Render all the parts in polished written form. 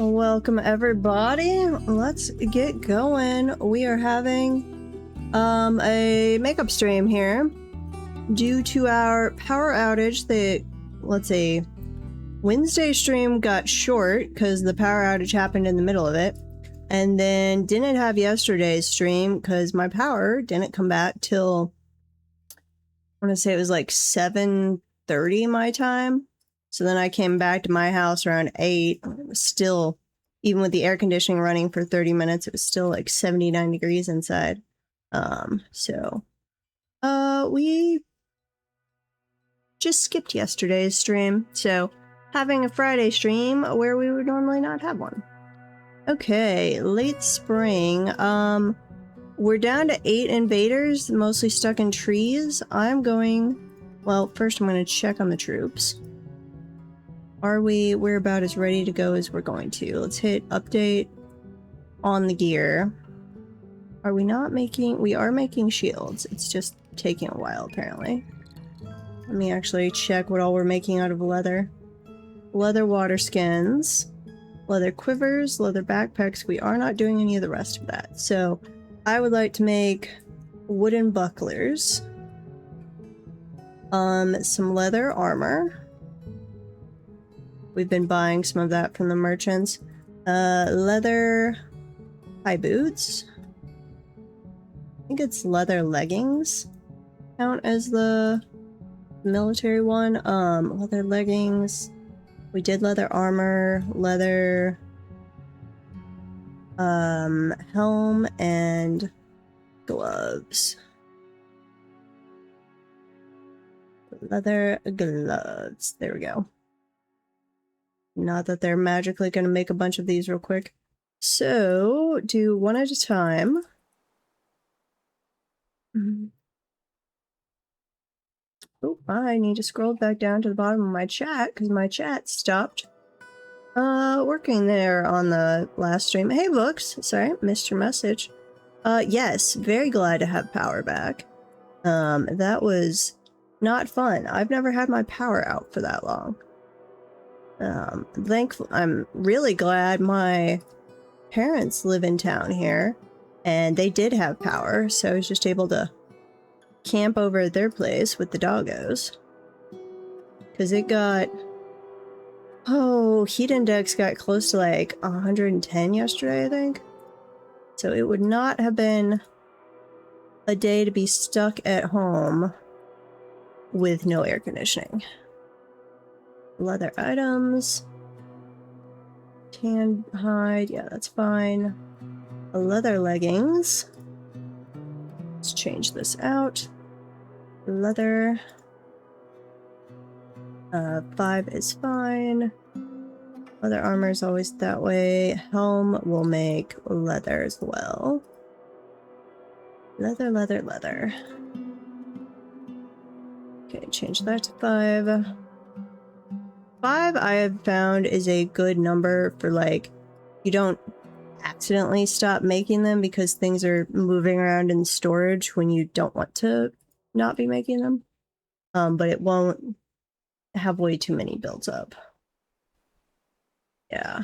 Welcome everybody. Let's get going. We are having a makeup stream here. Due to our power outage, the Wednesday stream got short because the power outage happened in the middle of it. And then didn't have yesterday's stream because my power didn't come back till I want to say it was like 7:30 my time. So then I came back to my house around 8. It was still, even with the air conditioning running for 30 minutes, it was still like 79 degrees inside. We just skipped yesterday's stream. So having a Friday stream where we would normally not have one. Okay, late spring. We're down to 8 invaders, mostly stuck in trees. Well, first I'm going to check on the troops. We're about as ready to go as we're going to. Let's hit update on the gear. We are making shields. It's just taking a while, apparently. Let me actually check what all we're making out of leather. Leather water skins, leather quivers, leather backpacks. We are not doing any of the rest of that. So I would like to make wooden bucklers. Some leather armor. We've been buying some of that from the merchants. Leather high boots. I think it's leather leggings. Count as the military one. Leather leggings. We did leather armor, leather helm, and gloves. Leather gloves. There we go. Not that they're magically going to make a bunch of these real quick. So, do one at a time. Oh, I need to scroll back down to the bottom of my chat because my chat stopped working there on the last stream. Hey, Books. Sorry, missed your message. Yes, very glad to have power back. That was not fun. I've never had my power out for that long. I'm really glad my parents live in town here, and they did have power, so I was just able to camp over at their place with the doggos. Because it got... Oh, heat index got close to like 110 yesterday, I think. So it would not have been a day to be stuck at home with no air conditioning. Leather items. Tan hide, yeah, that's fine. Leather leggings. Let's change this out. Leather. 5 is fine. Leather armor is always that way. Helm will make leather as well. Leather, leather, leather. Okay, change that to 5. 5 I have found is a good number for, like, you don't accidentally stop making them because things are moving around in storage when you don't want to not be making them. But it won't have way too many built up. Yeah.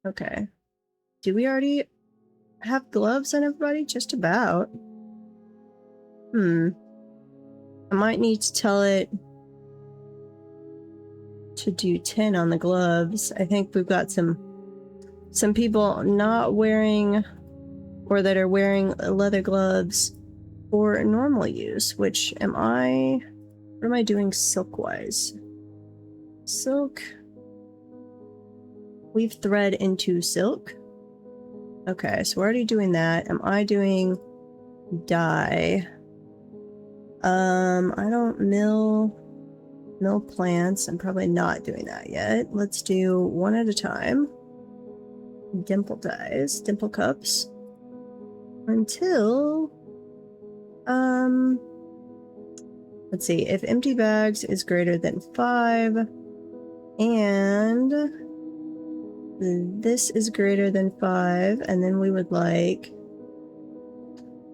Okay. Do we already have gloves on everybody? Just about. I might need to tell it to do 10 on the gloves. I think we've got some people not wearing or that are wearing leather gloves for normal use, which what am I doing silk-wise? Silk. Weave thread into silk. Okay, so we're already doing that. Am I doing dye? I don't mill plants. I'm probably not doing that yet. Let's do one at a time. Dimple dyes, dimple cups. Until, let's see, if empty bags is greater than 5, and this is greater than 5, and then we would like,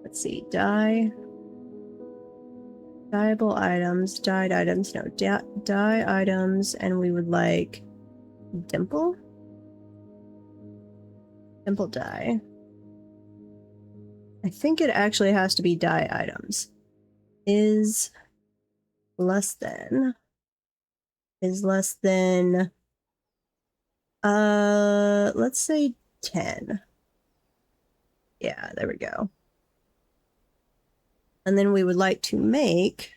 let's see, dye. Dyeable items, dyed items, no, dye items, and we would like dimple? Dimple dye. I think it actually has to be dye items. Is less than, let's say 10. Yeah, there we go. And then we would like to make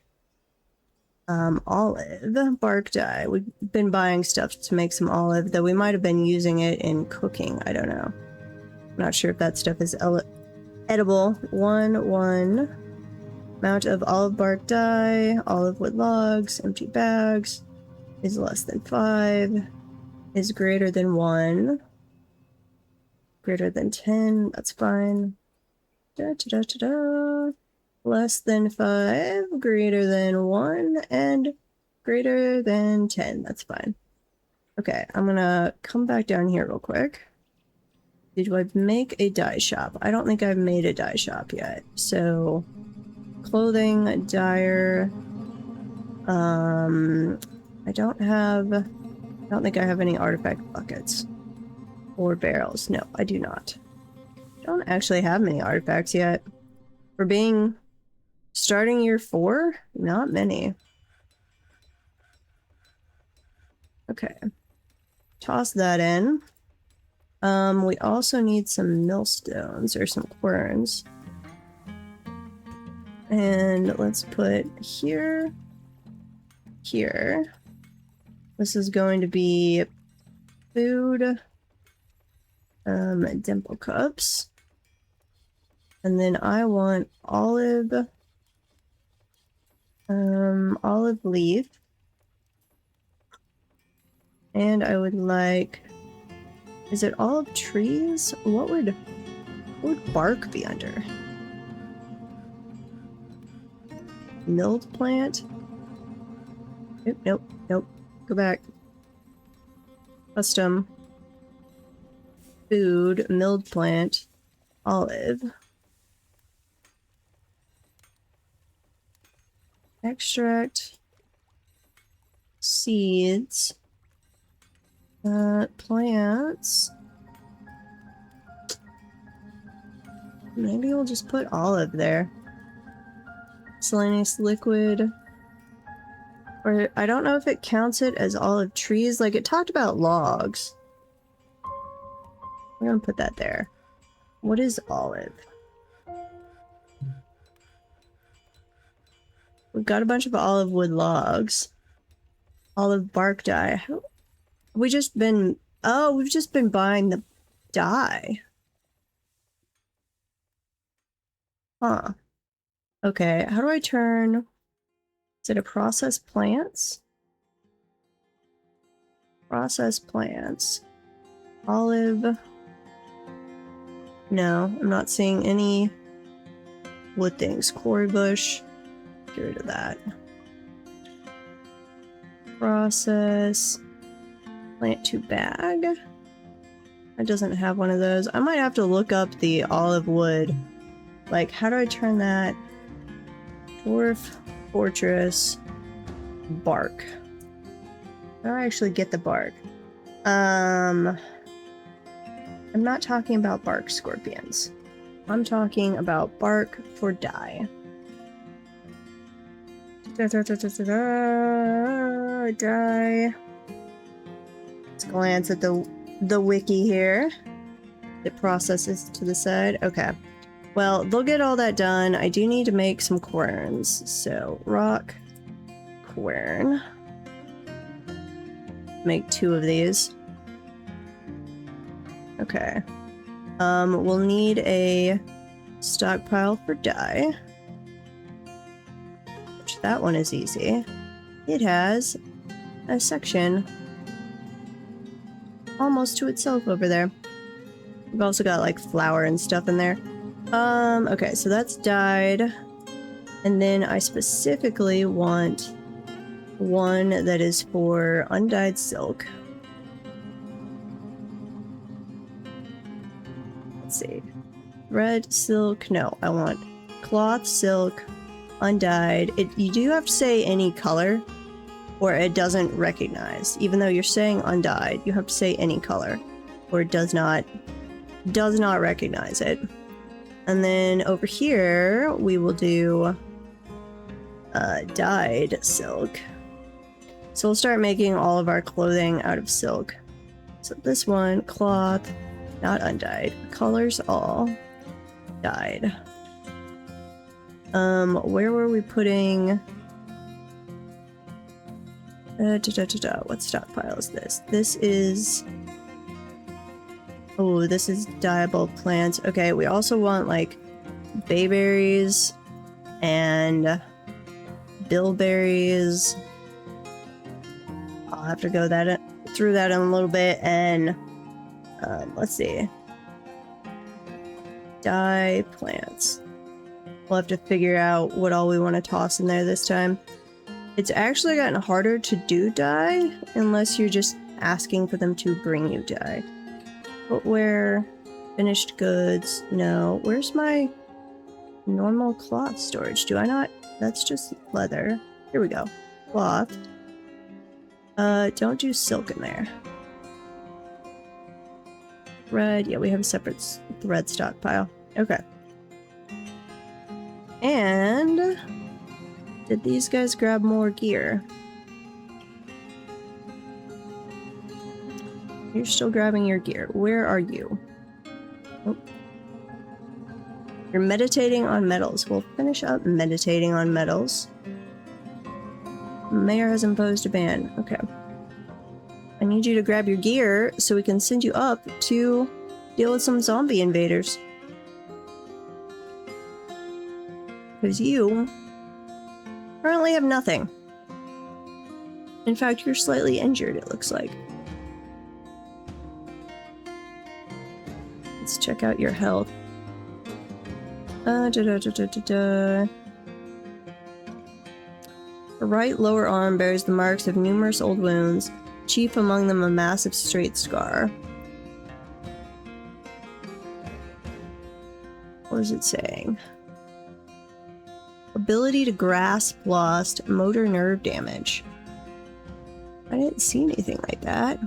olive bark dye. We've been buying stuff to make some olive, though we might have been using it in cooking. I don't know. I'm not sure if that stuff is edible. 1 amount of olive bark dye, olive wood logs, empty bags is less than 5, is greater than 1, greater than 10, that's fine. Da, da, da, da, da. Less than 5, greater than 1, and greater than 10, that's fine. Okay, I'm gonna come back down here real quick. Did I make a dye shop? I don't think I've made a dye shop yet. So, clothing, dyer. I don't think I have any artifact buckets or barrels. No, I do not. I don't actually have many artifacts yet. For being starting year 4, not many. Okay. Toss that in. We also need some millstones or some querns. And let's put here. This is going to be food. Dimple cups. And then I want olive leaf. And I would like, is it olive trees? What would bark be under? Milled plant? Nope. Go back. Custom. Food, milled plant, olive. Extract. Seeds. Plants. Maybe we'll just put olive there. Miscellaneous liquid. Or I don't know if it counts it as olive trees. Like, it talked about logs. We're gonna put that there. What is olive? We've got a bunch of olive wood logs. Olive bark dye. We've just been buying the dye. Huh. Okay, how do I turn... Is it a process plants? Process plants. Olive. No, I'm not seeing any wood things. Quarry bush. Get rid of that. Process. Plant to bag. It doesn't have one of those. I might have to look up the olive wood. Like, how do I turn that? Dwarf. Fortress. Bark. How do I actually get the bark? I'm not talking about bark scorpions. I'm talking about bark for dye. Dye. Let's glance at the wiki here. It processes to the side. Okay. Well, they'll get all that done. I do need to make some querns. So, rock, quern. Make 2 of these. Okay. We'll need a stockpile for dye. Which, that one is easy. It has a section almost to itself over there. We've also got, like, flour and stuff in there. Okay, so that's dyed. And then I specifically want one that is for undyed silk. Let's see. Red silk. No, I want cloth silk, undyed. You do have to say any color or it doesn't recognize. Even though you're saying undyed, you have to say any color or it does not recognize it. And then over here, we will do dyed silk. So we'll start making all of our clothing out of silk. So this one, cloth, not undyed. Colors all dyed. Where were we putting... What stockpile is this? This is... Oh, this is dyeable plants. Okay, we also want, like, bayberries and bilberries. I'll have to go through that in a little bit, and let's see. Dye plants. We'll have to figure out what all we want to toss in there this time. It's actually gotten harder to do dye unless you're just asking for them to bring you dye. Footwear, finished goods, no. Where's my normal cloth storage? Do I not? That's just leather. Here we go. Cloth. Don't do silk in there. Thread, yeah, we have a separate thread stockpile. Okay. And did these guys grab more gear? You're still grabbing your gear. Where are you? Oh. You're meditating on metals. We'll finish up meditating on metals. Mayor has imposed a ban. Okay. I need you to grab your gear so we can send you up to deal with some zombie invaders. Because you currently have nothing. In fact, you're slightly injured, it looks like. Let's check out your health. The right lower arm bears the marks of numerous old wounds, chief among them a massive straight scar. What is it saying? Ability to grasp lost, motor nerve damage. I didn't see anything like that.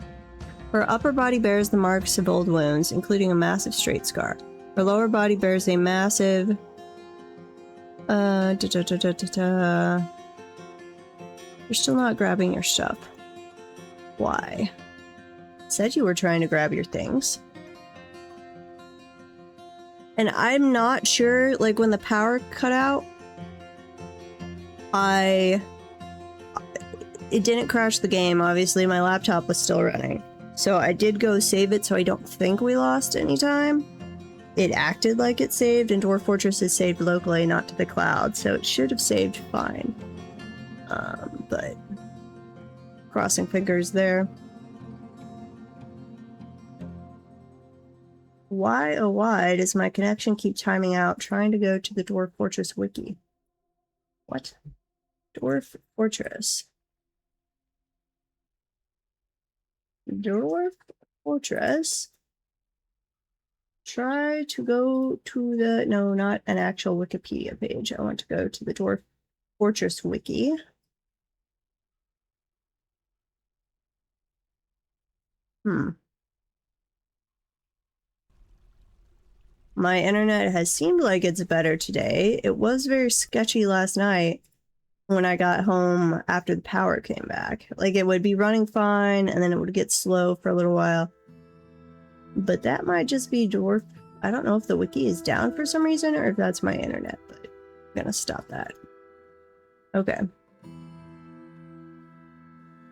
Her upper body bears the marks of old wounds, including a massive straight scar. Her lower body bears a massive... You're still not grabbing your stuff. Why? Said you were trying to grab your things. And I'm not sure, like, when the power cut out, it didn't crash the game. Obviously, my laptop was still running. So I did go save it, so I don't think we lost any time. It acted like it saved, and Dwarf Fortress is saved locally, not to the cloud, so it should have saved fine. But crossing fingers there. Why, oh why, does my connection keep timing out trying to go to the Dwarf Fortress wiki? What? Dwarf Fortress. Dwarf Fortress. Try to go to the... No, not an actual Wikipedia page. I want to go to the Dwarf Fortress wiki. My internet has seemed like it's better today. It was very sketchy last night when I got home after the power came back. Like, it would be running fine, and then it would get slow for a little while. But that might just be Dwarf... I don't know if the wiki is down for some reason, or if that's my internet, but I'm gonna stop that. Okay.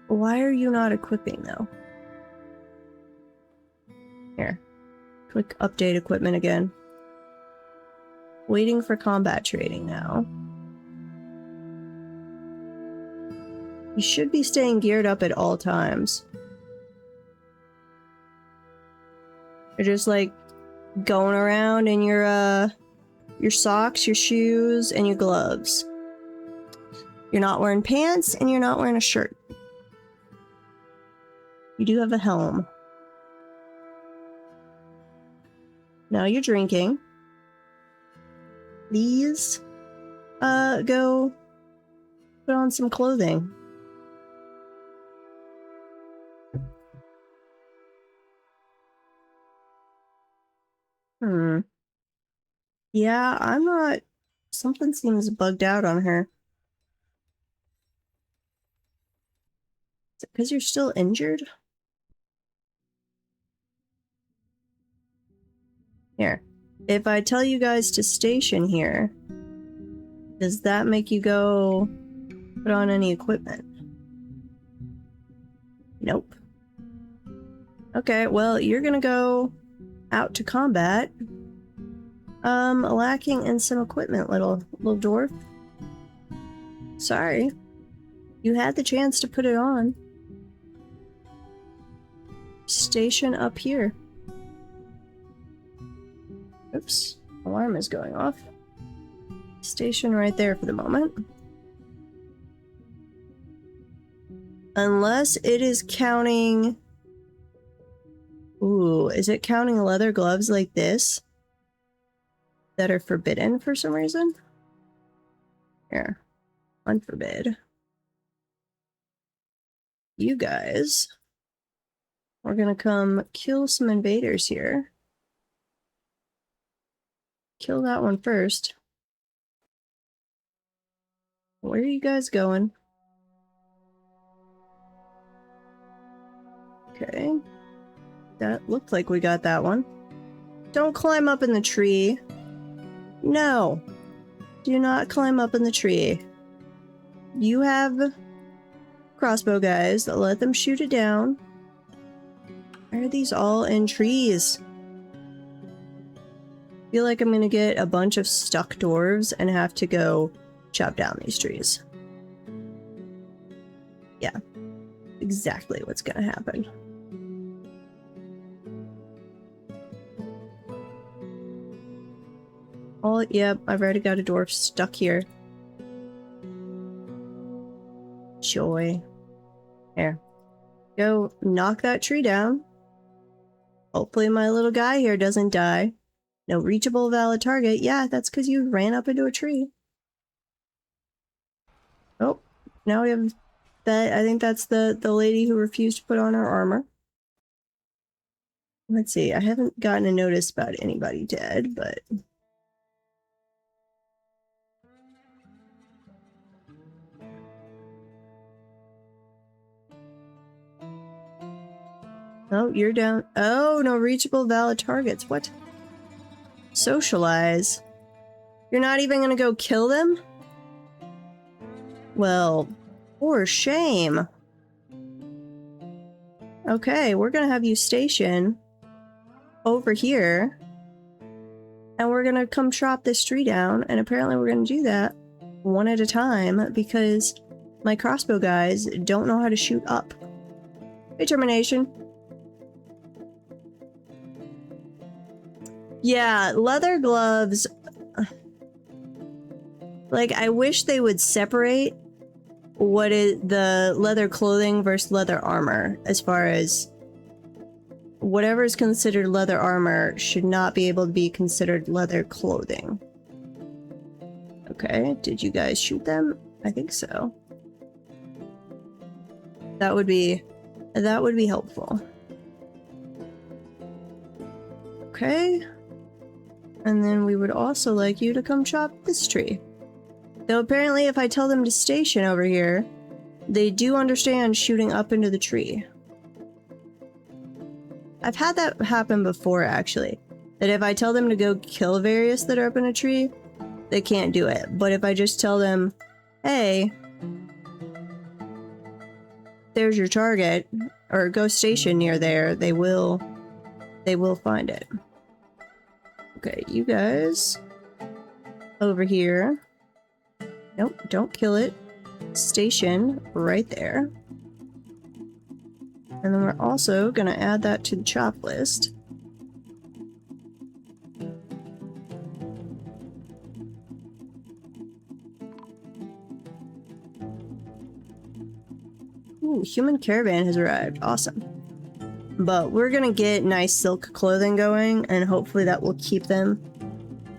Why are you not equipping, though? Here. Click update equipment again. Waiting for combat trading now. You should be staying geared up at all times. You're just like going around in your socks, your shoes, and your gloves. You're not wearing pants and you're not wearing a shirt. You do have a helm. Now you're drinking. Please. go put on some clothing. Yeah, I'm not... Something seems bugged out on her. Is it because you're still injured? Here. If I tell you guys to station here, does that make you go put on any equipment? Nope. Okay, well, you're gonna go out to combat. Lacking in some equipment, little dwarf. Sorry. You had the chance to put it on. Station up here. Oops. Alarm is going off. Station right there for the moment. Unless it is counting... Ooh, is it counting leather gloves like this? That are forbidden for some reason? Here. Unforbid. You guys. We're gonna come kill some invaders here. Kill that one first. Where are you guys going? Okay. That looked like we got that one. Don't climb up in the tree. No. Do not climb up in the tree. You have crossbow guys. Let them shoot it down. Why are these all in trees? I feel like I'm gonna get a bunch of stuck dwarves and have to go chop down these trees. Yeah. Exactly what's gonna happen. Oh, yep, I've already got a dwarf stuck here. Joy. Here. Go knock that tree down. Hopefully my little guy here doesn't die. No reachable valid target. Yeah, that's because you ran up into a tree. Oh, now we have that. I think that's the lady who refused to put on her armor. Let's see. I haven't gotten a notice about anybody dead, but... Oh, you're down. Oh, no reachable valid targets. What? Socialize. You're not even gonna go kill them? Well, for shame. Okay, we're gonna have you station over here. And we're gonna come chop this tree down. And apparently we're gonna do that one at a time because my crossbow guys don't know how to shoot up. Determination. Yeah, leather gloves. Like, I wish they would separate what is the leather clothing versus leather armor, as far as whatever is considered leather armor should not be able to be considered leather clothing. Okay, did you guys shoot them? I think so. That would be helpful. Okay. And then we would also like you to come chop this tree. Though apparently if I tell them to station over here, they do understand shooting up into the tree. I've had that happen before, actually. That if I tell them to go kill various that are up in a tree, they can't do it. But if I just tell them, hey, there's your target, or go station near there, they will find it. Okay, you guys over here. Nope, don't kill it. Station right there. And then we're also gonna add that to the chop list. Ooh, human caravan has arrived. Awesome. But we're gonna get nice silk clothing going, and hopefully that will keep them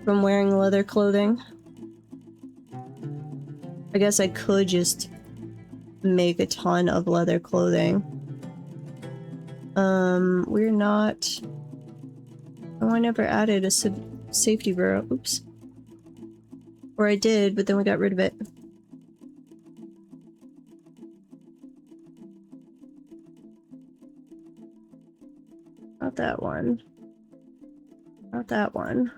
from wearing leather clothing. I guess I could just make a ton of leather clothing. We're not... Oh, I never added a safety burrow. Oops. Or I did, but then we got rid of it. Not that one. Not that one.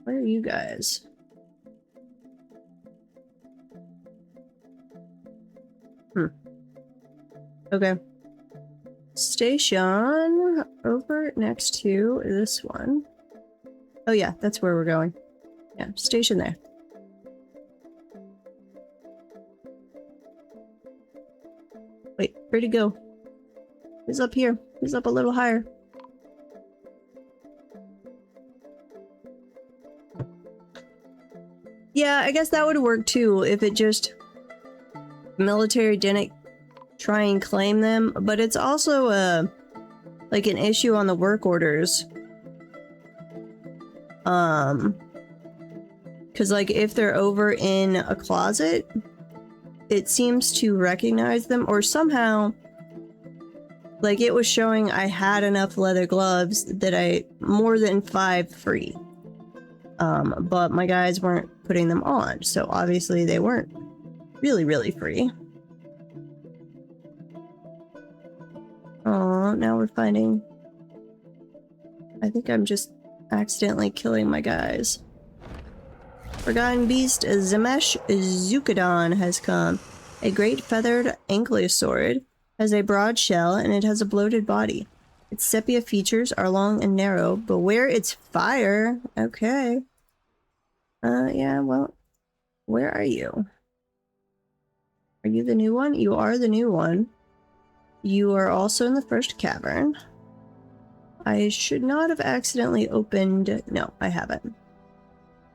Where are you guys? Okay. Station over next to this one. Oh yeah, that's where we're going. Yeah, station there. Wait, where'd he go? He's up here. He's up a little higher. Yeah, I guess that would work too if it just... military didn't try and claim them, but it's also like an issue on the work orders. Because like if they're over in a closet, it seems to recognize them, or somehow like it was showing I had enough leather gloves that I more than 5 free. But my guys weren't putting them on, so obviously they weren't really free. Oh, now we're finding... I think I'm just accidentally killing my guys. Forgotten beast Zemesh Zukadon has come. A great feathered ankylosaur has a broad shell and it has a bloated body. Its sepia features are long and narrow. Beware its fire. Okay. Yeah, well, where are you? Are you the new one? You are the new one. You are also in the first cavern. I should not have accidentally opened... No, I haven't.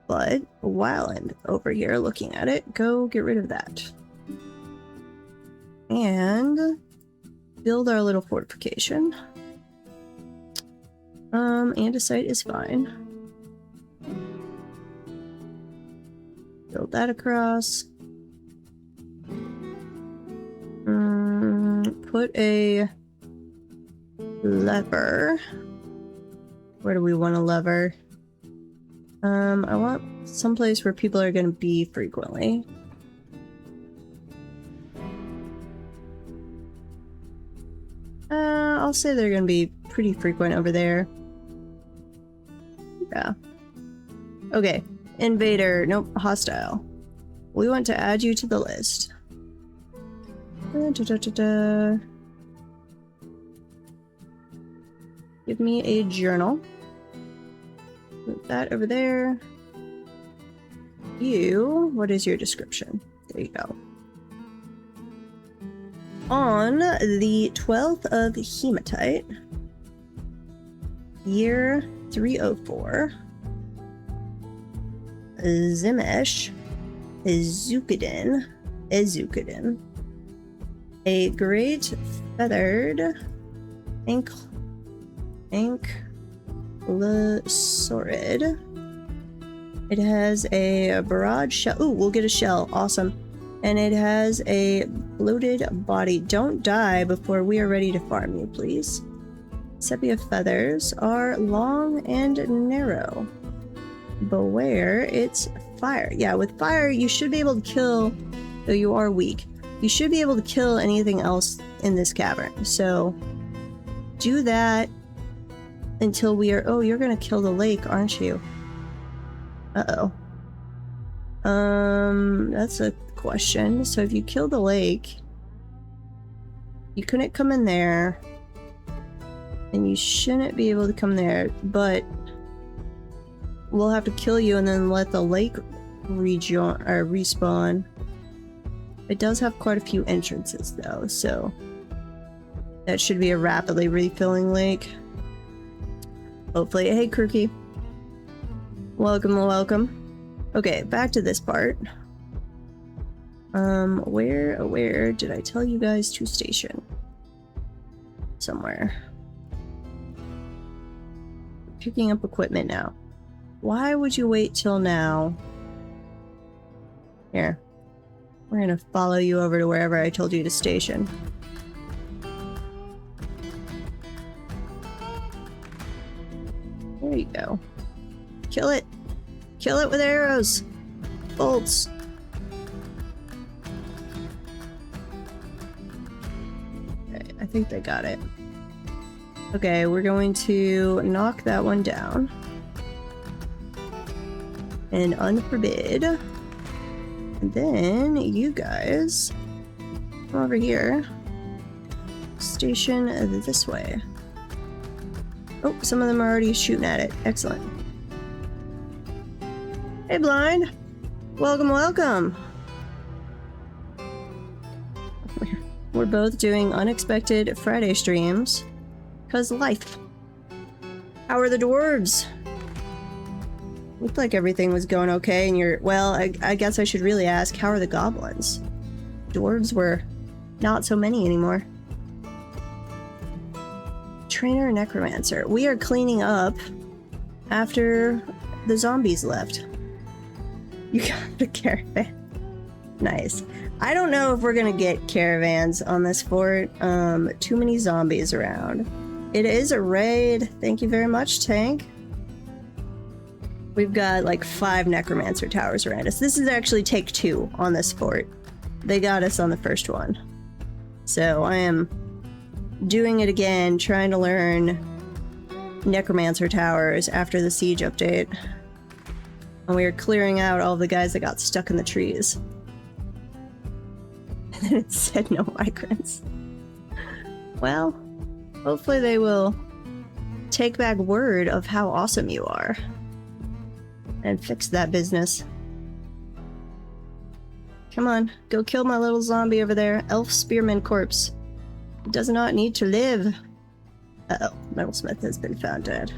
But while I'm over here looking at it, go get rid of that. And build our little fortification. Andesite is fine. Build that across. Put a lever. Where do we want a lever? I want someplace where people are going to be frequently. I'll say they're going to be pretty frequent over there. Yeah. Okay. Invader. Nope. Hostile. We want to add you to the list. Give me a journal. Put that over there. You, what is your description? There you go. On the 12th of Hematite, year 304, Zemesh Zukadon, a great feathered ankylosaurid. It has a broad shell. Ooh, we'll get a shell. Awesome. And it has a bloated body. Don't die before we are ready to farm you, please. Sepia feathers are long and narrow. Beware its fire. Yeah, with fire, you should be able to kill, though you are weak, you should be able to kill anything else in this cavern. So do that until we are... Oh, you're gonna kill the lake, aren't you? Uh-oh. That's a question. So if you kill the lake, you couldn't come in there, and you shouldn't be able to come there, but we'll have to kill you and then let the lake rejoin or respawn. It does have quite a few entrances though, so that should be a rapidly refilling lake. Hopefully. Hey, Crookie. Welcome, welcome. Okay, back to this part. Where did I tell you guys to station? Somewhere. Picking up equipment now. Why would you wait till now Here. We're gonna follow you over to wherever I told you to station. There you go. Kill it! Kill it with arrows! Bolts! Okay, I think they got it. Okay, we're going to knock that one down. And unforbid. And then you guys come over here. Station this way. Oh, some of them are already shooting at it. Excellent. Hey, Blind. Welcome, welcome. We're both doing unexpected Friday streams. 'Cause life. How are the dwarves? Looked like everything was going okay and you're... Well, I guess I should really ask, how are the goblins? Dwarves were not so many anymore. Trainer and necromancer. We are cleaning up after the zombies left. You got the caravan. Nice. I don't know if we're gonna get caravans on this fort. Too many zombies around. It is a raid. Thank you very much, Tank. We've got like 5 necromancer towers around us. This is actually take 2 on this fort. They got us on the first one. So I am doing it again, trying to learn necromancer towers after the siege update. And we are clearing out all the guys that got stuck in the trees. And then it said no migrants. Well, hopefully they will take back word of how awesome you are. And fix that business. Come on, go kill my little zombie over there. Elf spearman corpse. It does not need to live. Uh-oh, metalsmith has been found dead.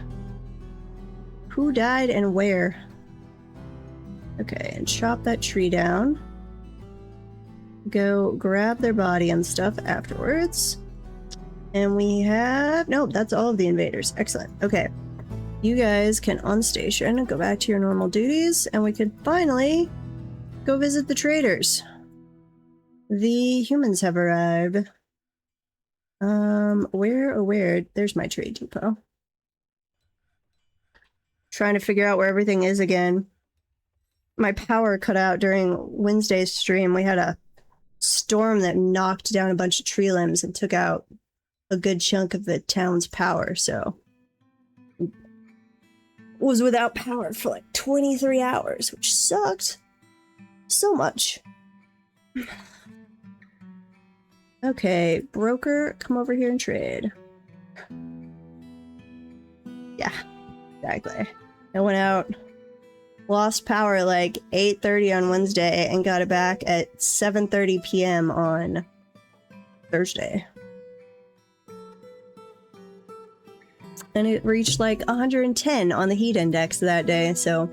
Who died and where? Okay, and chop that tree down. Go grab their body and stuff afterwards. And we have... Nope, that's all of the invaders. Excellent. Okay. You guys can unstation and go back to your normal duties, and we can finally go visit the traders. The humans have arrived. Where? There's my trade depot. Trying to figure out where everything is again. My power cut out during Wednesday's stream. We had a storm that knocked down a bunch of tree limbs and took out a good chunk of the town's power, so... was without power for like 23 hours, which sucked so much. Okay, broker, come over here and trade. Yeah, exactly. I went out, lost power like 8:30 on Wednesday and got it back at 7:30 p.m. on Thursday. And it reached like 110 on the heat index that day, so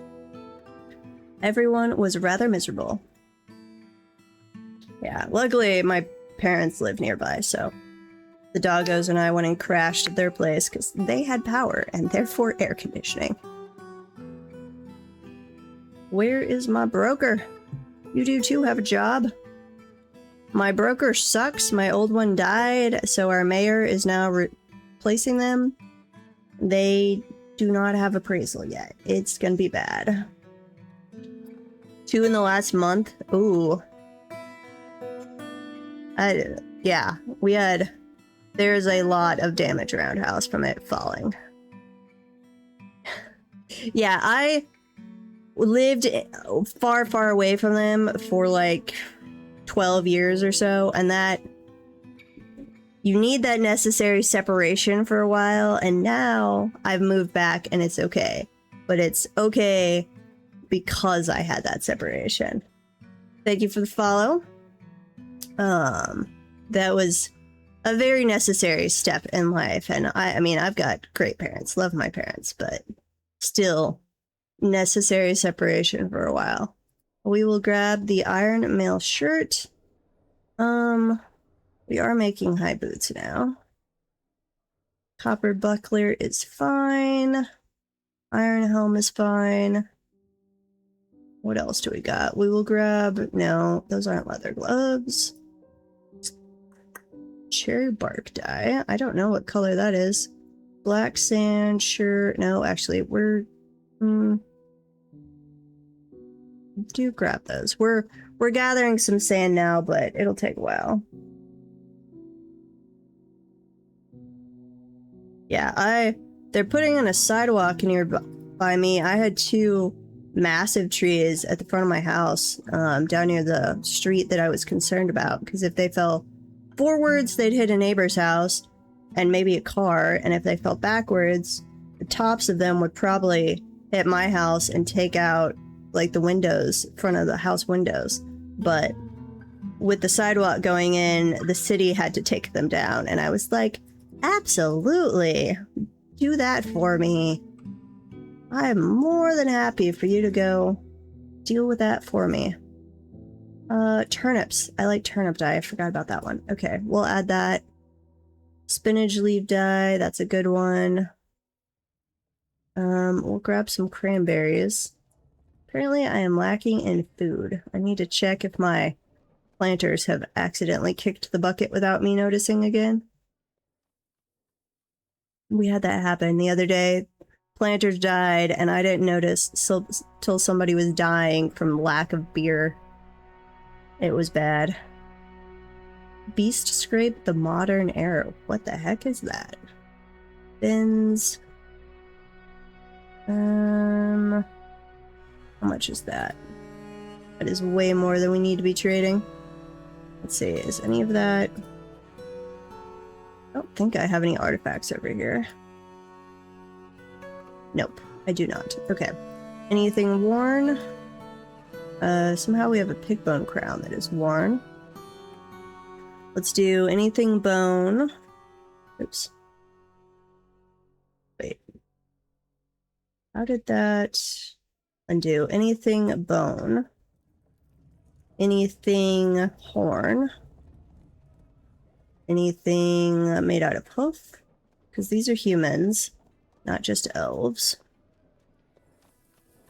everyone was rather miserable. Yeah, luckily my parents live nearby, so the doggos and I went and crashed at their place because they had power and therefore air conditioning. Where is my broker? You do too have a job. My broker sucks. My old one died, so our mayor is now replacing them. They do not have appraisal yet. It's gonna be bad. 2 in the last month? Ooh. Yeah, we had... There's a lot of damage around house from it falling. Yeah, I lived far, far away from them for like 12 years or so, and that... You need that necessary separation for a while, and now I've moved back and it's okay. But it's okay because I had that separation. Thank you for the follow. That was a very necessary step in life, and I mean, I've got great parents, love my parents, but still necessary separation for a while. We will grab the iron mail shirt. We are making high boots now. Copper buckler is fine. Iron helm is fine. What else do we got? We will grab... No, those aren't leather gloves. Cherry bark dye. I don't know what color that is. Black sand, sure. No, actually, we're... do grab those. We're gathering some sand now, but it'll take a while. Yeah, they're putting in a sidewalk nearby me. I had 2 massive trees at the front of my house, down near the street that I was concerned about, because if they fell forwards, they'd hit a neighbor's house and maybe a car, and if they fell backwards, the tops of them would probably hit my house and take out like the windows, front of the house windows. But with the sidewalk going in, the city had to take them down, and I was like, absolutely, do that for me. I'm more than happy for you to go deal with that for me. Turnips. I like turnip dye. I forgot about that one. Okay, we'll add that. Spinach leaf dye. That's a good one. We'll grab some cranberries. Apparently I am lacking in food. I need to check if my planters have accidentally kicked the bucket without me noticing again. We had that happen the other day. Planters died, and I didn't notice till somebody was dying from lack of beer. It was bad. Beast scrape the modern arrow. What the heck is that? Bins. How much is that? That is way more than we need to be trading. Let's see, is any of that... I don't think I have any artifacts over here. Nope, I do not. Okay. Anything worn? Somehow we have a pig bone crown that is worn. Let's do anything bone. Oops. Wait. How did that undo? Anything bone. Anything horn. Anything made out of hoof. Because these are humans, not just elves.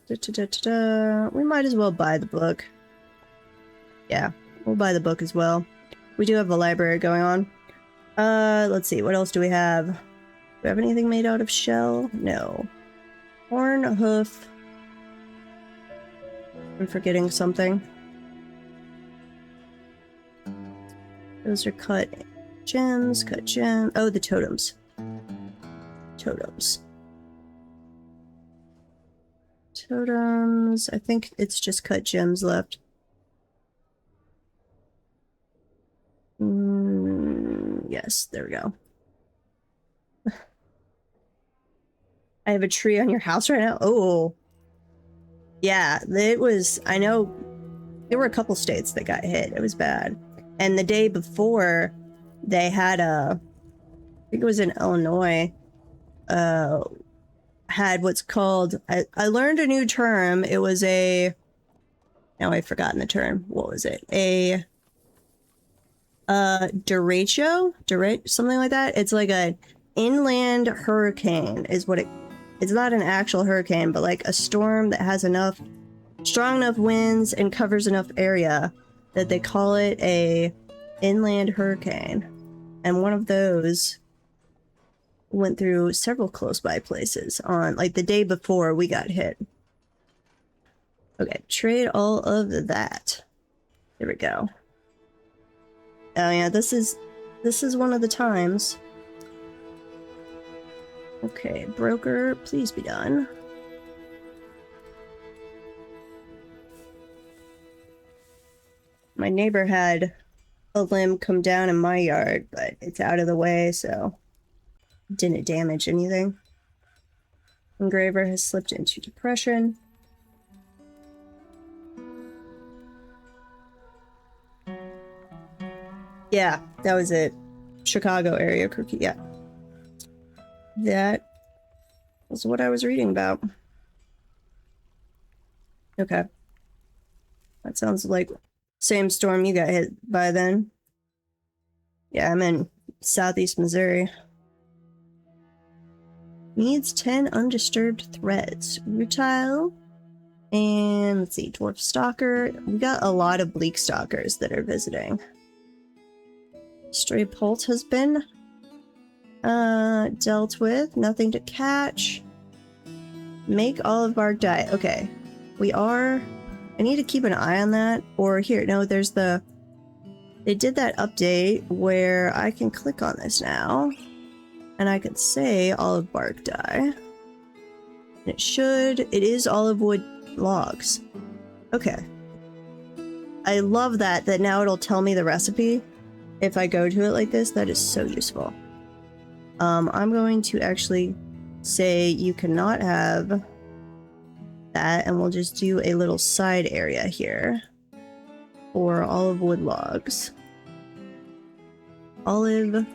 We might as well buy the book. Yeah, we'll buy the book as well. We do have a library going on. Let's see, what else do we have? Do we have anything made out of shell? No. Horn, hoof. I'm forgetting something. Those are cut gems, cut gem. Oh, the totems. Totems. Totems. I think it's just cut gems left. Yes, there we go. I have a tree on your house right now? Oh. Yeah, it was... I know there were a couple states that got hit. It was bad. And the day before, they had a... I think it was in Illinois. Had what's called... I learned a new term. It was a... Now I've forgotten the term. What was it? A... derecho? Something like that? It's like a inland hurricane is what it... It's not an actual hurricane, but like a storm that has enough... strong enough winds and covers enough area that they call it a inland hurricane. And one of those went through several close by places on like the day before we got hit. Okay, trade all of that. There we go. Oh yeah, this is one of the times. Okay, broker, please be done. My neighbor had a limb come down in my yard, but it's out of the way, so it didn't damage anything. Engraver has slipped into depression. Yeah, that was it. Chicago area cookie, yeah. That was what I was reading about. Okay. That sounds like same storm you got hit by then. Yeah, I'm in southeast Missouri. Needs 10 undisturbed threads. Rutile And let's see, Dwarf Stalker. We got a lot of Bleak Stalkers that are visiting. Stray Pult has been dealt with. Nothing to catch. Make Olive Bark die. Okay. I need to keep an eye on that. Or here, no, there's the... They did that update where I can click on this now. And I can say Olive Bark die. And it is olive wood logs. Okay. I love that now it'll tell me the recipe if I go to it like this. That is so useful. I'm going to actually say you cannot have that, and we'll just do a little side area here for olive wood logs. Olive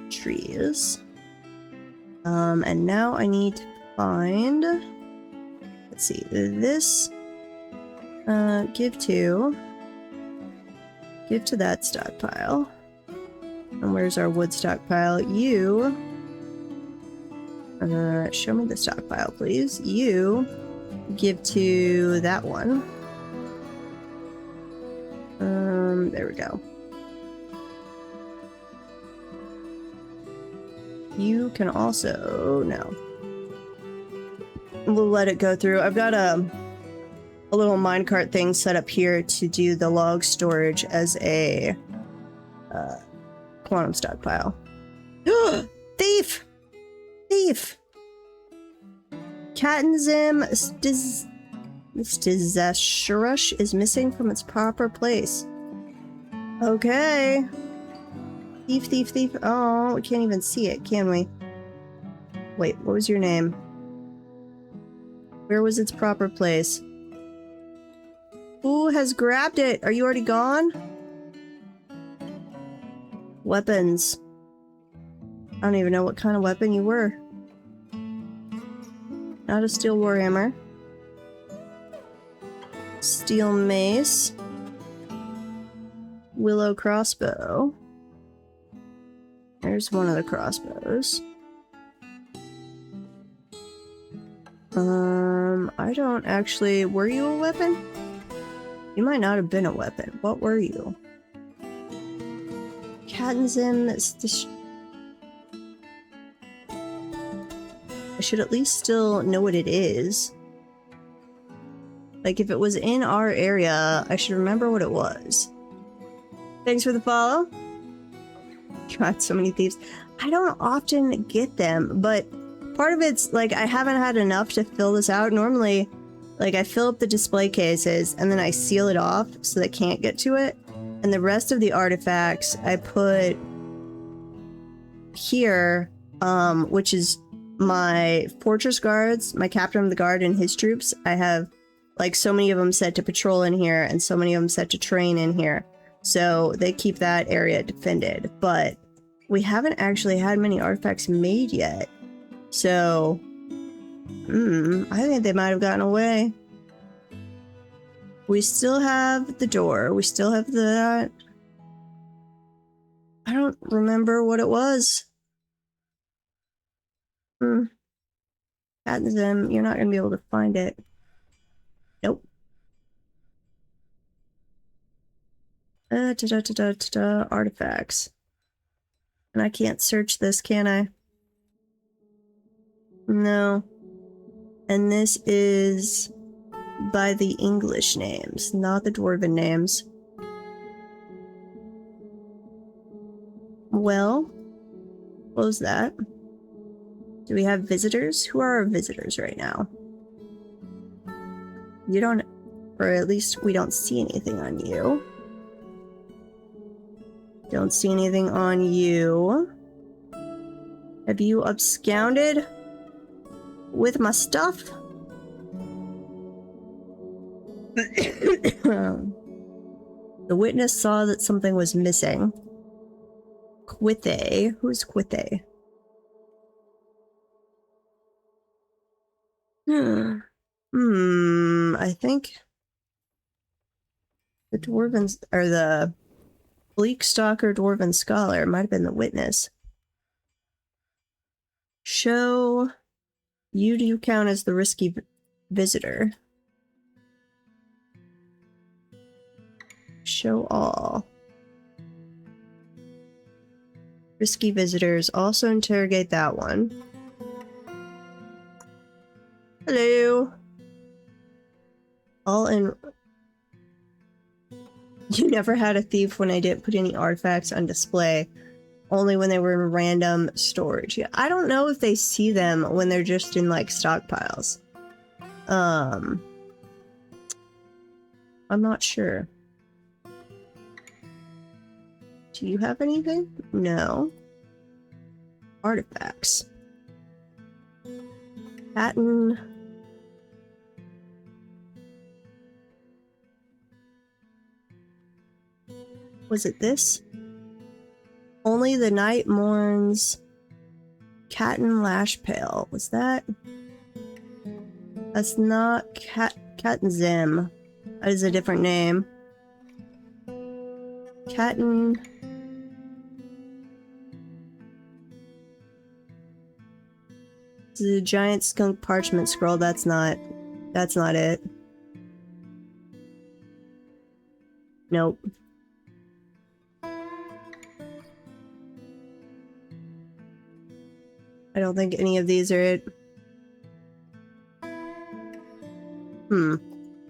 trees. And now I need to find, let's see, this, give to that stockpile. And where's our wood stockpile? You, show me the stockpile, please. You give to that one. There we go. You can also, no. We'll let it go through. I've got a little minecart thing set up here to do the log storage as a quantum stockpile. Thief! Thief! Catenzim Stizashurush is missing from its proper place. Okay. Thief, thief, thief. Oh, we can't even see it, can we? Wait, what was your name? Where was its proper place? Who has grabbed it? Are you already gone? Weapons. I don't even know what kind of weapon you were. Not a steel warhammer. Steel mace. Willow crossbow. There's one of the crossbows. I don't actually... Were you a weapon? You might not have been a weapon. What were you? Catenzim... I should at least still know what it is. Like, if it was in our area, I should remember what it was. Thanks for the follow. God, so many thieves. I don't often get them, but part of it's like I haven't had enough to fill this out. Normally, like, I fill up the display cases and then I seal it off so they can't get to it. And the rest of the artifacts I put here, which is my fortress guards, my captain of the guard and his troops. I have like so many of them set to patrol in here and so many of them set to train in here. So they keep that area defended, but we haven't actually had many artifacts made yet. So, I think they might have gotten away. We still have the door. We still have that. I don't remember what it was. Catenzim, you're not going to be able to find it. Nope. Artifacts. And I can't search this, can I? No. And this is by the English names, not the Dwarven names. Well, close that. Do we have visitors? Who are our visitors right now? You don't, or at least we don't see anything on you. Don't see anything on you. Have you absconded with my stuff? The witness saw that something was missing. Quithe. Who's Quithe? I think the Dwarven, or the Bleak Stalker Dwarven Scholar might have been the witness. Show, you do count as the risky visitor. Show all. Risky visitors. Also interrogate that one. Hello. All in... You never had a thief when I didn't put any artifacts on display. Only when they were in random storage. Yeah, I don't know if they see them when they're just in, like, stockpiles. I'm not sure. Do you have anything? No. Artifacts. Patent. Was it this? Only the night mourns. Cat and Lash Pale. Was that? That's not Cat and Zim. That is a different name. Cat and... The giant skunk parchment scroll. That's not it. Nope. I don't think any of these are it.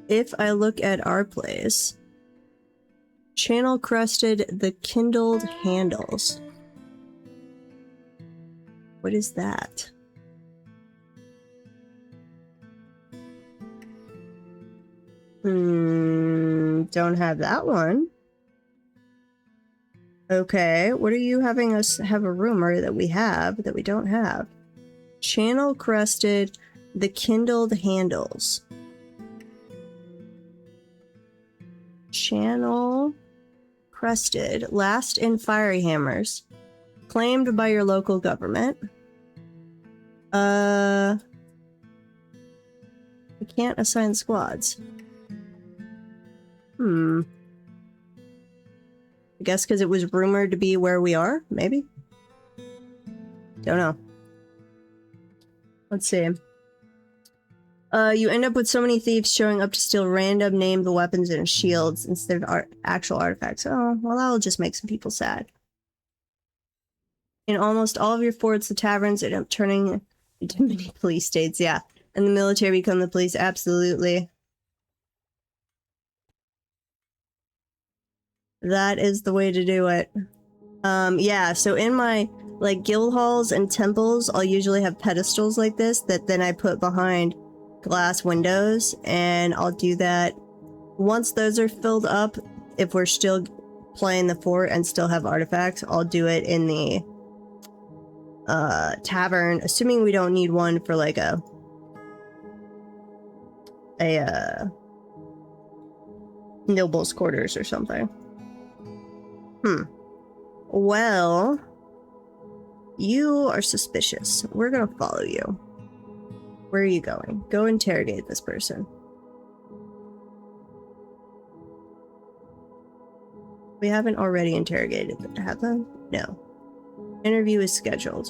If I look at our place, channel crusted the kindled handles. What is that? Don't have that one. Okay, what are you having us have a rumor that we have that we don't have? Channel crusted the kindled handles. Channel crusted, last in fiery hammers, claimed by your local government. I can't assign squads. I guess because it was rumored to be where we are, maybe? Don't know. Let's see. You end up with so many thieves showing up to steal random named weapons and shields instead of actual artifacts. Oh, well, that'll just make some people sad. In almost all of your forts, the taverns end up turning into mini police states, yeah. And the military become the police, absolutely. That is the way to do it. Yeah, so in my, like, guild halls and temples, I'll usually have pedestals like this that then I put behind glass windows, and I'll do that once those are filled up. If we're still playing the fort and still have artifacts, I'll do it in the tavern, assuming we don't need one for like a noble's quarters or something. Well, you are suspicious. We're gonna follow you. Where are you going? Go interrogate this person. We haven't already interrogated them, have we? No. Interview is scheduled.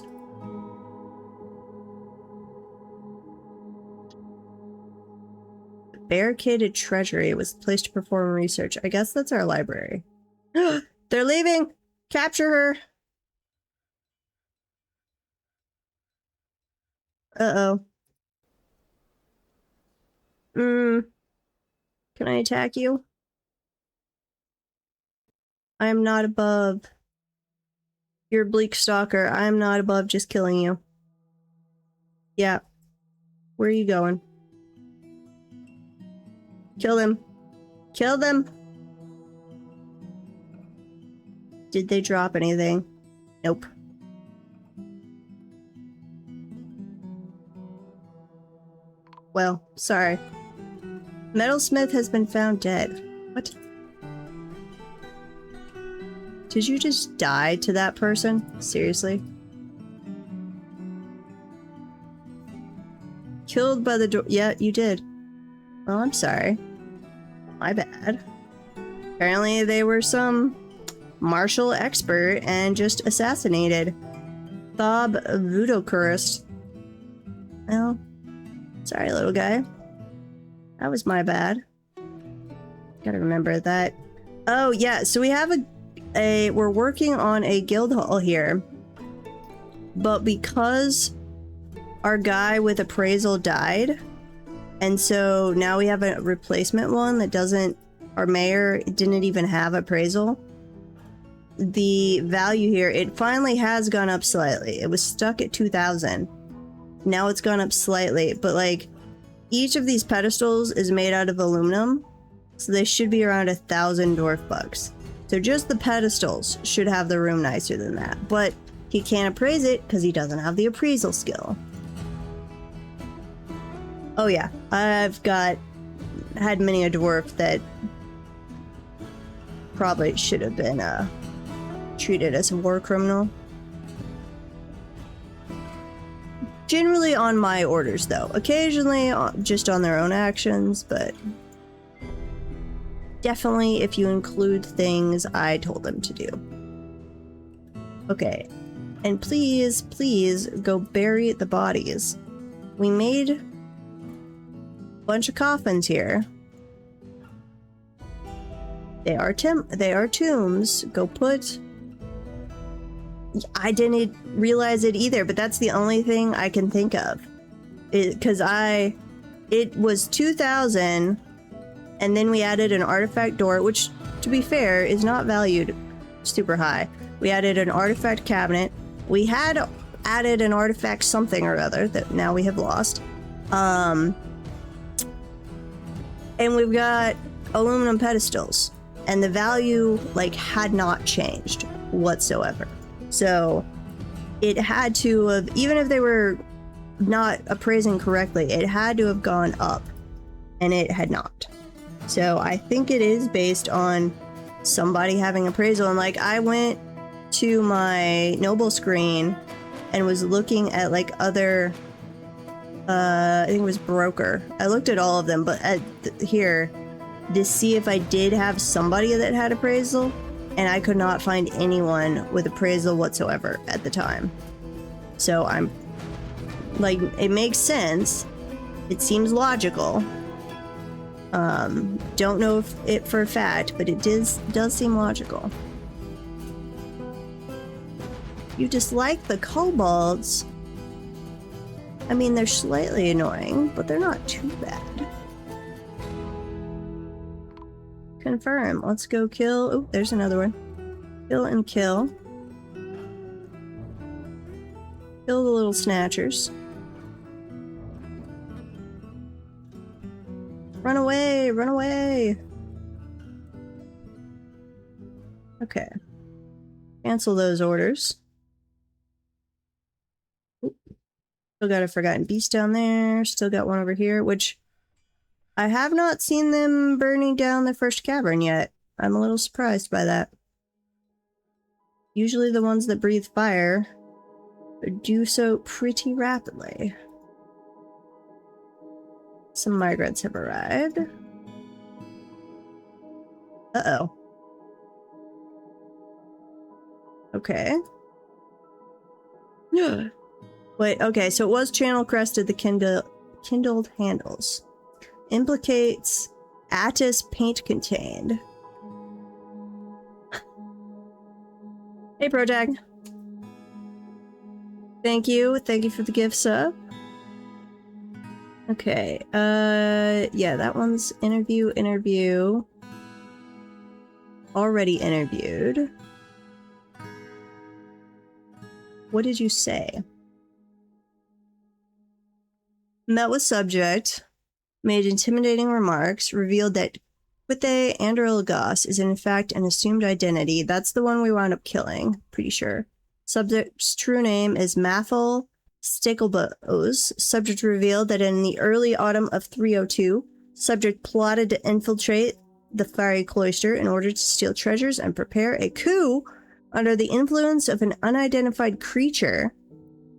The barricaded treasury was the place to perform research. I guess that's our library. They're leaving! Capture her! Uh-oh. Can I attack you? I am not above. You're a bleak stalker. I am not above just killing you. Yeah. Where are you going? Kill them. Kill them! Did they drop anything? Nope. Well, sorry. Metalsmith has been found dead. What? Did you just die to that person? Seriously? Killed by the door. Yeah, you did. Well, I'm sorry. My bad. Apparently they were some martial expert and just assassinated. Thob Vudokurist. Well, sorry, little guy. That was my bad. Gotta remember that. Oh yeah, so we have we're working on a guild hall here, but because our guy with appraisal died, and so now we have a replacement one that doesn't, our mayor didn't even have appraisal. The value here, it finally has gone up slightly. It was stuck at 2,000. Now it's gone up slightly, but like each of these pedestals is made out of aluminum, so they should be around 1,000 dwarf bucks. So just the pedestals should have the room nicer than that, but he can't appraise it because he doesn't have the appraisal skill. Oh yeah, I've had many a dwarf that probably should have been treated as a war criminal. Generally on my orders though, occasionally just on their own actions, but definitely if you include things I told them to do. Okay, and please, please go bury the bodies. We made a bunch of coffins here. They are tombs. Go put... I didn't realize it either, but that's the only thing I can think of. Because it was 2,000, and then we added an artifact door, which, to be fair, is not valued super high. We added an artifact cabinet. We had added an artifact something or other that now we have lost. And we've got aluminum pedestals, and the value, like, had not changed whatsoever. So it had to have, even if they were not appraising correctly, it had to have gone up, and it had not. So I think it is based on somebody having appraisal. And like, I went to my noble screen and was looking at like other, I think it was broker. I looked at all of them, but here to see if I did have somebody that had appraisal, and I could not find anyone with appraisal whatsoever at the time. So I'm like, it makes sense. It seems logical. Don't know if it for a fact, but it does seem logical. You dislike the kobolds? I mean, they're slightly annoying, but they're not too bad. Confirm. Let's go kill. Oh, there's another one. Kill and kill. Kill the little snatchers. Run away! Run away! Okay. Cancel those orders. Ooh. Still got a Forgotten Beast down there. Still got one over here, which I have not seen them burning down the first cavern yet. I'm a little surprised by that. Usually the ones that breathe fire do so pretty rapidly. Some migrants have arrived. Uh-oh. Okay. Wait, okay, so it was channel crested, the kindled handles. Implicates Attis paint contained. Hey, Protag. Thank you for the gift sub. Okay, yeah, that one's interview. Already interviewed. What did you say? Met with subject. Made intimidating remarks, revealed that Quithe Androlagos is in fact an assumed identity. That's the one we wound up killing, pretty sure. Subject's true name is Mathel Sticklebose. Subject revealed that in the early autumn of 302, subject plotted to infiltrate the fiery cloister in order to steal treasures and prepare a coup under the influence of an unidentified creature.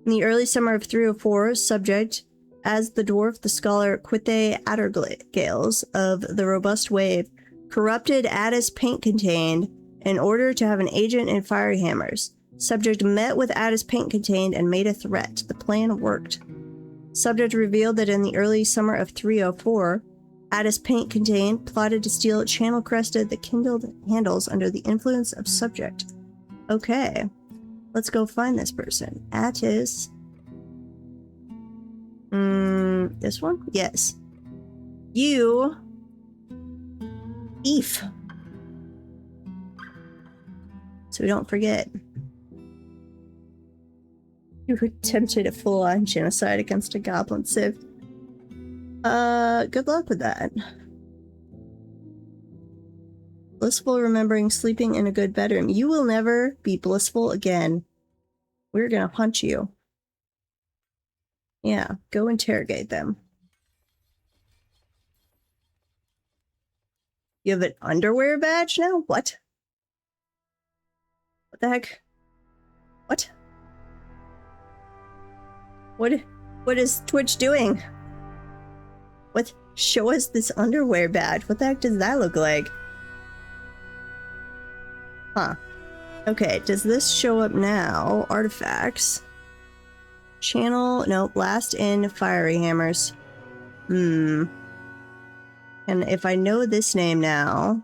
In the early summer of 304, subject, as the dwarf, the scholar Quithe Addergales of the Robust Wave, corrupted Attis paint contained in order to have an agent in fiery hammers. Subject met with Attis paint contained and made a threat. The plan worked. Subject revealed that in the early summer of 304, Addis paint contained, plotted to steal channel crested the kindled handles under the influence of subject. Okay. Let's go find this person. Attis. This one? Yes. You. Thief. So we don't forget. You attempted a full-on genocide against a goblin civ. Good luck with that. Blissful remembering sleeping in a good bedroom. You will never be blissful again. We're gonna punch you. Yeah, go interrogate them. You have an underwear badge now? What? What the heck? What? What is Twitch doing? What? Show us this underwear badge. What the heck does that look like? Huh. Okay, does this show up now? Artifacts. Channel, nope, blast in fiery hammers. And if I know this name now,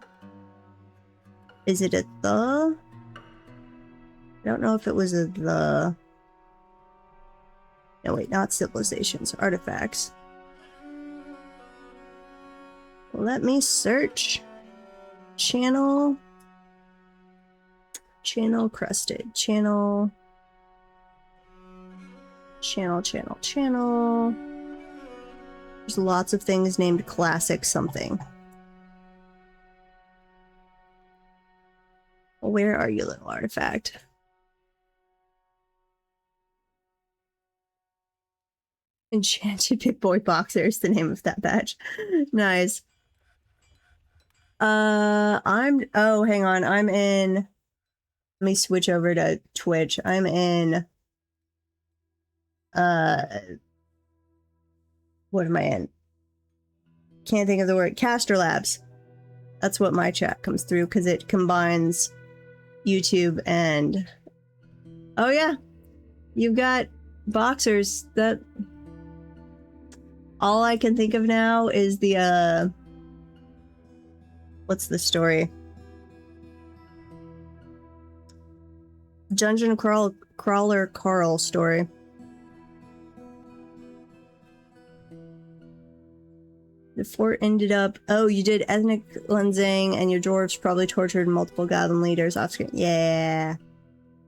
is it a the? I don't know if it was a the. No, wait, not civilizations, artifacts. Let me search. Channel crested. Channel. There's lots of things named classic something. Where are you, little artifact? Enchanted Big Boy Boxer is the name of that badge. Nice. Oh, hang on. I'm in. Let me switch over to Twitch. I'm in. What am I in? Can't think of the word. Caster Labs. That's what my chat comes through because it combines YouTube and. Oh yeah, you've got boxers. That. All I can think of now is the what's the story? Dungeon Crawler Carl story. The fort ended up. Oh, you did ethnic cleansing, and your dwarves probably tortured multiple goblin leaders off screen. Yeah,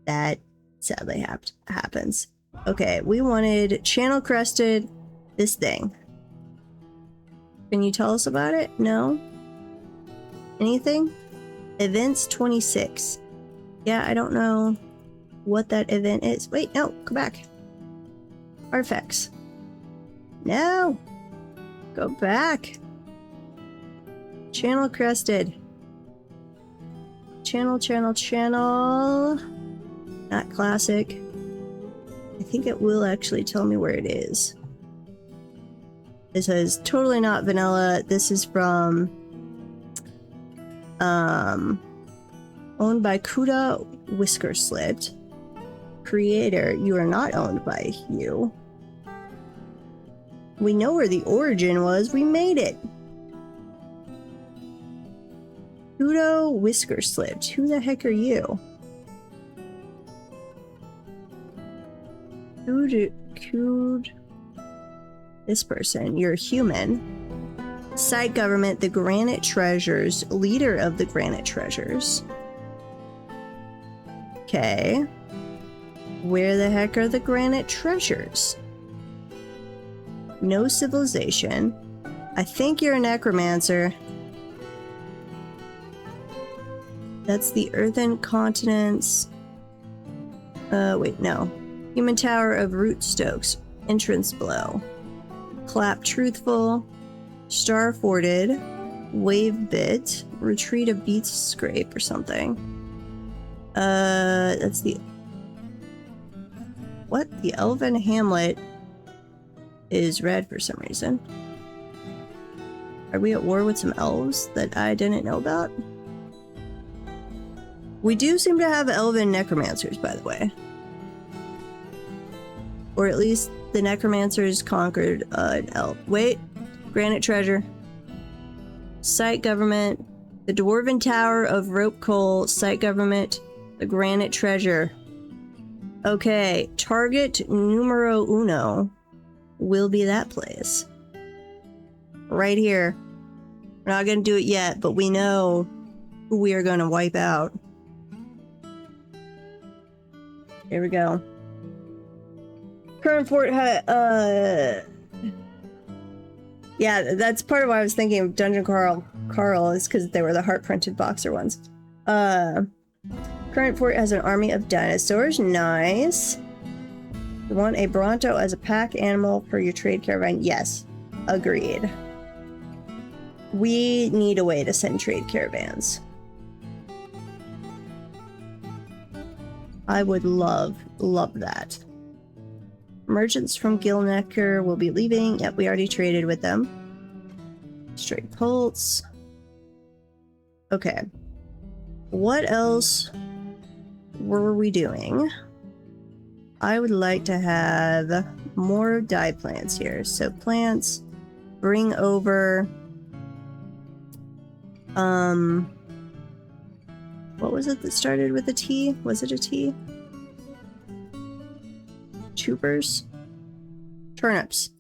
that sadly happens. Okay, we wanted channel crested. This thing. Can you tell us about it? No? Anything? Events 26. Yeah, I don't know what that event is. Wait, no, go back. Artifacts. No! Go back. Channel crested. Channel. Not classic. I think it will actually tell me where it is. It says totally not vanilla. This is from owned by Kuda Whisker Slit. Creator, you are not owned by Hugh. We know where the origin was. We made it. Kudo Whisker Slit. Who the heck are you? This person. You're human. Site government, the Granite Treasures. Leader of the Granite Treasures. Okay. Where the heck are the Granite Treasures? No civilization. I think you're a necromancer. That's the Earthen Continents. Wait, no. Human Tower of Rootstokes. Entrance Blow. Clap Truthful. Star Forded. Wave Bit. Retreat of Beats Scrape or something. That's the... What? The Elven Hamlet is red for some reason. Are we at war with some elves that I didn't know about? We do seem to have elven necromancers, by the way. Or at least the necromancers conquered an elf. Wait, Granite Treasure. Site government. The Dwarven Tower of Rope Coal. Site government. The Granite Treasure. Okay, target numero uno will be that place. Right here. We're not gonna do it yet, but we know who we are gonna wipe out. Here we go. Current fort yeah, that's part of why I was thinking of Dungeon Carl is because they were the heart-printed boxer ones. Current fort has an army of dinosaurs. Nice. You want a Bronto as a pack animal for your trade caravan? Yes. Agreed. We need a way to send trade caravans. I would love that. Merchants from Gilnecker will be leaving. Yep, we already traded with them. Straight pulse. Okay. What else were we doing? I would like to have more dye plants here. So plants, bring over... what was it that started with a T? Was it a T? Tubers? Turnips.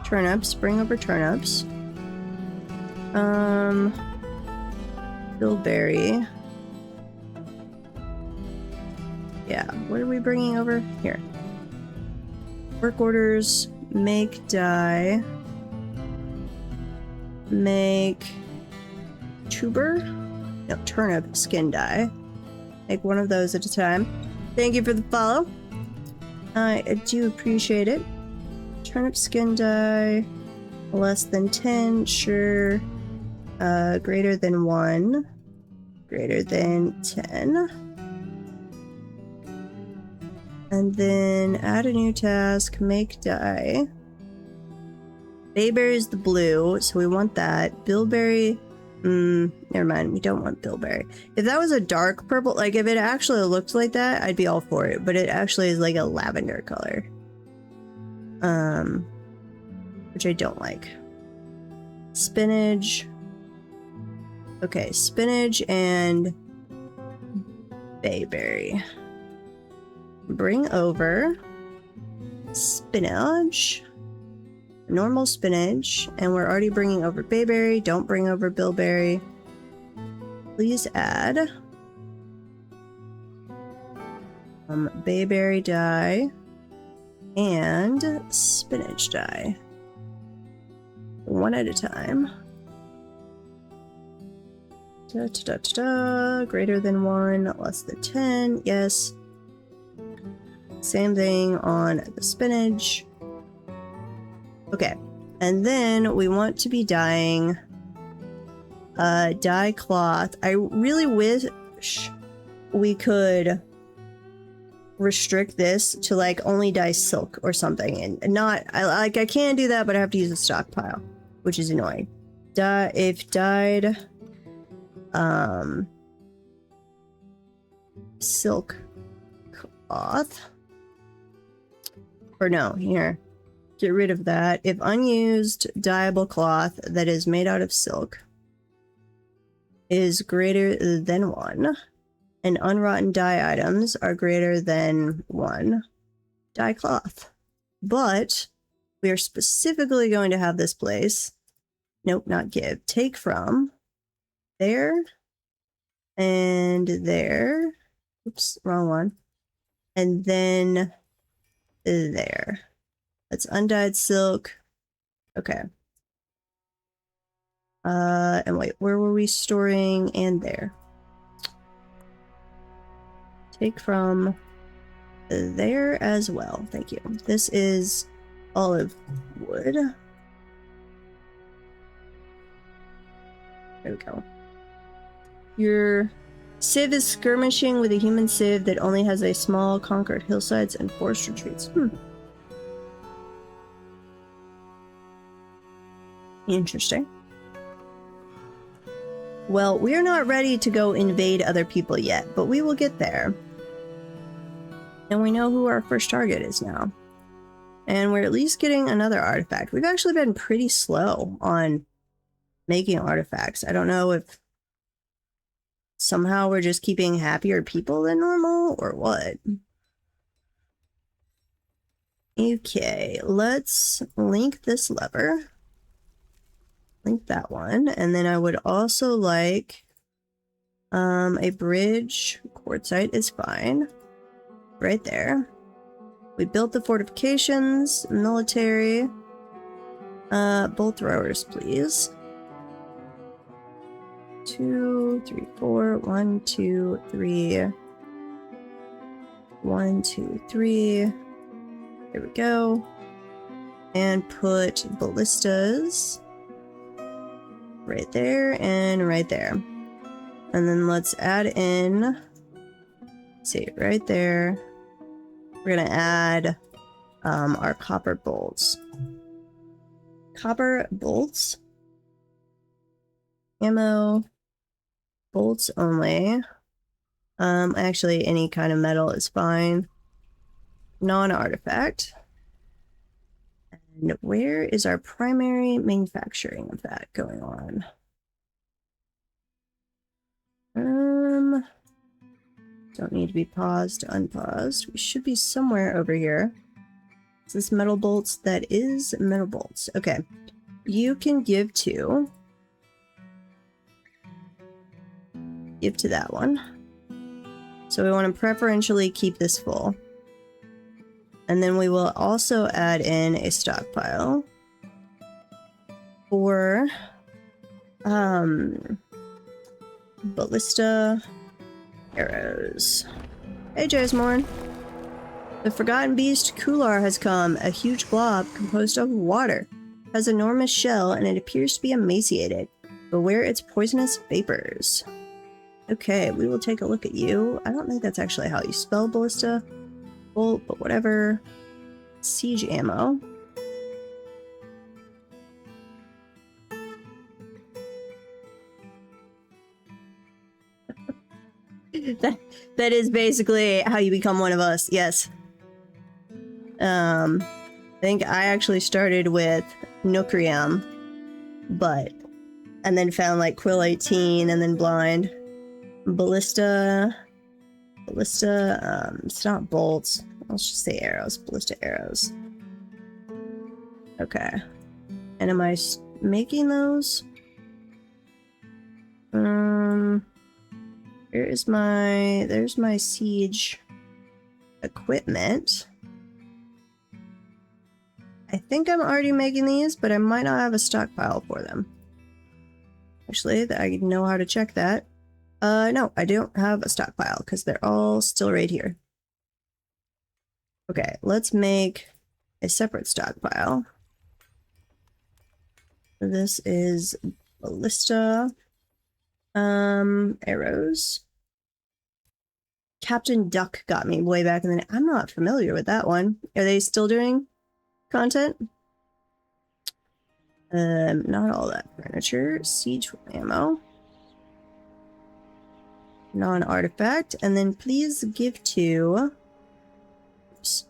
Turnips. Bring over turnips. Bilberry. Yeah, what are we bringing over? Here. Work orders. Make dye. Make tuber? No, turnip skin dye. Make one of those at a time. Thank you for the follow. I do appreciate it. Turnip skin dye. Less than 10, sure. Greater than 1. Greater than 10. And then add a new task. Make dye. Bayberry is the blue, so we want that. Bilberry... never mind, we don't want bilberry. If that was a dark purple, like if it actually looked like that, I'd be all for it, but it actually is like a lavender color. Which I don't like. Spinach. Okay, spinach and bayberry. Bring over spinach. Normal spinach, and we're already bringing over bayberry. Don't bring over bilberry. Please add bayberry dye and spinach dye. One at a time. Da, da, da, da, da. Greater than 1, less than 10. Yes. Same thing on the spinach. Okay, and then we want to be dyeing dye cloth. I really wish we could restrict this to like only dye silk or something, and not I can do that, but I have to use a stockpile, which is annoying. If dyed silk cloth, or no, here. Get rid of that. If unused dyeable cloth that is made out of silk is greater than 1, and unrotten dye items are greater than 1, dye cloth. But we are specifically going to have this place. Nope, not give. Take from there and there. Oops, wrong one. And then there. That's undyed silk. Okay. And wait, where were we storing? And there. Take from there as well. Thank you. This is olive wood. There we go. Your civ is skirmishing with a human civ that only has a small conquered hillsides and forest retreats. Interesting. Well, we're not ready to go invade other people yet, but we will get there. And we know who our first target is now. And we're at least getting another artifact. We've actually been pretty slow on making artifacts. I don't know if somehow we're just keeping happier people than normal or what. Okay, let's link this lever. Link that one. And then I would also like a bridge. Quartzite is fine. Right there. We built the fortifications, military. Bolt throwers, please. 2, 3, 4. 1, 2, 3. 1, 2, 3. There we go. And put ballistas right there and right there. And then let's add in, let's see, right there. We're gonna add our copper bolts. Copper bolts. Ammo. Bolts only. Actually, any kind of metal is fine. Non-artifact. And where is our primary manufacturing of that going on? Don't need to be paused, unpaused. We should be somewhere over here. Is this metal bolts? That is metal bolts. Okay. You can give to that one. So we want to preferentially keep this full. And then we will also add in a stockpile for ballista arrows. Hey, Jasmine. The forgotten beast Kular has come, a huge blob composed of water. Has an enormous shell and it appears to be emaciated. Beware its poisonous vapors. Okay, we will take a look at you. I don't think that's actually how you spell ballista. Bolt, but whatever. Siege ammo. that is basically how you become one of us, yes. I think I actually started with Nucrium, and then found like Quill 18 and then Blind. Ballista, it's not bolts. Let's just say arrows, ballista arrows. Okay. And am I making those? There's my siege equipment. I think I'm already making these, but I might not have a stockpile for them. Actually, I know how to check that. No, I don't have a stockpile because they're all still right here. Okay, let's make a separate stockpile. This is ballista arrows. Captain Duck got me way back in the... I'm not familiar with that one. Are they still doing content? Not all that furniture. Siege ammo. Non-artifact. And then please give to... Oops.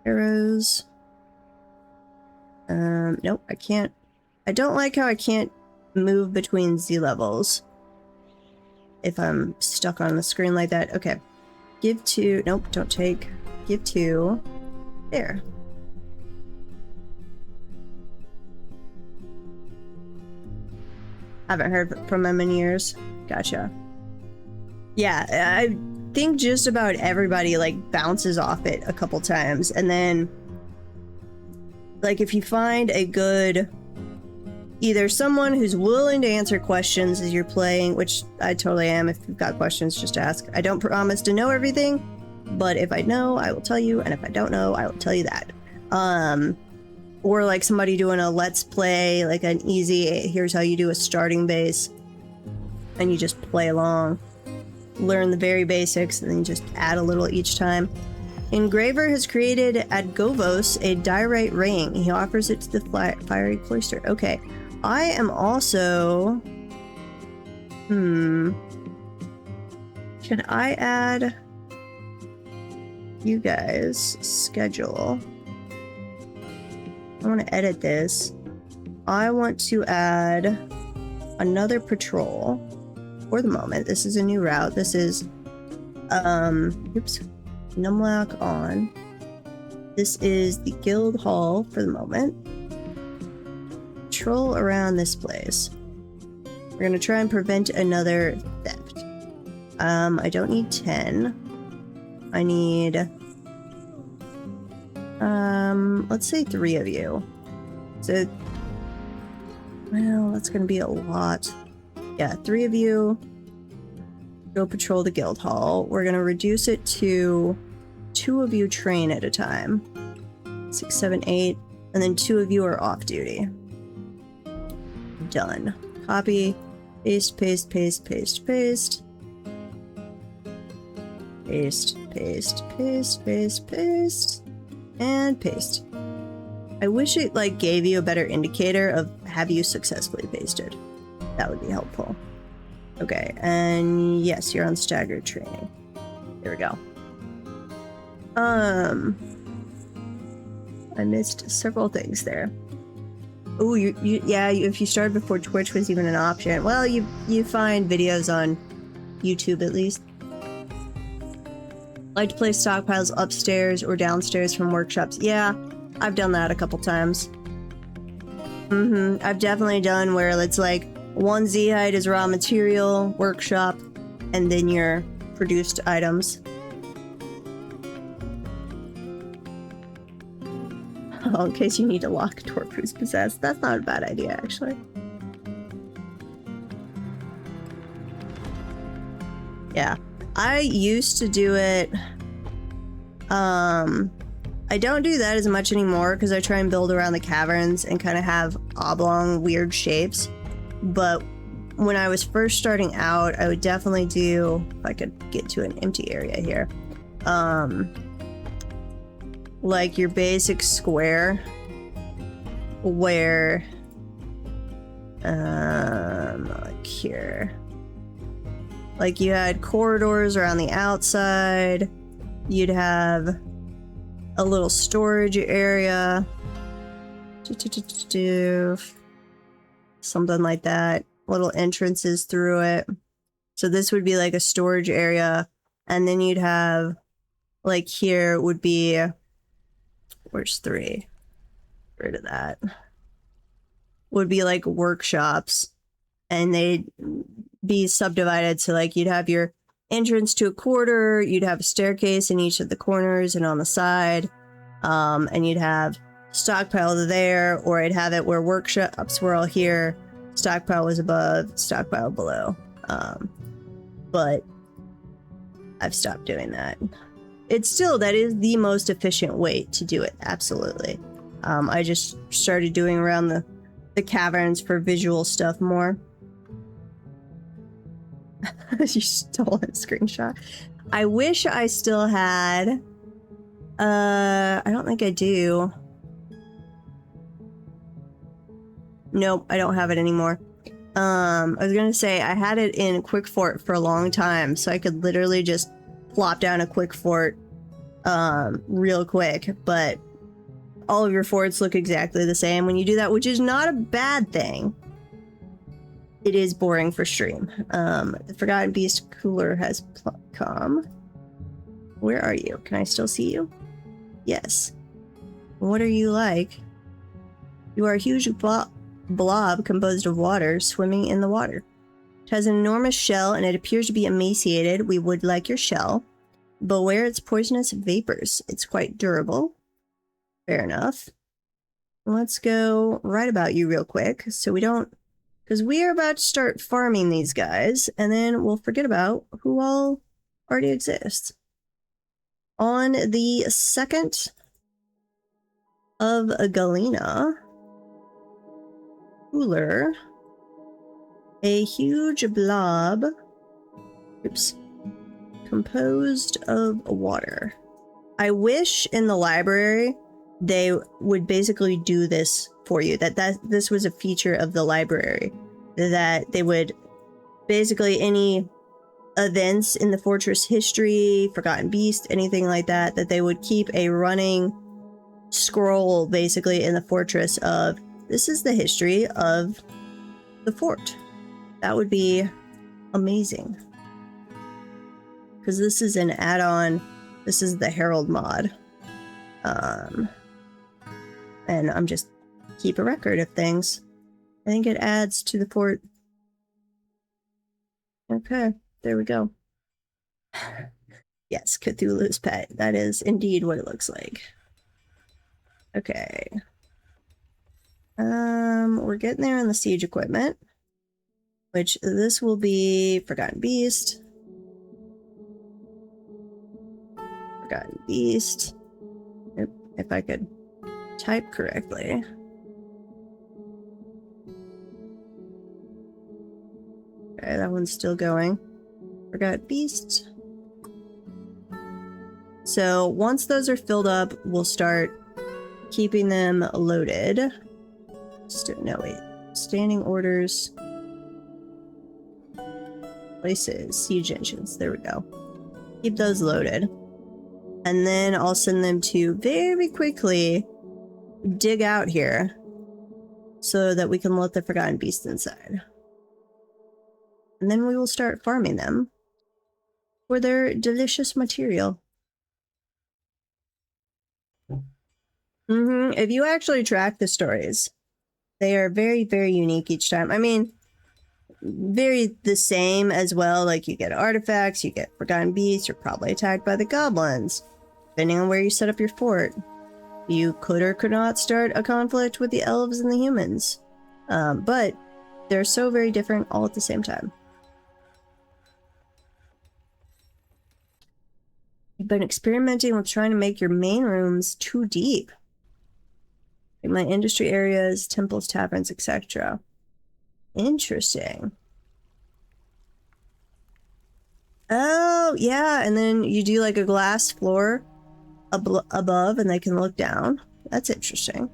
Arrows. Nope, I can't... I don't like how I can't move between Z levels if I'm stuck on the screen like that. Okay. Give to... Nope, don't take. Give to... There. Haven't heard from him in years. Gotcha. Yeah, I think just about everybody like bounces off it a couple times, and then like if you find a good either someone who's willing to answer questions as you're playing, which I totally am. If you've got questions, just ask. I don't promise to know everything, but if I know, I will tell you, and if I don't know, I will tell you that. Or like somebody doing a let's play, like an easy, here's how you do a starting base, and you just play along, learn the very basics, and then you just add a little each time. Engraver has created at Govos a diorite ring. He offers it to the fiery cloister. Okay, I am also... Should I add you guys' schedule? I want to edit this. I want to add another patrol for the moment. This is a new route. This is, oops, numlock on. This is the guild hall for the moment. Patrol around this place. We're gonna try and prevent another theft. I don't need 10. I need, let's say 3 of you. So, well, that's gonna be a lot. Yeah, 3 of you go patrol the guild hall. We're gonna reduce it to 2 of you train at a time. 6, 7, 8, and then 2 of you are off duty. Done. Copy, paste, paste, paste, paste, paste. Paste, paste, paste, paste, paste, and paste. I wish it like gave you a better indicator of have you successfully pasted. That would be helpful. Okay, and yes, you're on staggered training. There we go. I missed several things there. Oh, if you started before Twitch was even an option. Well, you find videos on YouTube at least. Like to place stockpiles upstairs or downstairs from workshops. Yeah, I've done that a couple times. I've definitely done where it's like 1 Z height is raw material, workshop, and then your produced items. Oh, in case you need to lock a door who's possessed. That's not a bad idea, actually. Yeah. I used to do it. I don't do that as much anymore because I try and build around the caverns and kind of have oblong weird shapes. But when I was first starting out, I would definitely do, if I could get to an empty area here, like your basic square where, like here. Like you had corridors around the outside, you'd have a little storage area, something like that, little entrances through it. So this would be like a storage area, and then you'd have, like here would be, where's 3? Get rid of that. Would be like workshops, and they'd be subdivided. So like you'd have your entrance to a quarter, you'd have a staircase in each of the corners and on the side, and you'd have stockpile there, or I'd have it where workshops were all here, stockpile was above, stockpile below. But I've stopped doing that. It's still, that is the most efficient way to do it, absolutely. I just started doing around the caverns for visual stuff more. You stole a screenshot. I wish I still had. I don't think I do. Nope, I don't have it anymore. I was gonna say I had it in Quick Fort for a long time, so I could literally just plop down a Quick Fort real quick, but all of your forts look exactly the same when you do that, which is not a bad thing. It is boring for stream. The Forgotten Beast cooler has come. Where are you? Can I still see you? Yes. What are you like? You are a huge blob composed of water swimming in the water. It has an enormous shell and it appears to be emaciated. We would like your shell. Beware its poisonous vapors. It's quite durable. Fair enough. Let's go right about you real quick so we don't, because we are about to start farming these guys, and then we'll forget about who all already exists. On the 2nd of Galena, cooler, a huge blob, oops, composed of water. I wish in the library they would basically do this for you, that this was a feature of the library, that they would basically any events in the fortress history, Forgotten Beast, anything like that, that they would keep a running scroll basically in the fortress of this is the history of the fort. That would be amazing. Because this is an add-on. This is the Herald mod. And I'm just keep a record of things. I think it adds to the fort. Okay, there we go. Yes, Cthulhu's pet. That is indeed what it looks like. Okay. We're getting there on the siege equipment. Which this will be Forgotten Beast. Forgotten Beast. If I could type correctly. Okay, that one's still going. Forgotten Beast. So once those are filled up, we'll start keeping them loaded. No, wait. Standing orders. Places. Siege engines. There we go. Keep those loaded. And then I'll send them to very quickly dig out here so that we can let the Forgotten Beast inside. And then we will start farming them for their delicious material. If you actually track the stories, they are very, very unique each time. I mean, very the same as well. Like, you get artifacts, you get Forgotten Beasts, you're probably attacked by the goblins. Depending on where you set up your fort, you could or could not start a conflict with the elves and the humans. But they're so very different all at the same time. You've been experimenting with trying to make your main rooms too deep. Like my industry areas, temples, taverns, etc. Interesting. Oh, yeah, and then you do like a glass floor above and they can look down. That's interesting.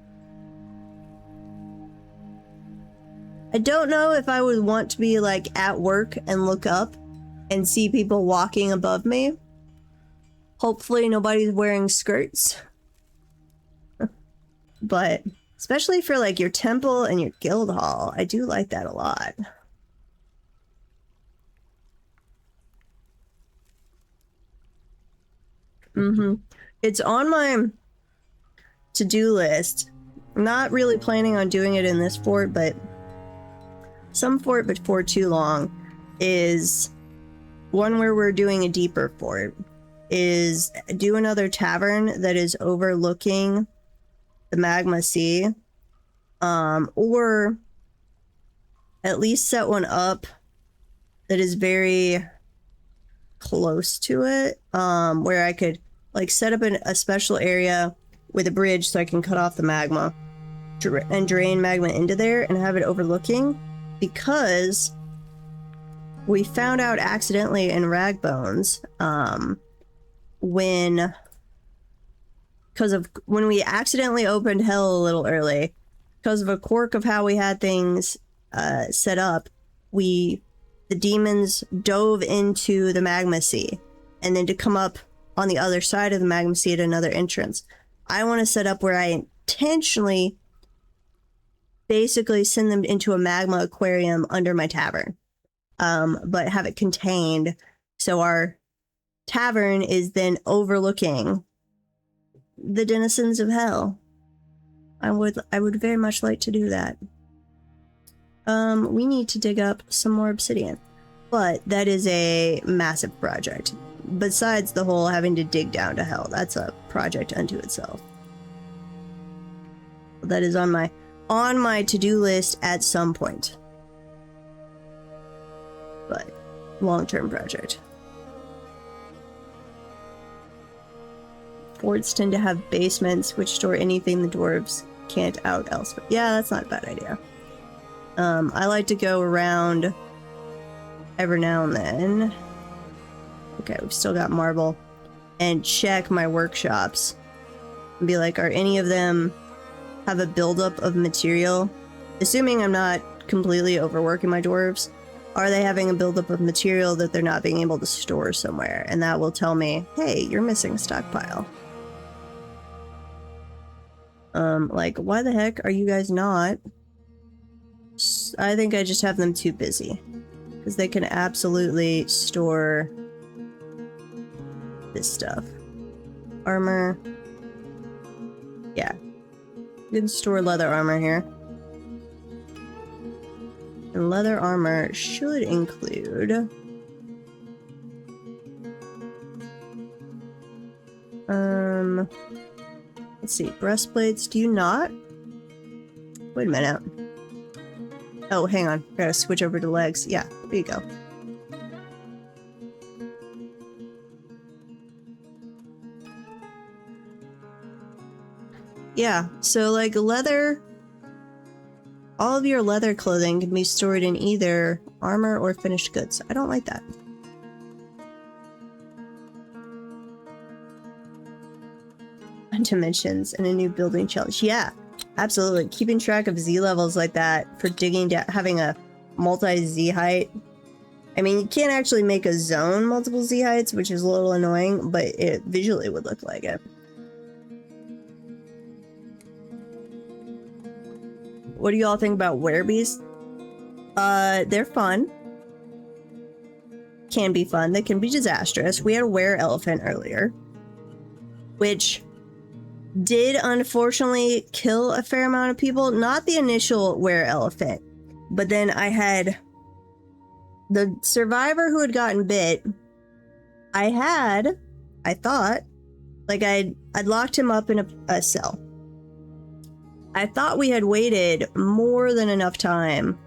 I don't know if I would want to be like at work and look up and see people walking above me. Hopefully nobody's wearing skirts. But especially for like your temple and your guild hall, I do like that a lot. It's on my to-do list. I'm not really planning on doing it in this fort, but some fort before too long is one where we're doing a deeper fort. Is do another tavern that is overlooking the magma sea, or at least set one up that is very close to it, where I could like set up a special area with a bridge so I can cut off the magma and drain magma into there and have it overlooking, because we found out accidentally in Ragbones, when we accidentally opened hell a little early, because of a quirk of how we had things set up, the demons dove into the magma sea, and then to come up on the other side of the magma sea at another entrance. I want to set up where I intentionally basically send them into a magma aquarium under my tavern, but have it contained so our tavern is then overlooking the denizens of hell. I would very much like to do that. We need to dig up some more obsidian, but that is a massive project. Besides the whole having to dig down to hell, that's a project unto itself. That is on my to-do list at some point, but long-term project. Forts tend to have basements which store anything the dwarves can't out elsewhere. Yeah, that's not a bad idea. I like to go around every now and then. Okay, we've still got marble. And check my workshops. And be like, are any of them have a buildup of material? Assuming I'm not completely overworking my dwarves, are they having a buildup of material that they're not being able to store somewhere? And that will tell me, hey, you're missing a stockpile. Like, why the heck are you guys not? I think I just have them too busy. Because they can absolutely store this stuff. Armor. Yeah. You can store leather armor here. And leather armor should include... Let's see. Breastplates, do you not? Wait a minute. Oh, hang on. Gotta switch over to legs. Yeah, there you go. Yeah, so like leather... All of your leather clothing can be stored in either armor or finished goods. I don't like that. Dimensions and a new building challenge. Yeah, absolutely. Keeping track of Z levels like that for digging down, having a multi-Z height. I mean, you can't actually make a zone multiple Z heights, which is a little annoying, but it visually would look like it. What do you all think about werebees? They're fun. Can be fun. They can be disastrous. We had a were elephant earlier, which did unfortunately kill a fair amount of people. Not the initial were elephant, but then I had the survivor who had gotten bit. I thought, like I'd locked him up in a cell. I thought we had waited more than enough time.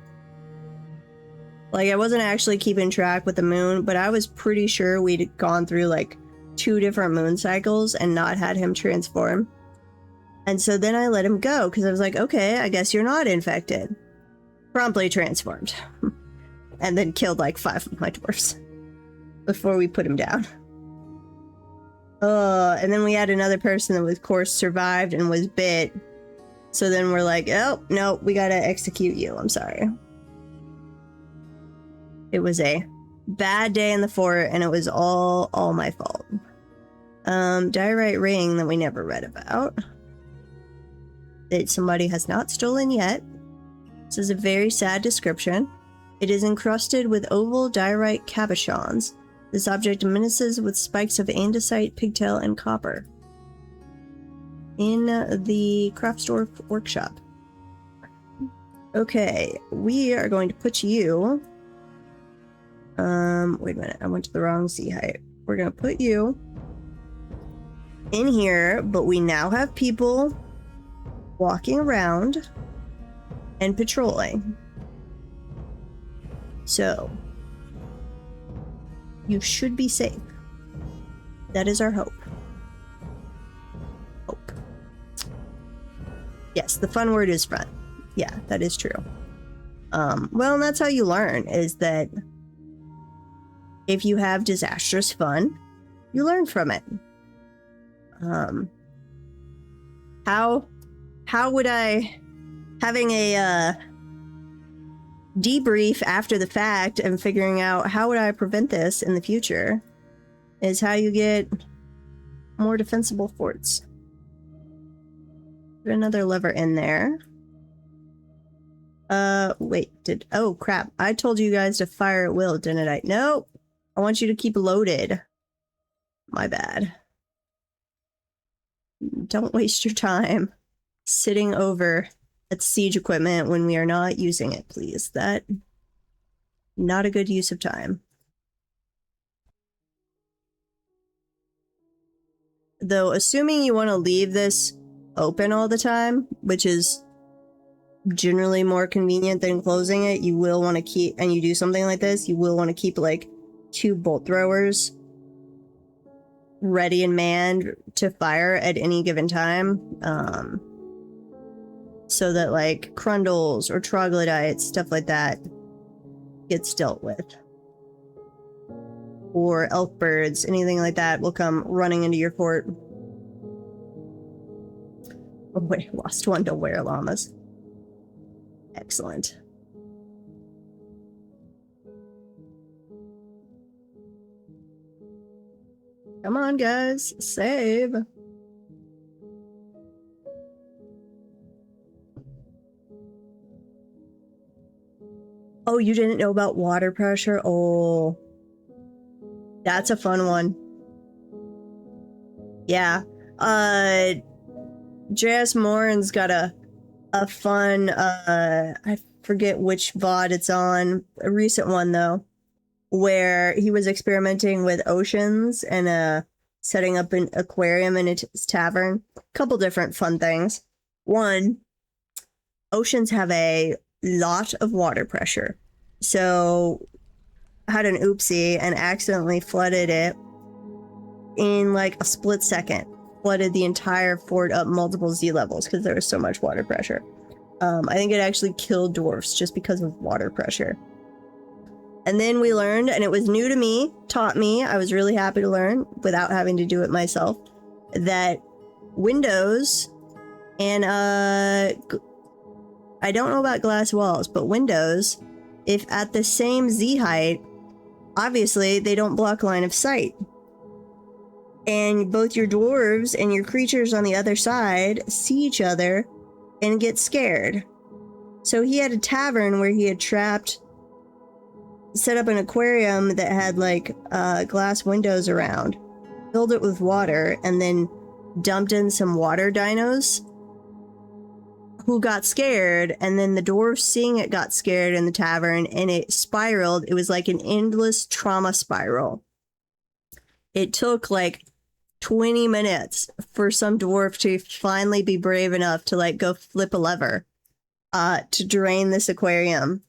Like, I wasn't actually keeping track with the moon, but I was pretty sure we'd gone through like 2 different moon cycles and not had him transform. And so then I let him go because I was like, okay, I guess you're not infected. Promptly transformed. And then killed like 5 of my dwarfs before we put him down. And then we had another person that, of course, survived and was bit. So then we're like, oh, no, we gotta execute you. I'm sorry. It was a bad day in the fort, and it was all my fault. Diorite ring that we never read about. That somebody has not stolen yet. This is a very sad description. It is encrusted with oval diorite cabochons. This object menaces with spikes of andesite, pigtail, and copper. In the craft store workshop. Okay, we are going to put you... wait a minute, I went to the wrong Z height. We're gonna put you in here, but we now have people walking around and patrolling. So, you should be safe. That is our hope. Hope. Yes, the fun word is fun. Yeah, that is true. Well, and that's how you learn, is that if you have disastrous fun, you learn from it. How would I, having a debrief after the fact and figuring out how would I prevent this in the future, is how you get more defensible forts. Put another lever in there. Wait, oh crap, I told you guys to fire at will, didn't I? Nope. I want you to keep loaded. My bad. Don't waste your time sitting over at siege equipment when we are not using it, please. That, not a good use of time. Though, assuming you want to leave this open all the time, which is generally more convenient than closing it, you will want to keep, and you do something like this, you will want to keep like 2 bolt throwers ready and manned to fire at any given time, so that like crundles or troglodytes, stuff like that, gets dealt with. Or elf birds, anything like that will come running into your fort. Oh wait, lost one to were llamas. Excellent. Come on, guys. Save. Oh, you didn't know about water pressure? Oh, that's a fun one. Yeah. JS Morin's got a fun, I forget which VOD it's on, a recent one though, where he was experimenting with oceans and setting up an aquarium in his tavern. A couple different fun things. One, oceans have a lot of water pressure. So I had an oopsie and accidentally flooded it in like a split second. Flooded the entire fort up multiple sea levels because there was so much water pressure. I think it actually killed dwarfs just because of water pressure. And then we learned, and it was new to me, taught me, I was really happy to learn without having to do it myself, that windows and I don't know about glass walls, but windows, if at the same Z height, obviously they don't block line of sight. And both your dwarves and your creatures on the other side see each other and get scared. So he had a tavern where he had set up an aquarium that had like glass windows around, filled it with water, and then dumped in some water dinos who got scared, and then the dwarves seeing it got scared in the tavern, and it spiraled. It was like an endless trauma spiral. It took like 20 minutes for some dwarf to finally be brave enough to like go flip a lever to drain this aquarium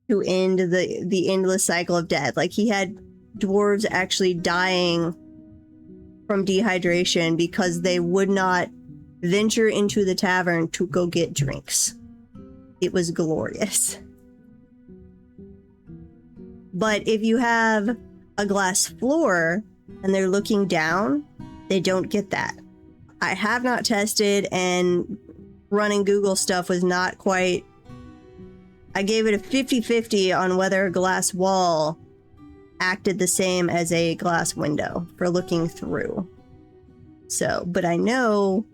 to end the endless cycle of death. Like, he had dwarves actually dying from dehydration because they would not venture into the tavern to go get drinks. It was glorious. But if you have a glass floor and they're looking down, they don't get that. I have not tested, and running Google stuff was not quite... I gave it a 50-50 on whether a glass wall acted the same as a glass window for looking through. So, but I know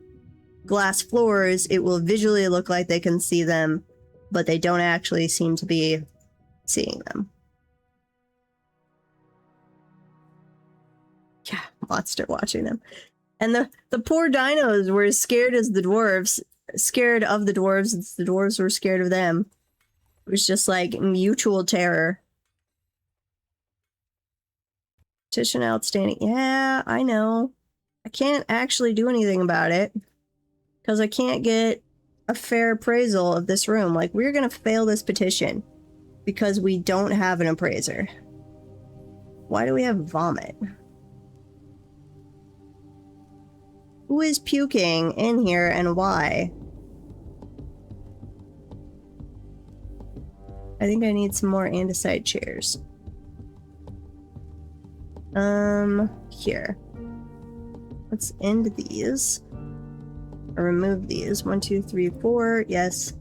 glass floors, it will visually look like they can see them, but they don't actually seem to be seeing them. Yeah, monster watching them. And the poor dinos were as scared as the dwarves, scared of the dwarves, as the dwarves were scared of them. It was just like mutual terror. Petition outstanding. Yeah, I know. I can't actually do anything about it because I can't get a fair appraisal of this room. Like, we're gonna fail this petition because we don't have an appraiser. Why do we have vomit? Who is puking in here and why? I think I need some more andesite chairs. Here. Let's end these. Or remove these. 1, 2, 3, 4. Yes.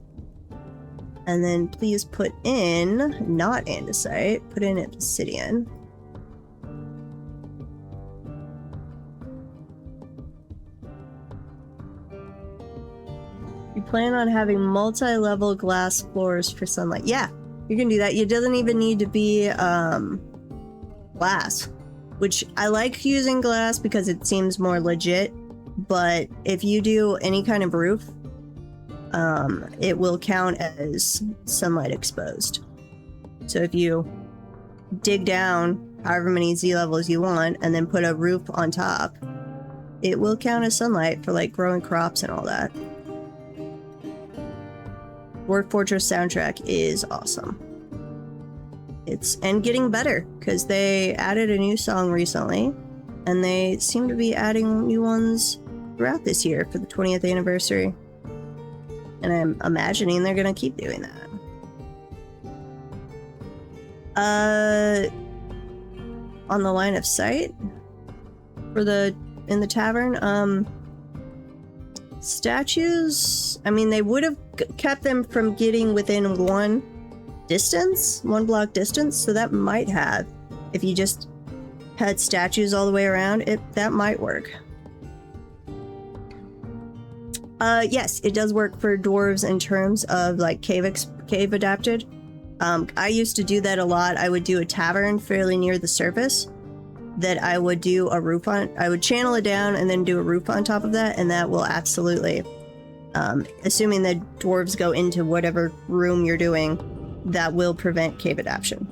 And then please put in, not andesite, put in obsidian. You plan on having multi-level glass floors for sunlight. Yeah, you can do that. It doesn't even need to be glass, which I like using glass because it seems more legit. But if you do any kind of roof, it will count as sunlight exposed. So if you dig down however many Z levels you want and then put a roof on top, it will count as sunlight for like growing crops and all that. Dwarf Fortress soundtrack is awesome. And getting better because they added a new song recently, and they seem to be adding new ones throughout this year for the 20th anniversary. And I'm imagining they're gonna keep doing that. On the line of sight for in the tavern, statues, I mean, they would have kept them from getting within one block distance, so that might have, if you just had statues all the way around, that might work. Yes, it does work for dwarves in terms of like cave adapted. I used to do that a lot. I would do a tavern fairly near the surface that I would do a roof on. I would channel it down and then do a roof on top of that, and that will absolutely, assuming that dwarves go into whatever room you're doing, that will prevent cave adaptation.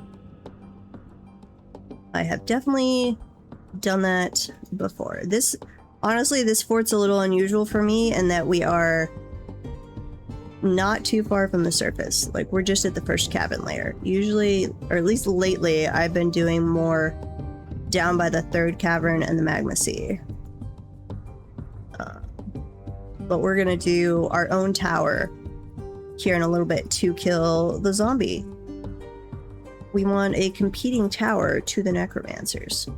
I have definitely done that before. Honestly, this fort's a little unusual for me in that we are not too far from the surface. Like, we're just at the first cabin layer. Usually, or at least lately, I've been doing more down by the third cavern and the magma sea. But we're gonna do our own tower here in a little bit to kill the zombie. We want a competing tower to the necromancers.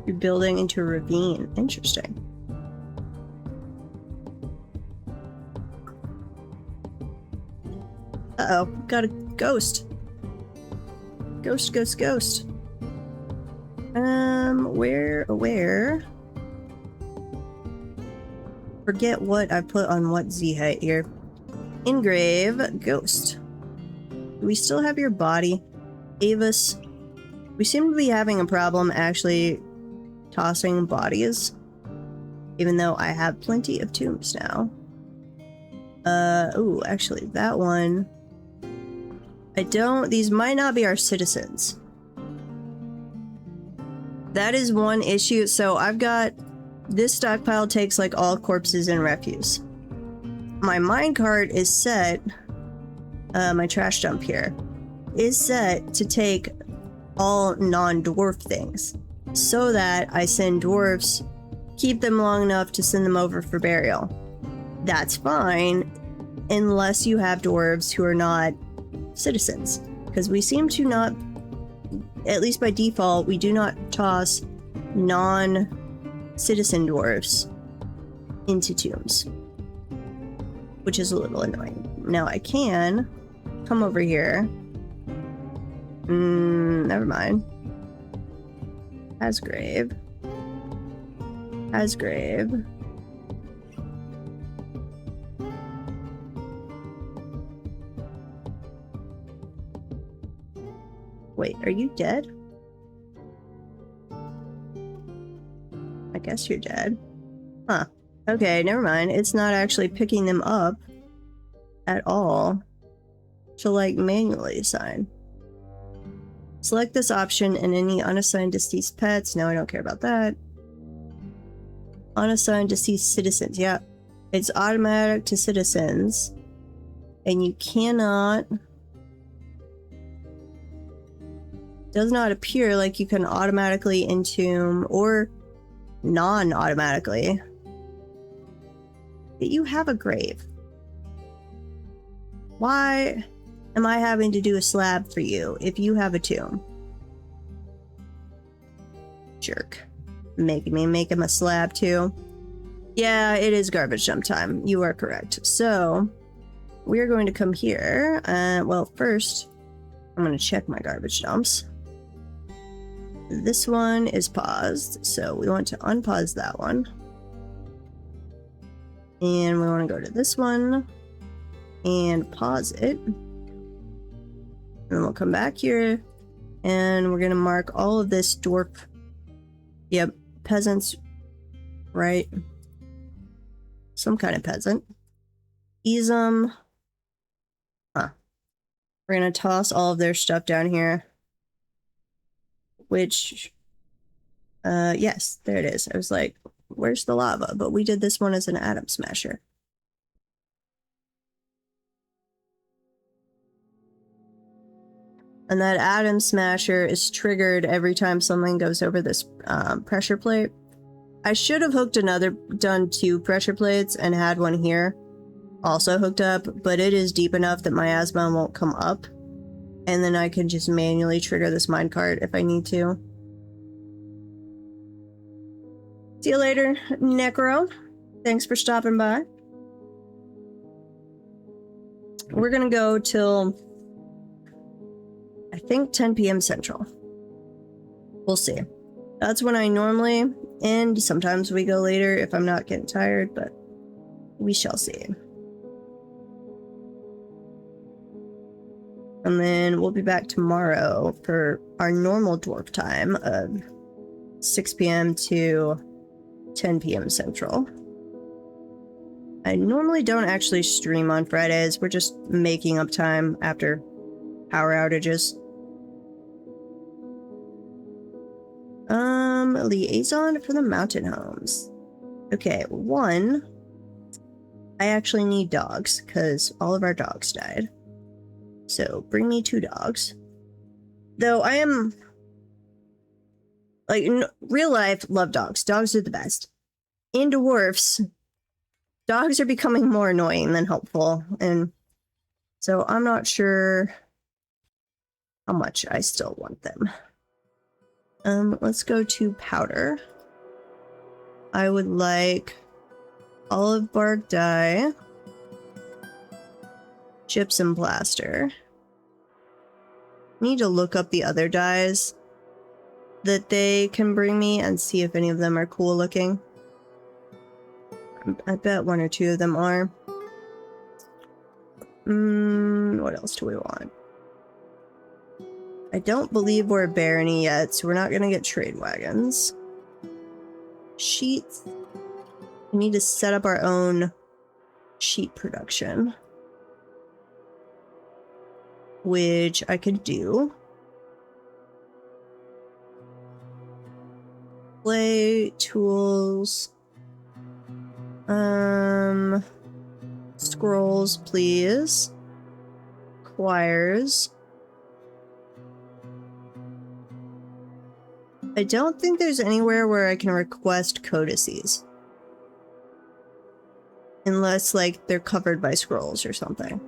You're building into a ravine. Interesting. Uh-oh, got a ghost. Ghost. Where? Forget what I put on what Z height here. Engrave ghost. Do we still have your body? Avis. We seem to be having a problem actually tossing bodies, even though I have plenty of tombs now. Ooh, actually, that one. These might not be our citizens. That is one issue. So I've got, this stockpile takes like all corpses and refuse. My minecart is set, my trash dump here, is set to take all non-dwarf things, so that I send dwarves, keep them long enough to send them over for burial. That's fine, unless you have dwarves who are not citizens, because we seem to not, at least by default, we do not toss non-citizen dwarves into tombs, which is a little annoying. Now I can come over here. Never mind. Asgrave. Wait, are you dead? I guess you're dead. Huh. Okay, never mind. It's not actually picking them up at all to, like, manually assign. Select this option and any unassigned deceased pets. No, I don't care about that. Unassigned deceased citizens. Yeah, it's automatic to citizens. And you cannot... does not appear like you can automatically entomb or non-automatically. But you have a grave. Why am I having to do a slab for you if you have a tomb? Jerk. Making me make him a slab too. Yeah, it is garbage dump time. You are correct. So, we're going to come here. Well, first, I'm going to check my garbage dumps. This one is paused, so we want to unpause that one. And we want to go to this one and pause it. And then we'll come back here and we're going to mark all of this dwarf. Yep, peasants, right? Some kind of peasant. Ease them. Huh. We're going to toss all of their stuff down here. Which, yes, there it is. I was like, where's the lava? But we did this one as an atom smasher. And that atom smasher is triggered every time something goes over this pressure plate. I should have done 2 pressure plates and had one here also hooked up, but it is deep enough that my asthma won't come up. And then I can just manually trigger this minecart if I need to. See you later, Necro. Thanks for stopping by. We're gonna go till, I think, 10 p.m. Central. We'll see. That's when I normally And sometimes we go later if I'm not getting tired, but we shall see. And then we'll be back tomorrow for our normal dwarf time of 6 p.m. to 10 p.m. Central. I normally don't actually stream on Fridays. We're just making up time after power outages. Liaison for the mountain homes. Okay, one, I actually need dogs because all of our dogs died. So bring me 2 dogs. Though I am, like, in real life, love dogs. Dogs are the best. In dwarfs, dogs are becoming more annoying than helpful, and so I'm not sure how much I still want them. Let's go to powder. I would like olive bark dye, gypsum plaster. Need to look up the other dyes that they can bring me and see if any of them are cool looking. I bet 1 or 2 of them are. What else do we want? I don't believe we're a barony yet, so we're not gonna get trade wagons. Sheets. We need to set up our own sheet production, which I could do. Play tools. Scrolls, please. Choirs. I don't think there's anywhere where I can request codices. Unless, like, they're covered by scrolls or something.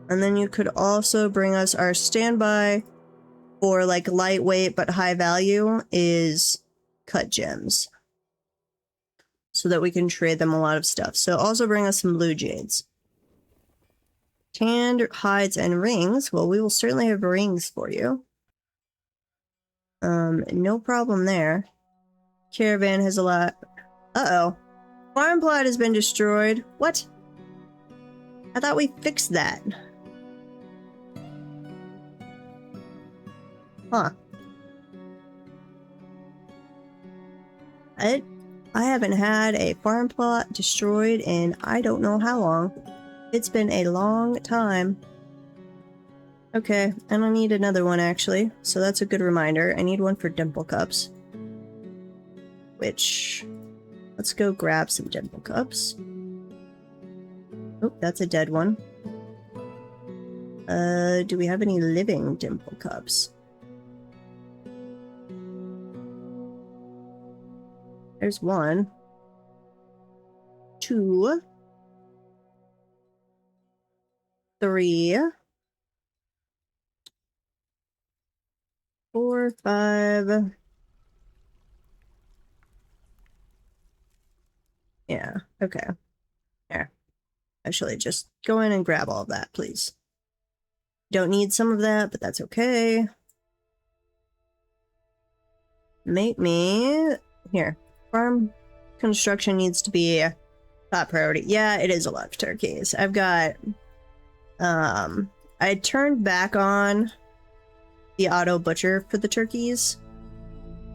And then you could also bring us our standby for, like, lightweight but high value is cut gems. So that we can trade them a lot of stuff. So also bring us some blue jades. Tanned hides and rings. Well, we will certainly have rings for you. No problem there. Caravan has a lot. Uh-oh. Farm plot has been destroyed. What? I thought we fixed that. Huh. I haven't had a farm plot destroyed in I don't know how long. It's been a long time. Okay, and I need another one actually, so that's a good reminder. I need one for dimple cups. Which, let's go grab some dimple cups. Oh, that's a dead one. Do we have any living dimple cups? There's 1. 2. 3. 4, 5. Yeah, okay. Here. Actually, just go in and grab all of that, please. Don't need some of that, but that's okay. Make me... Here. Farm construction needs to be a top priority. Yeah, it is a lot of turkeys. I've got... I turned back on the auto butcher for the turkeys.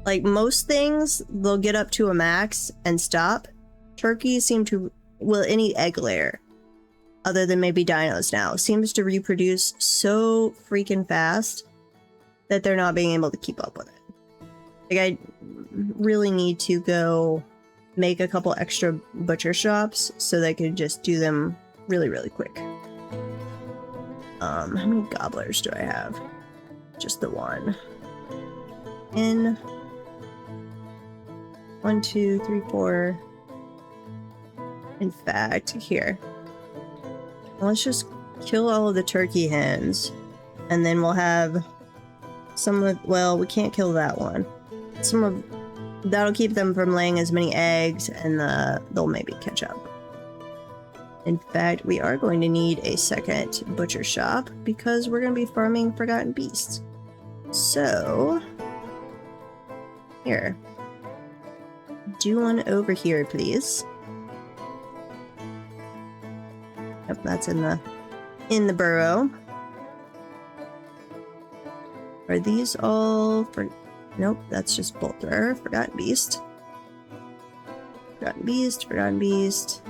Like, most things, they'll get up to a max and stop. Turkeys seem to... Well, any egg layer, other than maybe dinos now, seems to reproduce so freaking fast that they're not being able to keep up with it. Like, I really need to go make a couple extra butcher shops so they can just do them really, really quick. How many gobblers do I have? Just the 1. In 1, 2, 3, 4. In fact, here. Let's just kill all of the turkey hens. And then we'll have some of... Well, we can't kill that one. Some of... That'll keep them from laying as many eggs, and they'll maybe catch up. In fact, we are going to need a second butcher shop because we're going to be farming forgotten beasts. So, here. Do one over here, please. Yep, that's in the burrow. Are these all for... Nope, that's just Bolter. Forgotten Beast. Forgotten Beast, Forgotten Beast.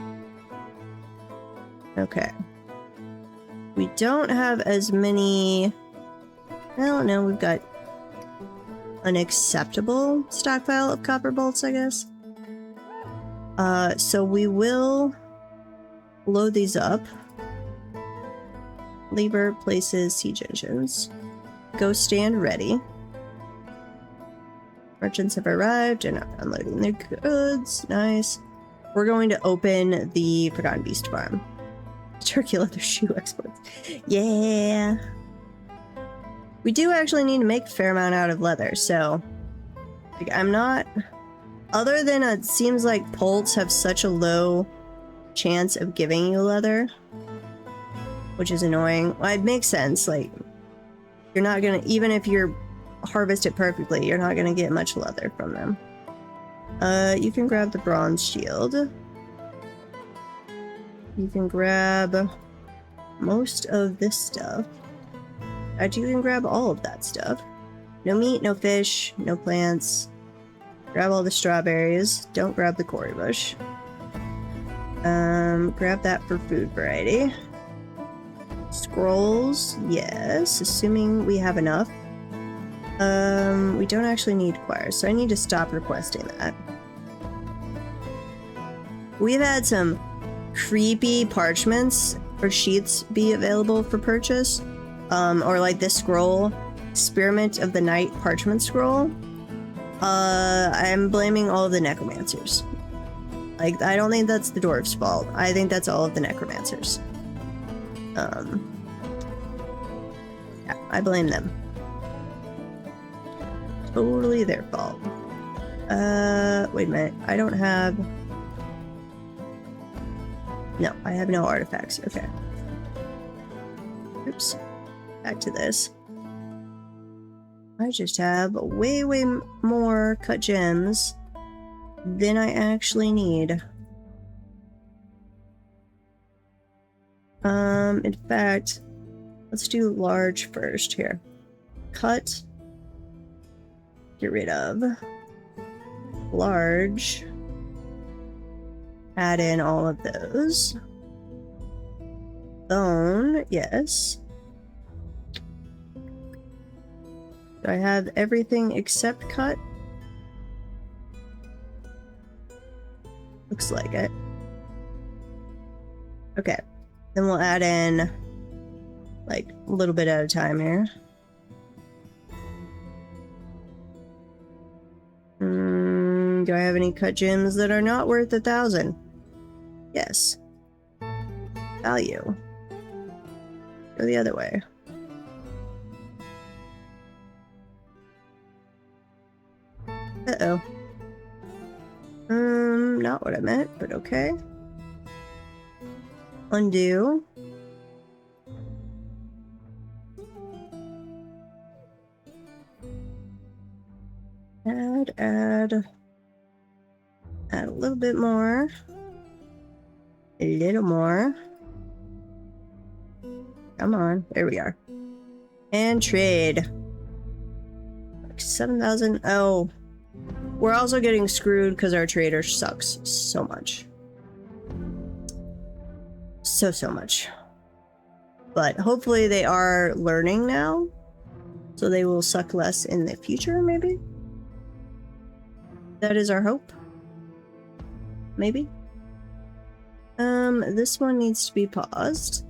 Okay. We don't have as many... Well, no, we've got an acceptable stockpile of copper bolts, I guess. So we will load these up. Lever places siege engines. Go stand ready. Merchants have arrived and are unloading their goods. Nice. We're going to open the Forgotten Beast farm. Turkey leather shoe exports. Yeah. We do actually need to make a fair amount out of leather, so like, I'm not... Other than it seems like Polts have such a low chance of giving you leather, which is annoying. Well, it makes sense. Like, you're not gonna... Even if you're harvest it perfectly, you're not gonna get much leather from them. You can grab the bronze shield. You can grab most of this stuff. Actually, you can grab all of that stuff. No meat, no fish, no plants. Grab all the strawberries. Don't grab the quarry bush. Grab that for food variety. Scrolls, yes, assuming we have enough. We don't actually need choir, so I need to stop requesting that. We've had some creepy parchments or sheets be available for purchase. Or like this scroll, Experiment of the Night parchment scroll. I'm blaming all of the necromancers. Like, I don't think that's the dwarves' fault. I think that's all of the necromancers. Yeah, I blame them. Totally their fault. Wait a minute. I don't have... No, I have no artifacts. Okay. Oops. Back to this. I just have way more cut gems than I actually need. In fact, let's do large first here. Cut. Get rid of. Large. Add in all of those. Bone, yes. Do I have everything except cut? Looks like it. Okay. Then we'll add in like a little bit at a time here. Do I have any cut gems that are not worth 1,000? Yes. Value. Go the other way. Uh-oh. Not what I meant, but okay. Undo. Add a little bit more. A little more. Come on, there we are. And trade. 7,000. Oh. We're also getting screwed because our trader sucks so much. So much. But hopefully they are learning now. So they will suck less in the future, maybe? That is our hope. Maybe? This one needs to be paused.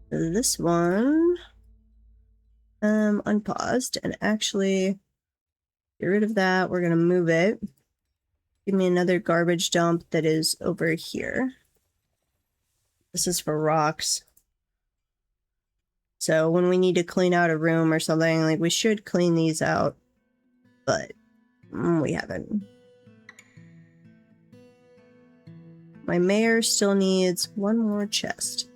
This one... unpaused, and actually get rid of that. We're gonna move it. Give me another garbage dump that is over here. This is for rocks. So when we need to clean out a room or something, like, we should clean these out, but we haven't. My mayor still needs one more chest.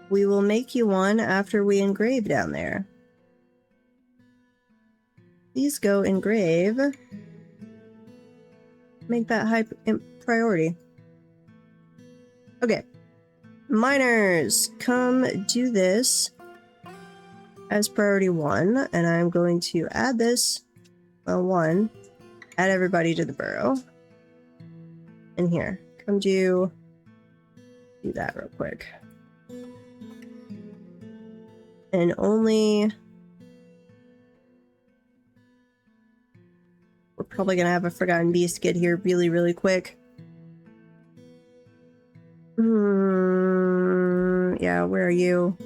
We will make you one after we engrave down there. Please go engrave. Make that high priority. Okay. Miners, come do this as priority 1, and I'm going to add this, well, 1, add everybody to the burrow. And here, come do that real quick. And only... We're probably gonna have a Forgotten Beast get here really, really quick. Yeah, where are you?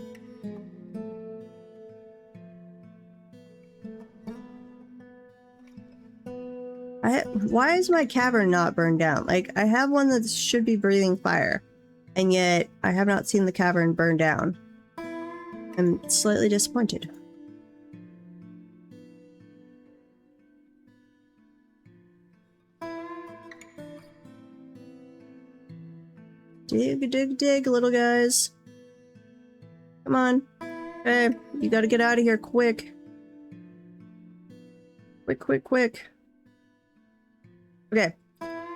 Why is my cavern not burned down? Like, I have one that should be breathing fire, and yet I have not seen the cavern burn down. I'm slightly disappointed. Dig, dig, dig, little guys. Come on. Hey, you gotta get out of here quick. Quick, quick, quick. Okay.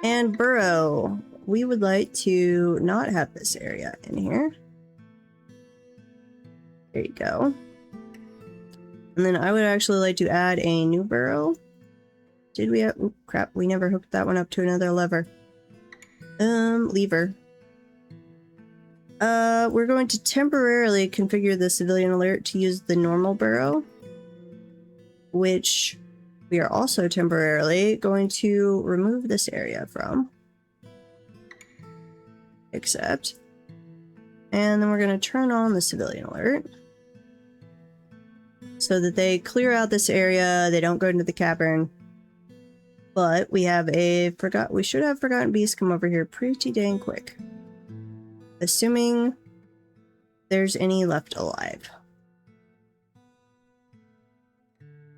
And burrow. We would like to not have this area in here. There you go. And then I would actually like to add a new burrow. Did we have... Oh, crap. We never hooked that one up to another lever. Lever. We're going to temporarily configure the civilian alert to use the normal burrow, which we are also temporarily going to remove this area from. Accept. And then we're going to turn on the civilian alert so that they clear out this area, they don't go into the cavern. But we have we should have Forgotten Beast come over here pretty dang quick. Assuming there's any left alive.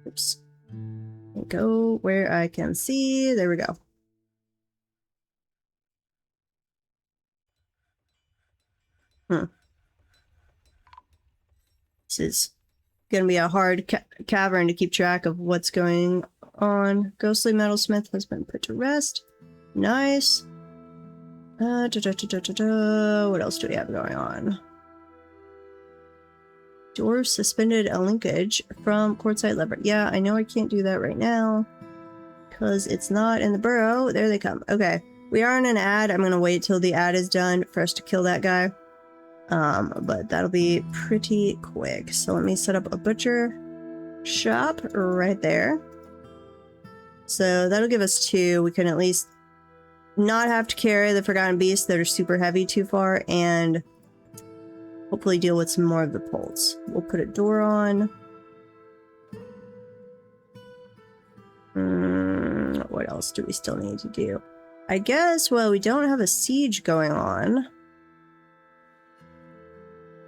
Oops. Go where I can see. There we go. This is gonna be a hard cavern to keep track of what's going on. Ghostly Metalsmith has been put to rest. Nice. What else do we have going on? Dwarves suspended a linkage from quartzite lever. Yeah, I know I can't do that right now because it's not in the burrow. There they come. Okay, we are in an ad. I'm gonna wait till the ad is done for us to kill that guy. But that'll be pretty quick. So let me set up a butcher shop right there. So that'll give us 2. We can at least not have to carry the Forgotten Beasts that are super heavy too far, and hopefully deal with some more of the poles. We'll put a door on. What else do we still need to do? I guess, well, we don't have a siege going on.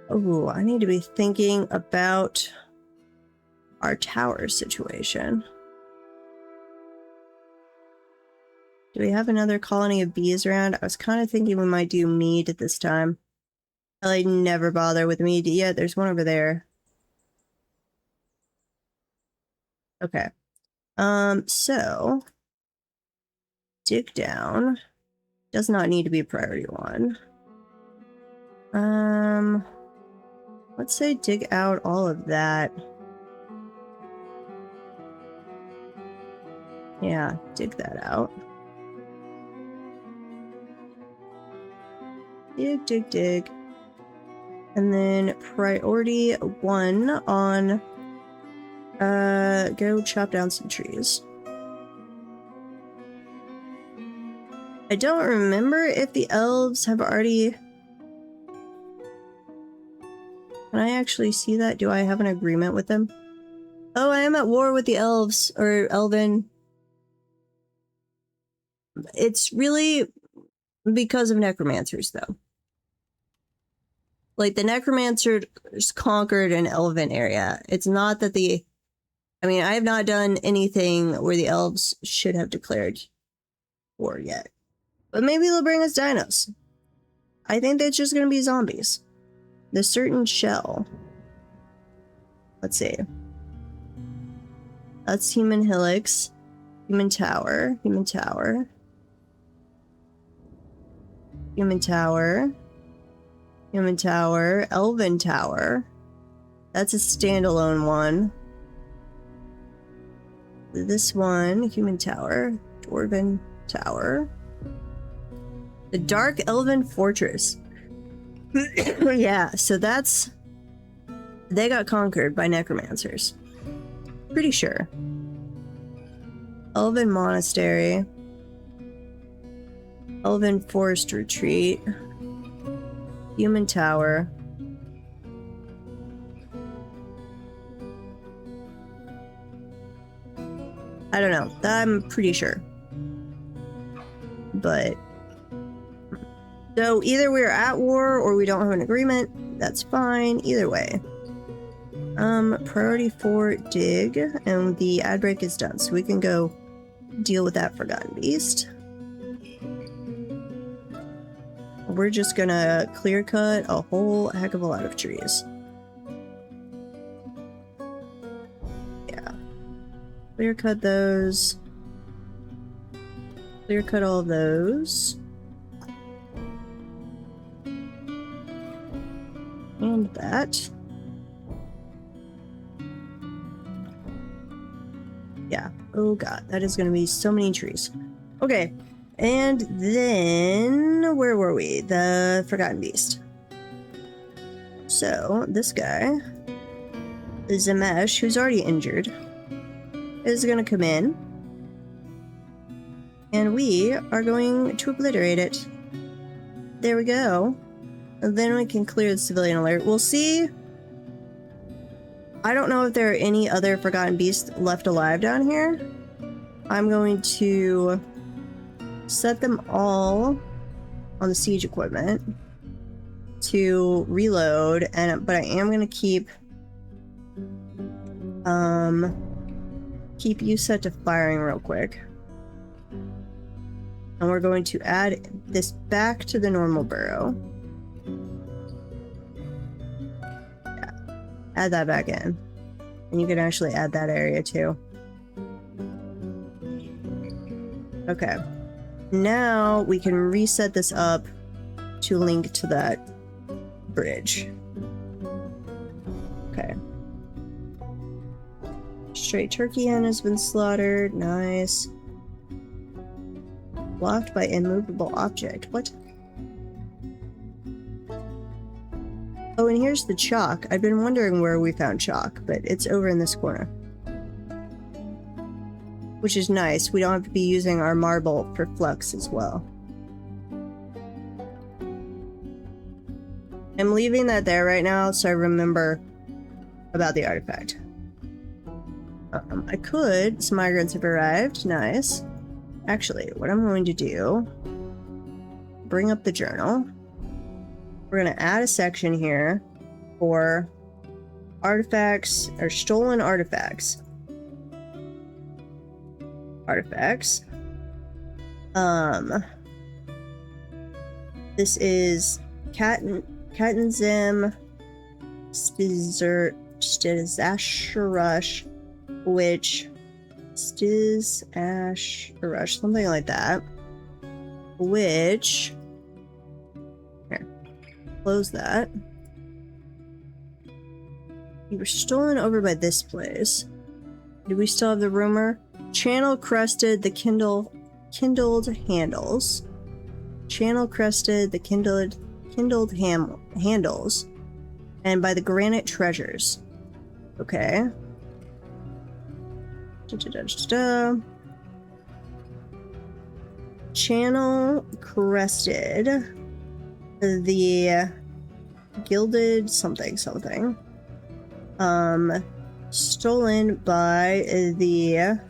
Oh, I need to be thinking about our tower situation. Do we have another colony of bees around? I was kind of thinking we might do mead at this time. I never bother with mead yet. There's one over there. Okay. So dig down. Does not need to be priority 1. Let's say dig out all of that. Yeah, dig that out. Dig, dig, dig. And then priority 1 on go chop down some trees. I don't remember if the elves have already... Can I actually see that? Do I have an agreement with them? Oh, I am at war with the elves, or elven. It's really because of necromancers, though. Like, the necromancers conquered an elven area. It's not that the... I mean, I have not done anything where the elves should have declared for yet. But maybe they'll bring us dinos. I think that's just gonna be zombies. The certain shell. Let's see. That's human helix. Human tower. Human tower. Human tower. Human tower. Elven tower. That's a standalone one. This one, human tower, dwarven tower. The dark elven fortress. Yeah, so that's... They got conquered by necromancers. Pretty sure. Elven monastery. Elven forest retreat. Human tower. I don't know. I'm pretty sure. But... So either we're at war or we don't have an agreement. That's fine. Either way. Priority 4 dig. And the ad break is done. So we can go deal with that forgotten beast. We're just gonna clear cut a whole heck of a lot of trees. Clear cut those. Clear cut all of those. And that. Yeah. Oh god, that is going to be so many trees. Okay. And then, where were we? The Forgotten Beast. So, this guy, Zamesh, who's already injured, is going to come in, and we are going to obliterate it. There we go. And then we can clear the civilian alert. We'll see. I don't know if there are any other Forgotten Beasts left alive down here. I'm going to set them all on the siege equipment to reload, but I am going to keep you set to firing real quick. And we're going to add this back to the normal burrow. Yeah. Add that back in. And you can actually add that area too. Okay. Now we can reset this up to link to that bridge. Okay. Straight turkey hen has been slaughtered. Nice. Blocked by immovable object. What? Oh, and here's the chalk. I've been wondering where we found chalk, but it's over in this corner. Which is nice. We don't have to be using our marble for flux as well. I'm leaving that there right now so I remember about the artifact. I could. Some migrants have arrived. Nice. Actually, what I'm going to do, bring up the journal. We're going to add a section here for artifacts or stolen artifacts. Artifacts. This is Katanzim Stizasharush, which Stizasharush, something like that. Which, here, close that. You were stolen over by this place. Do we still have the rumor? Channel crested the kindled handles. Channel crested the kindled handles. And by the granite treasures. Okay. Channel crested the gilded something. Stolen by the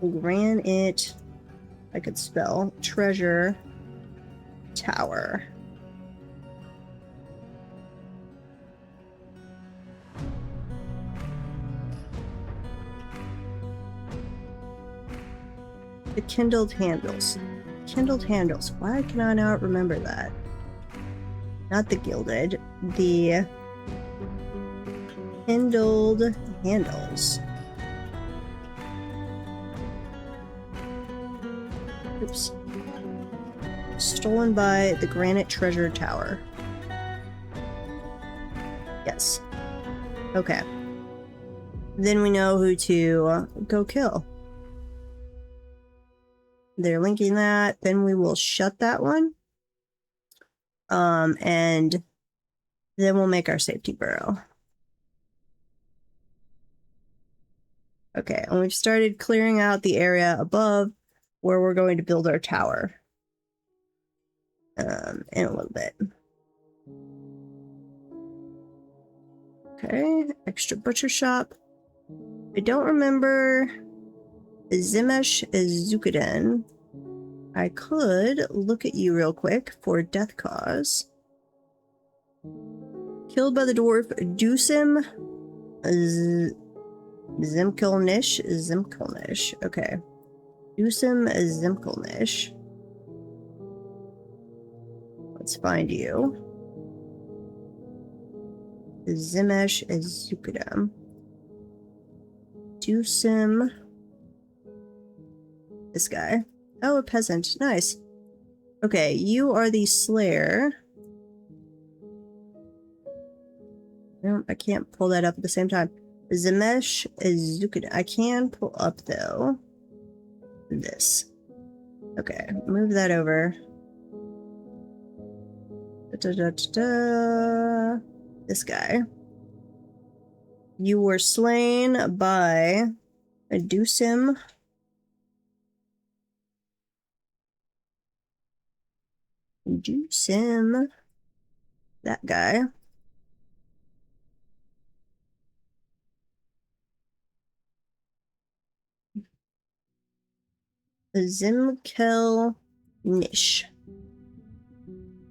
granite, I could spell, treasure tower. The kindled handles. Kindled handles. Why can I not remember that? Not the gilded. The kindled handles. Oops. Stolen by the Granite Treasure Tower. Yes. Okay. Then we know who to go kill. They're linking that. Then we will shut that one. And then we'll make our safety burrow. Okay, and we've started clearing out the area above where we're going to build our tower. In a little bit. Okay, extra butcher shop. I don't remember Zimesh Zukuden. I could look at you real quick for death cause. Killed by the dwarf Dusim Zimkelnish. Okay. Dusim Zimkelnish. Let's find you. Zimesh Zukudem. Dusim. This guy. Oh, a peasant. Nice. Okay, you are the slayer. No, I can't pull that up at the same time. Zimesh Zukudem. I can pull up, though, this. Okay, move that over. This guy. You were slain by Dusim. That guy. Zimkel Nish.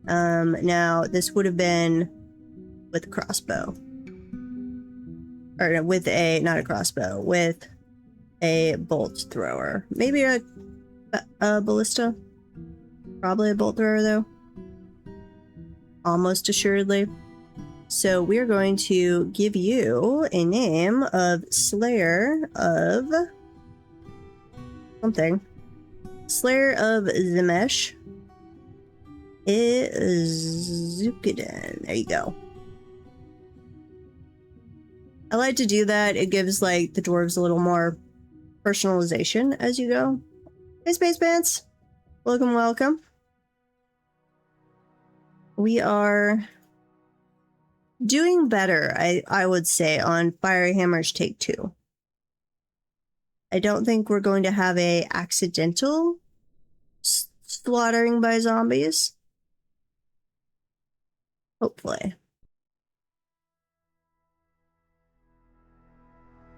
Now this would have been with a crossbow. Or with a, not a crossbow, with a bolt thrower. Maybe a ballista. Probably a bolt thrower, though. Almost assuredly. So we're going to give you a name of Slayer of something. Slayer of Zimesh Zukuden. There you go. I like to do that. It gives like the dwarves a little more personalization as you go. Hey, Space Pants. Welcome, welcome. We are doing better, I would say, on Fiery Hammers Take 2. I don't think we're going to have a accidental slaughtering by zombies. Hopefully.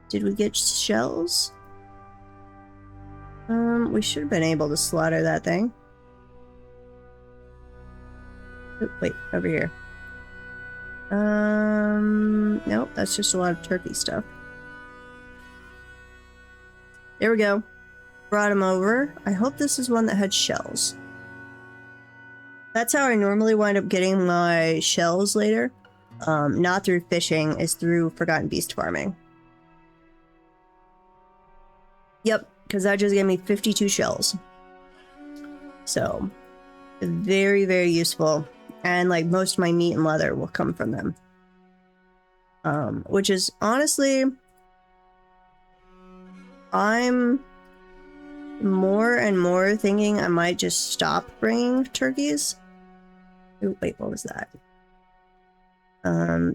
Did we get shells? We should have been able to slaughter that thing. Oh, wait, over here. Nope, that's just a lot of turkey stuff. There we go. Brought him over. I hope this is one that had shells. That's how I normally wind up getting my shells later. Not through fishing, is through Forgotten Beast farming. Yep, because that just gave me 52 shells. So, very, very useful. And like most of my meat and leather will come from them. Which is honestly, I'm more and more thinking I might just stop bringing turkeys. Ooh, wait, what was that?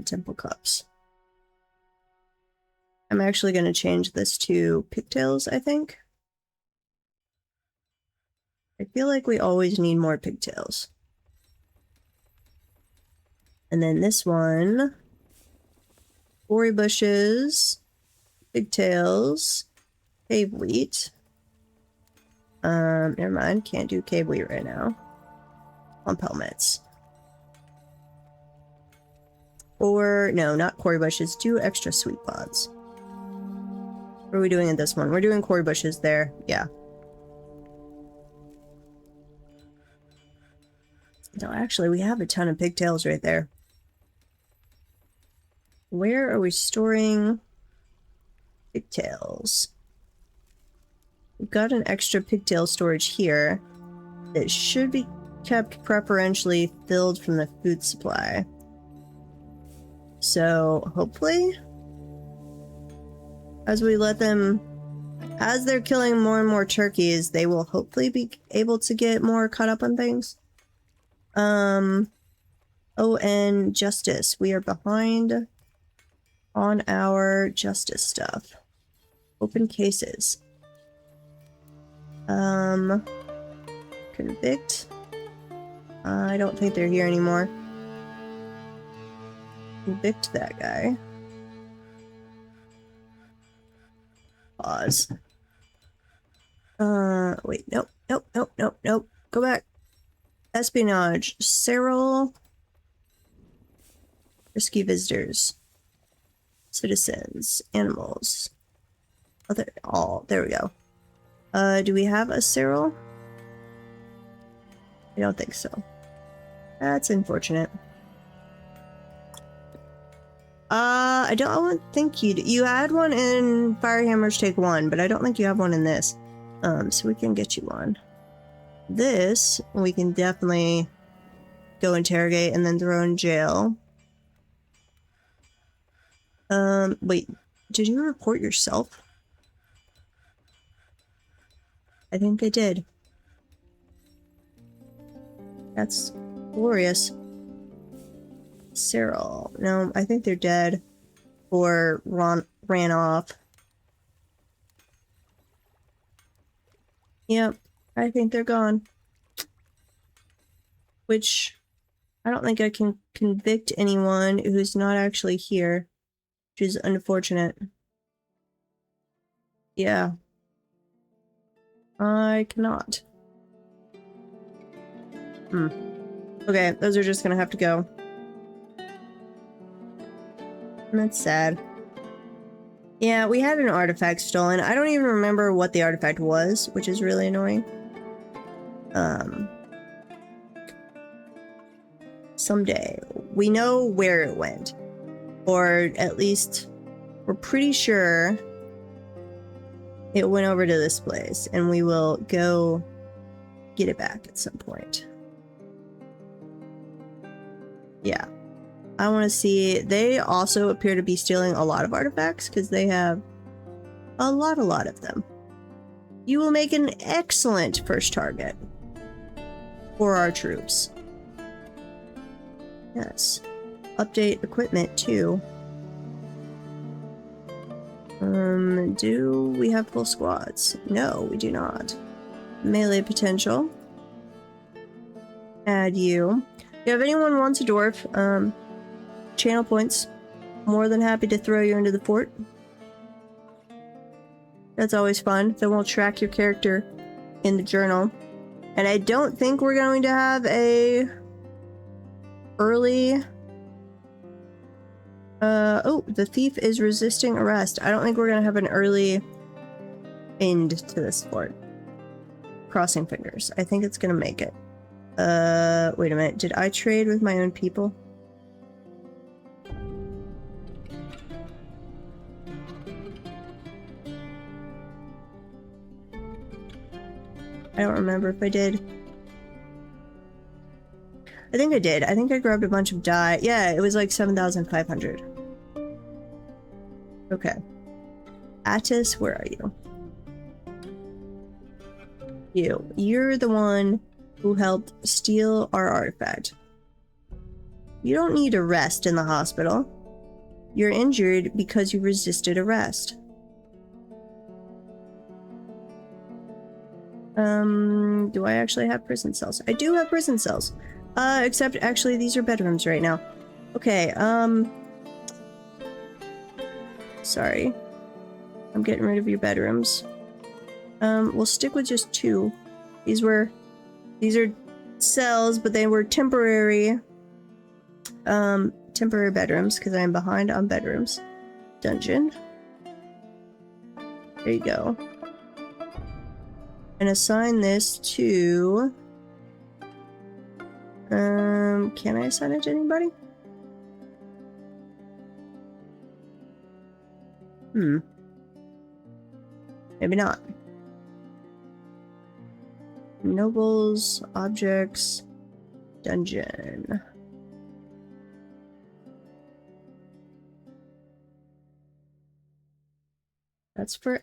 Temple cups. I'm actually going to change this to pigtails, I think. I feel like we always need more pigtails. And then this one, Quarry bushes, pigtails, cave wheat. Never mind, can't do cave wheat right now. Pump helmets. Or, no, not quarry bushes, do extra sweet pods. What are we doing in this one? We're doing quarry bushes there, yeah. No, actually, we have a ton of pigtails right there. Where are we storing pigtails? We've got an extra pigtail storage here that should be kept preferentially filled from the food supply. So, hopefully, as we let them, as they're killing more and more turkeys, they will hopefully be able to get more caught up on things. Oh, and justice. We are behind on our justice stuff. Open cases. Convict. I don't think they're here anymore. Convict that guy. Pause. Wait, nope, nope, nope, nope, nope. Go back. Espionage. Cyril. Risky visitors. Citizens. Animals. Other. All. There we go. Do we have a Cyril? I don't think so. That's unfortunate. I don't think you had one in Firehammers Take 1, but I don't think you have one in this. So we can get you one. This, we can definitely go interrogate and then throw in jail. Wait, did you report yourself? I think I did. That's glorious. Cyril. No, I think they're dead. Or ran off. Yep, I think they're gone. Which, I don't think I can convict anyone who's not actually here. Which is unfortunate. Yeah. I cannot. Okay, those are just gonna have to go. That's sad. Yeah, we had an artifact stolen. I don't even remember what the artifact was, which is really annoying. Someday. We know where it went. Or at least, we're pretty sure it went over to this place, and we will go get it back at some point. Yeah. I want to see. They also appear to be stealing a lot of artifacts because they have a lot of them. You will make an excellent first target for our troops. Yes. Update equipment too. Do we have full squads? No, we do not. Melee potential. Add you. If anyone wants a dwarf, channel points. More than happy to throw you into the fort. That's always fun. Then we'll track your character in the journal. And I don't think we're going to have a early... oh, the thief is resisting arrest. I don't think we're going to have an early end to this fort. Crossing fingers. I think it's going to make it. Wait a minute. Did I trade with my own people? I don't remember if I did. I think I did. I think I grabbed a bunch of dye. Yeah, it was like 7,500. Okay. Attis, where are you? You're the one who helped steal our artifact. You don't need a rest in the hospital. You're injured because you resisted arrest. Do I actually have prison cells? I do have prison cells. Except actually these are bedrooms right now. Okay, sorry. I'm getting rid of your bedrooms. We'll stick with just 2. These are cells, but they were temporary, temporary bedrooms, because I am behind on bedrooms. Dungeon. There you go. And assign this to... Can I assign it to anybody? Maybe not. Nobles, objects, dungeon. That's for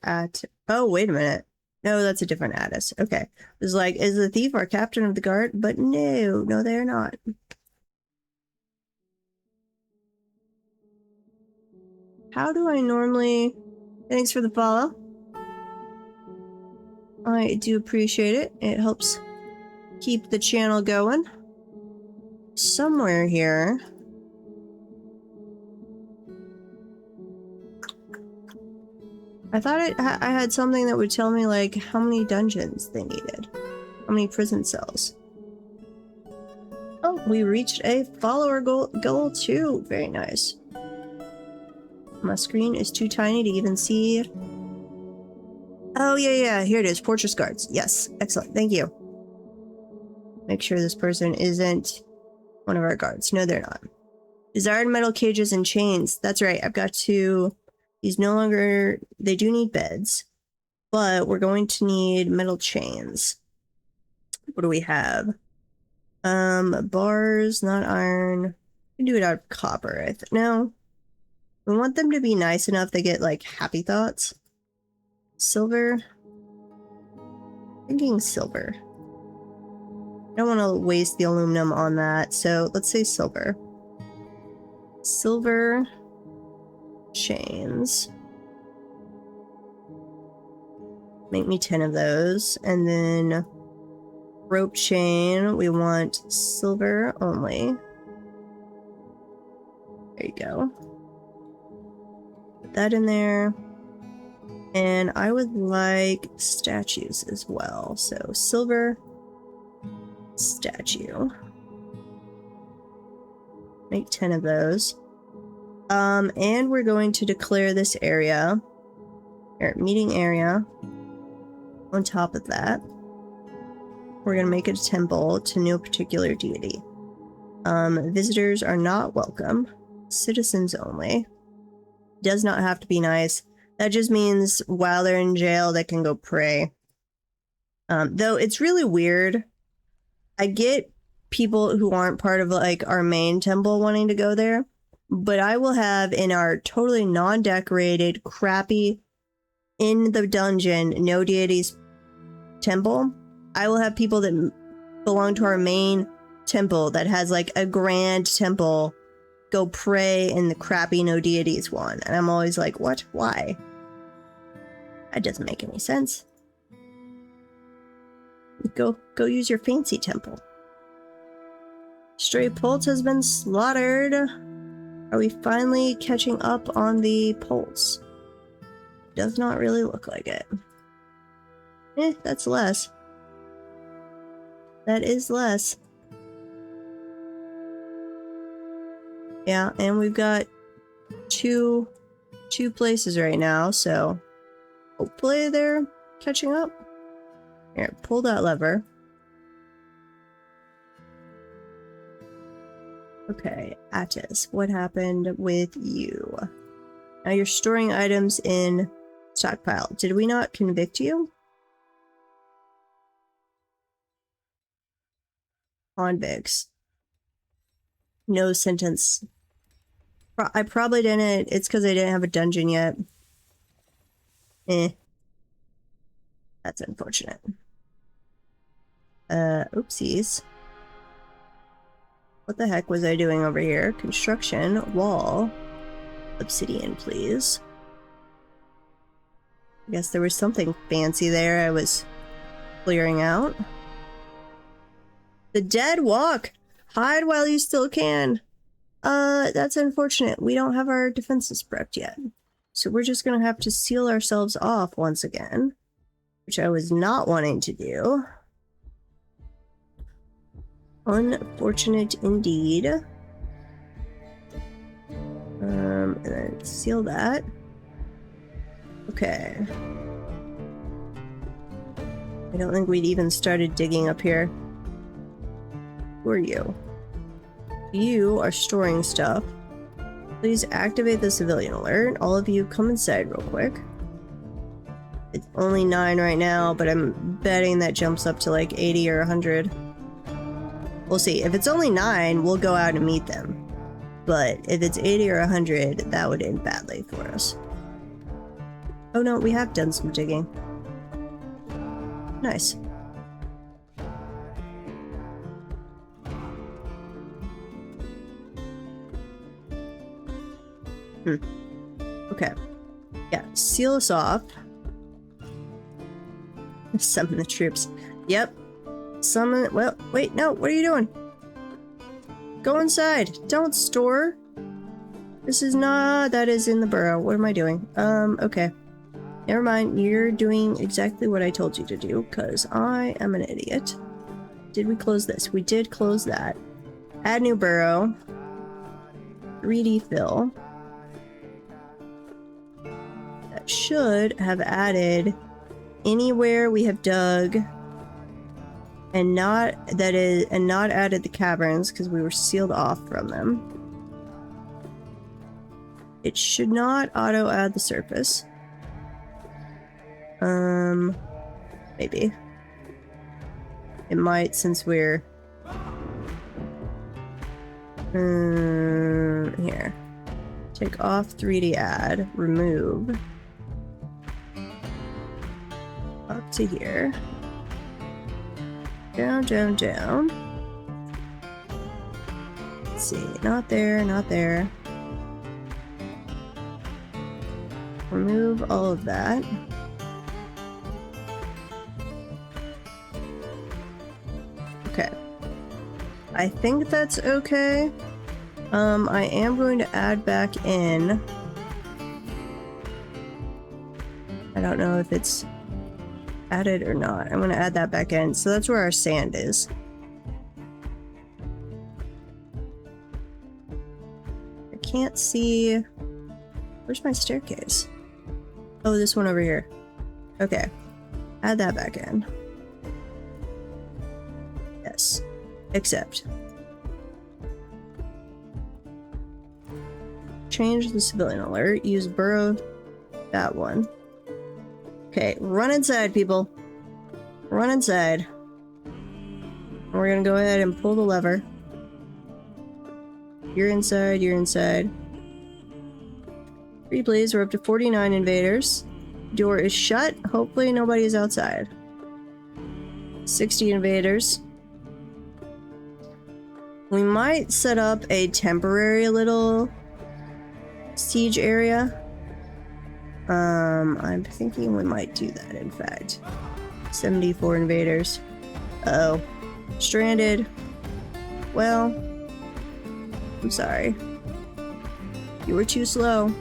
oh, wait a minute. No, that's a different Addis. Okay. It was like, is the thief our captain of the guard? But no, they're not. How do I normally... Thanks for the follow. I do appreciate it. It helps keep the channel going. Somewhere here... I thought I had something that would tell me, like, how many dungeons they needed. How many prison cells. Oh, we reached a follower goal too. Very nice. My screen is too tiny to even see. Oh, yeah, here it is. Fortress guards. Yes, excellent. Thank you. Make sure this person isn't one of our guards. No, they're not. Desired metal cages and chains. That's right. I've got to... These no longer... They do need beds. But we're going to need metal chains. What do we have? Bars, not iron. We can do it out of copper. No. We want them to be nice enough they get, like, happy thoughts. Silver. Thinking silver. I don't want to waste the aluminum on that, so let's say silver. Silver chains. Make me 10 of those. And then rope chain, we want silver only. There you go. Put that in there. And I would like statues as well. So silver statue. Make 10 of those. And we're going to declare this area, or meeting area. On top of that, we're going to make it a temple to no particular deity. Visitors are not welcome. Citizens only. Does not have to be nice. That just means while they're in jail, they can go pray. Though it's really weird. I get people who aren't part of, like, our main temple wanting to go there. But I will have in our totally non-decorated, crappy, in the dungeon, no deities temple, I will have people that belong to our main temple that has, like, a grand temple go pray in the crappy no deities one. And I'm always like, what? Why? That doesn't make any sense. Go use your fancy temple. Stray Pulse has been slaughtered. Are we finally catching up on the pulse? Does not really look like it. That's less. That is less. Yeah, and we've got two places right now, so hopefully they're catching up. Here, pull that lever. Okay, Attis, what happened with you? Now you're storing items in stockpile. Did we not convict you? Convicts. No sentence. I probably didn't. It's because I didn't have a dungeon yet. That's unfortunate. Oopsies. What the heck was I doing over here? Construction, wall, obsidian, please. I guess there was something fancy there I was clearing out. The dead walk! Hide while you still can. That's unfortunate. We don't have our defenses prepped yet. So we're just gonna have to seal ourselves off once again. Which I was not wanting to do. Unfortunate indeed. And then seal that. Okay. I don't think we'd even started digging up here. Who are you? You are storing stuff. Please activate the civilian alert. All of you come inside real quick. It's only 9 right now, but I'm betting that jumps up to like 80 or 100. We'll see. If it's only 9, we'll go out and meet them. But if it's 80 or 100, that would end badly for us. Oh no, we have done some digging. Nice. Okay. Yeah, seal us off. Summon the troops. Yep. Summon. Well, wait, no, what are you doing? Go inside. Don't store. This is not. That is in the burrow. What am I doing? Okay. Never mind. You're doing exactly what I told you to do, because I am an idiot. Did we close this? We did close that. Add new burrow. 3D fill. That should have added anywhere we have dug and not added the caverns because we were sealed off from them. It should not auto add the surface. Maybe. It might since we're here. Take off 3D add, remove. Up to here. Down, down, down. Let's see. Not there, not there. Remove all of that. Okay. I think that's okay. I am going to add back in. I don't know if it's added or not. I'm going to add that back in. So that's where our sand is. I can't see. Where's my staircase? Oh, this one over here. Okay. Add that back in. Yes. Accept. Change the civilian alert. Use burrow. That one. Okay, run inside, people. Run inside. We're gonna go ahead and pull the lever. You're inside, you're inside. Free please, we're up to 49 invaders. Door is shut. Hopefully nobody is outside. 60 invaders. We might set up a temporary little siege area. I'm thinking we might do that, in fact. 74 invaders. Uh-oh. Stranded. Well, I'm sorry. You were too slow.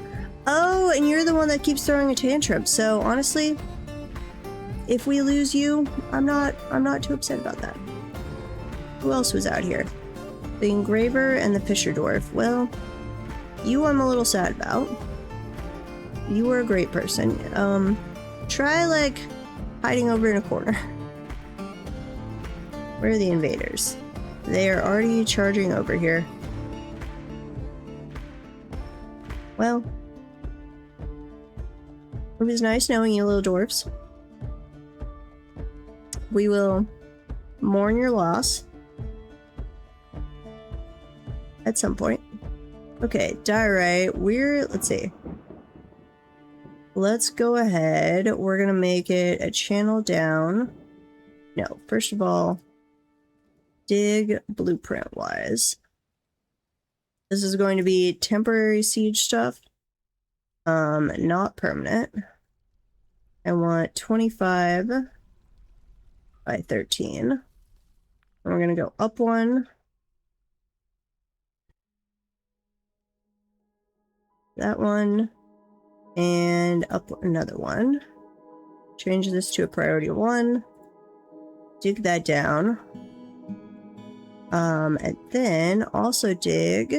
Oh, and you're the one that keeps throwing a tantrum. So, honestly, if we lose you, I'm not too upset about that. Who else was out here? The engraver and the fisher dwarf. Well, you I'm a little sad about. You were a great person. Try, like, hiding over in a corner. Where are the invaders? They are already charging over here. Well, it was nice knowing you, little dwarfs. We will mourn your loss at some point. Okay, diorite. Let's see. Let's go ahead. We're gonna make it a channel down. No, first of all, dig blueprint wise. This is going to be temporary siege stuff. Not permanent. I want 25 by 13. And we're gonna go up one. That one. And up another one. Change this to a priority 1. Dig that down. And then also dig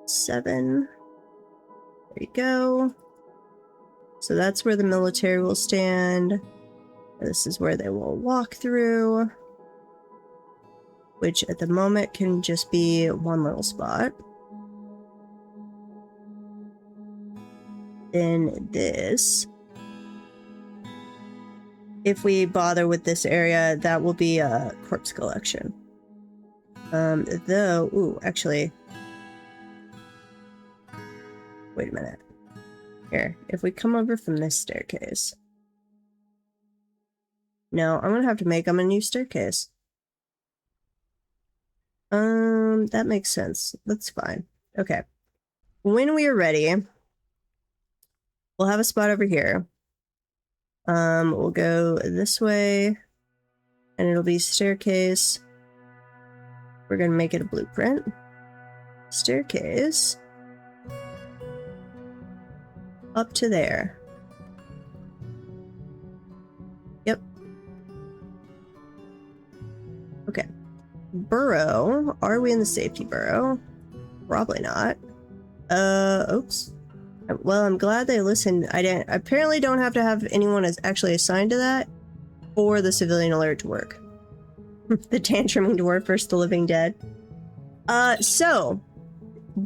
7. There you go. So that's where the military will stand. This is where they will walk through. which at the moment can just be one little spot. Then this. If we bother with this area, that will be a corpse collection. Though, ooh, actually, wait a minute. Here, if we come over from this staircase. No, I'm gonna have to make them a new staircase. That makes sense. That's fine. Okay. When we are ready, we'll have a spot over here. We'll go this way, and it'll be staircase. We're gonna make it a blueprint. Staircase. Up to there. Yep. Okay. Burrow. Are we in the safety burrow? Probably not. Oops. Well, I'm glad they listened. I apparently don't have to have anyone as actually assigned to that for the civilian alert to work. The tantruming dwarf versus the living dead. So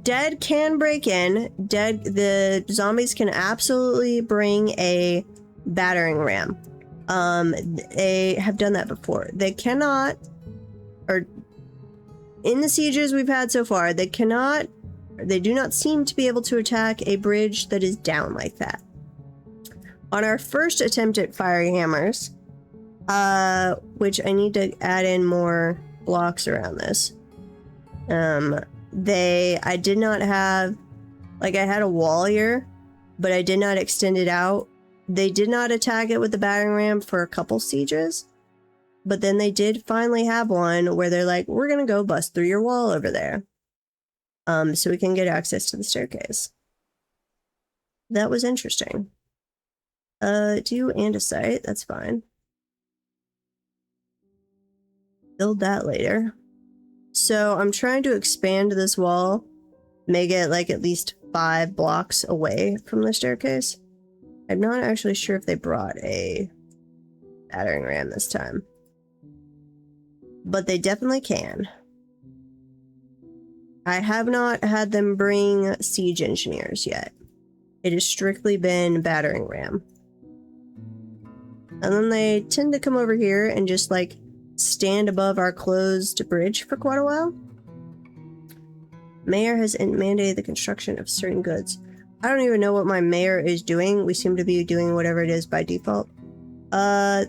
dead can break in. The zombies can absolutely bring a battering ram. They have done that before. They cannot, or in the sieges we've had so far, they do not seem to be able to attack a bridge that is down like that. On our first attempt at fiery hammers, which I need to add in more blocks around this. I did not have, like, I had a wall here, but I did not extend it out. They did not attack it with the battering ram for a couple sieges, but then they did finally have one where they're like, we're gonna go bust through your wall over there. So we can get access to the staircase. That was interesting. Do andesite, that's fine. Build that later. So I'm trying to expand this wall, make it like at least 5 blocks away from the staircase. I'm not actually sure if they brought a battering ram this time, but they definitely can. I have not had them bring siege engineers yet. It has strictly been battering ram. And then they tend to come over here and just like stand above our closed bridge for quite a while. Mayor has mandated the construction of certain goods. I don't even know what my mayor is doing. We seem to be doing whatever it is by default. Yeah,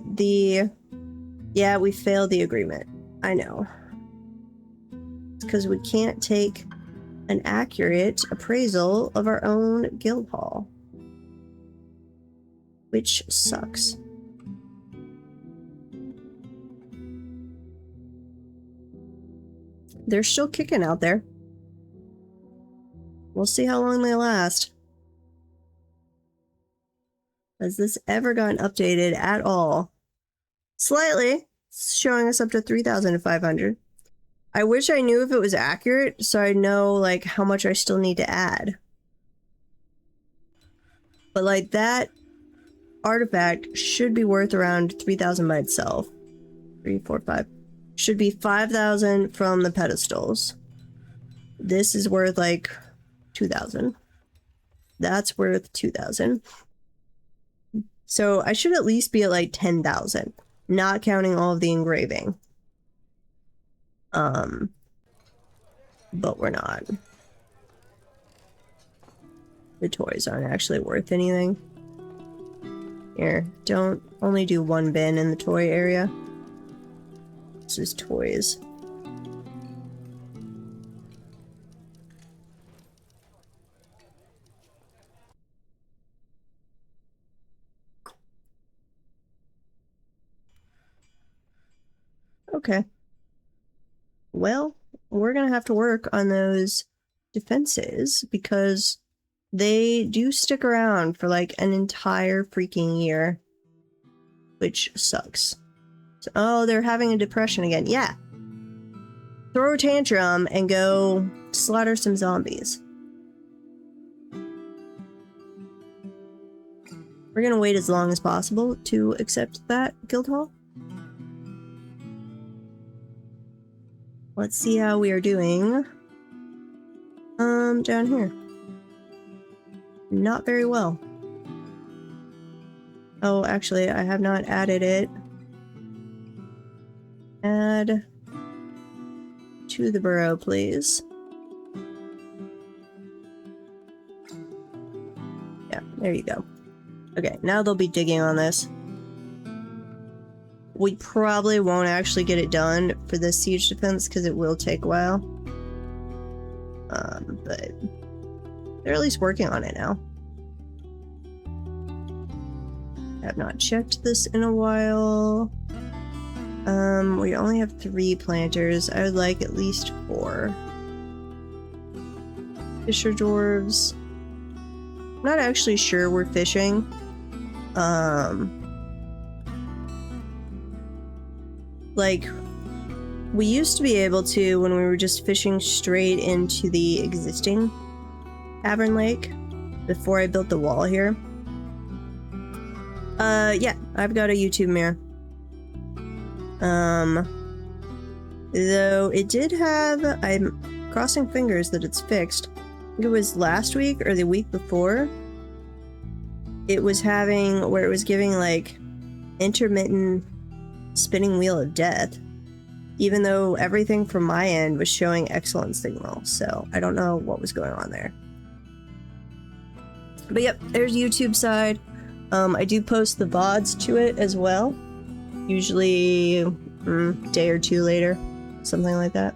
we failed the agreement. I know. It's because we can't take an accurate appraisal of our own guild hall. Which sucks. They're still kicking out there. We'll see how long they last. Has this ever gotten updated at all? Slightly. It's showing us up to 3,500. I wish I knew if it was accurate, so I know like how much I still need to add. But like that artifact should be worth around 3,000 by itself. 3, 4, 5. Should be 5,000 from the pedestals. This is worth like 2,000. That's worth 2,000. So I should at least be at like 10,000, not counting all of the engraving. But we're not. The toys aren't actually worth anything. Here, don't only do 1 bin in the toy area. This is toys. Okay. Well, we're gonna have to work on those defenses because they do stick around for like an entire freaking year, which sucks. So, oh, they're having a depression again. Yeah. Throw a tantrum and go slaughter some zombies. We're gonna wait as long as possible to accept that guild hall. Let's see how we are doing. Down here. Not very well. Oh, actually, I have not added it. Add to the burrow, please. Yeah, there you go. Okay, now they'll be digging on this. We probably won't actually get it done for this siege defense because it will take a while. But they're at least working on it now. I have not checked this in a while. We only have 3 planters. I would like at least 4. Fisher dwarves. I'm not actually sure we're fishing. Like, we used to be able to when we were just fishing straight into the existing cavern lake before I built the wall here. Yeah, I've got a YouTube mirror. Though it did have, I'm crossing fingers that it's fixed. I think it was last week or the week before. It was having, where it was giving like intermittent spinning wheel of death, even though everything from my end was showing excellent signal. So I don't know what was going on there. But yep, there's YouTube side. I do post the VODs to it as well. Usually a day or 2 later, something like that.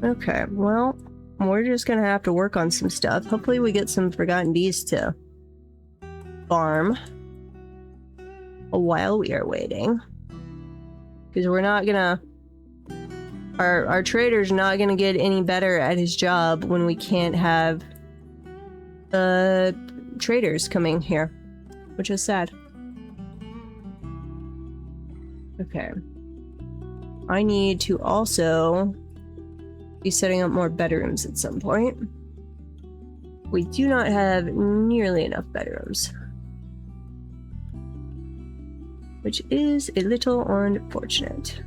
Okay, well, we're just gonna have to work on some stuff. Hopefully we get some forgotten bees to farm while we are waiting. Because we're not gonna... Our trader's not gonna get any better at his job when we can't have traders coming here, which is sad. Okay. I need to also be setting up more bedrooms at some point. We do not have nearly enough bedrooms, which is a little unfortunate.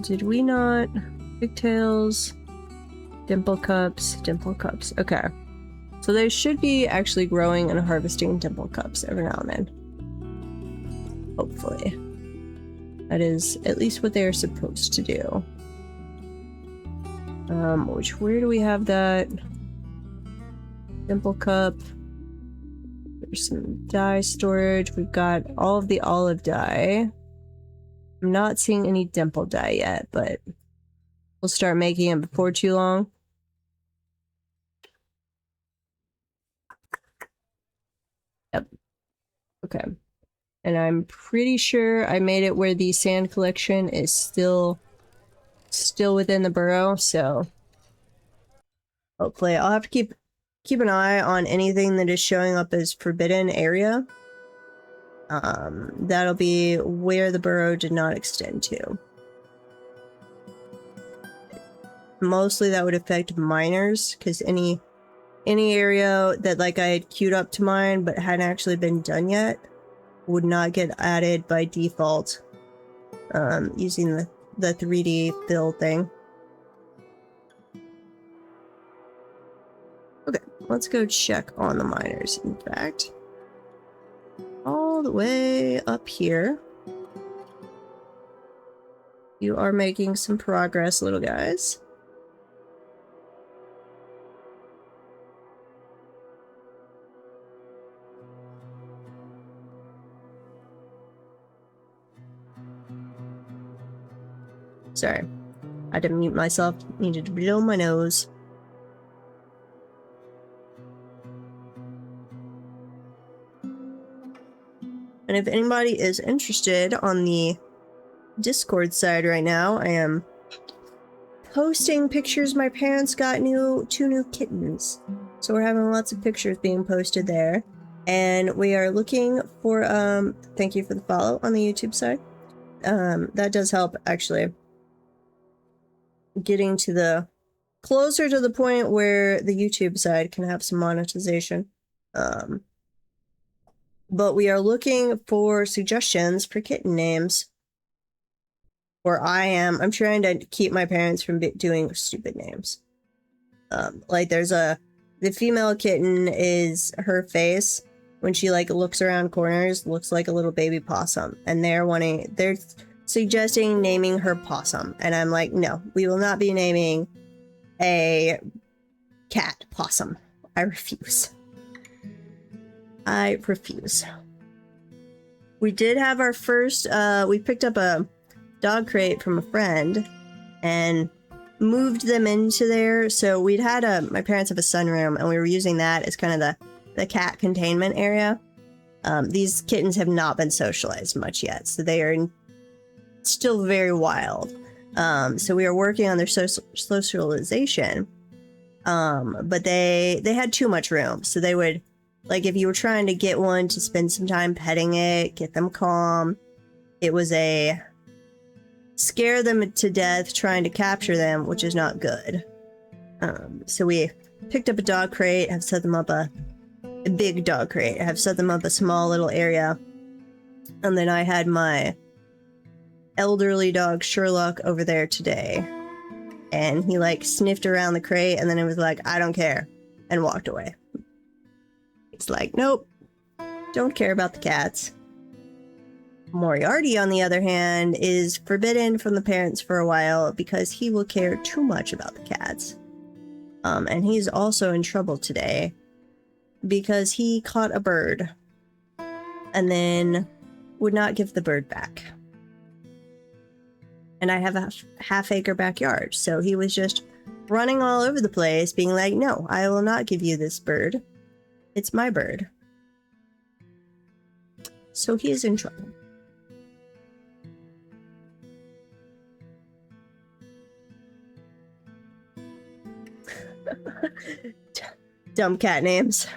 Did we not? Pigtails, dimple cups. Okay. So they should be actually growing and harvesting dimple cups every now and then. Hopefully. That is at least what they are supposed to do. Where do we have that? Dimple cup. There's some dye storage. We've got all of the olive dye. I'm not seeing any dimple dye yet, but we'll start making it before too long. Yep. Okay. And I'm pretty sure I made it where the sand collection is still within the burrow, so hopefully I'll have to keep an eye on anything that is showing up as forbidden area. That'll be where the burrow did not extend to. Mostly that would affect miners, because any area that like I had queued up to mine but hadn't actually been done yet would not get added by default using the 3D fill thing. Okay, let's go check on the miners, in fact. All the way up here. You are making some progress, little guys. Sorry, I had to mute myself. Needed to blow my nose. And if anybody is interested on the Discord side right now, I am posting pictures. My parents got 2 new kittens. So we're having lots of pictures being posted there. And we are looking for, thank you for the follow on the YouTube side. That does help, actually. Getting to closer to the point where the YouTube side can have some monetization. But we are looking for suggestions for kitten names. Or I'm trying to keep my parents from doing stupid names. Like the female kitten is her face when she like looks around corners looks like a little baby possum, and they're suggesting naming her Possum, and I'm like, no, we will not be naming a cat Possum. I refuse. I refuse. We did have our first, we picked up a dog crate from a friend and moved them into there. So we'd had my parents have a sunroom, and we were using that as kind of the cat containment area. These kittens have not been socialized much yet, so they are still very wild. So we are working on their socialization. But they had too much room, so they would, like, if you were trying to get one to spend some time petting it, get them calm, it was a scare them to death trying to capture them, which is not good. So we picked up a dog crate, have set them up a big dog crate, have set them up a small little area, and then I had my elderly dog Sherlock over there today, and he like sniffed around the crate, and then it was like, I don't care, and walked away. It's like, nope, don't care about the cats. Moriarty, on the other hand, is forbidden from the parents for a while because he will care too much about the cats. And he's also in trouble today because he caught a bird and then would not give the bird back. And I have a half-acre backyard, so he was just running all over the place, being like, no, I will not give you this bird. It's my bird. So he is in trouble. Dumb cat names.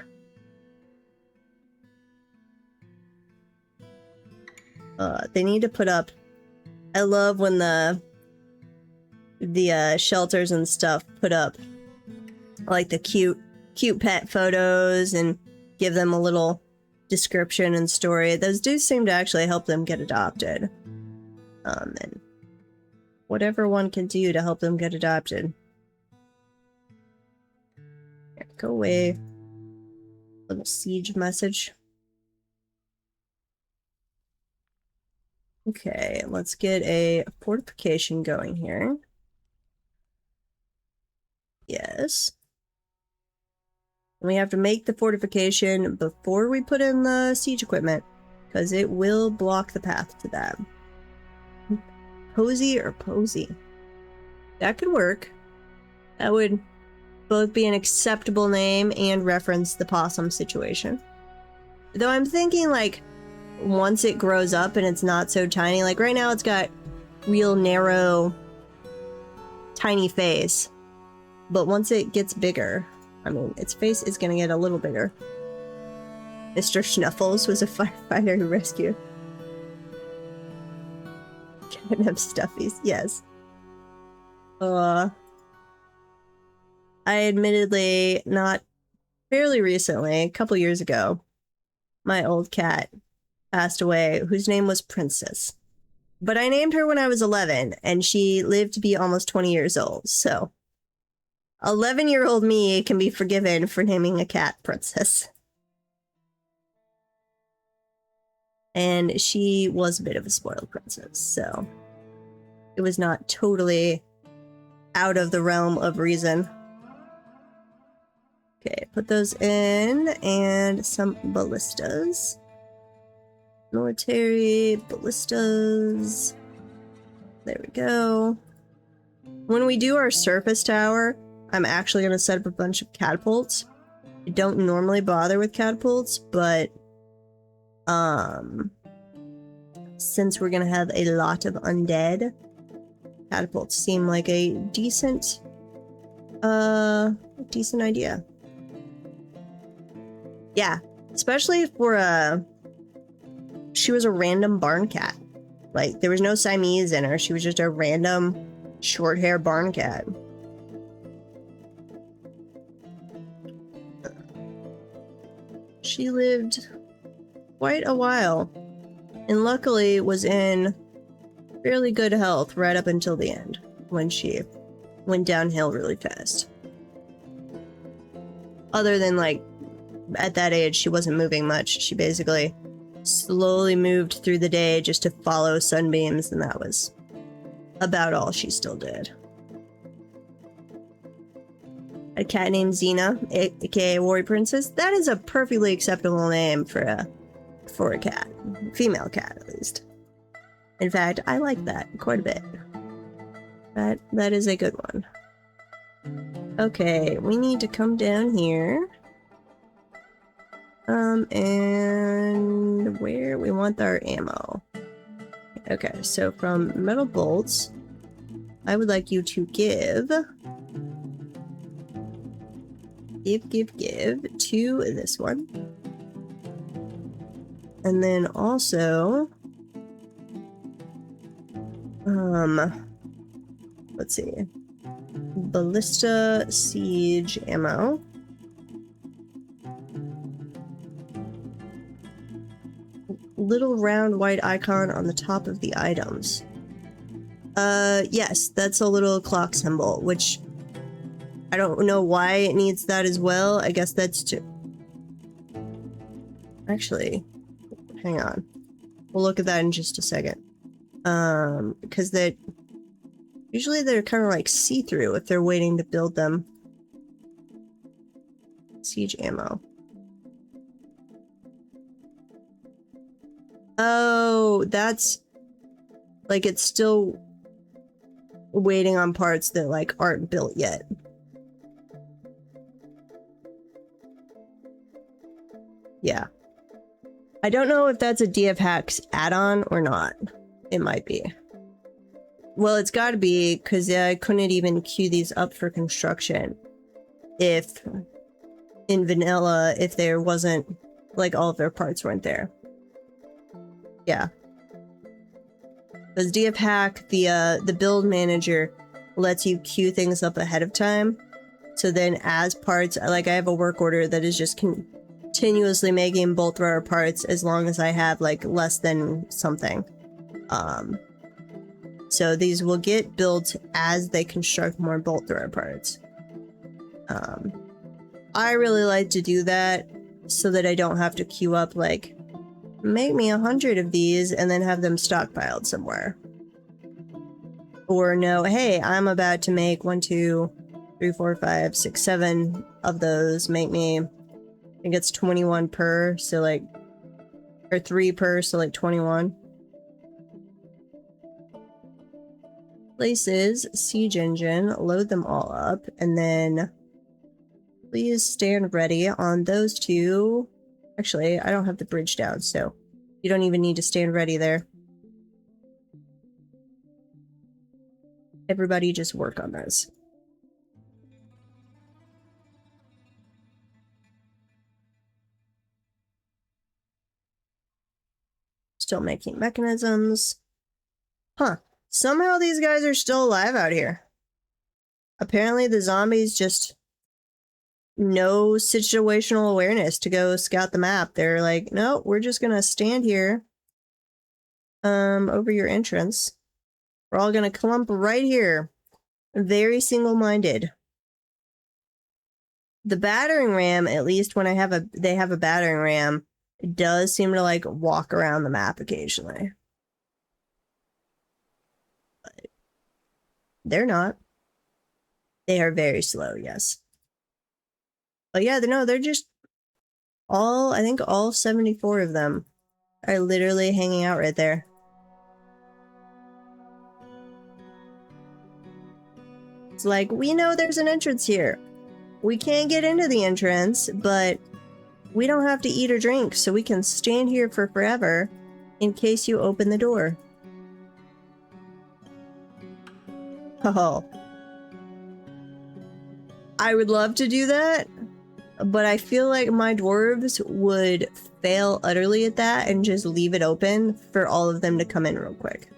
They need to put up... I love when the shelters and stuff put up like the cute pet photos and give them a little description and story. Those do seem to actually help them get adopted. And whatever one can do to help them get adopted. Here, go away. Little siege message. Okay, let's get a fortification going here. Yes. We have to make the fortification before we put in the siege equipment, because it will block the path to that. Posy or Posy? That could work. That would both be an acceptable name and reference the possum situation. Though I'm thinking, like, once it grows up and it's not so tiny, like right now it's got real narrow, tiny face. But once it gets bigger, I mean, its face is gonna get a little bigger. Mr. Schnuffles was a firefighter who rescued. Cat-name stuffies, yes. I admittedly, not fairly recently, a couple years ago, my old cat passed away, whose name was Princess. But I named her when I was 11, and she lived to be almost 20 years old, so 11-year-old me can be forgiven for naming a cat Princess. And she was a bit of a spoiled princess, so it was not totally out of the realm of reason. Okay, put those in, and some ballistas. Military ballistas. There we go. When we do our surface tower, I'm actually going to set up a bunch of catapults. I don't normally bother with catapults, but since we're going to have a lot of undead, catapults seem like a decent idea. Yeah, especially for she was a random barn cat. Like, there was no Siamese in her. She was just a random short hair barn cat. she lived quite a while, and luckily was in fairly good health right up until the end, when she went downhill really fast. Other than, like, at that age, she wasn't moving much. She basically slowly moved through the day just to follow sunbeams, and that was about all she still did. A cat named Xena, aka Warrior Princess. That is a perfectly acceptable name for a cat. Female cat, at least. In fact, I like that quite a bit. That is a good one. Okay, we need to come down here. And where we want our ammo. Okay, so from metal bolts, I would like you to give to this one. And then also, let's see, ballista siege ammo. Little round white icon on the top of the items. Yes, that's a little clock symbol, which I don't know why it needs that as well. I guess that's to... Actually, hang on. We'll look at that in just a second. Because usually they're kind of like see-through if they're waiting to build them. Siege ammo. Oh, that's like it's still waiting on parts that like aren't built yet. Yeah. I don't know if that's a DF Hacks add-on or not. It might be. Well, it's gotta be, because I couldn't even queue these up for construction if in vanilla, if there wasn't, like, all of their parts weren't there. Yeah. Because DF Hack, the build manager lets you queue things up ahead of time. So then as parts, like I have a work order that is just continuously making bolt thrower parts as long as I have like less than something. So these will get built as they construct more bolt thrower parts. I really like to do that so that I don't have to queue up like, make me 100 of these and then have them stockpiled somewhere. Or no, hey, I'm about to make 1, 2, 3, 4, 5, 6, 7 of those. Make me, I think it's 21 per, so like, or 3 per, so like 21. Places, siege engine, load them all up, and then please stand ready on those two. Actually, I don't have the bridge down, so you don't even need to stand ready there. Everybody just work on this. Still making mechanisms. Huh. Somehow these guys are still alive out here. Apparently the zombies just... no situational awareness to go scout the map. They're like, no, we're just gonna stand here over your entrance. We're all gonna clump right here. Very single-minded. The battering ram, at least when they have a battering ram, does seem to like walk around the map occasionally. But they're not. They are very slow, yes. But yeah, they're just all, I think all 74 of them are literally hanging out right there. It's like, we know there's an entrance here. We can't get into the entrance, but we don't have to eat or drink, so we can stand here for forever in case you open the door. Oh. I would love to do that, but I feel like my dwarves would fail utterly at that and just leave it open for all of them to come in real quick.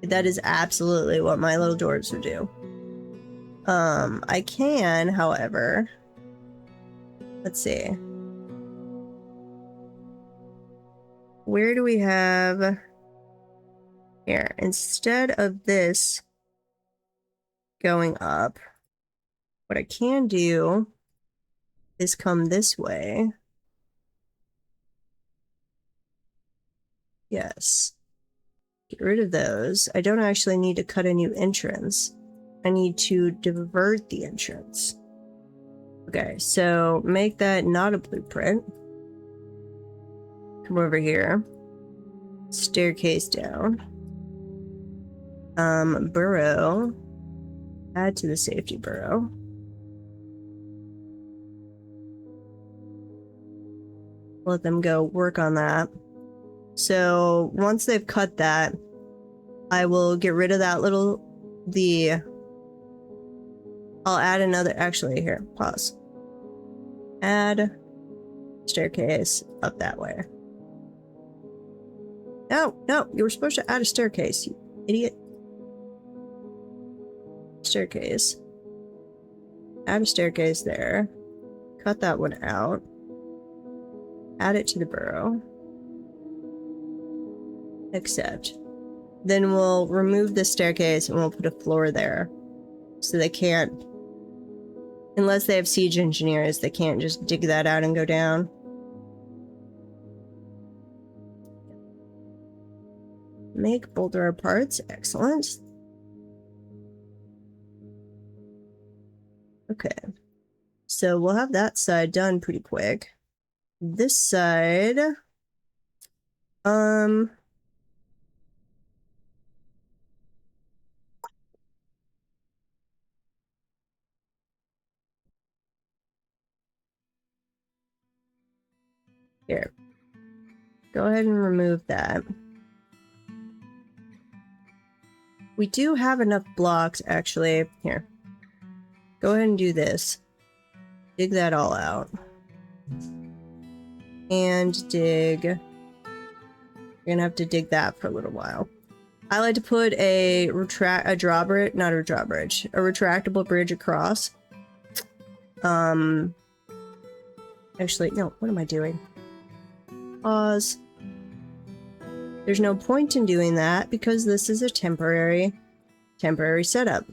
That is absolutely what my little dwarves would do. I can, however, Let's see. Where do we have... Here, instead of this going up, what I can do is come this way. Yes. Get rid of those. I don't actually need to cut a new entrance. I need to divert the entrance. Okay, so make that not a blueprint. Come over here. Staircase down. Burrow. Add to the safety burrow. Let them go work on that. So once they've cut that, I will get rid of that little, I'll add another, actually here, pause. Add staircase up that way. No, you were supposed to add a staircase, you idiot. Staircase. Add a staircase there. Cut that one out. Add it to the burrow. Accept. Then we'll remove the staircase and we'll put a floor there. So they can't, unless they have siege engineers, they can't just dig that out and go down. Make boulder parts. Excellent. Okay. So we'll have that side done pretty quick. This side... Here. Go ahead and remove that. We do have enough blocks, actually. Here. Go ahead and do this. Dig that all out. And dig... You're gonna have to dig that for a little while. I like to put a retractable bridge across. Actually, no, what am I doing? Pause. There's no point in doing that because this is a temporary setup.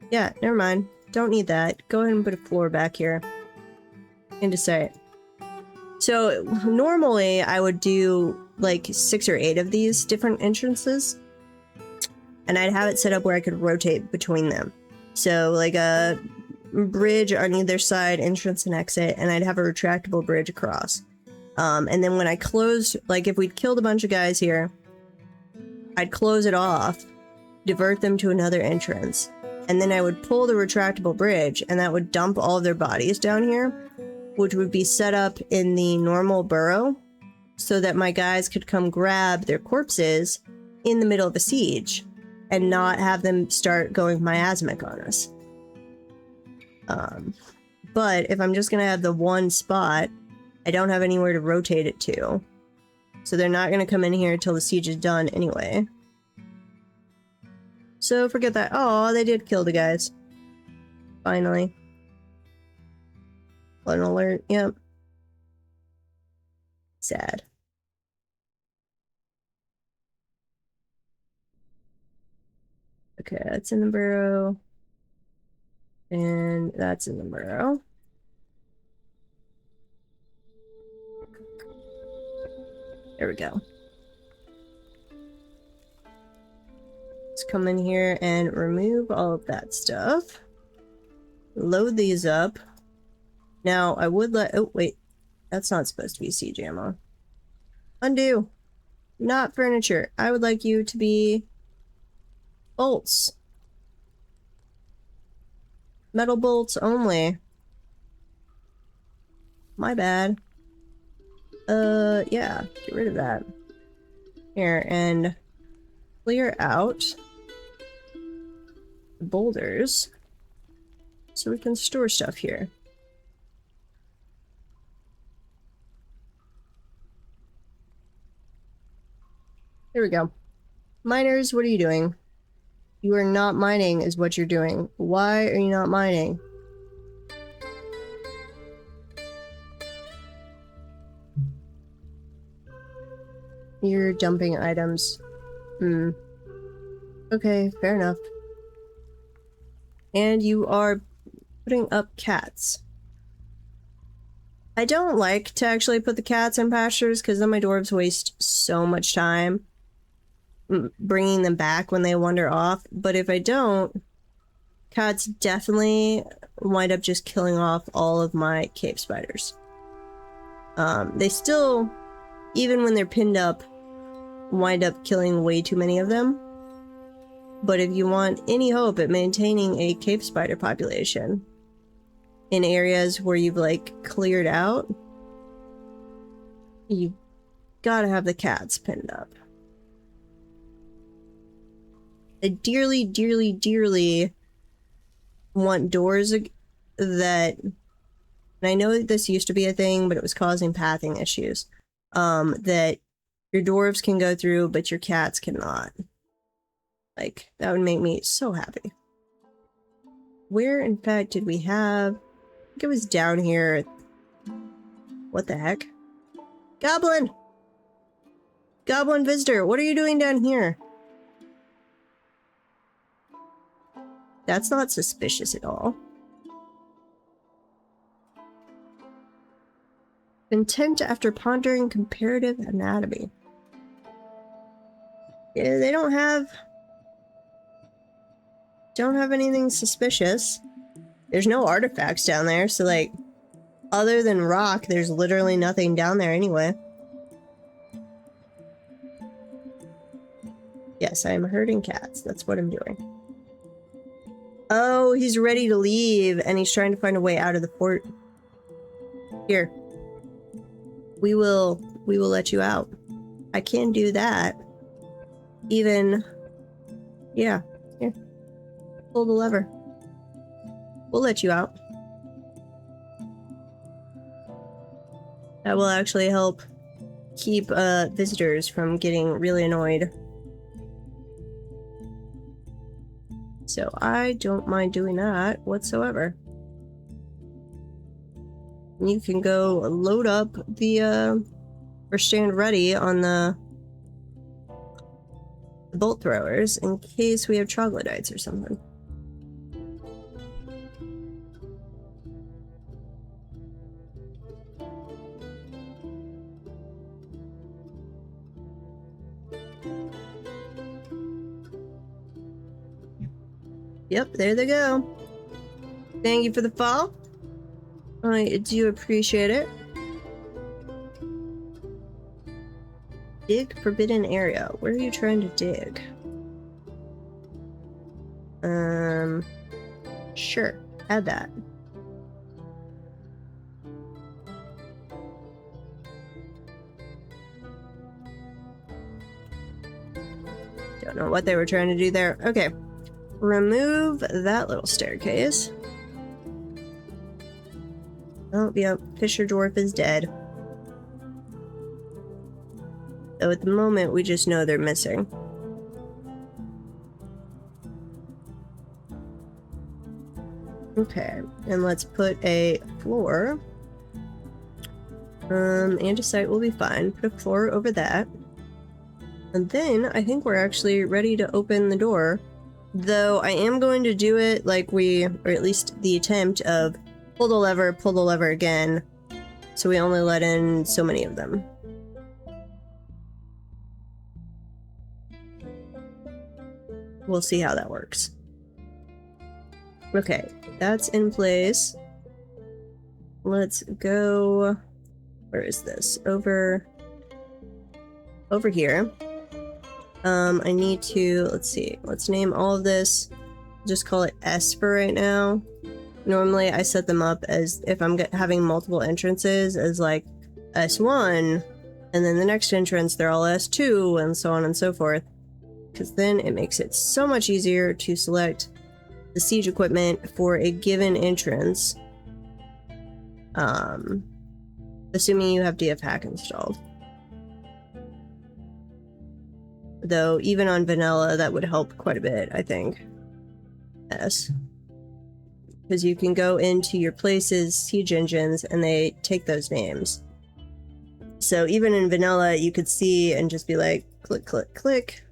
Yeah, never mind. Don't need that. Go ahead and put a floor back here into sight. So normally I would do like 6 or 8 of these different entrances, and I'd have it set up where I could rotate between them. So like a bridge on either side, entrance and exit, and I'd have a retractable bridge across. And then when I closed, like if we'd killed a bunch of guys here, I'd close it off, divert them to another entrance, and then I would pull the retractable bridge, and that would dump all of their bodies down here, which would be set up in the normal burrow, so that my guys could come grab their corpses in the middle of a siege, and not have them start going miasmic on us. But if I'm just gonna have the one spot, I don't have anywhere to rotate it to. So they're not gonna come in here until the siege is done anyway. So forget that. Oh, they did kill the guys. Finally. An alert, yep. Sad. Okay, that's in the burrow. And that's in the burrow. There we go. Let's come in here and remove all of that stuff. Load these up. Now, I would let... Oh, wait. That's not supposed to be siege ammo. Undo. Not furniture. I would like you to be... bolts. Metal bolts only. My bad. Yeah. Get rid of that. Here, and clear out the boulders so we can store stuff here. There we go. Miners, what are you doing? You are not mining is what you're doing. Why are you not mining? You're dumping items. Okay, fair enough. And you are putting up cats. I don't like to actually put the cats in pastures because then my dwarves waste so much time bringing them back when they wander off. But if I don't, cats definitely wind up just killing off all of my cave spiders. They still, even when they're pinned up, wind up killing way too many of them. But if you want any hope at maintaining a cave spider population in areas where you've like cleared out, you gotta have the cats pinned up. I dearly, dearly, dearly want doors that, and I know that this used to be a thing, but it was causing pathing issues, that your dwarves can go through, but your cats cannot. Like, that would make me so happy. Where, in fact, did we have... I think it was down here. What the heck? Goblin! Goblin visitor, what are you doing down here? That's not suspicious at all. Intent after pondering comparative anatomy. Yeah, they don't have anything suspicious. There's no artifacts down there, so like, other than rock, there's literally nothing down there anyway. Yes, I am herding cats. That's what I'm doing. Oh, he's ready to leave, and he's trying to find a way out of the fort. Here. We will let you out. I can do that. Even... Yeah. Here. Pull the lever. We'll let you out. That will actually help keep visitors from getting really annoyed. So I don't mind doing that whatsoever. You can go load up the or stand ready on the bolt throwers in case we have troglodytes or something. Yep, there they go. Thank you for the fall. I do appreciate it. Dig forbidden area. Where are you trying to dig? Sure. Add that. Don't know what they were trying to do there. Okay. Remove that little staircase. Oh, yep. Fisher Dwarf is dead. So at the moment, we just know they're missing. Okay, and let's put a floor. Andesite will be fine. Put a floor over that. And then I think we're actually ready to open the door. Though I am going to do it like or at least the attempt of pull the lever again, so we only let in so many of them. We'll see how that works. Okay, that's in place. Let's go... Where is this? Over here. I need to, let's see, let's name all of this, just call it S for right now. Normally I set them up as, if I'm having multiple entrances, as like S1, and then the next entrance they're all S2, and so on and so forth. Because then it makes it so much easier to select the siege equipment for a given entrance. Assuming you have DF-Hack installed. Though, even on vanilla, that would help quite a bit, I think. Yes. Because you can go into your place's siege engines, and they take those names. So even in vanilla, you could see and just be like, click, click, click.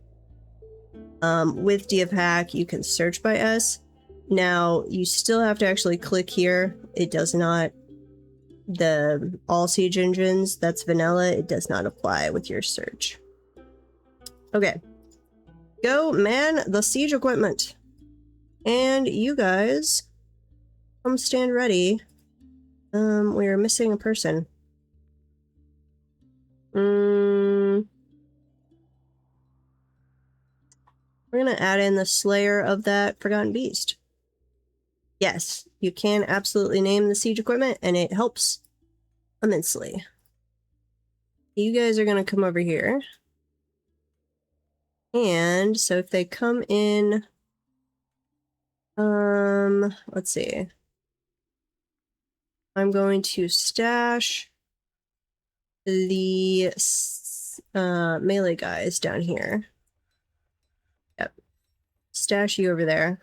With DF Hack, you can search by S. Now, you still have to actually click here. It does not, the all siege engines, that's vanilla. It does not apply with your search. Okay. Go man the siege equipment. And you guys, come stand ready. We're missing a person. We're gonna add in the slayer of that forgotten beast. Yes, you can absolutely name the siege equipment, and it helps immensely. You guys are gonna come over here. And so if they come in, let's see. I'm going to stash the melee guys down here. Yep. Stash you over there.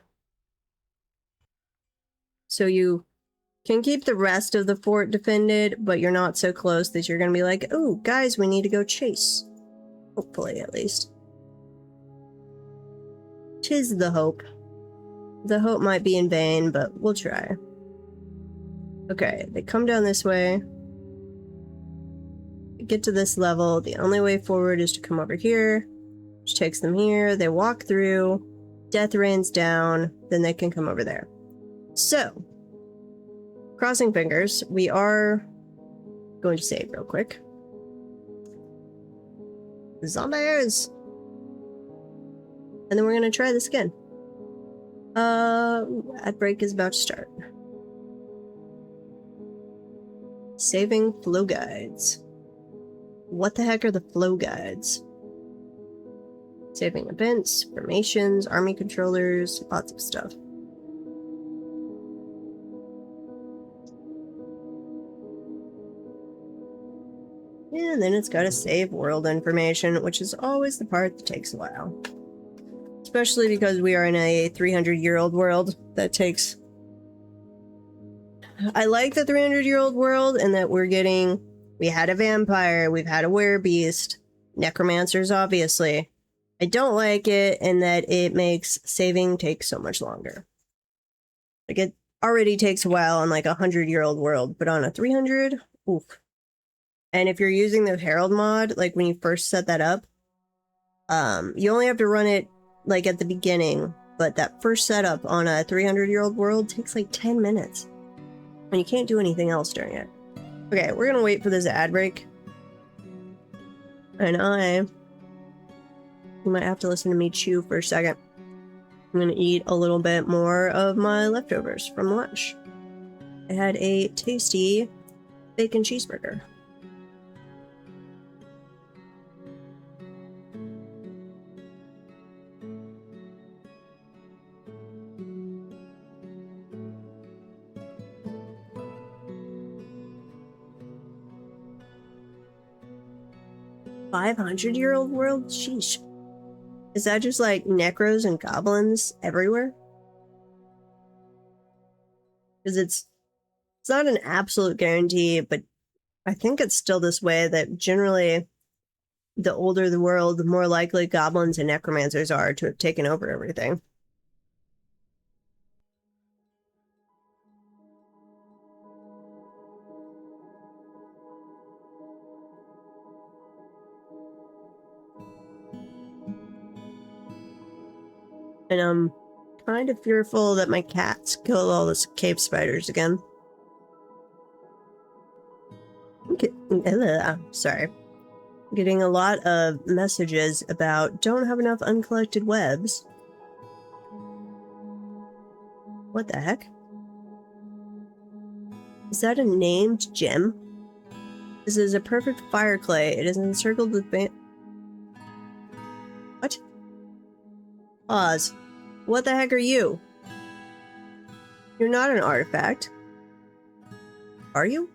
So you can keep the rest of the fort defended, but you're not so close that you're going to be like, oh, guys, we need to go chase. Hopefully, at least. 'Tis the hope. The hope might be in vain, but we'll try. Okay, they come down this way. Get to this level. The only way forward is to come over here, which takes them here. They walk through. Death rains down. Then they can come over there. So, crossing fingers, we are going to save real quick. Zombies! And then we're going to try this again. Ad break is about to start. Saving flow guides. What the heck are the flow guides? Saving events, formations, army controllers, lots of stuff. And then it's got to save world information, which is always the part that takes a while. Especially because we are in a 300-year-old world that takes... I like the 300-year-old world and that we're getting... We had a vampire, we've had a werebeast, necromancers, obviously. I don't like it in that it makes saving take so much longer. Like, it already takes a while on like a 100-year-old world, but on a 300, oof. And if you're using the Herald mod, like when you first set that up, you only have to run it like at the beginning, but that first setup on a 300-year-old world takes like 10 minutes. And you can't do anything else during it. Okay, we're gonna wait for this ad break. And you might have to listen to me chew for a second. I'm gonna eat a little bit more of my leftovers from lunch. I had a tasty bacon cheeseburger. $500-year-old world? Sheesh. Is that just like necros and goblins everywhere? Because it's not an absolute guarantee, but I think it's still this way that generally the older the world, the more likely goblins and necromancers are to have taken over everything. And I'm kind of fearful that my cats kill all the cave spiders again. Okay. Sorry. Getting a lot of messages about don't have enough uncollected webs. What the heck? Is that a named gem? This is a perfect fire clay. It is encircled with What? Pause. What the heck are you? You're not an artifact. Are you?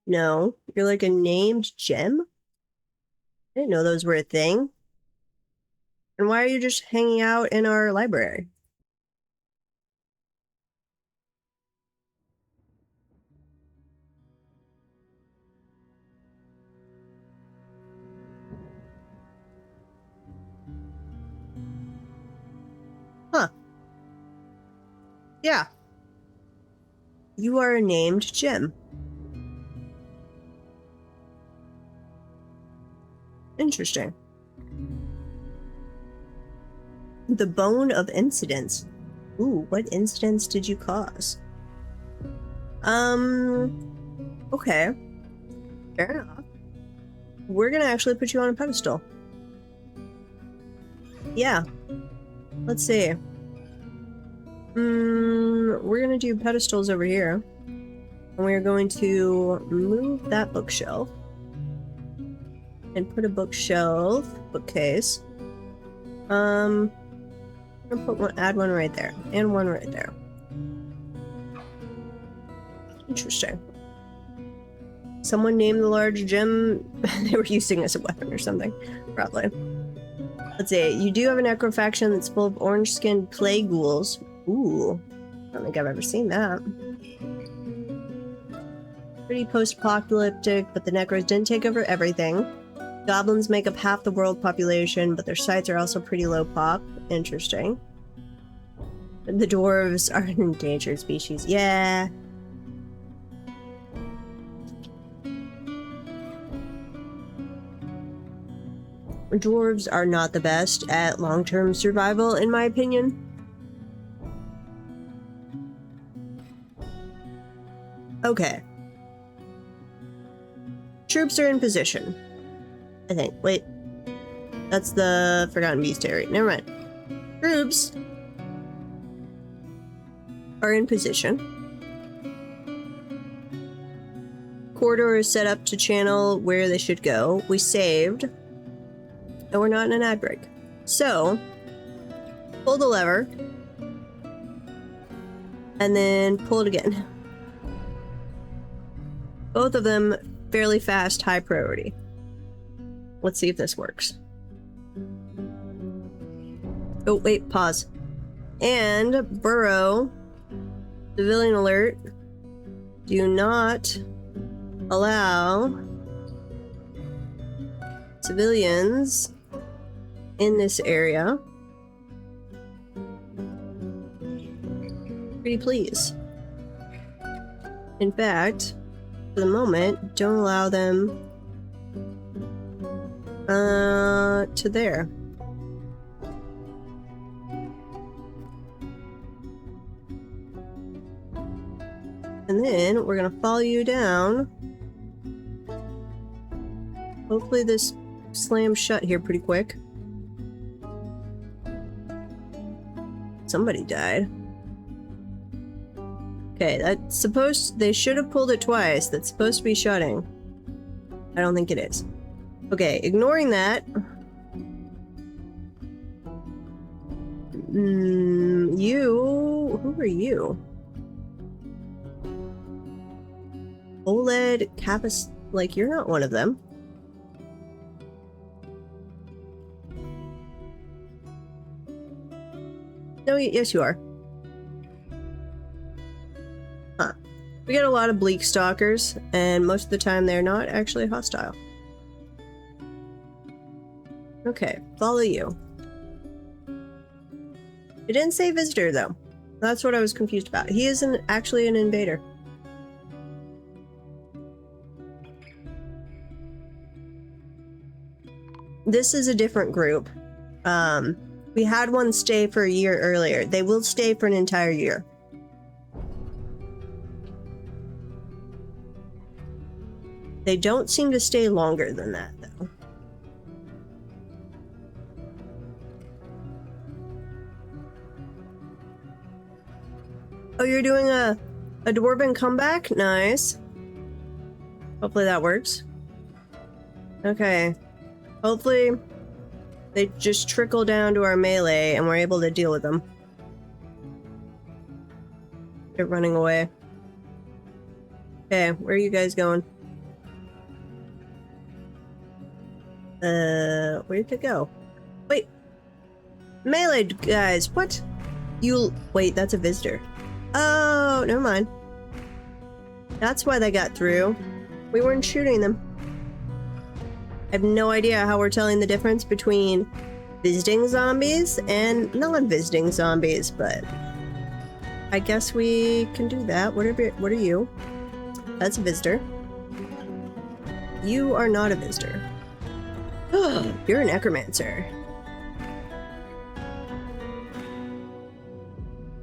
No. You're like a named gem? I didn't know those were a thing. And why are you just hanging out in our library? Yeah. You are a named gem. Interesting. The bone of incidents. Ooh, what incidents did you cause? Okay. Fair enough. We're gonna actually put you on a pedestal. Yeah. Let's see. We're gonna do pedestals over here. And we're going to move that bookshelf. And put a bookcase. I'm gonna put one, add one right there. And one right there. Interesting. Someone named the large gem they were using as a weapon or something. Probably. Let's see. You do have a necrofaction that's full of orange-skinned plague ghouls. Ooh. I don't think I've ever seen that. Pretty post-apocalyptic, but the necros didn't take over everything. Goblins make up half the world population, but their sights are also pretty low pop. Interesting. The dwarves are an endangered species. Yeah. Dwarves are not the best at long-term survival, in my opinion. Okay. Troops are in position. I think. Wait. That's the Forgotten Beast area. Never mind. Troops are in position. Corridor is set up to channel where they should go. We saved. And we're not in an ad break. So, pull the lever. And then pull it again. Both of them fairly fast, high priority. Let's see if this works. Oh, wait, pause. And burrow. Civilian alert. Do not allow civilians in this area. Pretty please. In fact, for the moment, don't allow them to there. And then we're gonna follow you down. Hopefully this slams shut here pretty quick. Somebody died. Okay, that's supposed... They should have pulled it twice. That's supposed to be shutting. I don't think it is. Okay, ignoring that. You... Who are you? OLED Capas... Like, you're not one of them. No, yes you are. Huh. We get a lot of bleak stalkers, and most of the time they're not actually hostile. Okay, follow you. It didn't say visitor, though. That's what I was confused about. He isn't actually an invader. This is a different group. We had one stay for a year earlier. They will stay for an entire year. They don't seem to stay longer than that, though. Oh, you're doing a dwarven comeback? Nice. Hopefully that works. Okay. Hopefully they just trickle down to our melee and we're able to deal with them. They're running away. Okay, where are you guys going? Where'd it go? Wait. Melee guys, what? You... Wait, that's a visitor. Oh, never mind. That's why they got through. We weren't shooting them. I have no idea how we're telling the difference between visiting zombies and non-visiting zombies, but I guess we can do that. What are you? That's a visitor. You are not a visitor. You're a necromancer.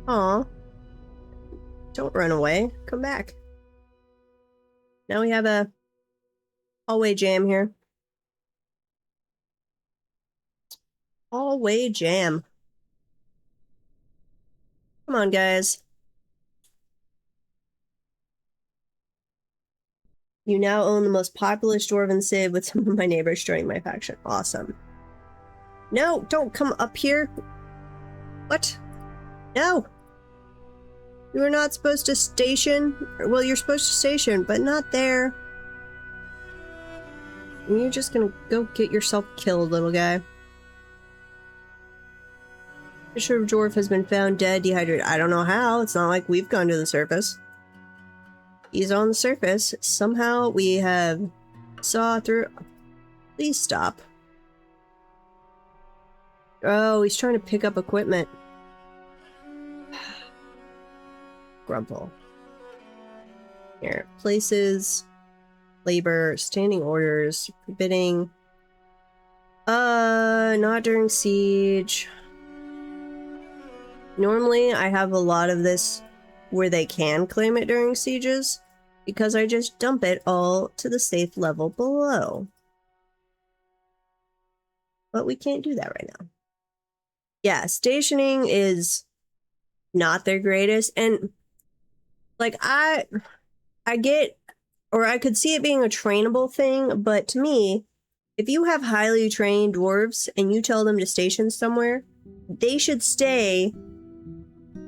Aw. Don't run away. Come back. Now we have a hallway jam here. Hallway jam. Come on, guys. You now own the most populous dwarven civ with some of my neighbors joining my faction. Awesome. No, don't come up here. What? No. You are not supposed to station. Well, you're supposed to station, but not there. And you're just gonna go get yourself killed, little guy. Bishop Dwarf has been found dead, dehydrated. I don't know how. It's not like we've gone to the surface. He's on the surface. Somehow we have saw through. Please stop. Oh, he's trying to pick up equipment. Grumple. Here. Places. Labor. Standing orders. Forbidding. Not during siege. Normally, I have a lot of this where they can claim it during sieges, because I just dump it all to the safe level below. But we can't do that right now. Yeah, stationing is not their greatest, and like I get, or I could see it being a trainable thing, but to me, if you have highly trained dwarves and you tell them to station somewhere, they should stay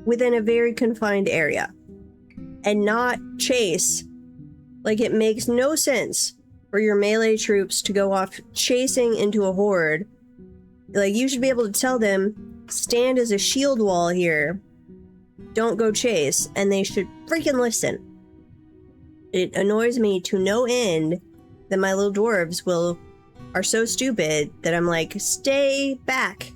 within a very confined area and not chase. Like, it makes no sense for your melee troops to go off chasing into a horde. Like, you should be able to tell them, stand as a shield wall here, don't go chase, and they should freaking listen. It annoys me to no end that my little dwarves are so stupid that I'm like, stay back.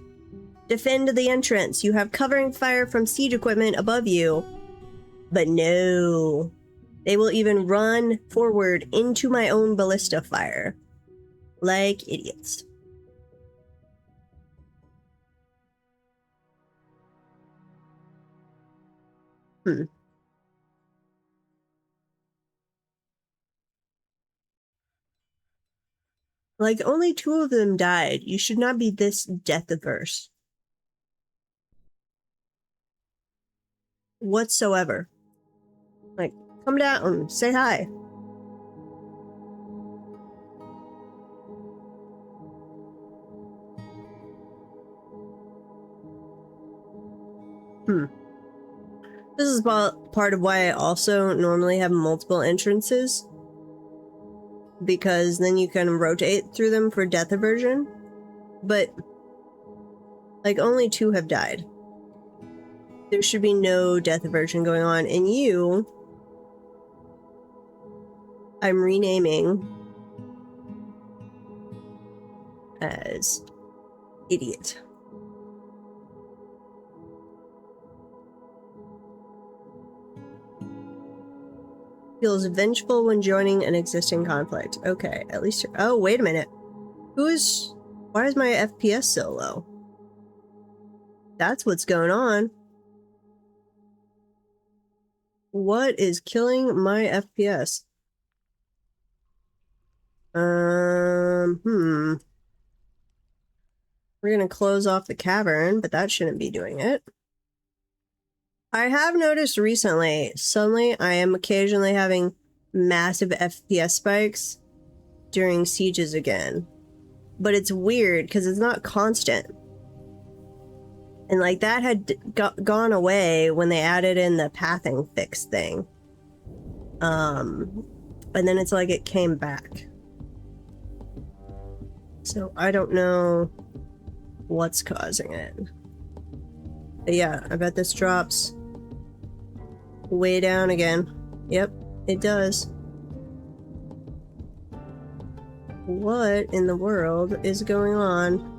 Defend the entrance. You have covering fire from siege equipment above you. But no. They will even run forward into my own ballista fire. Like idiots. Like, only 2 of them died. You should not be this death averse. Whatsoever. Like, come down, say hi. This is part of why I also normally have multiple entrances, because then you can rotate through them for death aversion. But like, only 2 have died. There should be no death aversion going on. And you, I'm renaming as idiot. Feels vengeful when joining an existing conflict. Okay, at least you're... Oh, wait a minute. Why is my FPS so low? That's what's going on. What is killing my FPS? We're gonna close off the cavern, but that shouldn't be doing it. I have noticed recently, suddenly I am occasionally having massive FPS spikes during sieges again. But it's weird because it's not constant. And like, that had gone away when they added in the pathing fix thing. And then it's like it came back. So I don't know what's causing it. But yeah, I bet this drops way down again. Yep, it does. What in the world is going on?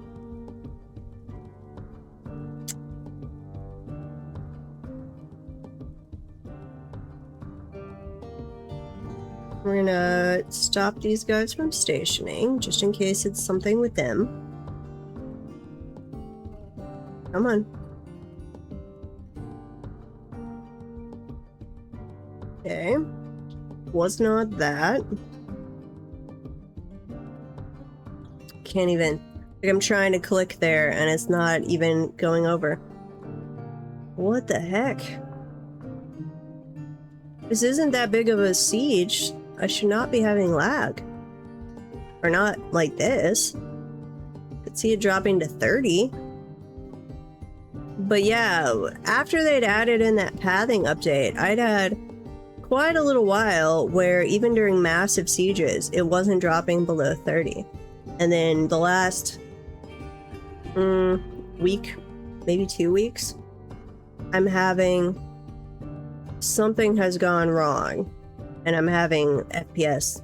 We're gonna stop these guys from stationing, just in case it's something with them. Come on. Okay. Was not that. Can't even... Like, I'm trying to click there, and it's not even going over. What the heck? This isn't that big of a siege. I should not be having lag. Or not like this. Could see it dropping to 30. But yeah, after they'd added in that pathing update, I'd had quite a little while where even during massive sieges, it wasn't dropping below 30. And then the last week, maybe 2 weeks, I'm having... something has gone wrong, and I'm having FPS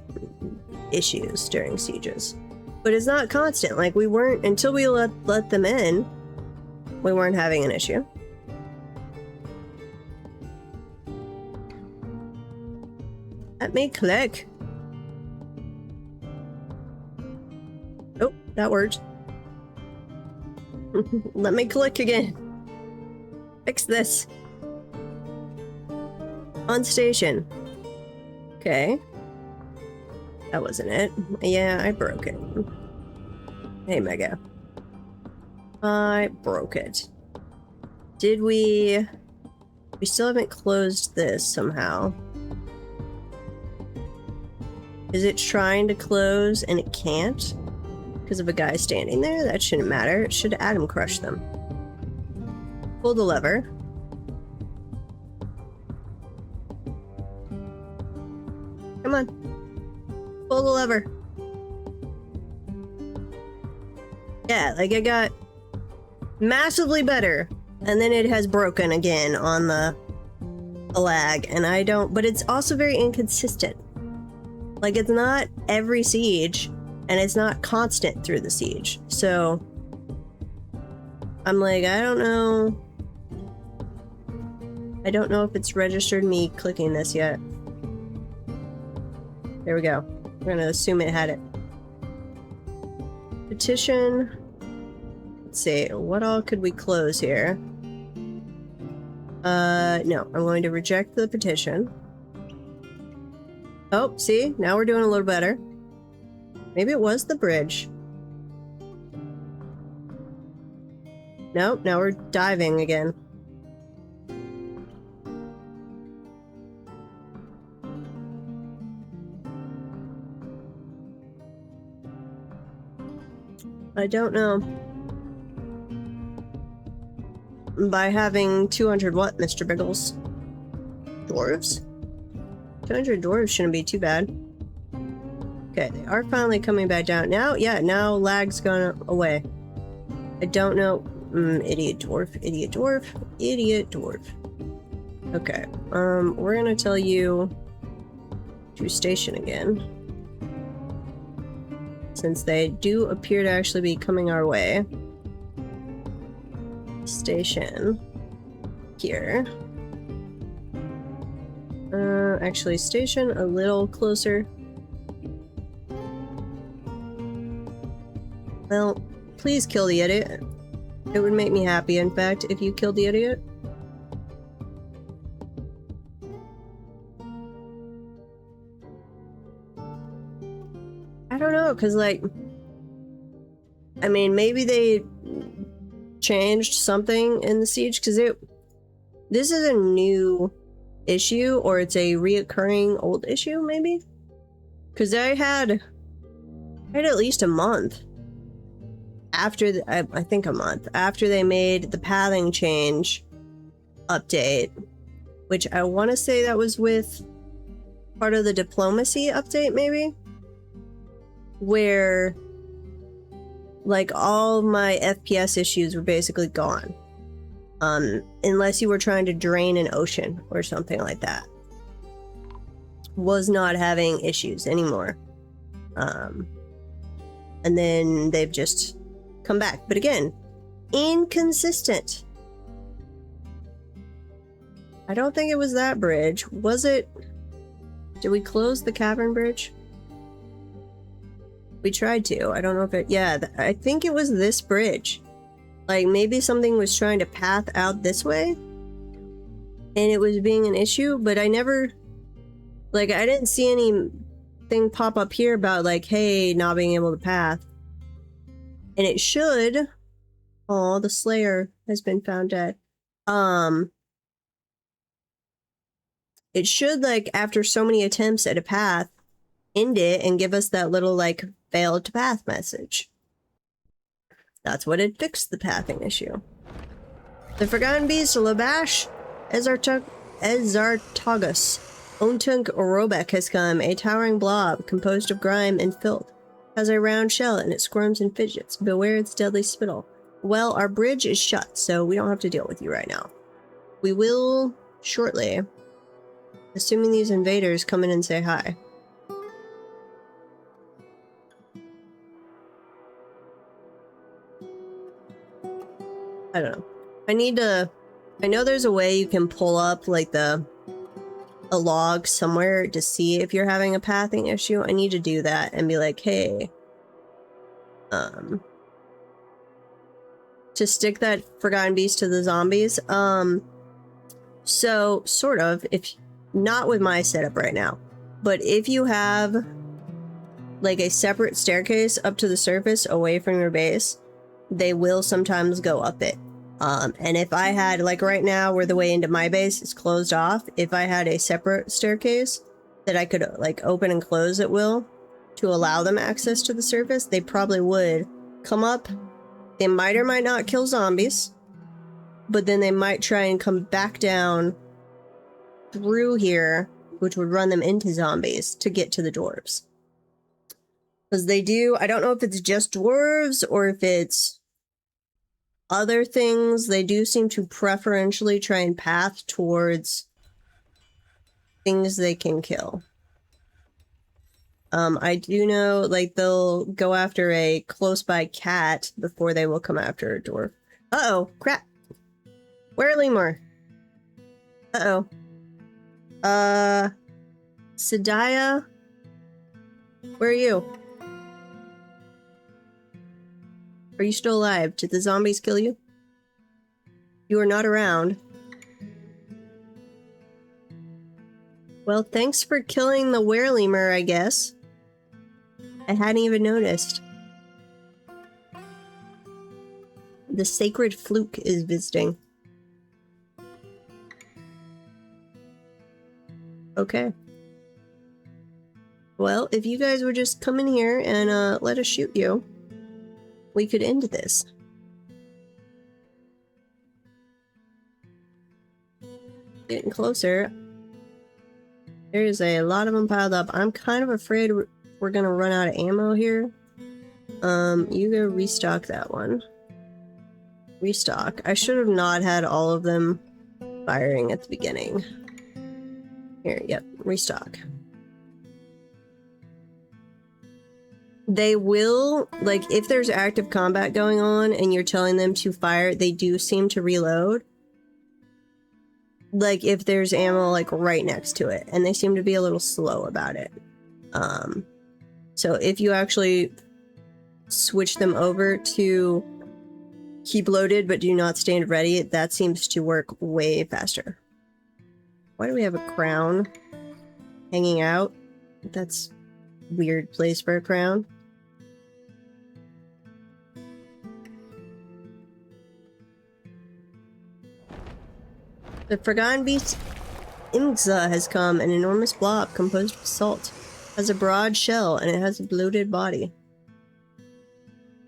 issues during sieges. But it's not constant. Like, we weren't, until we let them in, we weren't having an issue. Let me click. Oh, that worked. Let me click again. Fix this. On station. Okay. That wasn't it. Yeah, I broke it. Hey, Mega. I broke it. Did we... We still haven't closed this somehow. Is it trying to close and it can't? Because of a guy standing there? That shouldn't matter. It should Atom crush them. Pull the lever. Come on. Pull the lever. Yeah, like it got massively better. And then it has broken again on the lag. And I don't... But it's also very inconsistent. Like, it's not every siege. And it's not constant through the siege. So... I'm like, I don't know. I don't know if it's registered me clicking this yet. There we go. We're gonna assume it had it. Petition. Let's see. What all could we close here? No. I'm going to reject the petition. Oh, see? Now we're doing a little better. Maybe it was the bridge. Nope, now we're diving again. I don't know. By having 200 what, Mr. Biggles? Dwarves? 200 dwarves shouldn't be too bad. Okay, they are finally coming back down. Now, yeah, now lag's gone away. I don't know. Idiot dwarf, idiot dwarf, idiot dwarf. Okay, we're gonna tell you to station again. Since they do appear to actually be coming our way. Station here. Actually, station a little closer. Well, please kill the idiot. It would make me happy, in fact, if you killed the idiot. I don't know, because, like... I mean, maybe they changed something in the siege, because this is a new issue, or it's a reoccurring old issue, maybe? Because I had at least a month after I think a month after they made the pathing change update, which I want to say that was with part of the diplomacy update, maybe, where like all my FPS issues were basically gone, unless you were trying to drain an ocean or something like that. Was not having issues anymore, and then they've just come back. But again, inconsistent. I don't think it was that bridge. Was it Did we close the cavern bridge? We tried to. I don't know if it... Yeah, I think it was this bridge. Like, maybe something was trying to path out this way? And it was being an issue, but I never... Like, I didn't see anything pop up here about, like, hey, not being able to path. And it should... Oh, the Slayer has been found dead. It should, like, after so many attempts at a path, end it and give us that little, like, failed to path message. That's what it fixed the pathing issue. The Forgotten Beast, Labash, Ezartagus, Ontunk Orobek has come, a towering blob composed of grime and filth. Has a round shell and it squirms and fidgets. Beware its deadly spittle. Well, our bridge is shut, so we don't have to deal with you right now. We will shortly. Assuming these invaders come in and say hi. I don't know. I know there's a way you can pull up like a log somewhere to see if you're having a pathing issue. I need to do that and be like, hey, to stick that Forgotten Beast to the zombies. So sort of, if not with my setup right now, but if you have like a separate staircase up to the surface away from your base, they will sometimes go up it. And if I had, like right now where the way into my base is closed off, if I had a separate staircase that I could like open and close at will to allow them access to the surface, they probably would come up. They might or might not kill zombies, but then they might try and come back down through here, which would run them into zombies to get to the dwarves. Because they do, I don't know if it's just dwarves or if it's other things, they do seem to preferentially try and path towards things they can kill. I do know, like, they'll go after a close-by cat before they will come after a dwarf. Uh-oh, crap. Where are Lemur? Uh-oh. Sadaya? Where are you? Are you still alive? Did the zombies kill you? You are not around. Well, thanks for killing the were-lemur, I guess. I hadn't even noticed. The sacred fluke is visiting. Okay. Well, if you guys would just come in here and let us shoot you, we could end this. Getting closer. There's a lot of them piled up. I'm kind of afraid we're gonna run out of ammo here. You go restock that one. Restock. I should have not had all of them firing at the beginning. Here, yep, restock. They will, like, if there's active combat going on and you're telling them to fire, they do seem to reload. Like, if there's ammo, like, right next to it. And they seem to be a little slow about it. So if you actually switch them over to keep loaded but do not stand ready, that seems to work way faster. Why do we have a crown hanging out? That's a weird place for a crown. The Forgotten Beast Imgza has come, an enormous blob composed of salt. Has a broad shell and it has a bloated body.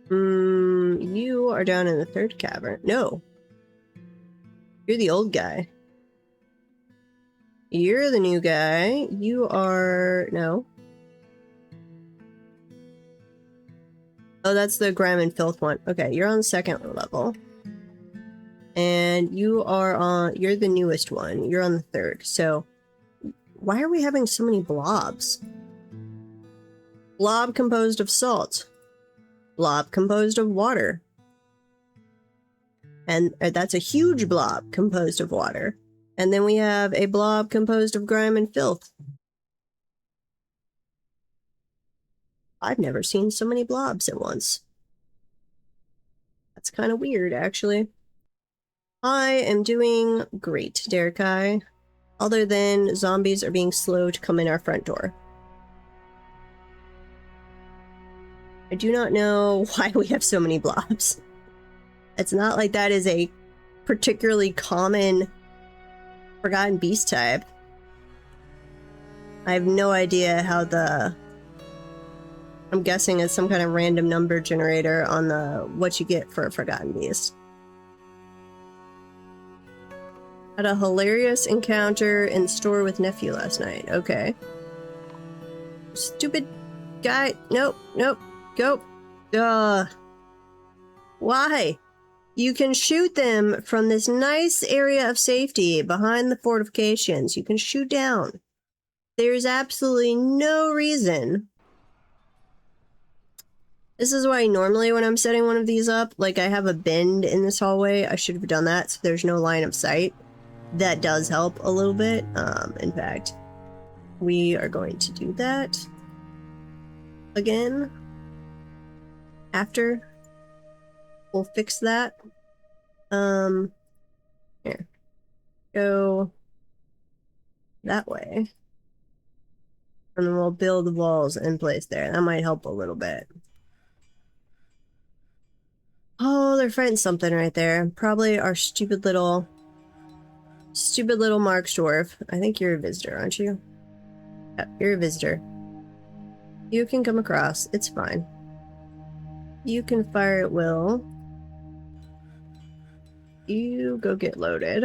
You are down in the third cavern. No. You're the old guy. You're the new guy. You are... No. Oh, that's the grime and filth one. Okay, you're on the second level. And you are on... You're the newest one. You're on the third. So, why are we having so many blobs? Blob composed of salt. Blob composed of water. And that's a huge blob composed of water. And then we have a blob composed of grime and filth. I've never seen so many blobs at once. That's kind of weird, actually. I am doing great, Derekai. Other than zombies are being slow to come in our front door. I do not know why we have so many blobs. It's not like that is a particularly common Forgotten Beast type. I have no idea how I'm guessing it's some kind of random number generator on what you get for a Forgotten Beast. Had a hilarious encounter in the store with nephew last night. Okay. Stupid guy. Nope, nope. Go. Why? You can shoot them from this nice area of safety behind the fortifications. You can shoot down. There's absolutely no reason. This is why normally when I'm setting one of these up, like I have a bend in this hallway. I should have done that so there's no line of sight. That does help a little bit. In fact, we are going to do that again after. We'll fix that. Here. Go that way. And then we'll build the walls in place there. That might help a little bit. Oh, they're fighting something right there. Probably our stupid little Marksdwarf. I think you're a visitor, aren't you? Yep, you're a visitor. You can come across. It's fine. You can fire at will. You go get loaded.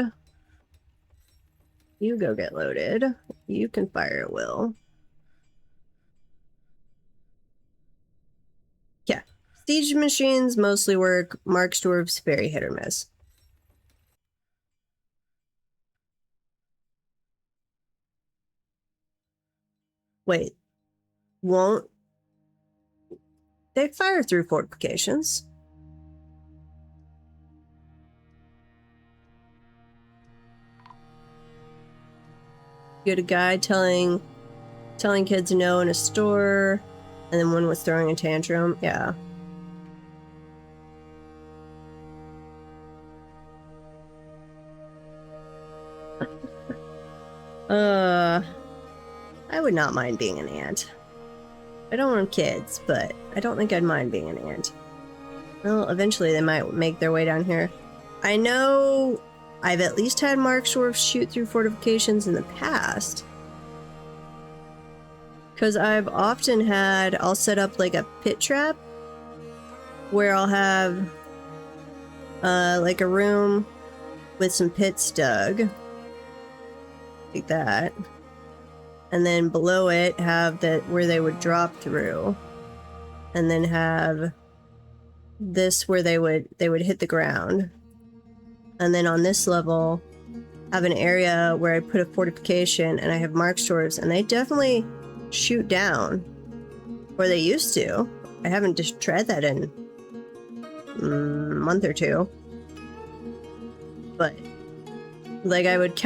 You go get loaded. You can fire at will. Yeah. Siege machines mostly work. Marksdwarfs very hit or miss. Wait. Won't they fire through fortifications? You had a guy telling kids no in a store, and then one was throwing a tantrum. Yeah. I would not mind being an ant. I don't want kids, but I don't think I'd mind being an ant. Well, eventually they might make their way down here. I know I've at least had Marksdwarfs shoot through fortifications in the past. Because I've often had, I'll set up like a pit trap where I'll have like a room with some pits dug. Like that. And then below it have that where they would drop through. And then have this where they would hit the ground. And then on this level have an area where I put a fortification and I have Marksdwarfs, and they definitely shoot down. Or they used to. I haven't just tried that in a month or two. But like I would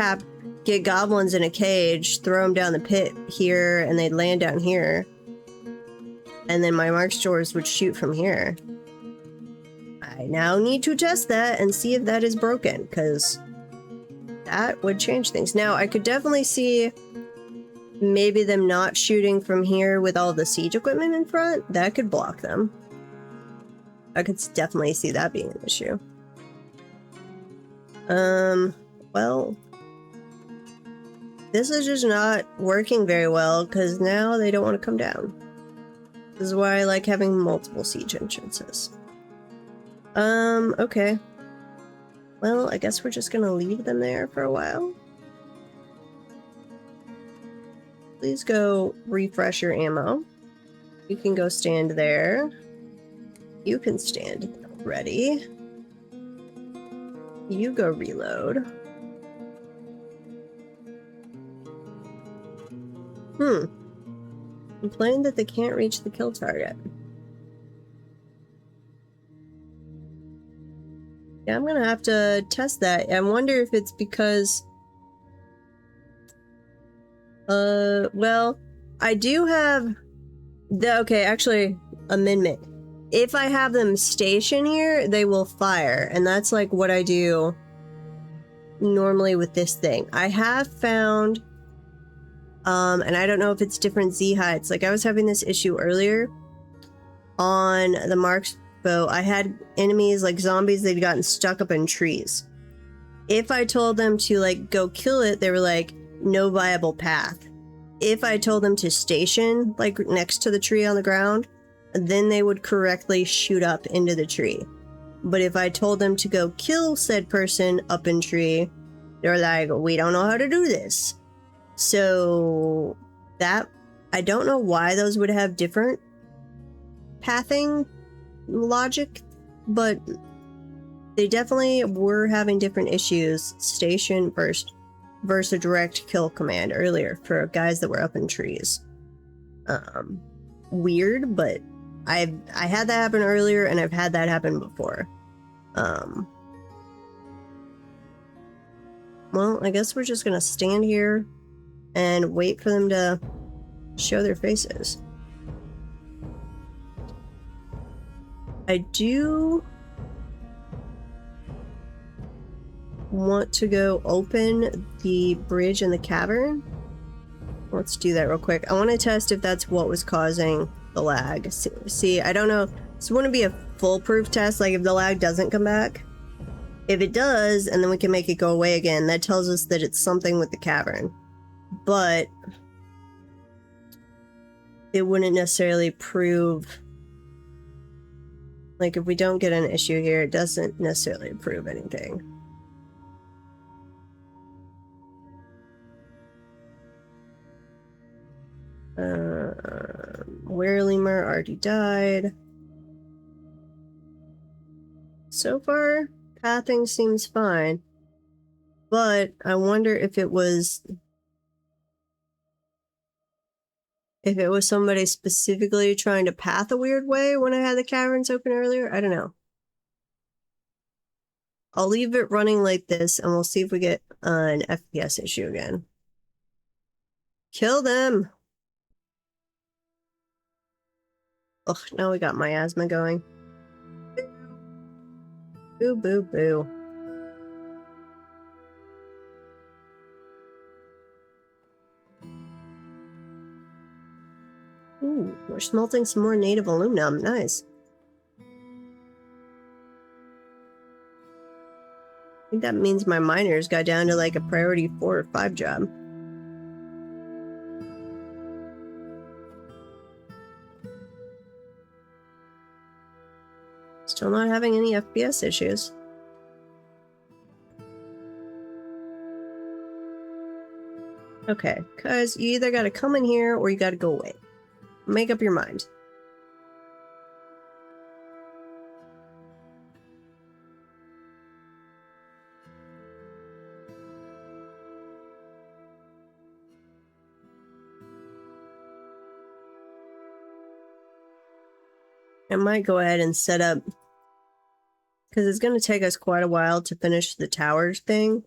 get goblins in a cage, throw them down the pit here, and they'd land down here. And then my Marksdwarfs would shoot from here. I now need to test that and see if that is broken, because that would change things. Now, I could definitely see maybe them not shooting from here with all the siege equipment in front. That could block them. I could definitely see that being an issue. Well, this is just not working very well, because now they don't want to come down. This is why I like having multiple siege entrances. Okay. Well, I guess we're just gonna leave them there for a while. Please go refresh your ammo. You can go stand there. You can stand ready. You go reload. Complain that they can't reach the kill target. Yeah, I'm gonna have to test that. I wonder if it's because... well, I do have Okay, actually, amendment. If I have them station here, they will fire, and that's like what I do normally with this thing. I have found, and I don't know if it's different Z heights. Like I was having this issue earlier on the Marks bow. I had enemies like zombies, they'd gotten stuck up in trees. If I told them to like go kill it, they were like, no viable path. If I told them to station like next to the tree on the ground, then they would correctly shoot up into the tree. But if I told them to go kill said person up in tree, they're like, we don't know how to do this. So that, I don't know why those would have different pathing logic, but they definitely were having different issues. Station first versus a direct kill command earlier for guys that were up in trees. Weird, but I had that happen earlier, and I've had that happen before. Well, I guess we're just gonna stand here and wait for them to show their faces. I do want to go open the bridge in the cavern. Let's do that real quick. I want to test if that's what was causing the lag. See, I don't know. This wouldn't be a foolproof test, like if the lag doesn't come back. If it does, and then we can make it go away again, that tells us that it's something with the cavern. But it wouldn't necessarily prove... Like, if we don't get an issue here, it doesn't necessarily prove anything. Werelemur already died. So far, pathing seems fine. But I wonder if it was somebody specifically trying to path a weird way when I had the caverns open earlier. I don't know. I'll leave it running like this, and we'll see if we get an FPS issue again. Kill them! Ugh, now we got miasma going. Boo, boo, boo. Ooh, we're smelting some more native aluminum. Nice. I think that means my miners got down to like a priority 4 or 5 job. Still not having any FPS issues. Okay, cause you either gotta come in here or you gotta go away. Make up your mind. I might go ahead and set up, because it's going to take us quite a while to finish the towers thing.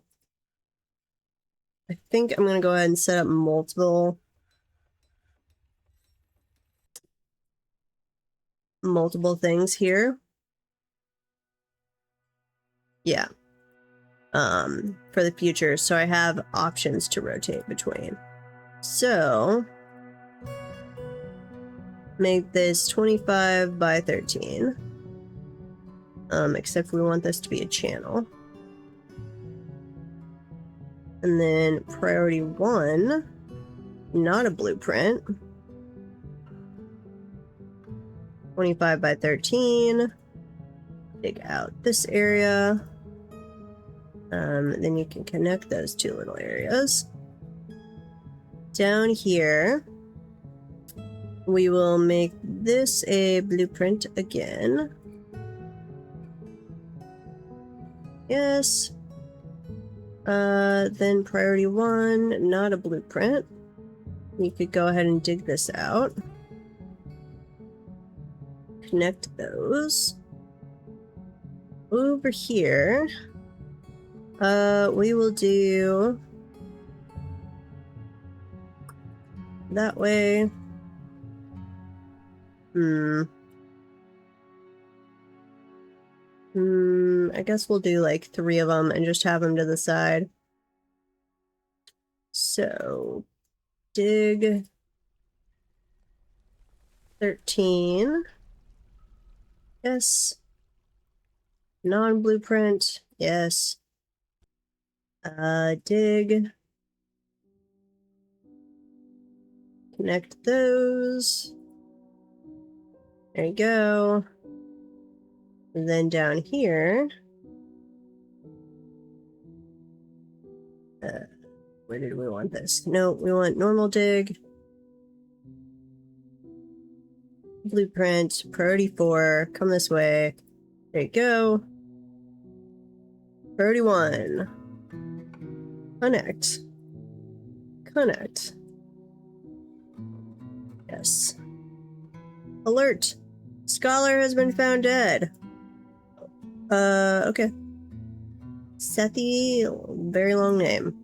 I think I'm going to go ahead and set up multiple things here. Yeah. For the future, so I have options to rotate between. So make this 25 by 13. Except we want this to be a channel. And then priority 1, not a blueprint. 25 by 13. Dig out this area. Then you can connect those 2 little areas. Down here, we will make this a blueprint again. Yes. Then priority 1, not a blueprint. You could go ahead and dig this out. Connect those. Over here, we will do that way. I guess we'll do like 3 of them and just have them to the side. So, dig 13. Yes. Non-blueprint. Yes. Dig. Connect those. There you go. And then down here. Where did we want this? No, we want normal dig. Blueprint. Priority 4. Come this way. There you go. Priority 1. Connect. Connect. Yes. Alert! Scholar has been found dead. Okay. Sethi, very long name.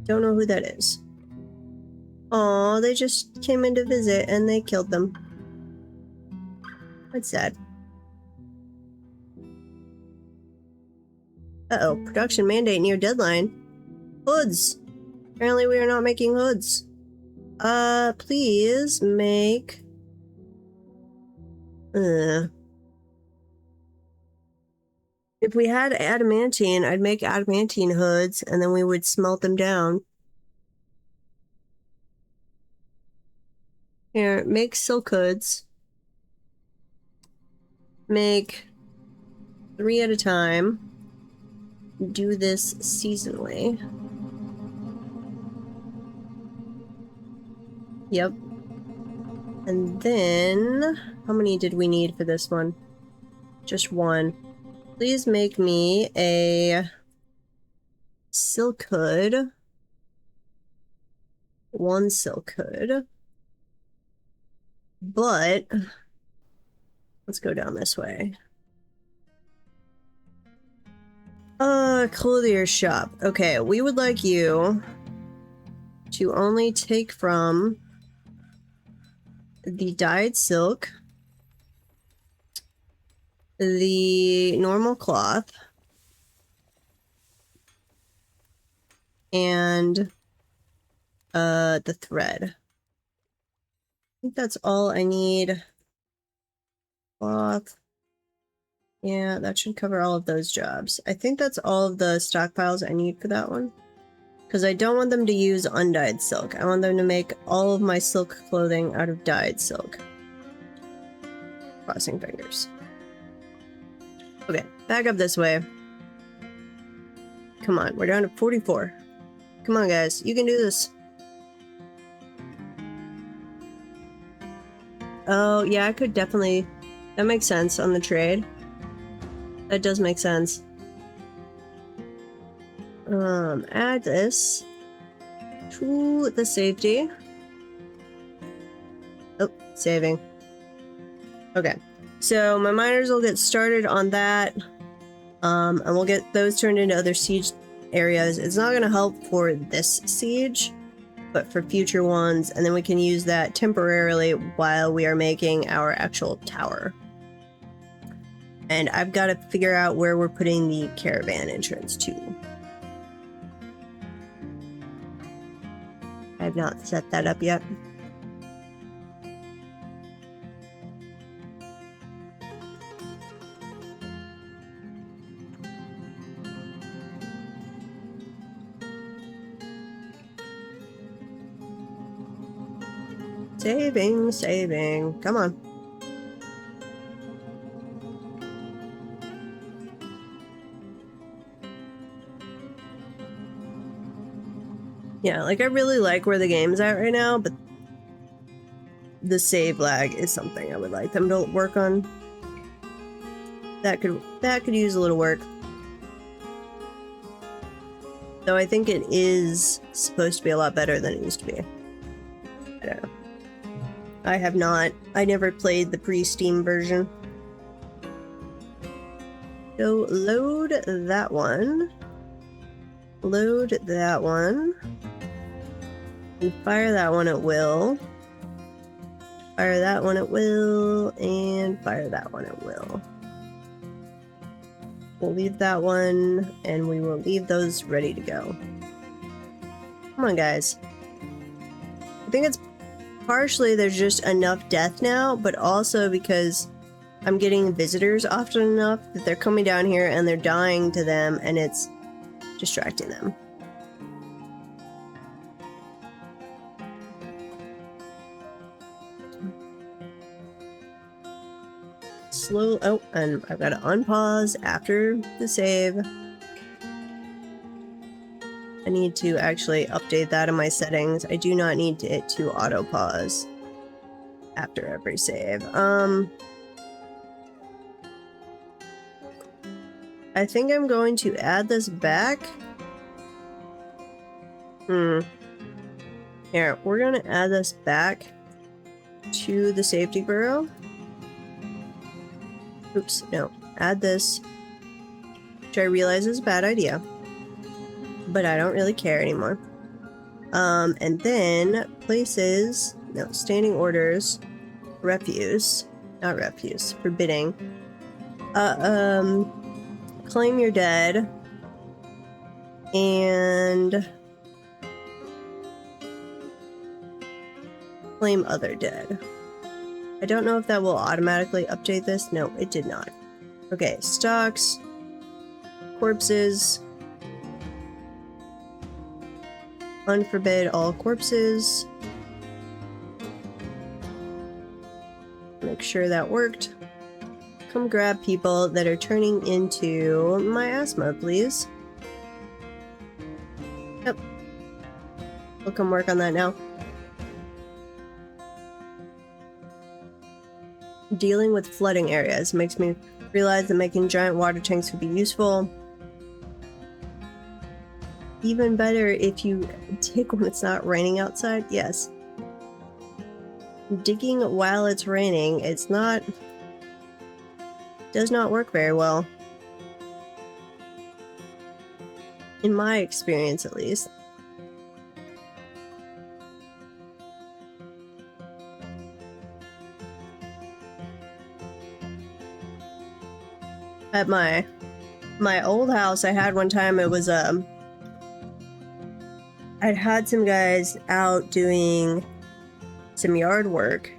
Don't know who that is. Aw, they just came in to visit and they killed them. That's sad. Uh-oh, production mandate near deadline. Hoods! Apparently we are not making hoods. Please make... If we had adamantine, I'd make adamantine hoods, and then we would smelt them down. Here, make silk hoods. Make 3 at a time. Do this seasonally. Yep. And then, how many did we need for this one? Just 1. Please make me a silk hood. 1 silk hood. But, let's go down this way. Clothier shop. Okay, we would like you to only take from the dyed silk, the normal cloth, and the thread. I think that's all I need. Cloth. Yeah, that should cover all of those jobs. I think that's all of the stockpiles I need for that one. Because I don't want them to use undyed silk. I want them to make all of my silk clothing out of dyed silk. Crossing fingers. Okay, back up this way. Come on, we're down to 44. Come on, guys, you can do this. Oh, yeah, I could definitely... That makes sense on the trade. That does make sense. Add this to the safety. Oh, saving. Okay, so my miners will get started on that. And we'll get those turned into other siege areas. It's not going to help for this siege, but for future ones, and then we can use that temporarily while we are making our actual tower. And I've got to figure out where we're putting the caravan entrance to. I have not set that up yet. Saving, saving. Come on. Yeah, like I really like where the game's at right now, but the save lag is something I would like them to work on. That could use a little work. Though I think it is supposed to be a lot better than it used to be. I don't know. I never played the pre-Steam version. So load that one. Load that one. And fire that one at will. Fire that one at will, and fire that one at will. We'll leave that one, and we will leave those ready to go. Come on, guys. I think it's partially there's just enough death now, but also because I'm getting visitors often enough that they're coming down here and they're dying to them, and it's distracting them. Slow. Oh, and I've got to unpause after the save. I need to actually update that in my settings. I do not need it to auto pause after every save. I think I'm going to add this back. Here, we're gonna add this back to the safety burrow. Oops, no. Add this, which I realize is a bad idea, but I don't really care anymore. And then places, no, standing orders, refuse, not refuse, forbidding. Claim your dead, and claim other dead. I don't know if that will automatically update this. No, it did not. Okay, stocks, corpses, unforbid all corpses. Make sure that worked. Come grab people that are turning into miasma, please. Yep. We'll come work on that now. Dealing with flooding areas makes me realize that making giant water tanks would be useful. Even better if you dig when it's not raining outside. Yes. Digging while it's raining, it's not... does not work very well. In my experience, at least. At my old house, I had one time, it was, I'd had some guys out doing some yard work,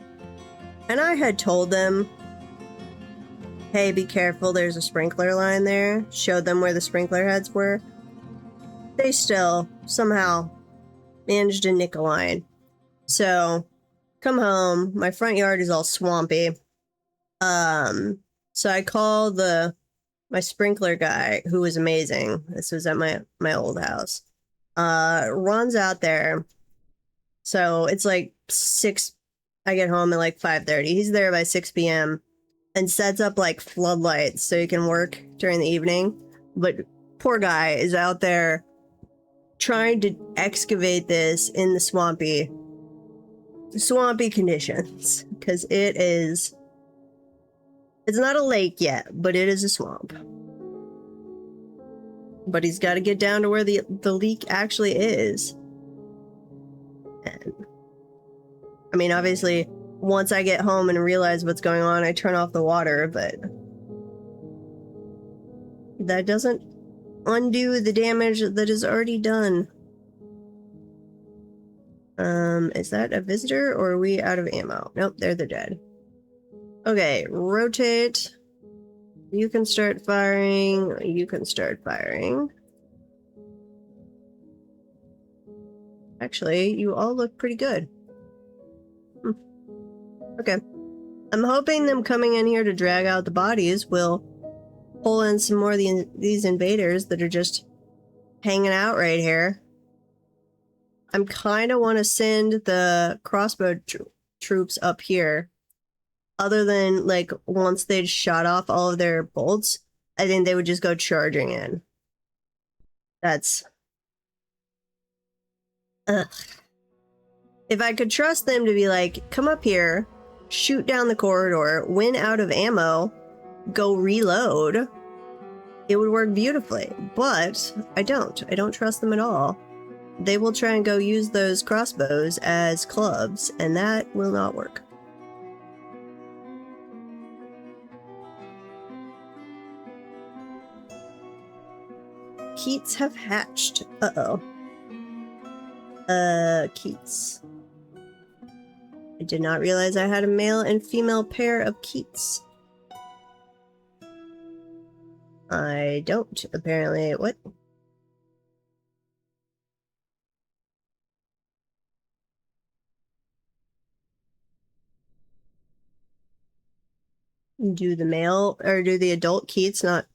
and I had told them, hey, be careful, there's a sprinkler line there, showed them where the sprinkler heads were. They still, somehow, managed to nick a line. So, come home, my front yard is all swampy. So I called my sprinkler guy, who was amazing. This was at my old house. Runs out there. So it's like 6, I get home at like 5:30. He's there by 6 p.m. and sets up like floodlights so he can work during the evening. But poor guy is out there trying to excavate this in the swampy conditions, because it's not a lake yet, but it is a swamp. But he's got to get down to where the leak actually is. And I mean, obviously, once I get home and realize what's going on, I turn off the water, but that doesn't undo the damage that is already done. Is that a visitor, or are we out of ammo? Nope, they're dead. Okay, rotate. You can start firing. You can start firing. Actually, you all look pretty good. Okay. I'm hoping them coming in here to drag out the bodies will pull in some more of these invaders that are just hanging out right here. I'm kind of want to send the crossbow troops up here. Other than, like, once they'd shot off all of their bolts, I think they would just go charging in. That's... ugh. If I could trust them to be like, come up here, shoot down the corridor, win out of ammo, go reload, it would work beautifully. But I don't. I don't trust them at all. They will try and go use those crossbows as clubs, and that will not work. Keats have hatched. Uh-oh. Keats. I did not realize I had a male and female pair of Keats. I don't, apparently. What? Do the male, or do the adult Keats not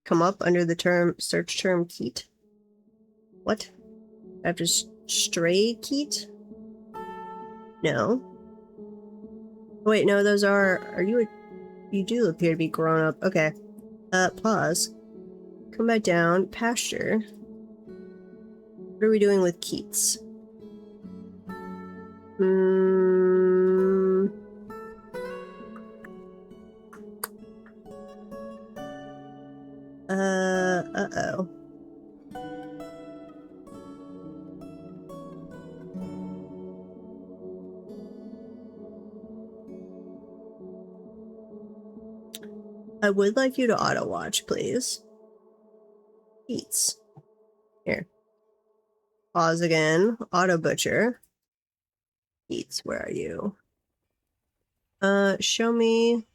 come up under the search term Keat? What? After stray Keat? No. Wait, no, those are you do appear to be grown up. Okay. Pause. Come back down. Pasture. What are we doing with Keats? Uh-oh. I would like you to auto-watch, please. Keats. Here. Pause again. Auto-butcher. Keats, where are you? Show me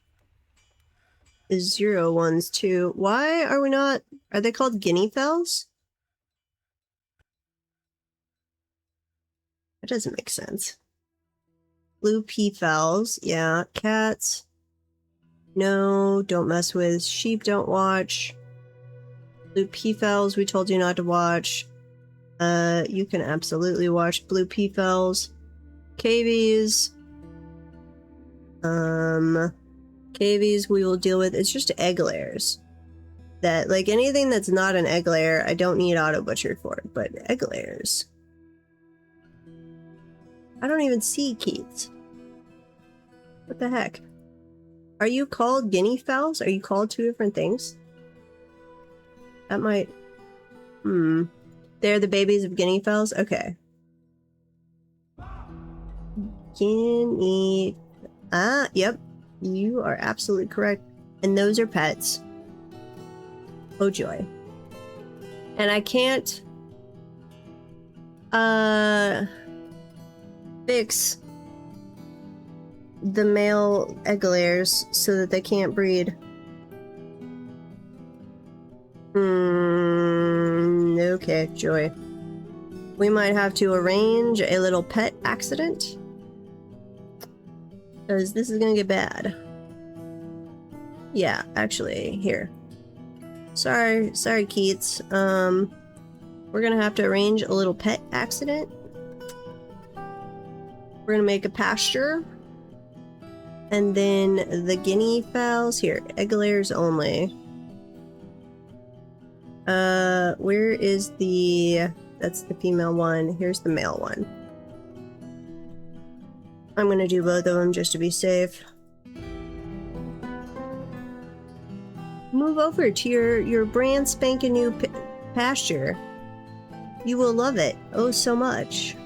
0 1s 2. Why are we not... Are they called guinea fowls? That doesn't make sense. Blue peafowls. Yeah. Cats. No, don't mess with. Sheep, don't watch. Blue peafowls, we told you not to watch. You can absolutely watch blue peafowls. Cavies. Cavies we will deal with. It's just egg layers. That, like, anything that's not an egg layer, I don't need auto butchered for it, but egg layers. I don't even see Keats. What the heck? Are you called guinea fowls? Are you called 2 different things? That might... They're the babies of guinea fowls? Okay. Guinea... Ah, yep. You are absolutely correct. And those are pets. Oh joy. And I can't... fix the male egg layers so that they can't breed. Okay, joy. We might have to arrange a little pet accident. Because this is gonna get bad. Yeah, actually, here. Sorry, Keats. We're gonna have to arrange a little pet accident. We're gonna make a pasture. And then the guinea fowls, here, egg layers only. Where is that's the female one. Here's the male one. I'm gonna do both of them just to be safe. Move over to your brand spanking new pasture. You will love it oh so much.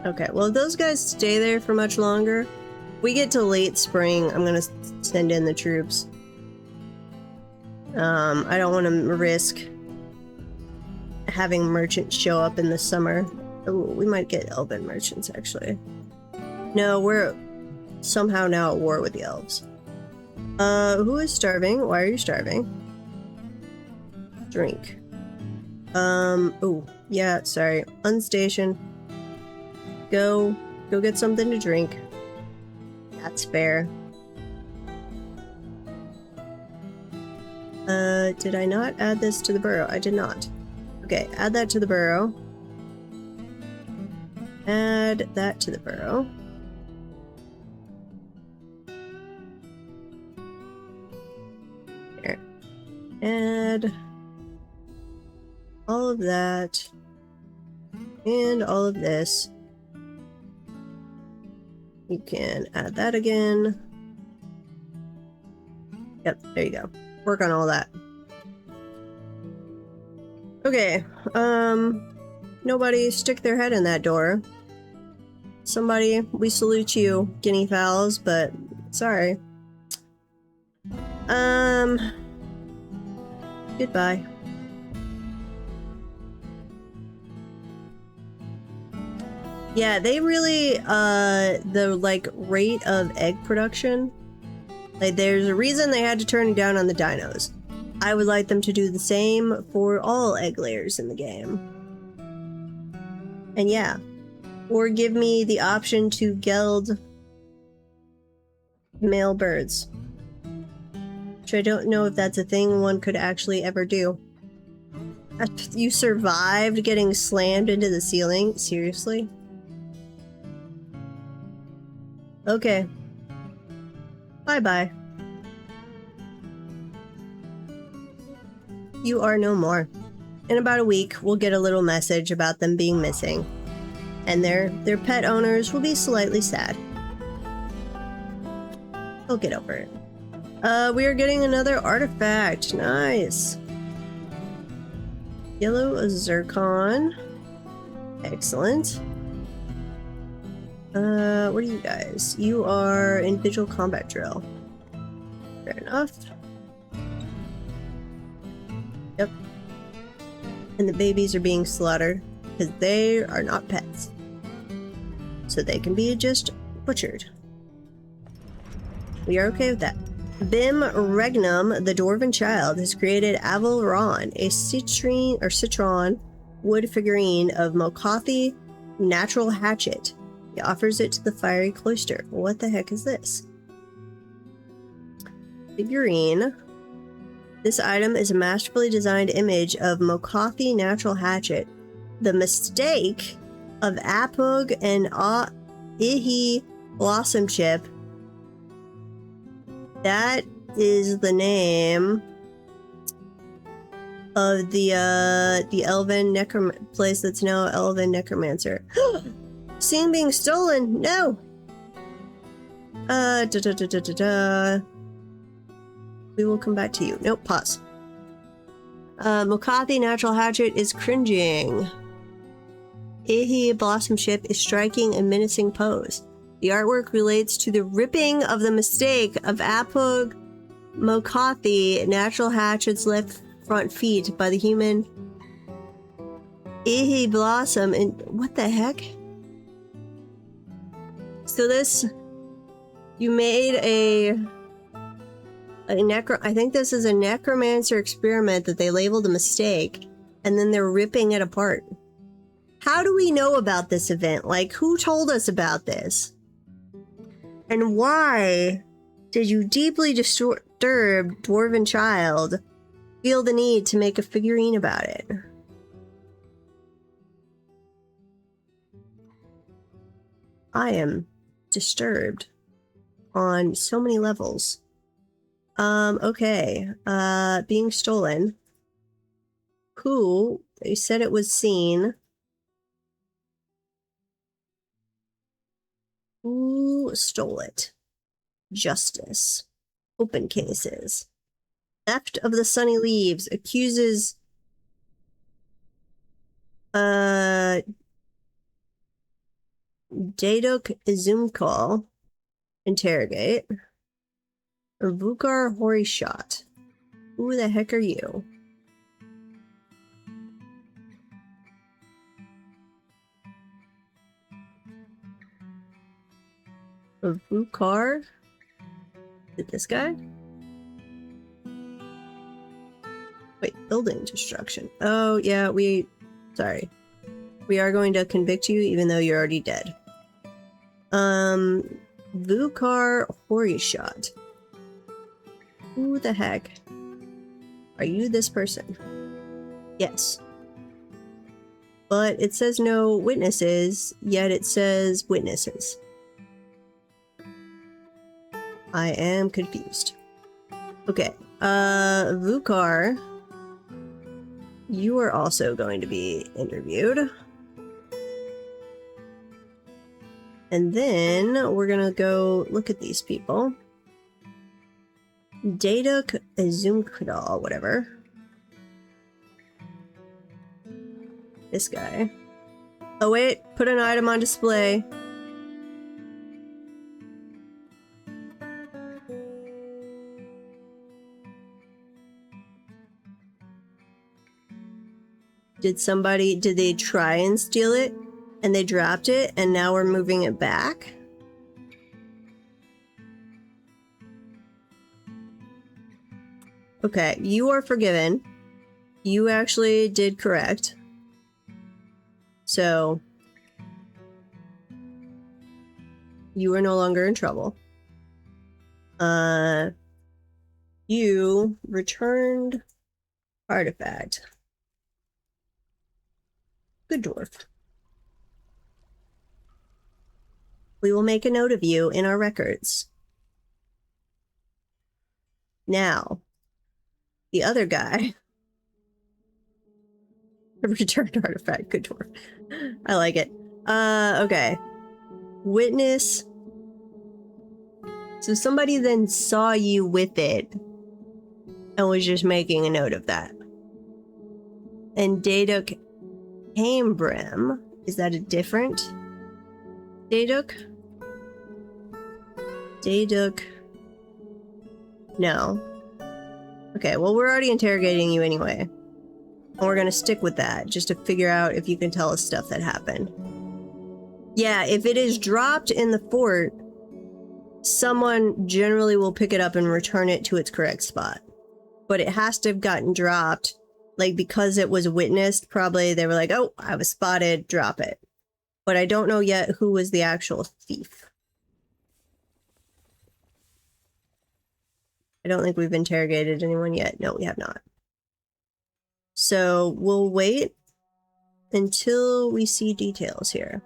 Okay, well, if those guys stay there for much longer, we get to late spring, I'm gonna send in the troops. I don't want to risk having merchants show up in the summer. Ooh, we might get elven merchants, actually. No, we're somehow now at war with the elves. Who is starving? Why are you starving? Drink. Oh, yeah, sorry. Unstation. Go get something to drink. That's fair. Did I not add this to the burrow? I did not. Okay, add that to the burrow. Add that to the burrow. Here. Add all of that. And all of this. You can add that again. Yep, there you go. Work on all that. Okay, nobody stick their head in that door. Somebody, we salute you, guinea fowls, but sorry. Goodbye. Yeah, they really, the, like, rate of egg production, like, there's a reason they had to turn it down on the dinos. I would like them to do the same for all egg layers in the game. And yeah, or give me the option to geld male birds. Which I don't know if that's a thing one could actually ever do. You survived getting slammed into the ceiling? Seriously? Okay. Bye-bye. You are no more. In about a week, we'll get a little message about them being missing. And their pet owners will be slightly sad. They'll get over it. We are getting another artifact. Nice. Yellow zircon. Excellent. What are you guys? You are individual combat drill. Fair enough. Yep. And the babies are being slaughtered because they are not pets. So they can be just butchered. We are okay with that. Bim Regnum, the Dwarven Child, has created Avalron, a citron wood figurine of Mokothi Natural Hatchet. He offers it to the Fiery Cloister. What the heck is this? Figurine. This item is a masterfully designed image of Mokothi Natural Hatchet. The mistake of Apug and Ihi Blossom Chip. That is the name of the elven place that's now elven necromancer. Seen being stolen. No. We will come back to you. Nope. Pause. Mokothi Natural Hatchet is cringing. Ihi Blossom Ship is striking a menacing pose. The artwork relates to the ripping of the mistake of Apug Mokothi Natural Hatchet's left front feet by the human Ihi Blossom. And what the heck? So this, you made a I think this is a necromancer experiment that they labeled a mistake, and then they're ripping it apart. How do we know about this event? Like, who told us about this? And why did you deeply disturbed Dwarven Child feel the need to make a figurine about it? I am disturbed on so many levels. Okay. Being stolen. Who? They said it was seen. Who stole it? Justice. Open cases. Theft of the Sunny Leaves. Accuses Daduk Izumkal. Interrogate. Vukar Horishot. Who the heck are you? Vukar? Is it this guy? Wait, building destruction. Oh, yeah, sorry. We are going to convict you even though you're already dead. Vukar Horishot. Who the heck? Are you this person? Yes. But it says no witnesses, yet it says witnesses. I am confused. Okay. Vukar. You are also going to be interviewed. And then we're gonna go look at these people. Daduk Azumkadal, whatever. This guy. Oh wait, put an item on display. Did they try and steal it and they dropped it and now we're moving it back? Okay, you are forgiven. You actually did correct. So, you are no longer in trouble. You returned artifact. Good dwarf. We will make a note of you in our records. Now, the other guy. Returned artifact. Good dwarf. I like it. Okay. Witness. So somebody then saw you with it and was just making a note of that. And Daeduk Cambrim. Is that a different Daeduk? Daeduk. No. Okay, well, we're already interrogating you anyway. And we're gonna stick with that, just to figure out if you can tell us stuff that happened. Yeah, if it is dropped in the fort, someone generally will pick it up and return it to its correct spot. But it has to have gotten dropped, like, because it was witnessed, probably they were like, oh, I was spotted, drop it. But I don't know yet who was the actual thief. I don't think we've interrogated anyone yet. No, we have not. So we'll wait until we see details here.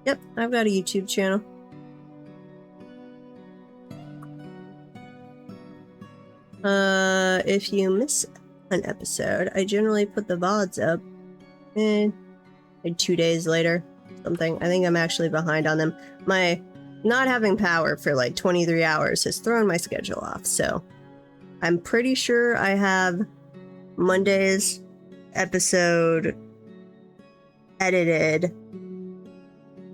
Yep, I've got a YouTube channel. If you miss an episode, I generally put the VODs up like 2 days later, something. I think I'm actually behind on them. My not having power for like 23 hours has thrown my schedule off, so I'm pretty sure I have Monday's episode edited,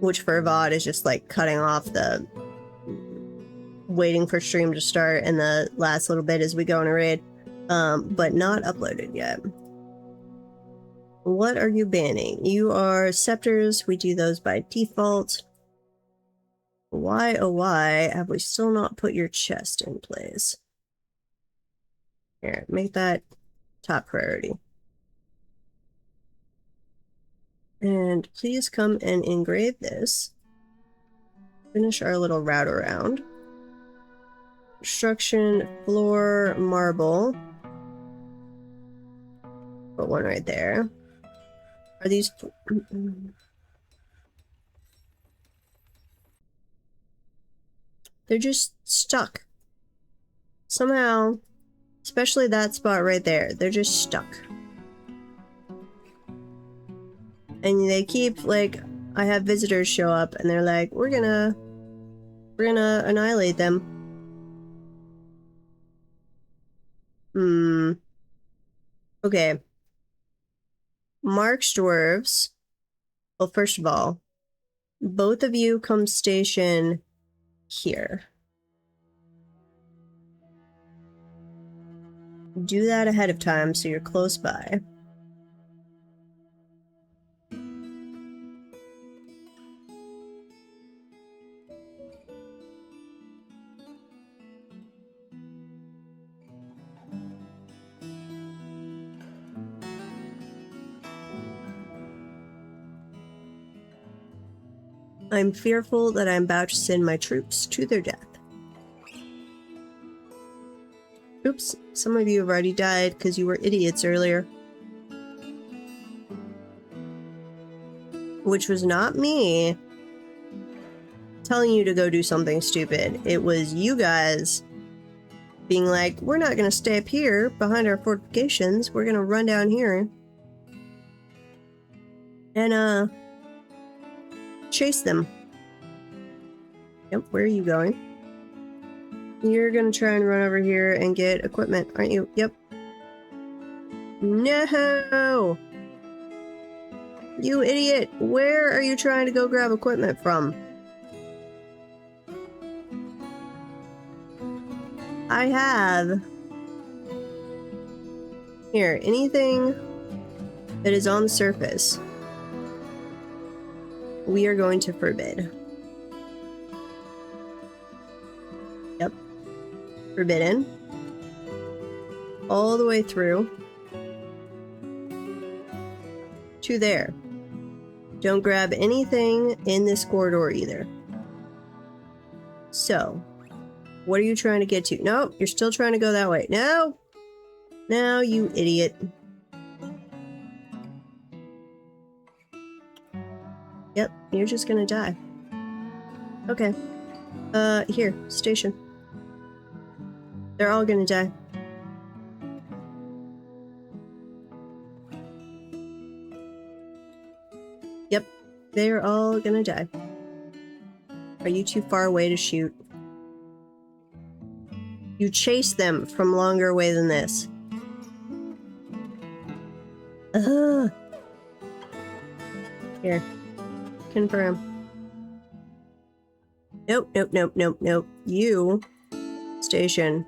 which for a VOD is just like cutting off the waiting for stream to start and the last little bit as we go in a raid, but not uploaded yet. What are you banning? You are scepters. We do those by default. Why, oh why, have we still not put your chest in place? Here, make that top priority. And please come and engrave this. Finish our little route around. Construction, floor, marble. Put one right there. Are these... They're just stuck. Somehow, especially that spot right there, they're just stuck. And they keep, like, I have visitors show up and they're like, we're gonna annihilate them. Okay. Mark's dwarves. Well, first of all, both of you come station here. Do that ahead of time so you're close by. I'm fearful that I'm about to send my troops to their death. Oops, some of you have already died because you were idiots earlier. Which was not me telling you to go do something stupid. It was you guys being like, we're not going to stay up here behind our fortifications. We're going to run down here and, chase them. Yep, where are you going? You're gonna try and run over here and get equipment, aren't you? Yep. No! You idiot! Where are you trying to go grab equipment from? I have Here, anything that is on the surface, we are going to forbid. Yep. Forbidden. All the way through. To there. Don't grab anything in this corridor either. So, what are you trying to get to? Nope, you're still trying to go that way. No! No, you idiot. Yep, you're just gonna die. Okay. Here, station. They're all gonna die. Yep, they're all gonna die. Are you too far away to shoot? You chase them from longer away than this. Here. Confirm. Nope, nope, nope, nope, nope. You. Station.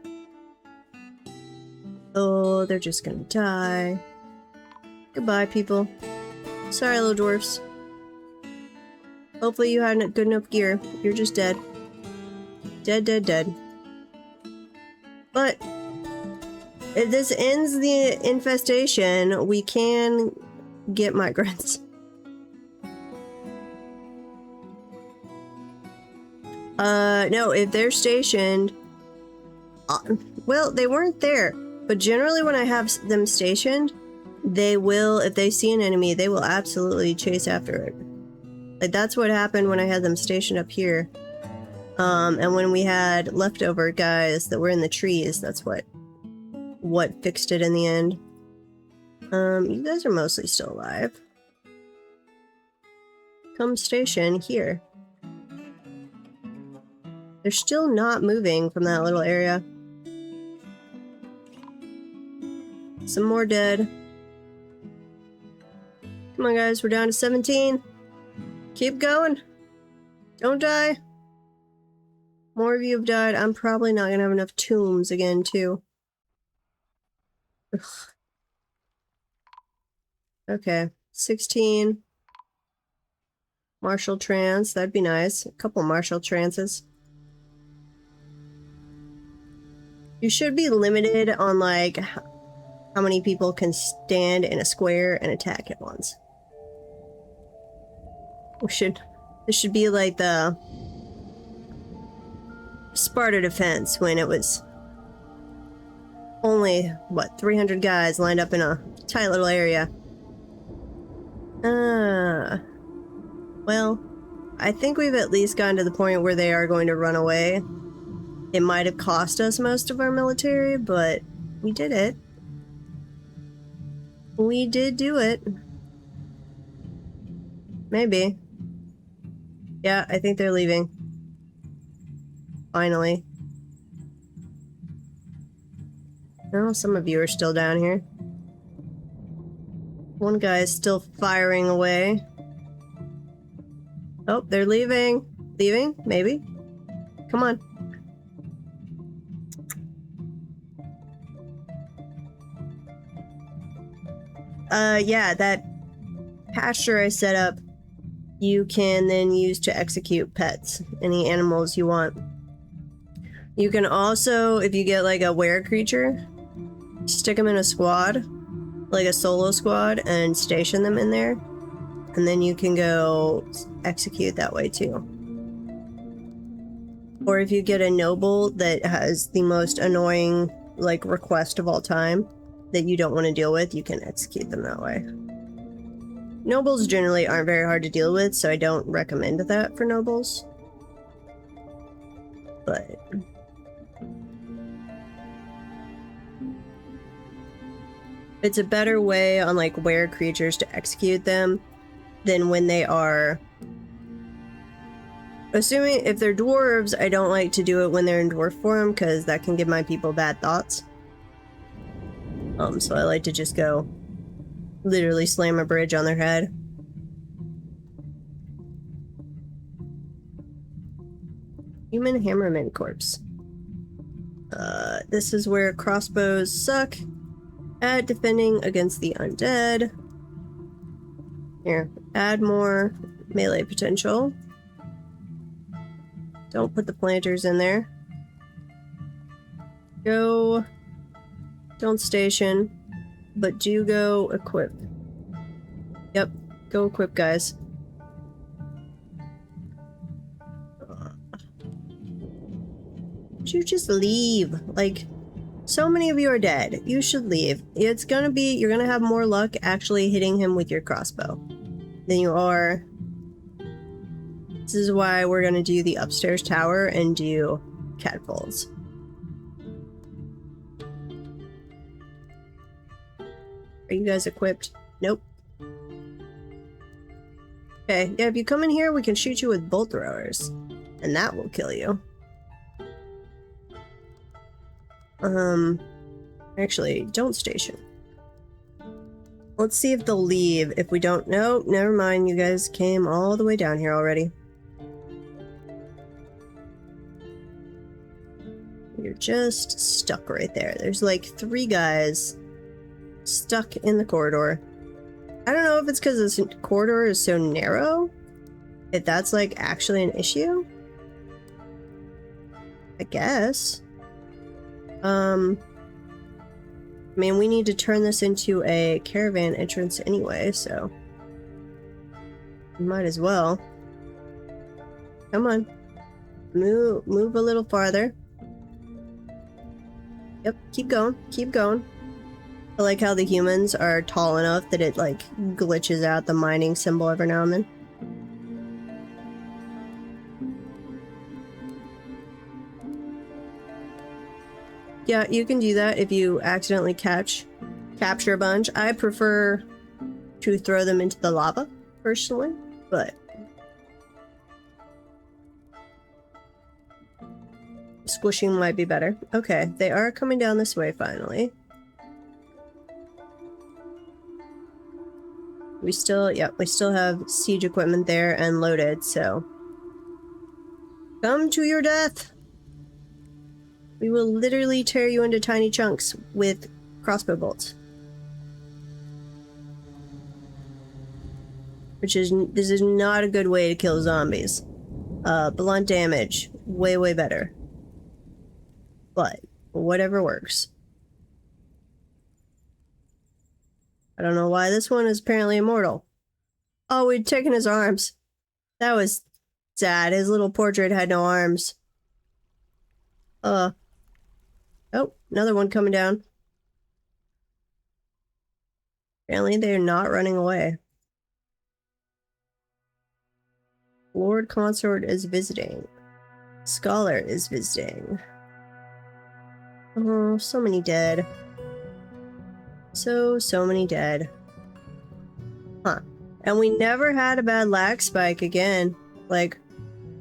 Oh, they're just gonna die. Goodbye, people. Sorry, little dwarfs. Hopefully you had good enough gear. You're just dead. Dead, dead, dead. But if this ends the infestation, we can get migrants. No, if they're stationed... well, they weren't there. But generally when I have them stationed, they will, if they see an enemy, they will absolutely chase after it. Like, that's what happened when I had them stationed up here. And when we had leftover guys that were in the trees, that's what fixed it in the end. You guys are mostly still alive. Come station here. They're still not moving from that little area. Some more dead. Come on, guys, we're down to 17. Keep going. Don't die. More of you have died. I'm probably not gonna have enough tombs again, too. Ugh. Okay, 16. Martial trance, that'd be nice. A couple martial trances. You should be limited on, like, how many people can stand in a square and attack at once. This should be like the Sparta defense when it was only, what, 300 guys lined up in a tight little area. Well, I think we've at least gotten to the point where they are going to run away. It might have cost us most of our military, but we did it. We did do it. Maybe. Yeah, I think they're leaving. Finally. Oh, some of you are still down here. One guy is still firing away. Oh, they're leaving. Leaving? Maybe. Come on. Yeah, that pasture I set up, you can then use to execute pets, any animals you want. You can also, if you get like a were creature, stick them in a squad, like a solo squad, and station them in there, and then you can go execute that way too. Or if you get a noble that has the most annoying, like, request of all time that you don't want to deal with, you can execute them that way. Nobles generally aren't very hard to deal with, so I don't recommend that for nobles. But it's a better way on, like, were creatures to execute them than when they are... Assuming if they're dwarves, I don't like to do it when they're in dwarf form, because that can give my people bad thoughts. So I like to just go literally slam a bridge on their head. Human hammerman corpse. This is where crossbows suck. Add defending against the undead. Here, add more melee potential. Don't put the planters in there. Go, don't station, but do go equip. Yep, go equip, guys. You just leave. Like, so many of you are dead. You should leave. It's gonna be, you're gonna have more luck actually hitting him with your crossbow than you are. This is why we're gonna do the upstairs tower and do catapults. Are you guys equipped? Nope. Okay, yeah, if you come in here, we can shoot you with bolt throwers. And that will kill you. Actually, don't station. Let's see if they'll leave. If we don't... Nope, never mind. You guys came all the way down here already. You're just stuck right there. There's like 3 guys stuck in the corridor. I don't know if it's because this corridor is so narrow. If that's like actually an issue. I guess. I mean, we need to turn this into a caravan entrance anyway, so might as well. Come on. Move a little farther. Yep, keep going, keep going. I like how the humans are tall enough that it like glitches out the mining symbol every now and then. Yeah, you can do that if you accidentally capture a bunch. I prefer to throw them into the lava, personally, but squishing might be better. Okay, they are coming down this way finally. We still have siege equipment there and loaded, so come to your death! We will literally tear you into tiny chunks with crossbow bolts. This is not a good way to kill zombies. Blunt damage, way better. But, whatever works. I don't know why this one is apparently immortal. Oh, we'd taken his arms. That was sad. His little portrait had no arms. Oh, another one coming down. Apparently they're not running away. Lord Consort is visiting. Scholar is visiting. Oh, so many dead. So many dead. Huh. And we never had a bad lag spike again. Like,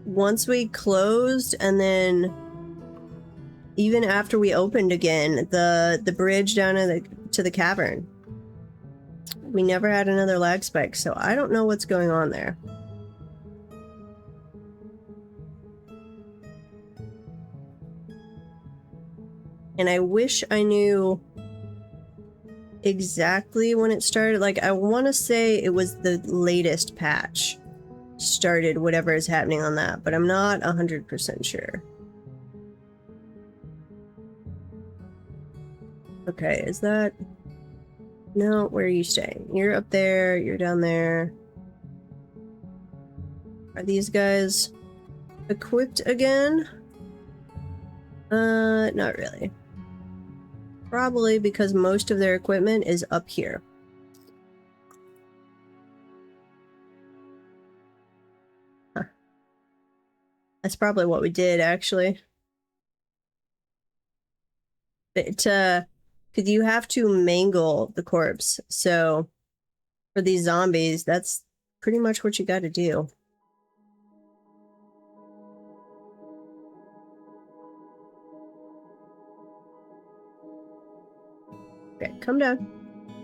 once we closed and then even after we opened again, the bridge down to the cavern, we never had another lag spike, so I don't know what's going on there. And I wish I knew exactly when it started. Like, I want to say it was the latest patch started whatever is happening on that, but I'm not 100% sure. Okay, is that... No, where are you staying? You're up there, you're down there. Are these guys equipped again? Not really. Probably because most of their equipment is up here. Huh. That's probably what we did, actually. But, because you have to mangle the corpse, so for these zombies, that's pretty much what you gotta do. Okay, come down.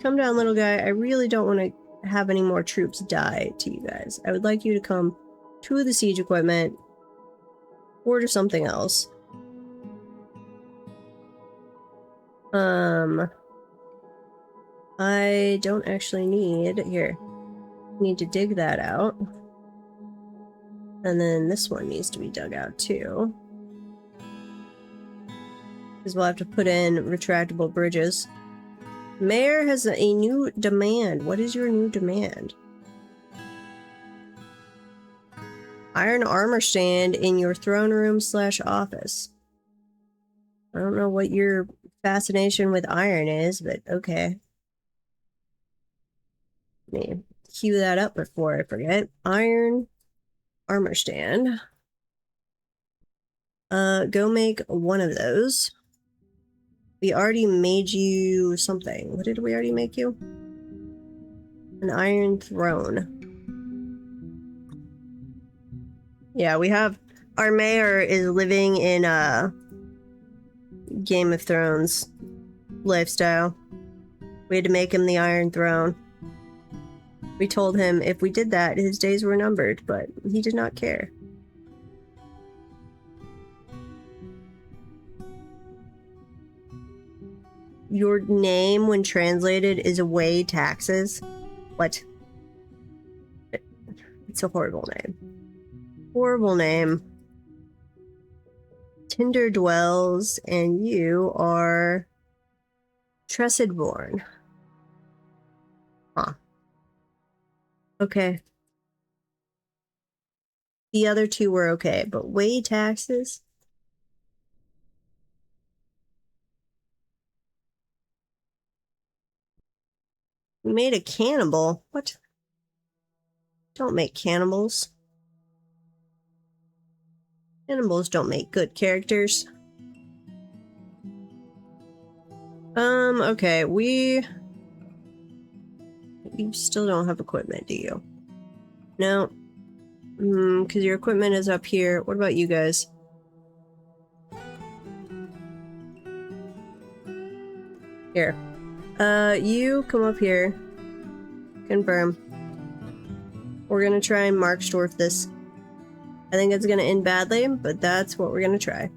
Come down, little guy. I really don't want to have any more troops die to you guys. I would like you to come to the siege equipment or to something else. I don't actually need... Here. Need to dig that out. And then this one needs to be dug out too. Because we'll have to put in retractable bridges. Mayor has a new demand. What is your new demand? Iron armor stand in your throne room / office. I don't know what your fascination with iron is, but okay. Let me cue that up before I forget. Iron armor stand. Go make one of those. We already made you something. What did we already make you? An iron throne. Yeah, we have... Our mayor is living in Game of Thrones lifestyle. We had to make him the Iron Throne. We told him if we did that, his days were numbered, but he did not care. Your name, when translated, is away taxes. What? It's a horrible name. Horrible name. Tinder dwells, and you are Tressid-born. Huh. Okay. The other two were okay, but way taxes? We made a cannibal. What? Don't make cannibals. Cannibals don't make good characters. Okay, you still don't have equipment, do you? No. Because your equipment is up here. What about you guys? Here. You come up here. Confirm. We're gonna try and Marksdorf this. I think it's gonna end badly, but that's what we're gonna try.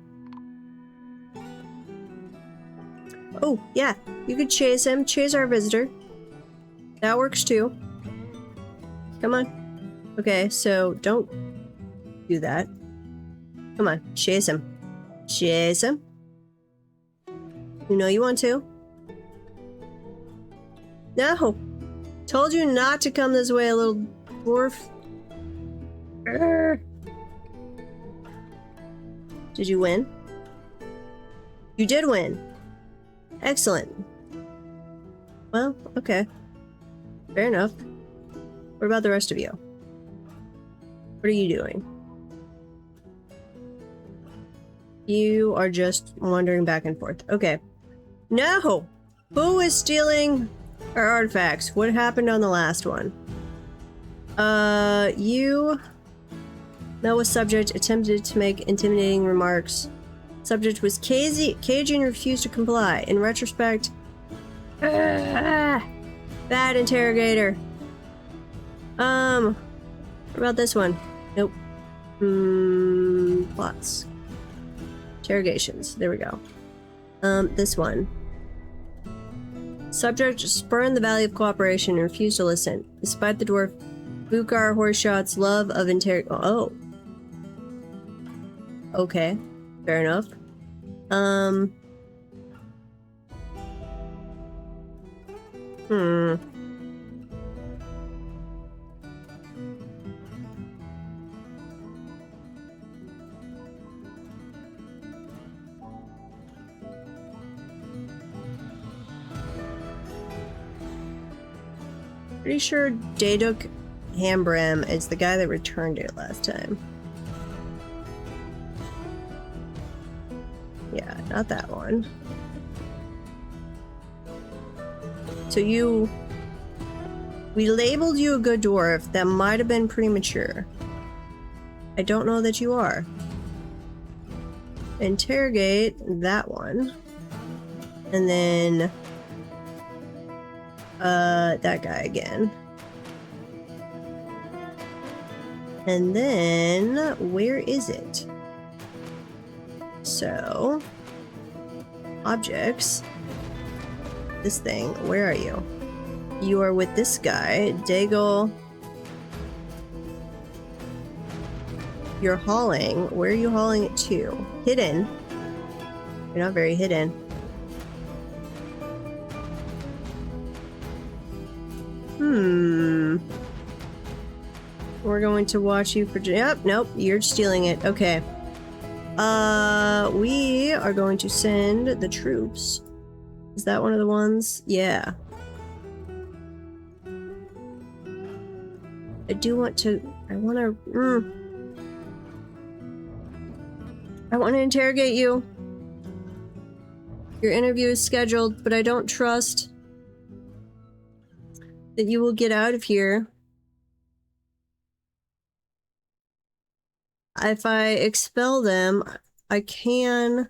Oh, yeah. You could chase him. Chase our visitor. That works too. Come on. Okay, so don't do that. Come on. Chase him. Chase him. You know you want to. No. Told you not to come this way, little dwarf. Did you win? You did win. Excellent. Well, okay. Fair enough. What about the rest of you? What are you doing? You are just wandering back and forth. Okay. No! Who is stealing our artifacts? What happened on the last one? You... Mel was subject, attempted to make intimidating remarks. Subject was cagey and refused to comply. In retrospect... bad interrogator. What about this one? Nope. Plots. Interrogations. There we go. This one. Subject spurned the value of cooperation and refused to listen, despite the dwarf Bukar Horseshot's love of Oh. Okay. Fair enough. Pretty sure Daeduk Hambram is the guy that returned it last time. Yeah, not that one. So we labeled you a good dwarf. That might have been premature. I don't know that you are. Interrogate that one. And then that guy again. And then where is it? So objects. This thing, where are you? You are with this guy, Daigle. You're hauling. Where are you hauling it to? Hidden. You're not very hidden. We're going to watch you for... Yep, nope, you're stealing it. Okay. We are going to send the troops. Is that one of the ones? Yeah. I do want to... I want to interrogate you. Your interview is scheduled, but I don't trust that you will get out of here. If I expel them, I can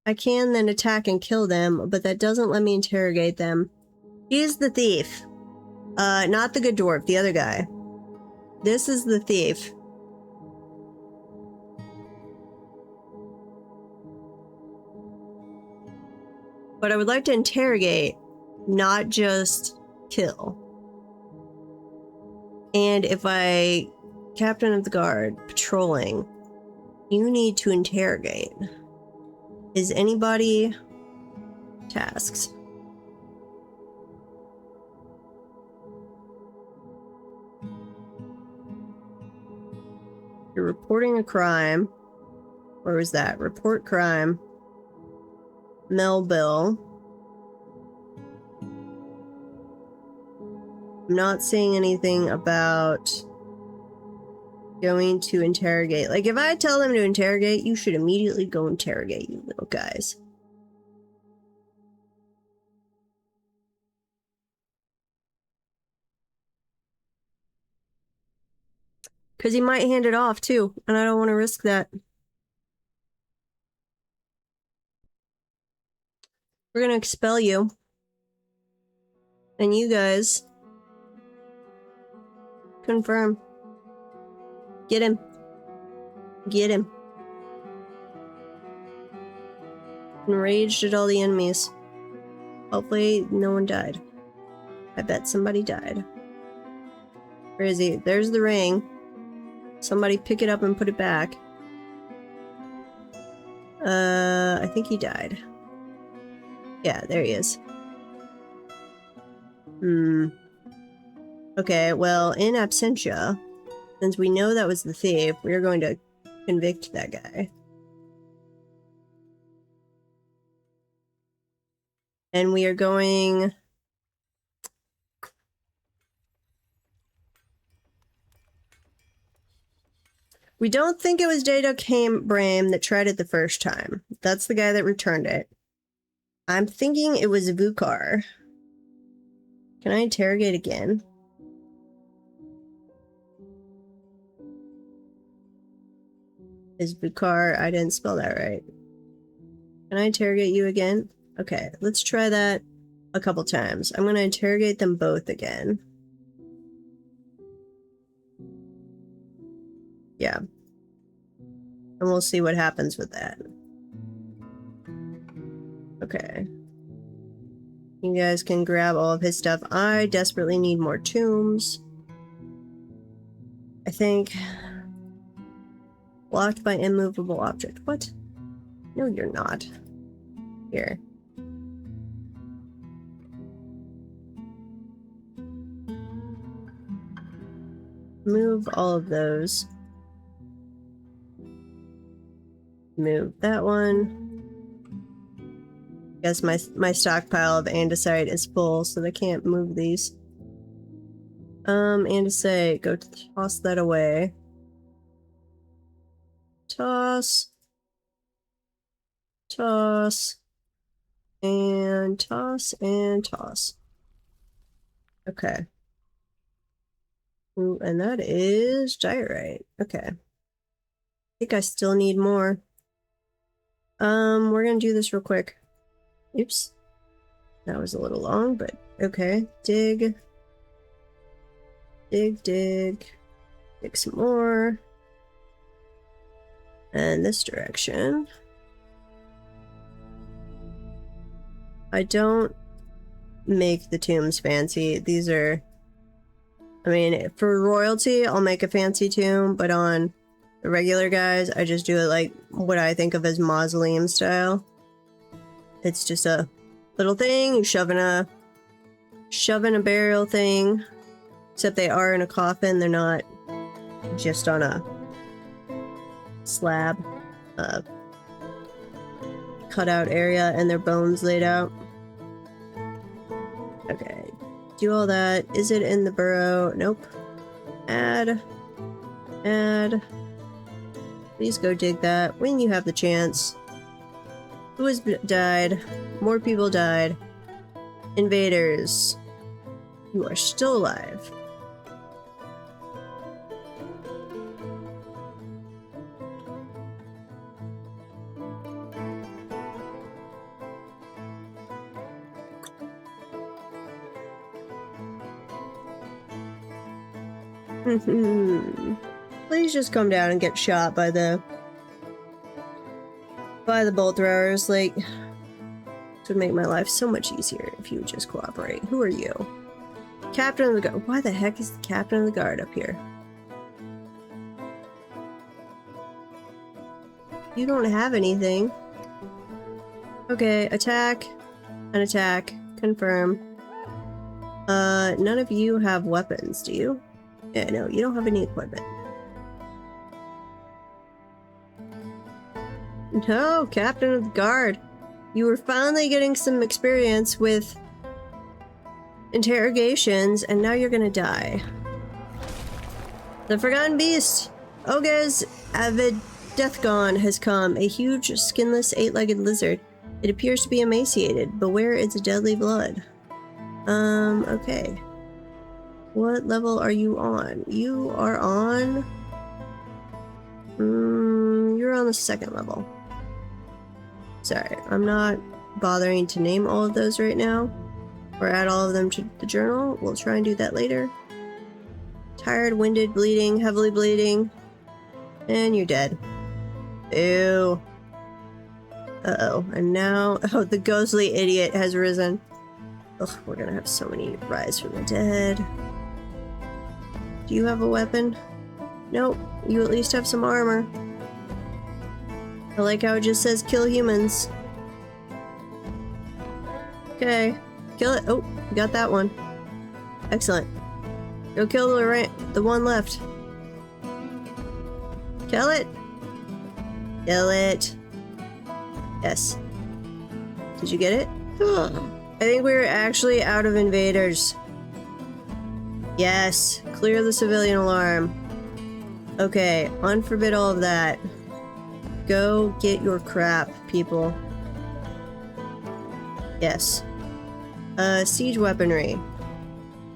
then attack and kill them, but that doesn't let me interrogate them. He's the thief. Not the good dwarf, the other guy. This is the thief. But I would like to interrogate, not just kill. And if I... Captain of the guard, patrolling, you need to interrogate. Is anybody... tasks? You're reporting a crime. Where was that? Report crime. Melville. I'm not seeing anything about going to interrogate. Like, if I tell them to interrogate, you should immediately go interrogate, you little guys. Because he might hand it off, too, and I don't want to risk that. We're gonna expel you. And you guys... confirm. Get him. Get him. Enraged at all the enemies. Hopefully no one died. I bet somebody died. Where is he? There's the ring. Somebody pick it up and put it back. I think he died. Yeah, there he is. Okay, well, in absentia, since we know that was the thief, we are going to convict that guy. And we are going... We don't think it was Data Brame that tried it the first time. That's the guy that returned it. I'm thinking it was Vukar. Can I interrogate again? Is Vukar... I didn't spell that right. Can I interrogate you again? Okay, let's try that a couple times. I'm gonna interrogate them both again. Yeah. And we'll see what happens with that. Okay. You guys can grab all of his stuff. I desperately need more tombs. I think... Blocked by immovable object. What? No, you're not. Here. Move all of those. Move that one. Guess my stockpile of andesite is full, so they can't move these. Andesite, go toss that away. Toss. Toss. And toss and toss. Okay. Ooh, and that is diorite. Okay. I think I still need more. We're gonna do this real quick. Oops. That was a little long, but okay. Dig. Dig, dig. Dig some more. And this direction. I don't make the tombs fancy. These are... I mean, for royalty, I'll make a fancy tomb, but on the regular guys, I just do it like what I think of as mausoleum style. It's just a little thing, you shove in a burial thing, except they are in a coffin, they're not just on a slab, cutout area, and their bones laid out. Okay, do all that. Is it in the burrow? Nope. Add. Please go dig that when you have the chance. Who has died? More people died. Invaders. You are still alive. Please just come down and get shot by the bolt throwers. Like, this would make my life so much easier if you would just cooperate. Who are you? Captain of the guard. Why the heck is the captain of the guard up here? You don't have anything. Okay, attack. An attack. Confirm. None of you have weapons, do you? Yeah, no, you don't have any equipment. No, Captain of the Guard. You were finally getting some experience with interrogations, and now you're gonna die. The Forgotten Beast! Oga's avid Deathgone has come, a huge, skinless, eight-legged lizard. It appears to be emaciated. Beware its deadly blood. Okay. What level are you on? You are on... you're on the 2nd level. Sorry, I'm not bothering to name all of those right now, or add all of them to the journal. We'll try and do that later. Tired, winded, bleeding, heavily bleeding. And you're dead. Ew. Uh-oh, and now... Oh, the ghostly idiot has risen. Ugh, we're gonna have so many rise from the dead. Do you have a weapon? Nope, you at least have some armor. I like how it just says kill humans. Okay, kill it. Oh, we got that one. Excellent. Go kill the one left. Kill it. Kill it. Yes. Did you get it? I think we're actually out of invaders. Yes. Clear the civilian alarm. Okay, unforbid all of that. Go get your crap, people. Yes. Siege weaponry.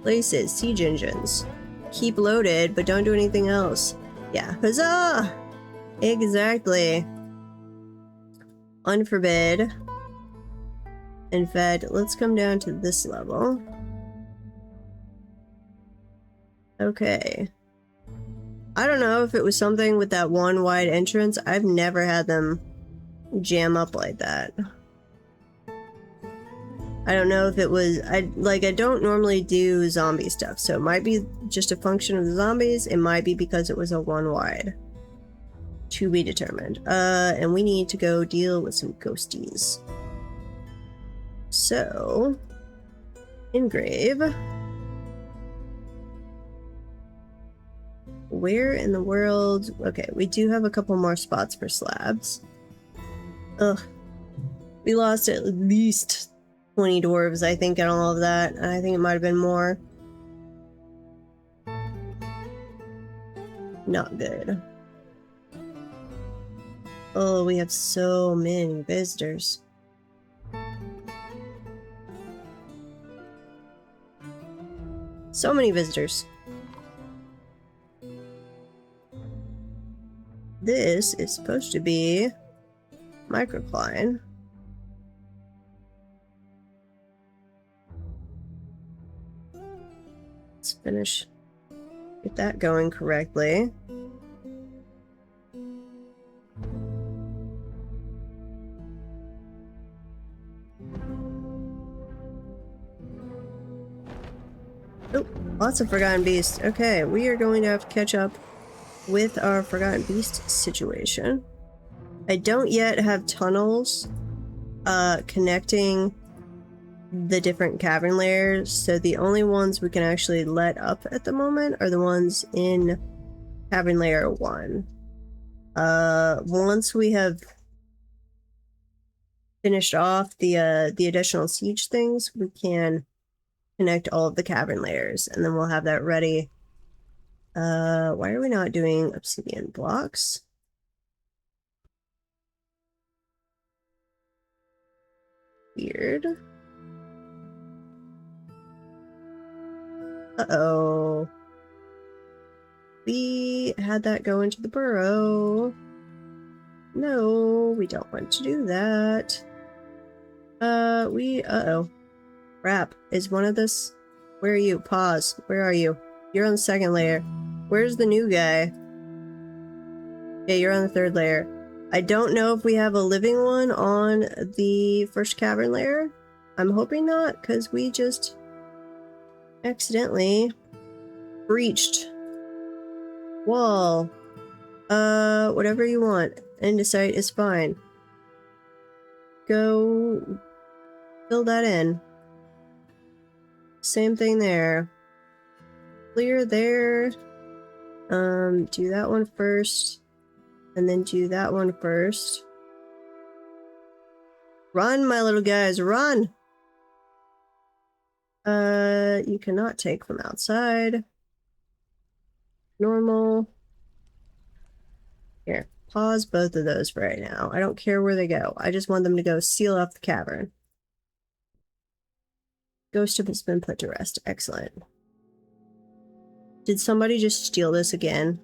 Places, siege engines. Keep loaded, but don't do anything else. Yeah, huzzah! Exactly. Unforbid. In fact, let's come down to this level. Okay. I don't know if it was something with that one wide entrance. I've never had them jam up like that. I don't know if it was... I don't normally do zombie stuff, so it might be just a function of the zombies. It might be because it was a one wide. To be determined. And we need to go deal with some ghosties. So... engrave. Where in the world... Okay, we do have a couple more spots for slabs. Ugh. We lost at least 20 dwarves, I think, and all of that. I think it might have been more. Not good. Oh, we have so many visitors. So many visitors. This is supposed to be microcline. Let's finish. Get that going correctly. Lots of Forgotten Beasts. Okay, we are going to have to catch up with our Forgotten Beast situation. I don't yet have tunnels connecting the different cavern layers, so the only ones we can actually let up at the moment are the ones in cavern layer 1. Once we have finished off the additional siege things, we can connect all of the cavern layers, and then we'll have that ready. Why are we not doing obsidian blocks? Weird. Uh-oh. We had that go into the burrow. No, we don't want to do that. Uh-oh. Crap. Is one of this... Where are you? Pause. Where are you? You're on the second layer. Where's the new guy? Okay, you're on the third layer. I don't know if we have a living one on the first cavern layer. I'm hoping not, because we just accidentally breached wall. Whatever you want. Andesite is fine. Go fill that in. Same thing there. Clear there. Do that one first. And then do that one first. Run, my little guys, run! You cannot take from outside. Normal. Here, pause both of those for right now. I don't care where they go. I just want them to go seal off the cavern. Ghost has been put to rest. Excellent. Did somebody just steal this again?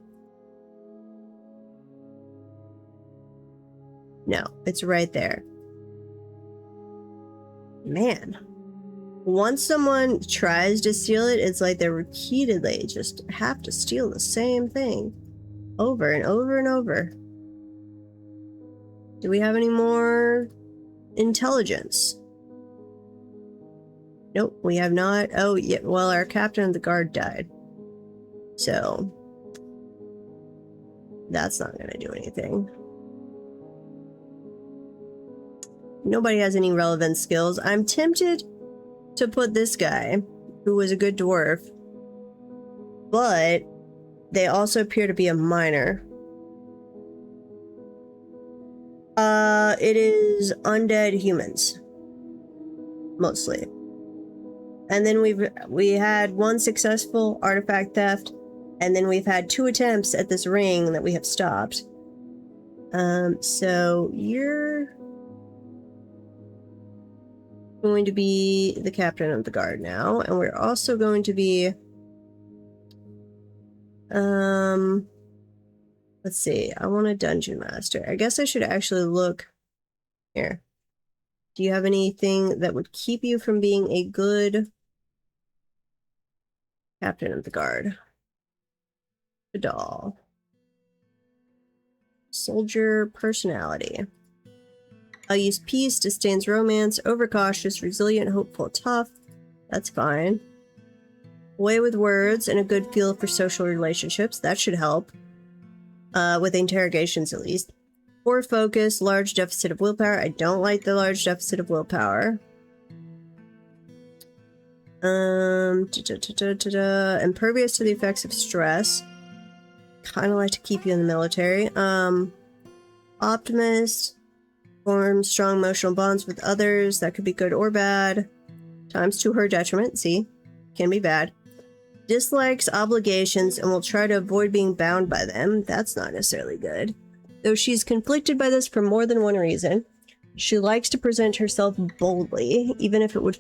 No, it's right there. Man. Once someone tries to steal it, it's like they repeatedly just have to steal the same thing. Over and over and over. Do we have any more intelligence? Nope, we have not. Oh, yeah, well, our captain of the guard died. So, that's not going to do anything. Nobody has any relevant skills. I'm tempted to put this guy, who was a good dwarf, but they also appear to be a miner. It is undead humans. Mostly. And then we had one successful artifact theft, and then we've had 2 attempts at this ring that we have stopped. So you're going to be the captain of the guard now, and we're also going to be let's see, I want a dungeon master. I guess I should actually look here. Do you have anything that would keep you from being a good captain of the guard? Doll. Soldier personality. I'll use peace, disdains romance, overcautious, resilient, hopeful, tough. That's fine. Way with words and a good feel for social relationships. That should help. With interrogations at least. Poor focus, large deficit of willpower. I don't like the large deficit of willpower. Impervious to the effects of stress. Kind of like to keep you in the military. Optimist. Forms strong emotional bonds with others. That could be good or bad. Times to her detriment. See? Can be bad. Dislikes obligations and will try to avoid being bound by them. That's not necessarily good. Though she's conflicted by this for more than one reason. She likes to present herself boldly, even if it would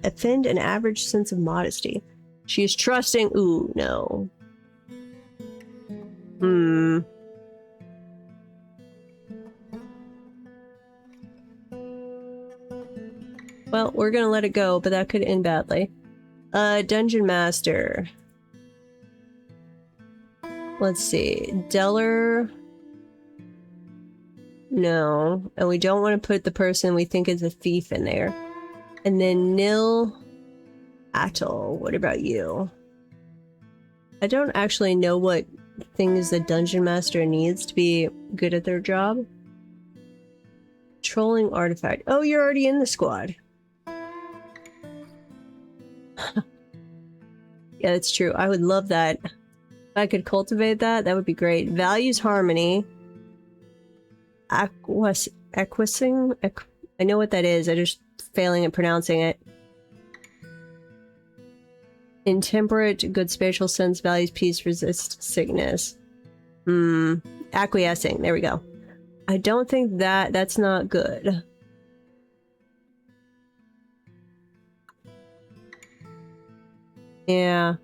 offend an average sense of modesty. She is trusting. Ooh, no. Well, we're gonna let it go, but that could end badly. Dungeon Master. Let's see. Deller. No. And we don't want to put the person we think is a thief in there. And then Nil Atoll. What about you? I don't actually know what things the dungeon master needs to be good at their job. Trolling artifact. Oh, you're already in the squad. Yeah, that's true. I would love that. If I could cultivate that, that would be great. Values harmony. Equising? I know what that is. I'm just failing at pronouncing it. Intemperate, good spatial sense, values peace, resist sickness. Acquiescing. There we go. I don't think that's not good. Yeah.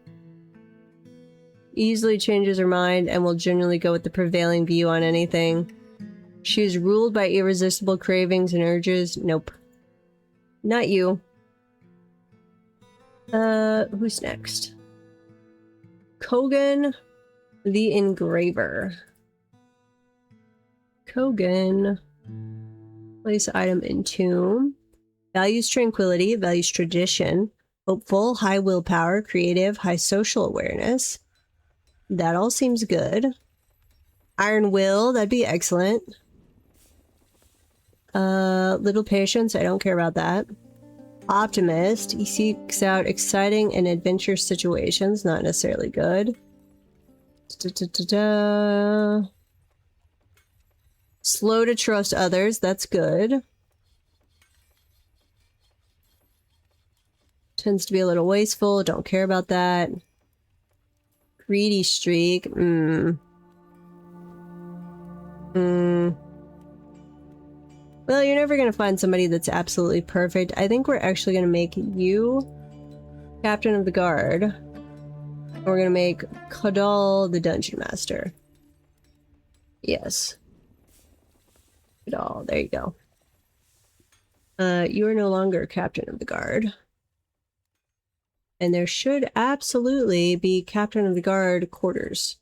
Easily changes her mind and will generally go with the prevailing view on anything. She is ruled by irresistible cravings and urges. Nope. Not you. Who's next? Kogan the Engraver. Kogan. Place item in tomb. Values tranquility, values tradition. Hopeful, high willpower, creative, high social awareness. That all seems good. Iron will, that'd be excellent. Little patience, I don't care about that. Optimist, he seeks out exciting and adventurous situations, not necessarily good. Slow to trust others, that's good. Tends to be a little wasteful, don't care about that. Greedy streak, Well, you're never gonna find somebody that's absolutely perfect. I think we're actually gonna make you captain of the guard. And we're gonna make Kadal the dungeon master. Yes. Kadal, there you go. You are no longer captain of the guard. And there should absolutely be captain of the guard quarters.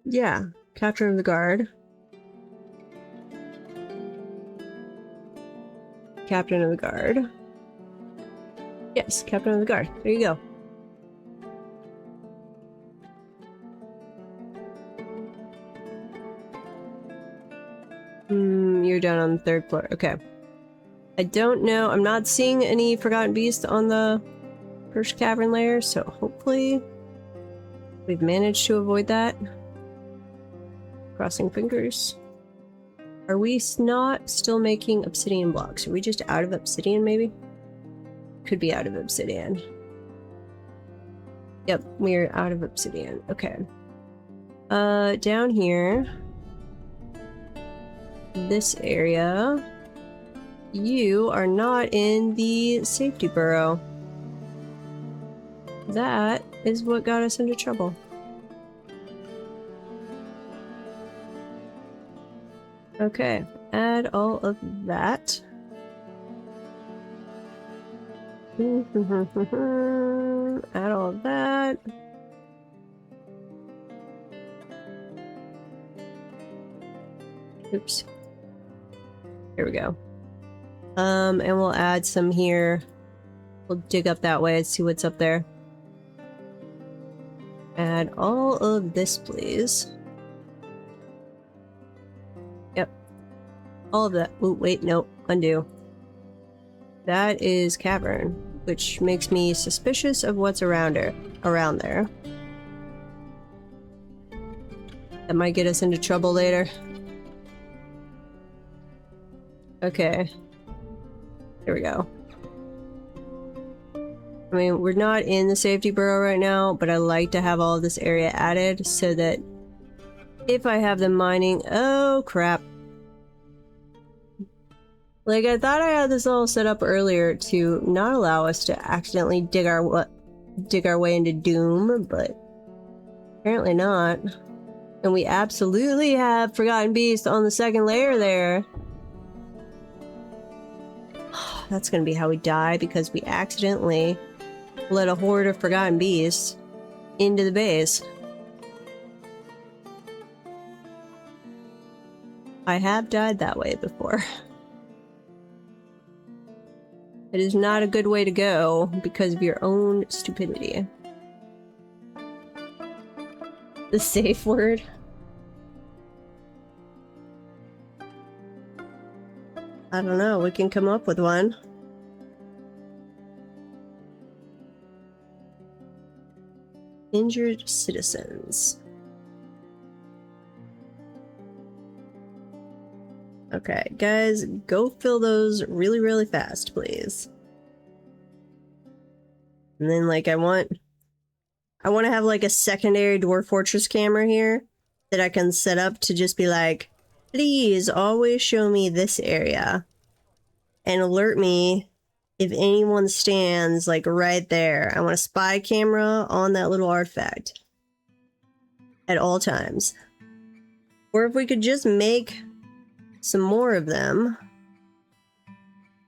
Yeah, captain of the guard. Captain of the guard. Yes, captain of the guard. There you go. You're down on the 3rd floor. Okay. I don't know. I'm not seeing any Forgotten Beast on the first cavern layer, so hopefully we've managed to avoid that. Crossing fingers. Are we not still making obsidian blocks? Are we just out of obsidian, maybe? Could be out of obsidian. Yep, we're out of obsidian. Okay. Down here. This area. You are not in the safety burrow. That is what got us into trouble. Okay, add all of that. Add all of that. Oops. Here we go. And we'll add some here. We'll dig up that way and see what's up there. Add all of this, please. Yep. All of that. Oh, wait, no. Undo. That is cavern, which makes me suspicious of what's around there. That might get us into trouble later. Okay. There we go. I mean, we're not in the safety burrow right now, but I like to have all of this area added so that if I have them mining... Oh, crap. Like, I thought I had this all set up earlier to not allow us to accidentally dig our way into doom, but apparently not. And we absolutely have Forgotten Beast on the 2nd layer there. That's gonna be how we die, because we accidentally let a horde of Forgotten Beasts into the base. I have died that way before. It is not a good way to go because of your own stupidity. The safe word. I don't know, we can come up with one. Injured citizens. Okay, guys, go fill those really, really fast, please. And then, like, I want to have, like, a secondary Dwarf Fortress camera here that I can set up to just be like, please always show me this area and alert me if anyone stands, like, right there. I want a spy camera on that little artifact at all times. Or if we could just make some more of them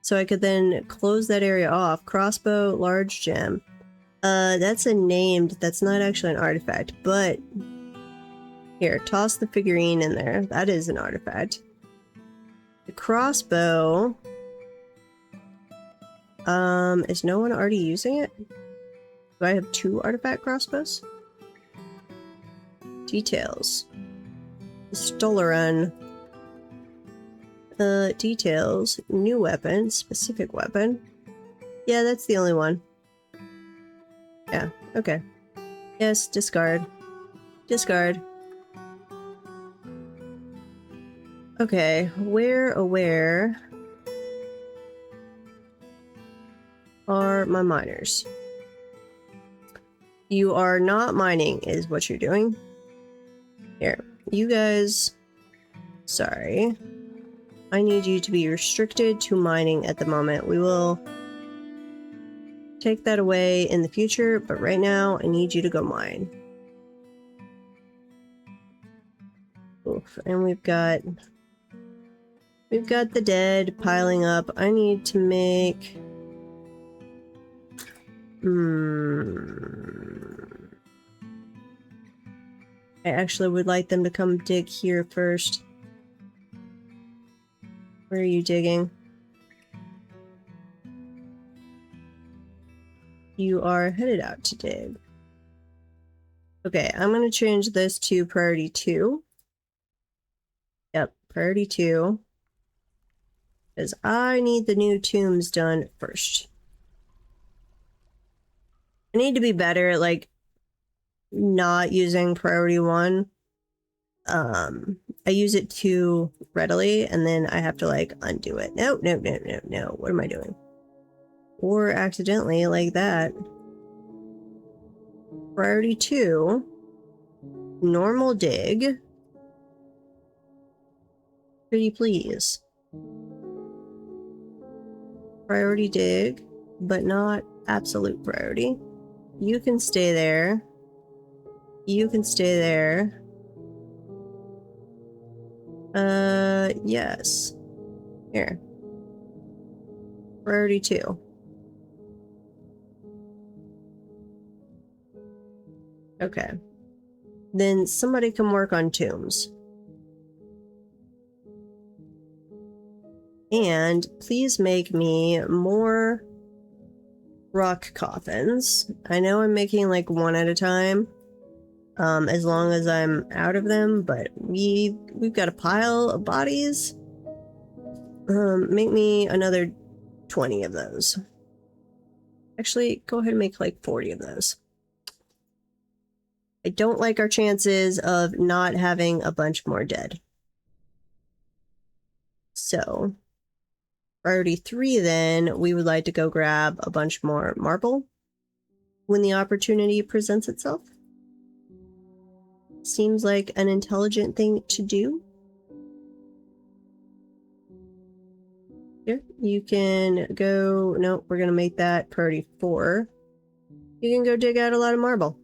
so I could then close that area off. Crossbow, large gem. That's a named, that's not actually an artifact, but here, toss the figurine in there. That is an artifact. The crossbow, is no one already using it? Do I have 2 artifact crossbows? Details. Stolaran. Details. New weapon. Specific weapon. Yeah, that's the only one. Yeah, okay. Yes, discard. Discard. Okay, where are my miners? You are not mining, is what you're doing. Here, you guys... Sorry. I need you to be restricted to mining at the moment. We will take that away in the future, but right now I need you to go mine. Oof, and we've got the dead piling up. I need to make... I actually would like them to come dig here first. Where are you digging? You are headed out to dig. Okay, I'm going to change this to priority 2. Yep, priority 2. Because I need the new tombs done first. I need to be better at, like, not using priority 1. I use it too readily, and then I have to, like, undo it. No. What am I doing? Or accidentally, like that. Priority 2. Normal dig. Pretty please. Priority dig, but not absolute priority. You can stay there. You can stay there. Yes. Here. Priority 2. Okay. Then somebody can work on tombs. And please make me more rock coffins. I know I'm making like 1 at a time, as long as I'm out of them, but we've got a pile of bodies. Make me another 20 of those. Actually, go ahead and make like 40 of those. I don't like our chances of not having a bunch more dead. So, priority 3 then, we would like to go grab a bunch more marble when the opportunity presents itself. Seems like an intelligent thing to do. Here, you can go... No, we're going to make that priority 4. You can go dig out a lot of marble.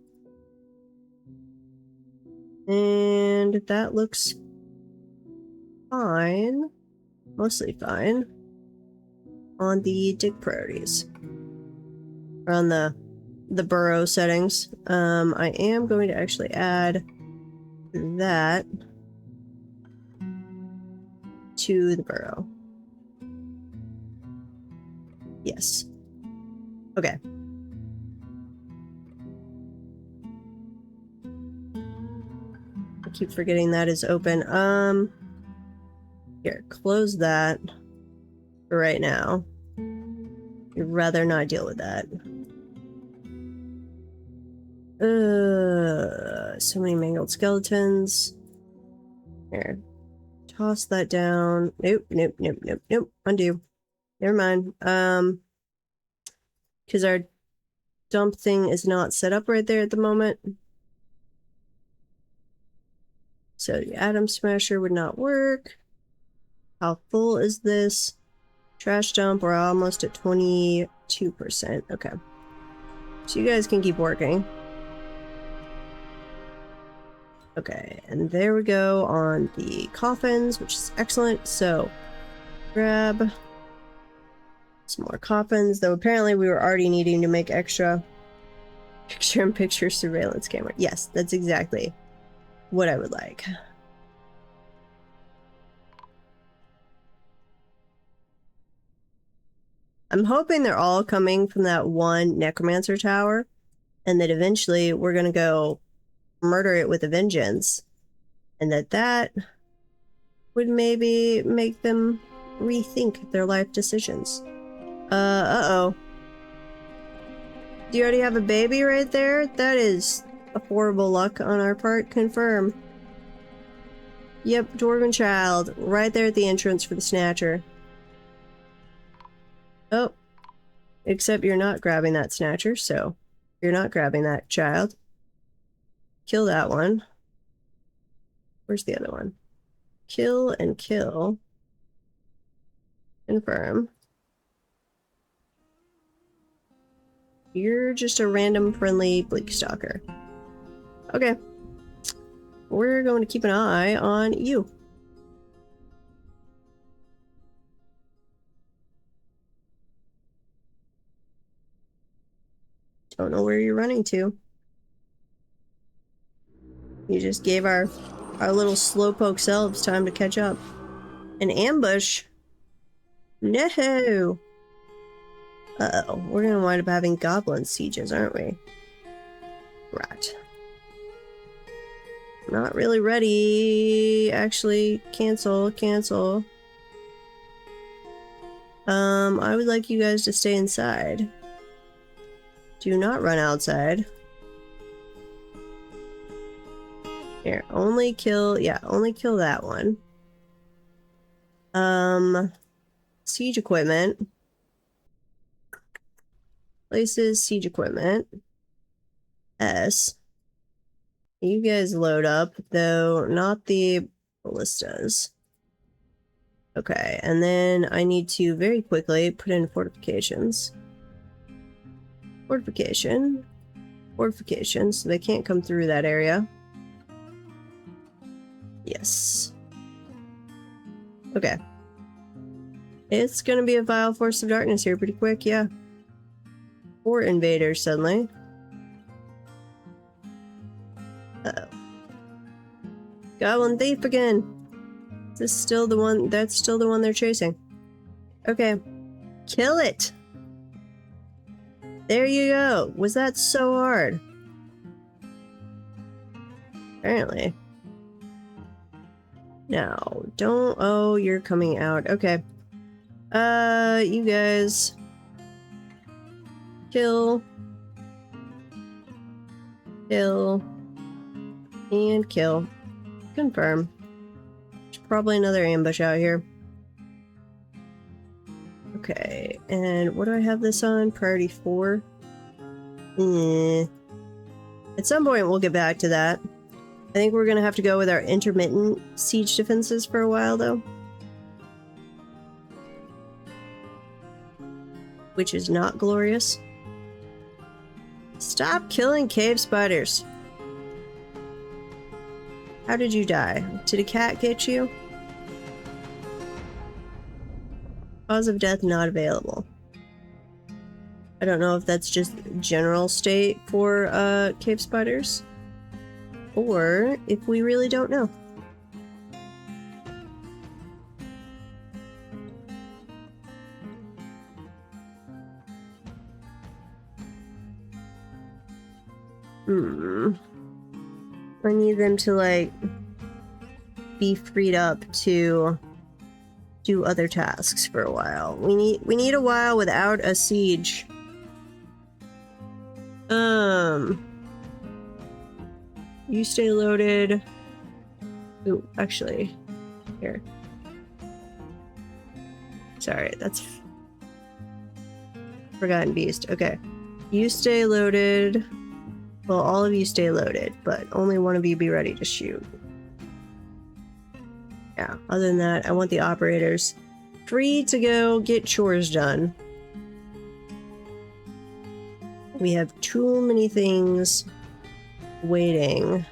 And that looks fine. Mostly fine. On the dig priorities. Or on the burrow settings. I am going to actually add that to the burrow. Yes. Okay. I keep forgetting that is open. Here, close that for right now. I'd rather not deal with that. So many mangled skeletons. Here. Toss that down. Nope, nope, nope, nope, nope. Undo. Never mind. Because our dump thing is not set up right there at the moment. So the atom smasher would not work. How full is this? Trash dump, we're almost at 22%. Okay. So you guys can keep working. Okay, and there we go on the coffins, which is excellent. So, grab some more coffins, though apparently we were already needing to make extra picture-in-picture surveillance camera. Yes, that's exactly what I would like. I'm hoping they're all coming from that one necromancer tower, and that eventually we're gonna go murder it with a vengeance, and that would maybe make them rethink their life decisions. Uh-oh. Do you already have a baby right there? That is a horrible luck on our part. Confirm. Yep, dwarven child. Right there at the entrance for the snatcher. Oh. Except you're not grabbing that snatcher, so you're not grabbing that child. Kill that one. Where's the other one? Kill and kill. Confirm. You're just a random friendly bleak stalker. Okay. We're going to keep an eye on you. Don't know where you're running to. You just gave our little slowpoke selves time to catch up. An ambush? No! Uh-oh. We're gonna wind up having goblin sieges, aren't we? Right. Not really ready. Actually, cancel. I would like you guys to stay inside. Do not run outside. Here, only kill that one. Siege equipment. Places, siege equipment. S. You guys load up, though not the ballistas. Okay, and then I need to very quickly put in fortifications. Fortification, so they can't come through that area. Yes. Okay. It's gonna be a vile force of darkness here pretty quick, yeah. 4 invaders suddenly. Uh-oh. Goblin thief again! Is this still the one? That's still the one they're chasing. Okay. Kill it! There you go! Was that so hard? Apparently. No, don't. Oh, you're coming out. Okay. You guys. Kill. Kill. And kill. Confirm. There's probably another ambush out here. Okay, and what do I have this on? Priority 4? At some point we'll get back to that. I think we're gonna have to go with our intermittent siege defenses for a while, though. Which is not glorious. Stop killing cave spiders! How did you die? Did a cat get you? Cause of death not available. I don't know if that's just general state for cave spiders, or if we really don't know. I need them to, like, be freed up to do other tasks for a while. We need a while without a siege. You stay loaded. Ooh, actually, here. Sorry, that's Forgotten Beast. Okay. You stay loaded. Well, all of you stay loaded, but only one of you be ready to shoot. Yeah, other than that, I want the operators free to go get chores done. We have too many things waiting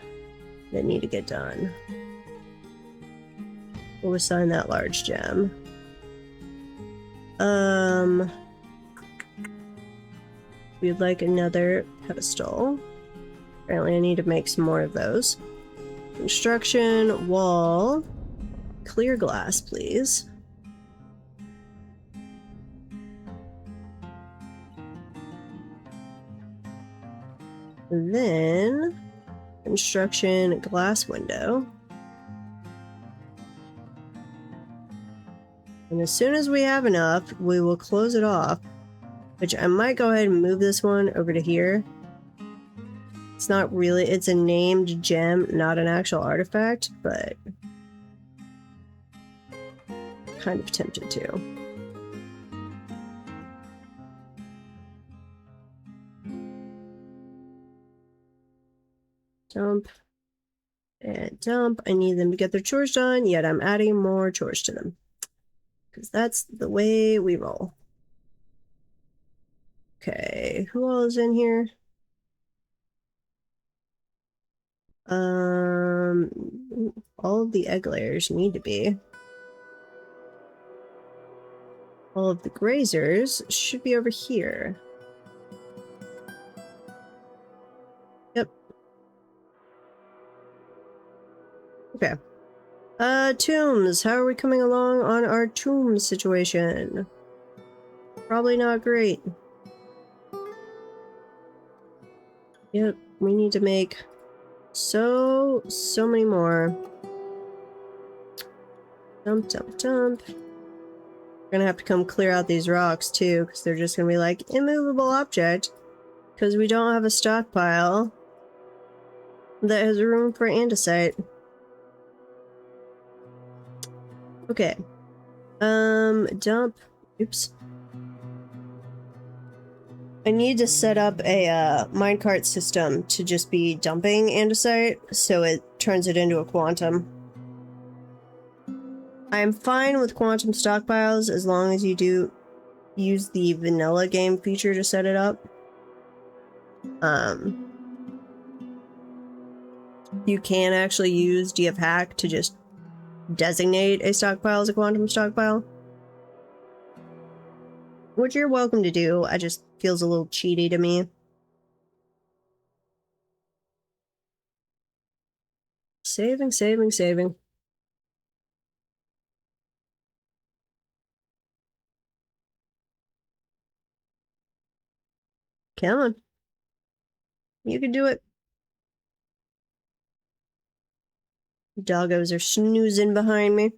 that need to get done. We'll assign that large gem. We'd like another pedestal. Apparently I need to make some more of those. Construction, wall, clear glass, please. And then construction, glass window. And as soon as we have enough, we will close it off, which I might go ahead and move this one over to here. It's not really, it's a named gem, not an actual artifact, but kind of tempted to. Dump and dump. I need them to get their chores done, yet I'm adding more chores to them. Because that's the way we roll. Okay, who all is in here? All of the egg layers need to be. All of the grazers should be over here. Yep. Okay. Tombs. How are we coming along on our tomb situation? Probably not great. Yep, we need to make so many more. Dump, dump, dump. We're gonna have to come clear out these rocks too, because they're just gonna be like immovable object, because we don't have a stockpile that has room for andesite. Okay. Dump. Oops. I need to set up a minecart system to just be dumping andesite, so it turns it into a quantum. I'm fine with quantum stockpiles as long as you do use the vanilla game feature to set it up. You can actually use dfhack to just designate a stockpile as a quantum stockpile, which you're welcome to do. It just feels a little cheaty to me. Saving, saving, saving. Come on. You can do it. Doggos are snoozing behind me.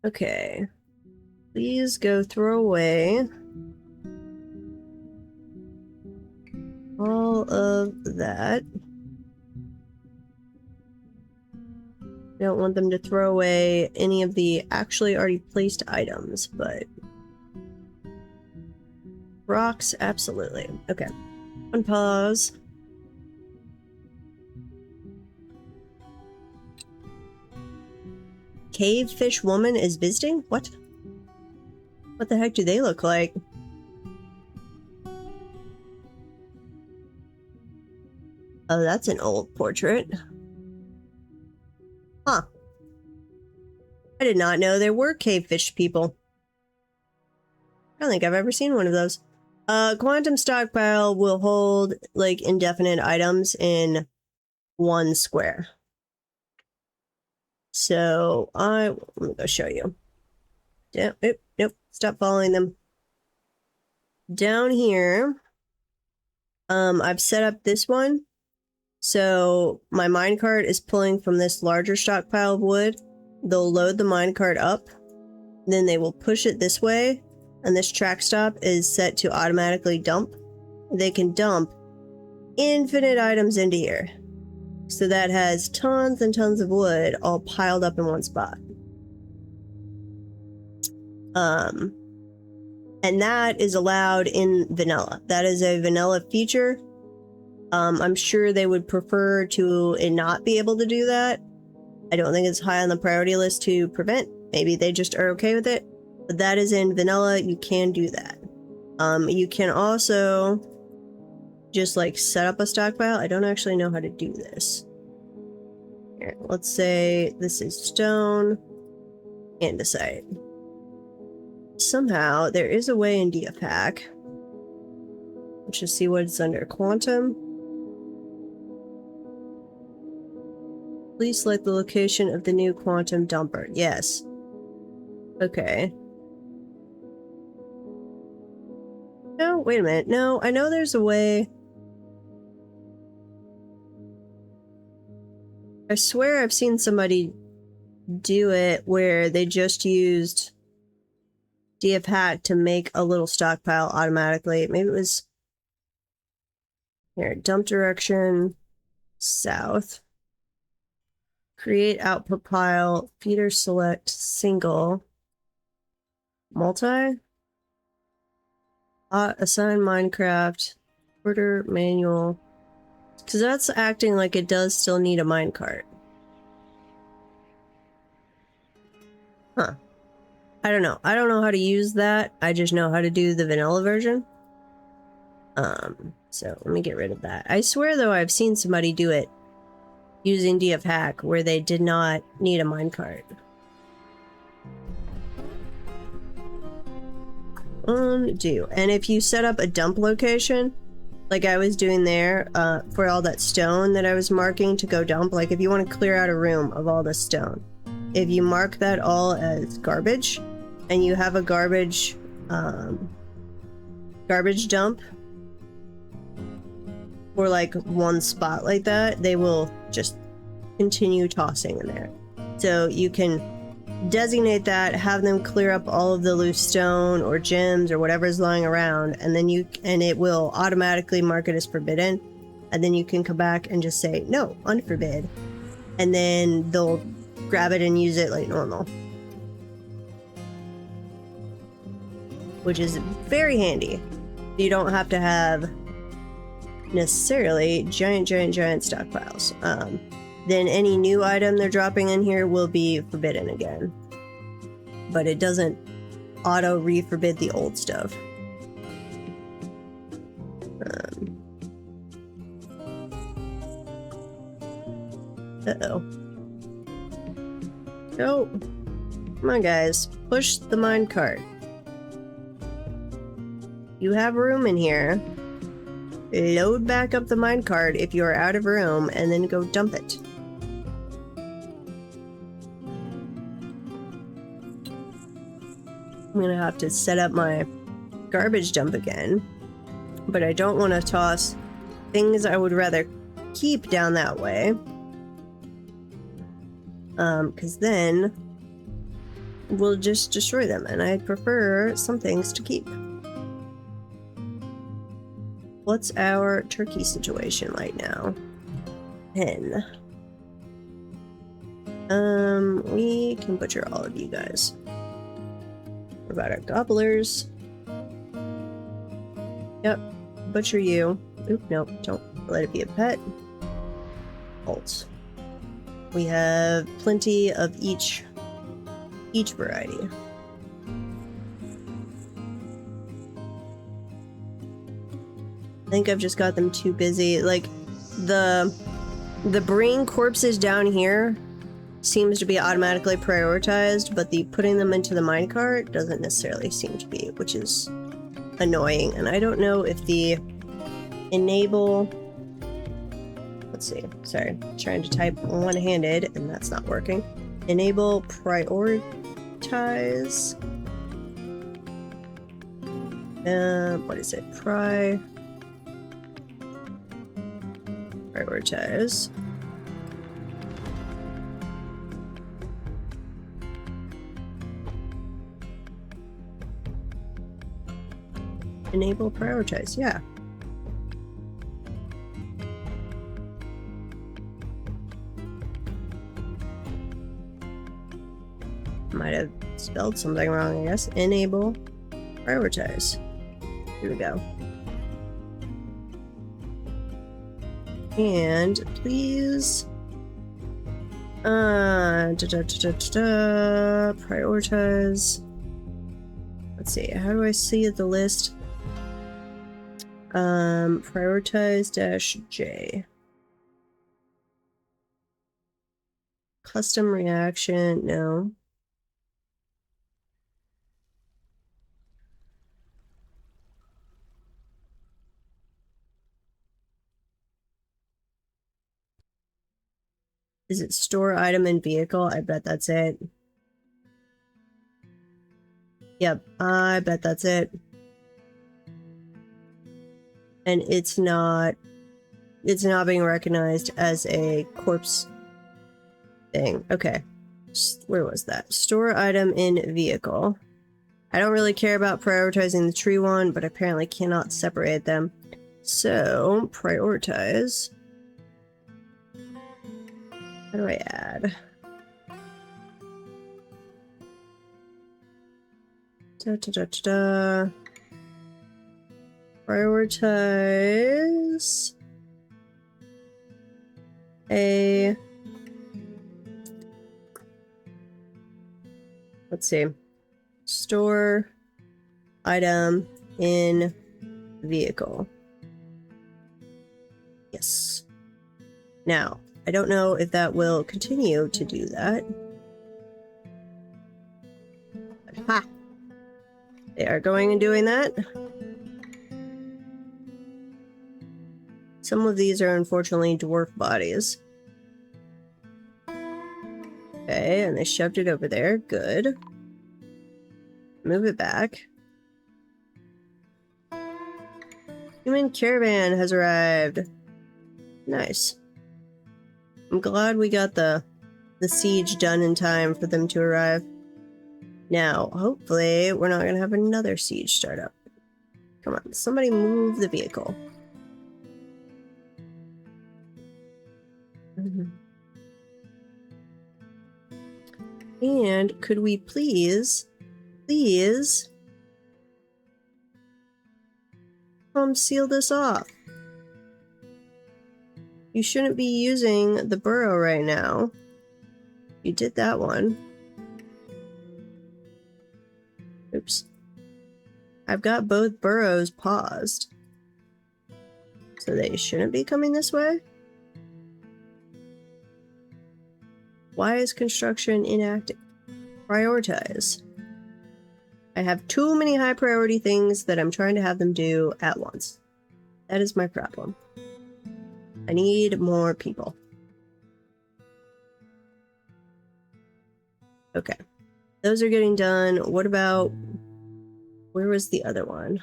Okay. Please go throw away all of that. Don't want them to throw away any of the actually already placed items, but rocks, absolutely. Okay. Unpause. Cave fish woman is visiting? What? What the heck do they look like? Oh, that's an old portrait. Huh. I did not know there were cave fish people. I don't think I've ever seen one of those. Quantum stockpile will hold, like, indefinite items in one square. So, let me go show you. Nope, stop following them. Down here, I've set up this one. So my minecart is pulling from this larger stockpile of wood. They'll load the minecart up, then they will push it this way, and this track stop is set to automatically dump. They can dump infinite items into here. So that has tons and tons of wood all piled up in one spot. And that is allowed in vanilla. That is a vanilla feature. I'm sure they would prefer to not be able to do that. I don't think it's high on the priority list to prevent. Maybe they just are okay with it. But that is in vanilla. You can do that. You can also just like set up a stockpile. I don't actually know how to do this. Here, let's say this is stone, andesite. Somehow there is a way in DFhack. Let's just see what's under quantum. Please select the location of the new quantum dumper. Yes. Okay. No, wait a minute. No, I know there's a way. I swear I've seen somebody do it where they just used DFhack to make a little stockpile automatically. Maybe it was here, dump direction south. Create output pile, feeder select single, multi, assign Minecraft, order manual, because that's acting like it does still need a minecart. Huh. I don't know. I don't know how to use that. I just know how to do the vanilla version. So let me get rid of that. I swear though I've seen somebody do it using DFhack where they did not need a minecart. And if you set up a dump location, like I was doing there, for all that stone that I was marking to go dump, like if you want to clear out a room of all this stone, if you mark that all as garbage, and you have a garbage dump for like one spot like that, they will just continue tossing in there. So you can designate that, have them clear up all of the loose stone or gems or whatever is lying around, and then it will automatically mark it as forbidden, and then you can come back and just say no, unforbid, and then they'll grab it and use it like normal, which is very handy. You don't have to have necessarily giant stockpiles. Then any new item they're dropping in here will be forbidden again, but it doesn't auto re-forbid the old stuff. Uh-oh. Go. Come on, guys. Push the minecart. You have room in here. Load back up the minecart if you're out of room, and then go dump it. I'm gonna have to set up my garbage dump again, but I don't want to toss things I would rather keep down that way, because then we'll just destroy them, and I prefer some things to keep. What's our turkey situation right now? 10. We can butcher all of you guys. What about our gobblers? Yep, butcher you. Oop, nope, don't let it be a pet. Halt. We have plenty of each variety. I think I've just got them too busy. Like, the brain corpses down here seems to be automatically prioritized, but the putting them into the minecart doesn't necessarily seem to be, which is annoying. And I don't know if the enable... Let's see. Sorry. Trying to type one-handed, and that's not working. Enable prioritize... what is it? Prioritize. Enable prioritize, yeah. Might have spelled something wrong, I guess. Enable prioritize. Here we go. And please prioritize. Let's see, how do I see the list? Prioritize -J. Custom reaction, no. Is it store item in vehicle? I bet that's it. Yep, I bet that's it. And it's not being recognized as a corpse thing. Okay. Where was that? Store item in vehicle. I don't really care about prioritizing the tree one, but apparently cannot separate them. So, prioritize. How do I add? Prioritize a, let's see, store item in vehicle. Yes. Now, I don't know if that will continue to do that. Ha! They are going and doing that. Some of these are unfortunately dwarf bodies. Okay, and they shoved it over there. Good. Move it back. Human caravan has arrived. Nice. I'm glad we got the siege done in time for them to arrive. Now, hopefully, we're not going to have another siege start up. Come on, somebody move the vehicle. And could we please seal this off? You shouldn't be using the burrow right now. You did that one. Oops. I've got both burrows paused. So they shouldn't be coming this way? Why is construction inactive? Prioritize. I have too many high priority things that I'm trying to have them do at once. That is my problem. I need more people. Okay. Those are getting done. What about... where was the other one?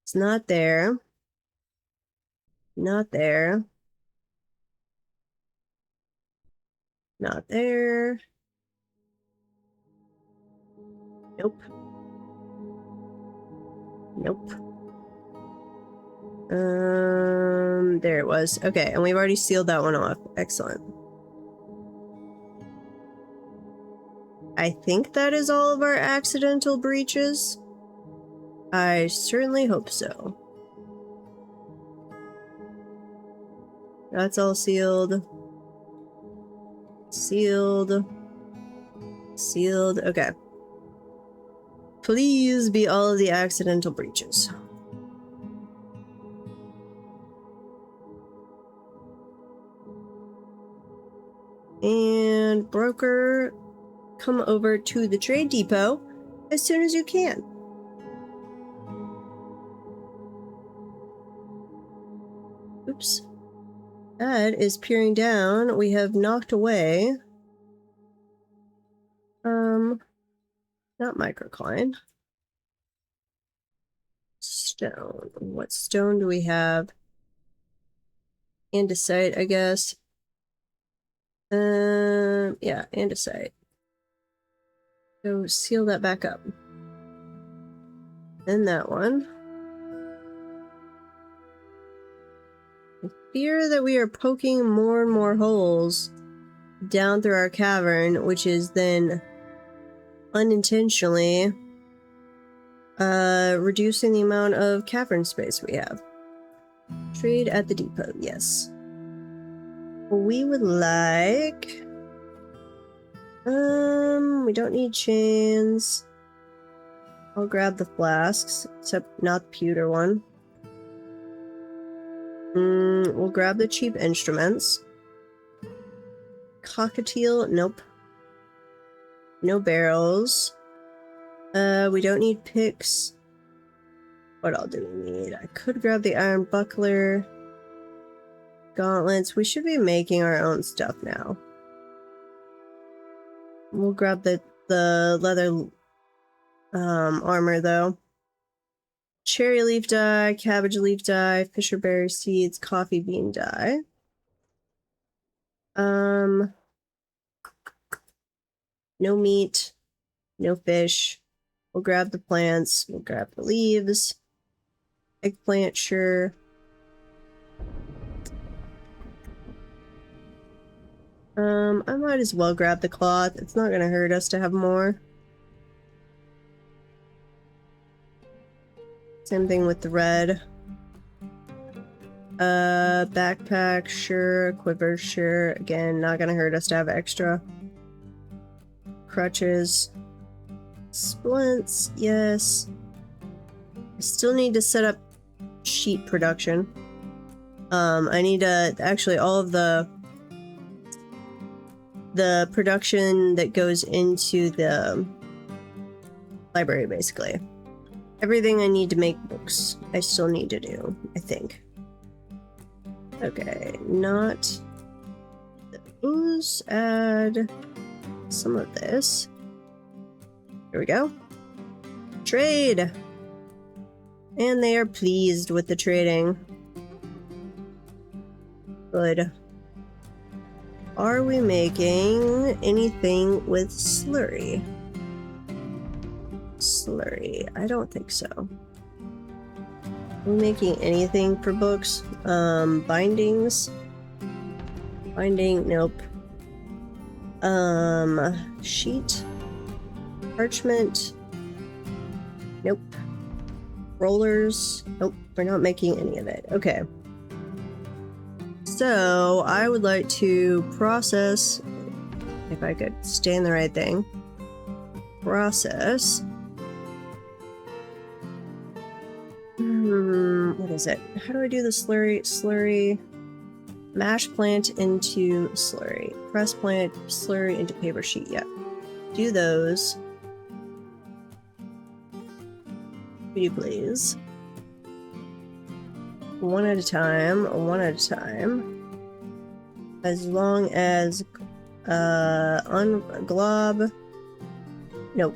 It's not there. Not there. Not there. Nope. Nope. There it was. Okay, and we've already sealed that one off. Excellent. I think that is all of our accidental breaches. I certainly hope so. That's all sealed. Sealed. Sealed. Okay. Please be all of the accidental breaches. And broker, come over to the trade depot as soon as you can. Oops. That is peering down. We have knocked away. Not microcline. Stone. What stone do we have? Andesite, I guess. Yeah, andesite. So seal that back up. And that one. I fear that we are poking more and more holes down through our cavern, which is then unintentionally reducing the amount of cavern space we have. Trade at the depot, yes. We would like... we don't need chains. I'll grab the flasks, except not the pewter one. We'll grab the cheap instruments. Cockatiel, nope. No barrels. We don't need picks. What all do we need? I could grab the iron buckler. Gauntlets. We should be making our own stuff now. We'll grab the leather armor though. Cherry leaf dye, cabbage leaf dye, fisherberry seeds, coffee bean dye. No meat, no fish. We'll grab the plants, we'll grab the leaves. Eggplant, sure. I might as well grab the cloth. It's not gonna hurt us to have more. Same thing with the red. Backpack, sure. Quiver, sure. Again, not gonna hurt us to have extra. Crutches. Splints, yes. I still need to set up sheet production. I need to actually all of the production that goes into the library, basically. Everything I need to make books, I still need to do, I think. Okay, not the booze, add some of this. Here we go. Trade! And they are pleased with the trading. Good. Are we making anything with slurry? Slurry. I don't think so. Are we making anything for books? Bindings? Binding, nope. Sheet? Parchment? Nope. Rollers? Nope, we're not making any of it. Okay. So, I would like to process, if I could stay in the right thing, process. What is it? How do I do the slurry? Slurry. Mash plant into slurry. Press plant, slurry into paper sheet. Yep. Do those. Could you please? One at a time, one at a time. As long as unglob. Nope.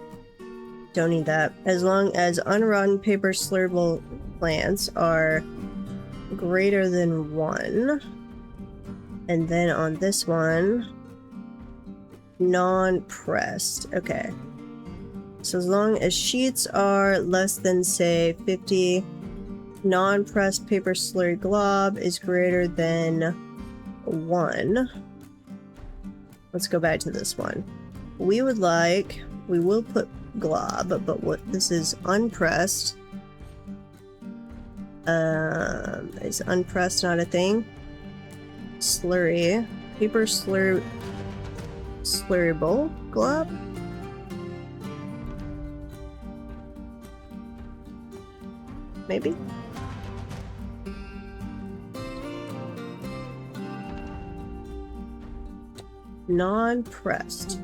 Don't need that. As long as unrotten paper slurable plants are greater than 1. And then on this one, non-pressed. Okay. So as long as sheets are less than, say, 50, non-pressed paper slurry glob is greater than 1. Let's go back to this one. We would like, we will put glob, but what this is unpressed. Is unpressed not a thing? Slurry. Paper slurryable glob? Maybe? Non-pressed.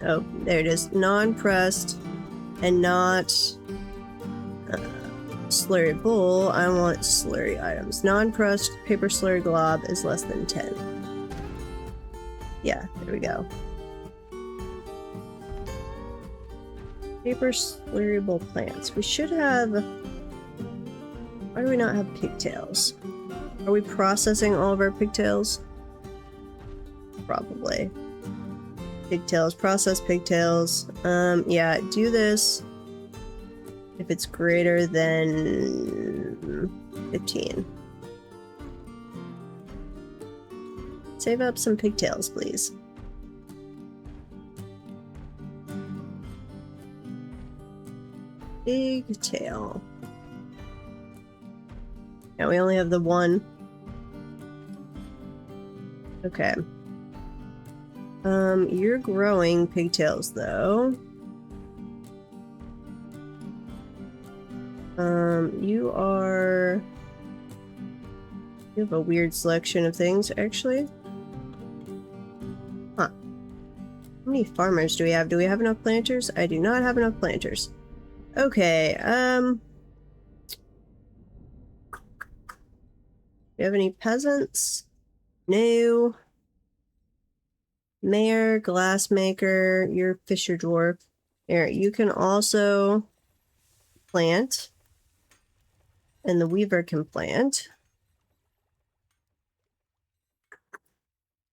Oh, there it is. Non-pressed and not slurry bowl. I want slurry items. Non-pressed paper slurry glob is less than 10. Yeah, there we go. Paper slurryable plants. We should have... Why do we not have pigtails? Are we processing all of our pigtails? Probably. Pigtails. Process pigtails. Yeah, do this if it's greater than 15. Save up some pigtails, please. Pigtail. Yeah, we only have the one. Okay. You're growing pigtails, though. You have a weird selection of things, actually. Huh. How many farmers do we have? Do we have enough planters? I do not have enough planters. Okay, do you have any peasants? No. Mayor, glassmaker, you're Fisher Dwarf. There, you can also plant. And the weaver can plant.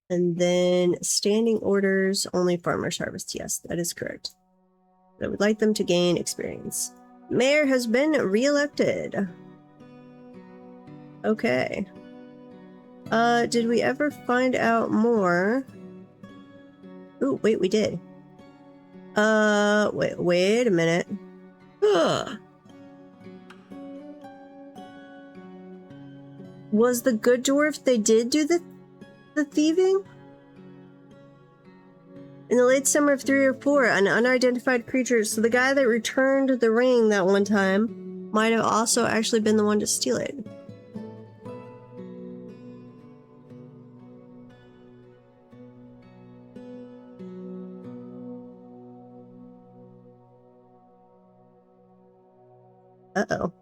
And then standing orders, only farmers harvest. Yes, that is correct. I would like them to gain experience. Mayor has been re-elected. Okay. Did we ever find out more? Ooh, wait, we did. Wait a minute. Was the good dwarf, they did do the thieving? In the late summer of 3 or 4, an unidentified creature, so the guy that returned the ring that one time might have also actually been the one to steal it. Uh-oh.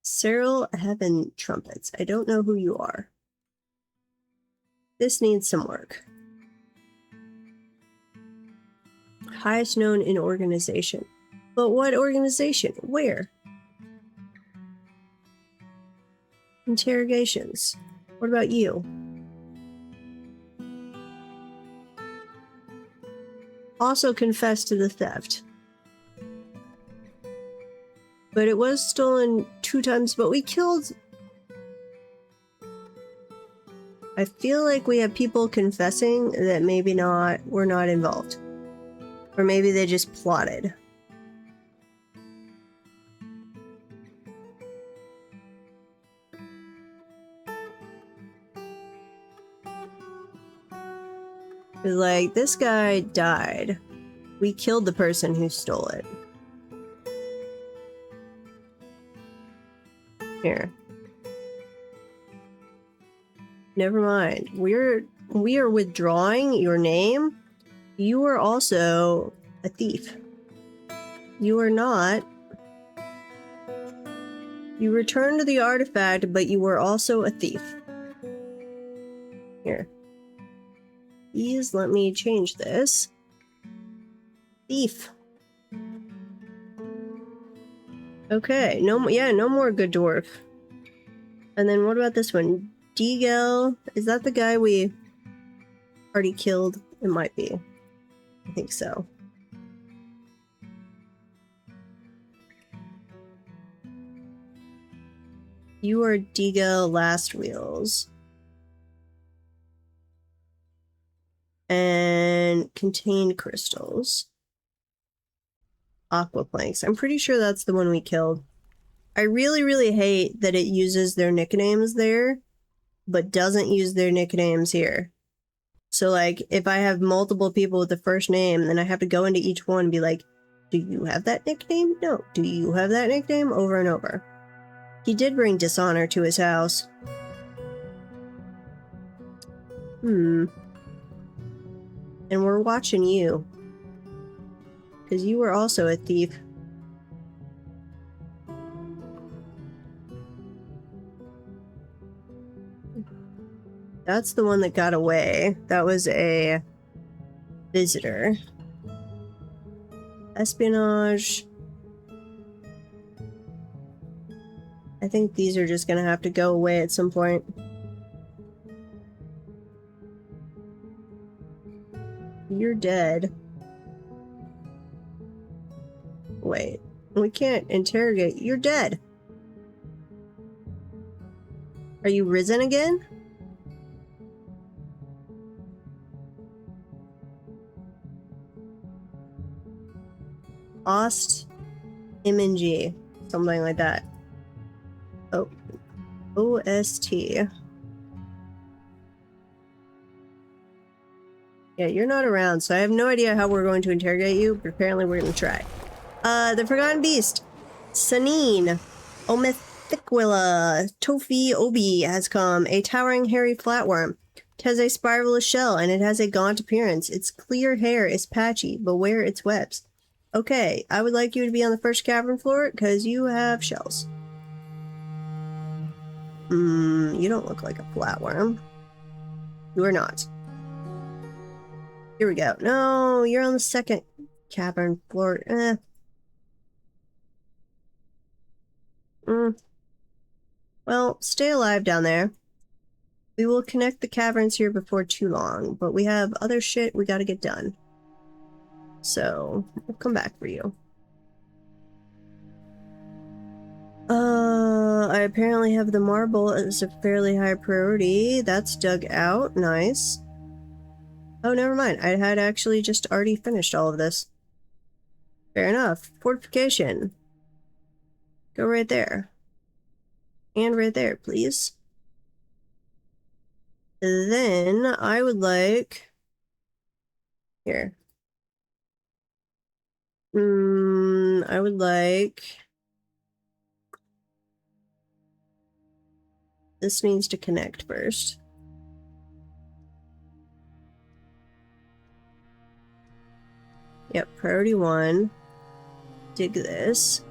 Cyril Heaven Trumpets. I don't know who you are. This needs some work. Highest known in organization. But what organization? Where? Interrogations. What about you? Also confessed to the theft. But it was stolen 2 times, but we killed... I feel like we have people confessing that maybe were not involved. Or maybe they just plotted. Like, this guy died. We killed the person who stole it. Here. Never mind. We are withdrawing your name. You are also a thief. You are not. You returned the artifact, but you were also a thief. Here. Please let me change this. Thief. Okay, no more good dwarf. And then what about this one? Deagel, is that the guy we already killed? It might be. I think so. You are Deagel Last Wheels. And contained crystals. Aqua planks. I'm pretty sure that's the one we killed. I really, really hate that it uses their nicknames there, but doesn't use their nicknames here. So, like, if I have multiple people with the first name, then I have to go into each one and be like, do you have that nickname? No. Do you have that nickname? Over and over. He did bring dishonor to his house. And we're watching you. Because you were also a thief. That's the one that got away. That was a visitor. Espionage. I think these are just gonna have to go away at some point. You're dead. Wait, we can't interrogate. You're dead. Are you risen again? Lost MNG. Something like that. Oh. OST. Yeah, you're not around, so I have no idea how we're going to interrogate you, but apparently we're going to try. The Forgotten Beast. Sanine. Omethicwilla. Tofi Obi has come. A towering hairy flatworm. It has a spiralous shell, and it has a gaunt appearance. Its clear hair is patchy. Beware its webs. Okay, I would like you to be on the first cavern floor, because you have shells. You don't look like a flatworm. You are not. Here we go. No, you're on the second cavern floor. Well, stay alive down there. We will connect the caverns here before too long, but we have other shit we gotta get done. So, we'll come back for you. I apparently have the marble as a fairly high priority. That's dug out. Nice. Oh, never mind. I had actually just already finished all of this. Fair enough. Fortification. Go right there. And right there, please. Then I would like... Here. I would like... This needs to connect first. Yep, priority 1. Dig this.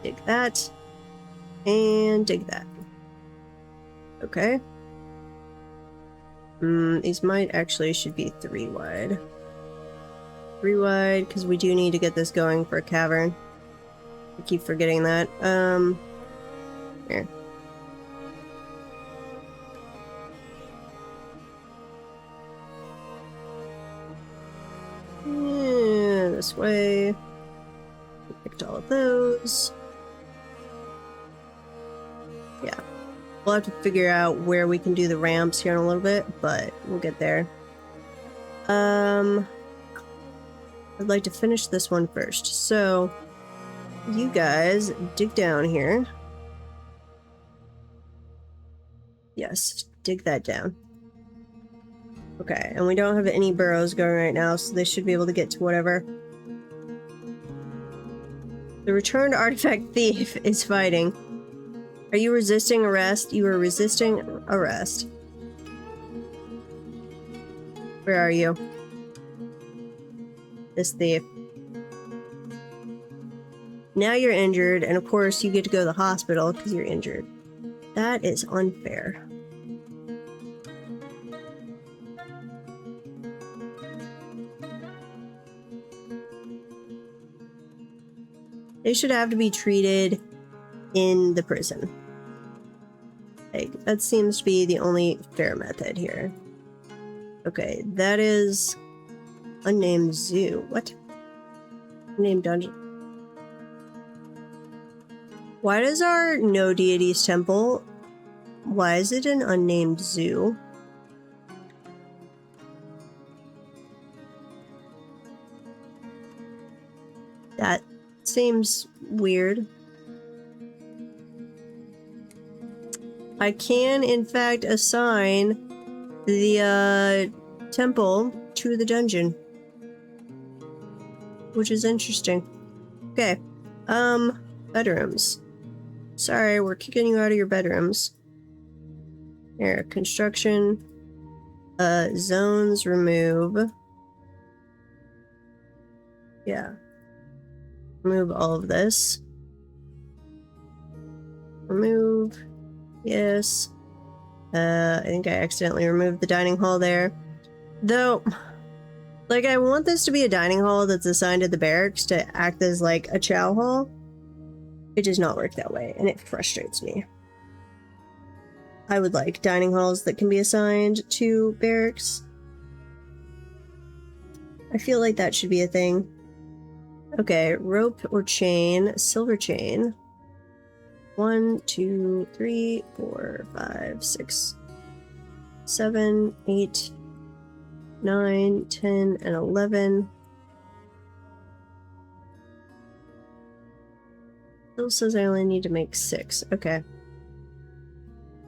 Dig that. And dig that. Okay. These might actually should be 3 wide. 3 wide, because we do need to get this going for a cavern. I keep forgetting that. Here. Yeah, this way. We picked all of those. Yeah. We'll have to figure out where we can do the ramps here in a little bit, but we'll get there. I'd like to finish this one first. So, you guys dig down here. Yes, dig that down. Okay, and we don't have any burrows going right now, so they should be able to get to whatever. The returned artifact thief is fighting. Are you resisting arrest? You are resisting arrest. Where are you? This thief. Now you're injured, and of course you get to go to the hospital because you're injured. That is unfair. They should have to be treated in the prison. Like, that seems to be the only fair method here. Okay, that is unnamed zoo. What? Unnamed dungeon. Why does our no deities temple? Why is it an unnamed zoo? That seems weird. I can, in fact, assign the temple to the dungeon, which is interesting. Okay, bedrooms. Sorry, we're kicking you out of your bedrooms. Here, construction, zones, remove. Yeah. Remove all of this. Remove. Yes. I think I accidentally removed the dining hall there. Though, like, I want this to be a dining hall that's assigned to the barracks to act as, like, a chow hall. It does not work that way, and it frustrates me. I would like dining halls that can be assigned to barracks. I feel like that should be a thing. Okay, rope or chain, silver chain. 1, 2, 3, 4, 5, 6, 7, 8, 9, 10, and 11. Still says I only need to make 6. Okay.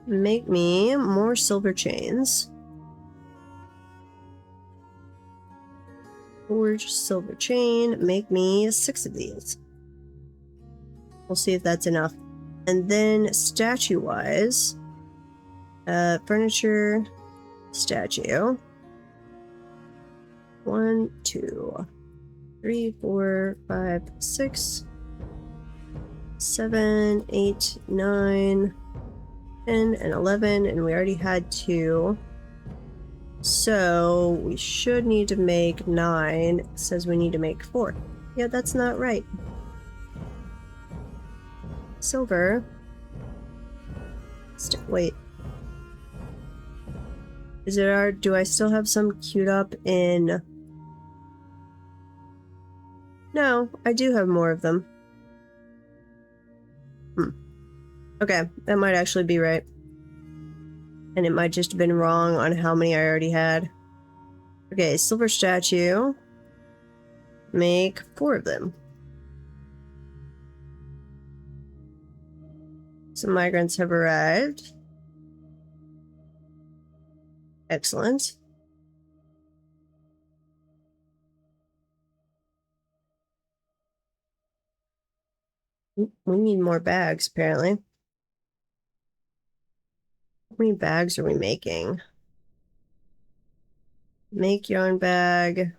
Make me more silver chains. Forge silver chain. Make me 6 of these. We'll see if that's enough. And then statue-wise, furniture, statue. 1, 2, 3, 4, 5, 6, 7, 8, 9, 10, and 11, and we already had 2. So we should need to make 9. It says we need to make 4. Yeah, that's not right. Silver. Wait. Is it our... Do I still have some queued up in... No, I do have more of them. Okay, that might actually be right. And it might just have been wrong on how many I already had. Okay, silver statue. Make 4 of them. Some migrants have arrived. Excellent. We need more bags, apparently. How many bags are we making? Make yarn bag.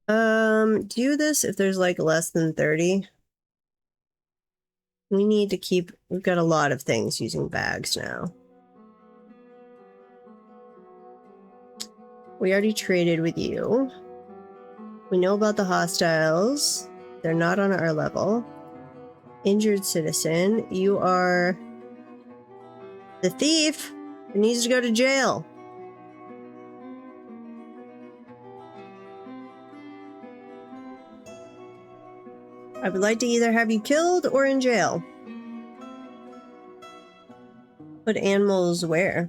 Do this if there's like less than 30. We need to keep... We've got a lot of things using bags now. We already traded with you. We know about the hostiles. They're not on our level. Injured citizen. You are the thief who needs to go to jail. I would like to either have you killed or in jail. Put animals where?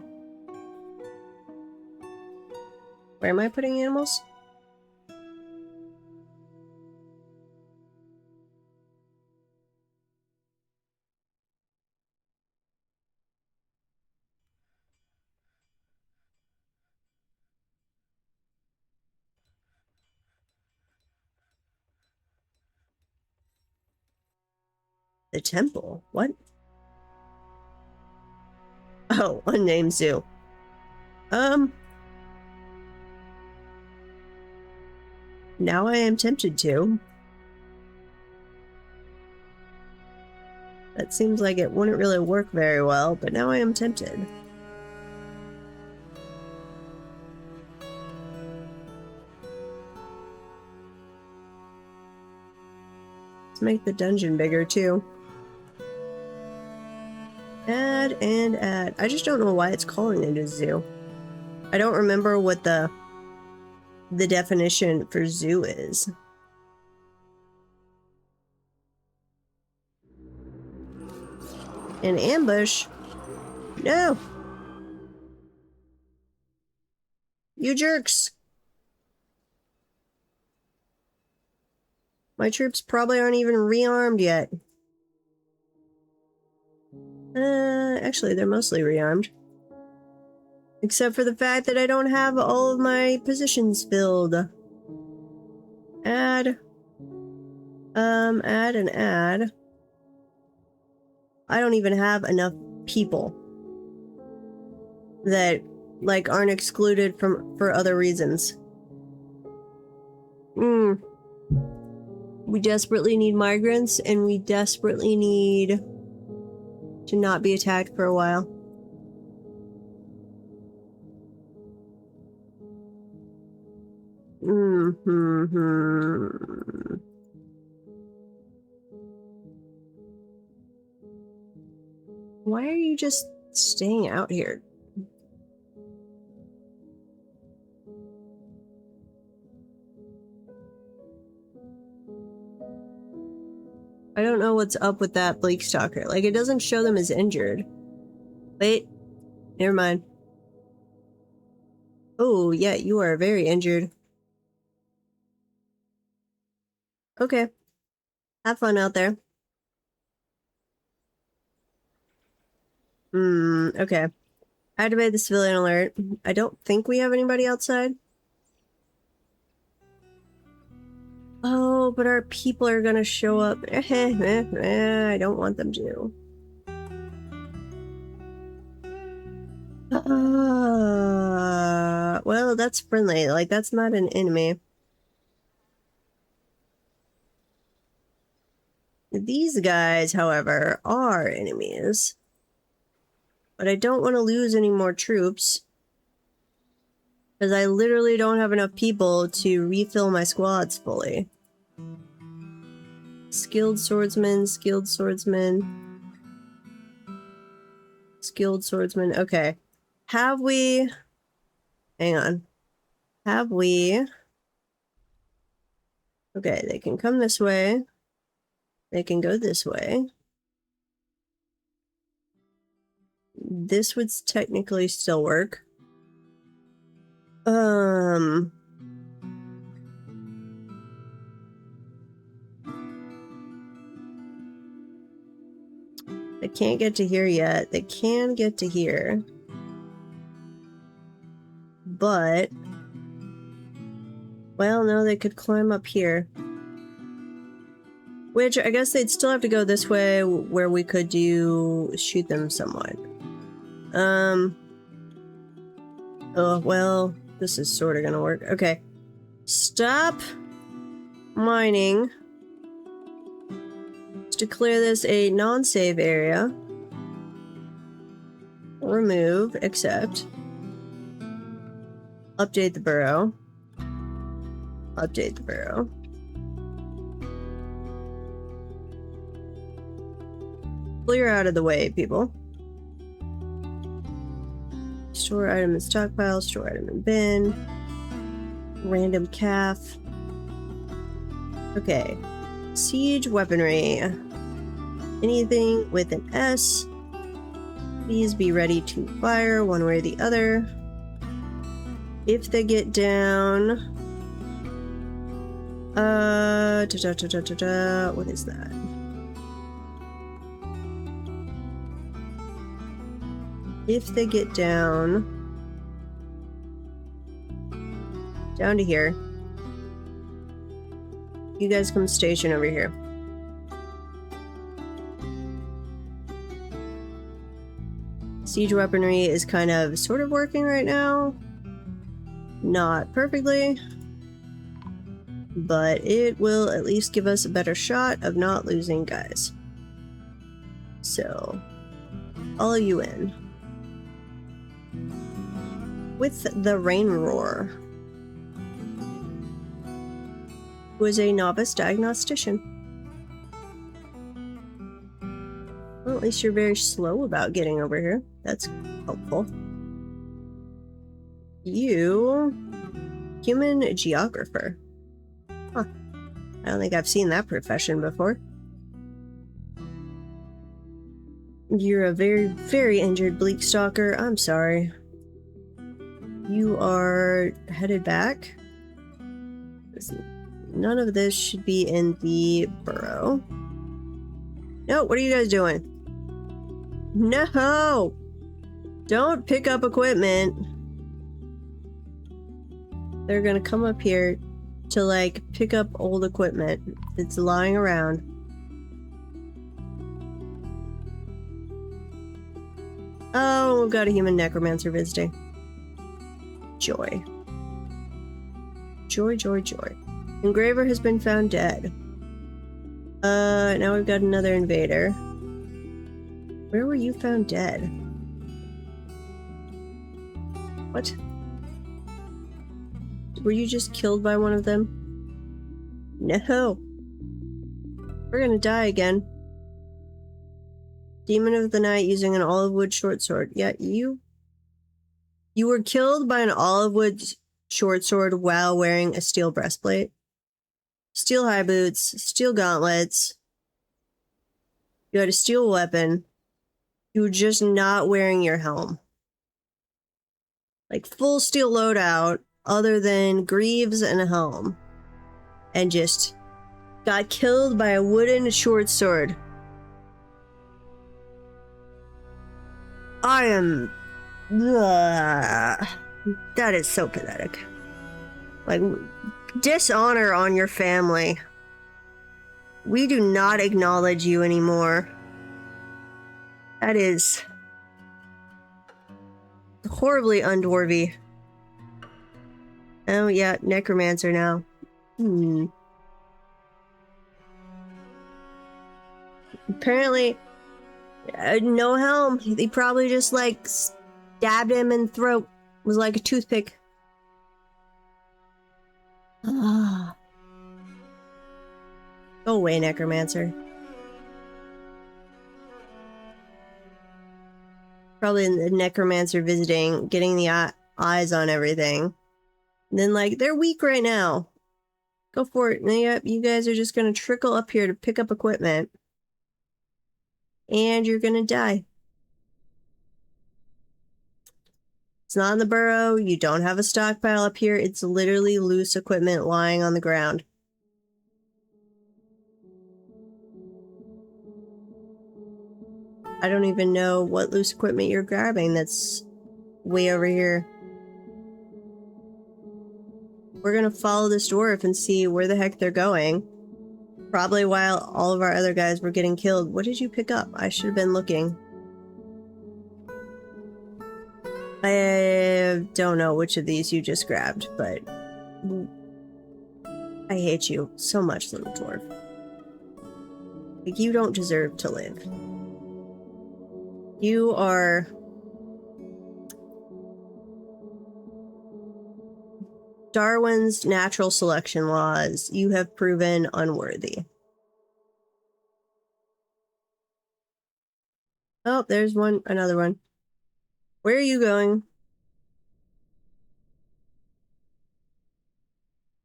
Where am I putting animals? The temple? What? Oh, unnamed zoo. Now I am tempted to. That seems like it wouldn't really work very well, but now I am tempted. Let's make the dungeon bigger too. Add and add. I just don't know why it's calling it a zoo. I don't remember what the definition for zoo is. An ambush? No! You jerks! My troops probably aren't even rearmed yet. Actually, they're mostly rearmed. Except for the fact that I don't have all of my positions filled. Add. Add and add. I don't even have enough people that, like, aren't excluded for other reasons. We desperately need migrants, and we desperately need to not be attacked for a while. Why are you just staying out here? I don't know what's up with that Bleak Stalker. Like, it doesn't show them as injured. Wait. Never mind. Oh, yeah, you are very injured. Okay. Have fun out there. Okay. Activate the civilian alert. I don't think we have anybody outside. Oh, but our people are gonna show up. I don't want them to. Well, that's friendly. Like, that's not an enemy. These guys, however, are enemies. But I don't want to lose any more troops. Because I literally don't have enough people to refill my squads fully. Skilled swordsman, skilled swordsman. Skilled swordsman. Okay. Have we... Hang on. Have we... Okay, they can come this way. They can go this way. This would technically still work. They can't get to here yet. They can get to here. But... Well, no, they could climb up here. Which, I guess they'd still have to go this way, where we could shoot them somewhat. Oh, well, this is sort of gonna work. Okay. Stop mining. Let's declare this a non-save area. Remove, accept. Update the burrow. Update the burrow. Clear out of the way, people. Store item in stockpile, store item in bin. Random calf. Okay. Siege weaponry. Anything with an S. Please be ready to fire one way or the other. If they get down... what is that? If they get down to here, you guys come station over here. Siege weaponry is kind of sort of working right now. Not perfectly, but it will at least give us a better shot of not losing guys. So, follow you in. With the Rain Roar, who is a novice diagnostician. Well, at least you're very slow about getting over here. That's helpful. You... Human geographer. Huh. I don't think I've seen that profession before. You're a very, very injured Bleak Stalker. I'm sorry. You are headed back. None of this should be in the burrow. No, what are you guys doing? No! Don't pick up equipment. They're gonna come up here to, like, pick up old equipment that's lying around. Oh, we've got a human necromancer visiting. Joy. Joy, joy, joy. Engraver has been found dead. Now we've got another invader. Where were you found dead? What? Were you just killed by one of them? No. We're gonna die again. Demon of the Night using an olive wood short sword. Yeah, you were killed by an olive wood short sword while wearing a steel breastplate. Steel high boots, steel gauntlets. You had a steel weapon. You were just not wearing your helm. Like full steel loadout, other than greaves and a helm. And just got killed by a wooden short sword. I am... Ugh. That is so pathetic. Like, dishonor on your family. We do not acknowledge you anymore. That is... horribly undwarvy. Oh yeah, necromancer now. Apparently, no helm. He probably just like stabbed him in the throat. It was like a toothpick. Ah. Go away, necromancer. Probably the necromancer visiting, getting the eyes on everything. And then like, they're weak right now. Go for it. Yep, you guys are just gonna trickle up here to pick up equipment. And you're gonna die. It's not in the burrow. You don't have a stockpile up here. It's literally loose equipment lying on the ground. I don't even know what loose equipment you're grabbing that's way over here. We're gonna follow this dwarf and see where the heck they're going. Probably while all of our other guys were getting killed. What did you pick up? I should have been looking. I don't know which of these you just grabbed, but I hate you so much, little dwarf. Like, you don't deserve to live. You are... Darwin's natural selection laws. You have proven unworthy. Oh, there's another one. Where are you going?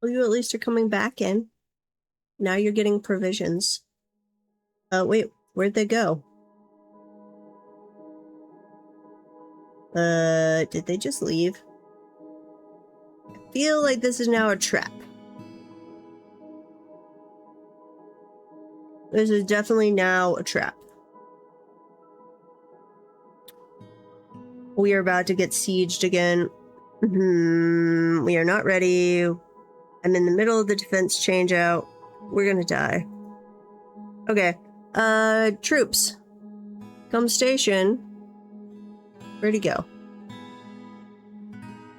Well, you at least are coming back in. Now you're getting provisions. Wait, where'd they go? Did they just leave? I feel like this is now a trap. This is definitely now a trap. We are about to get sieged again. We are not ready. I'm in the middle of the defense changeout. We're gonna die. Okay. Troops. Come station. Where'd he go?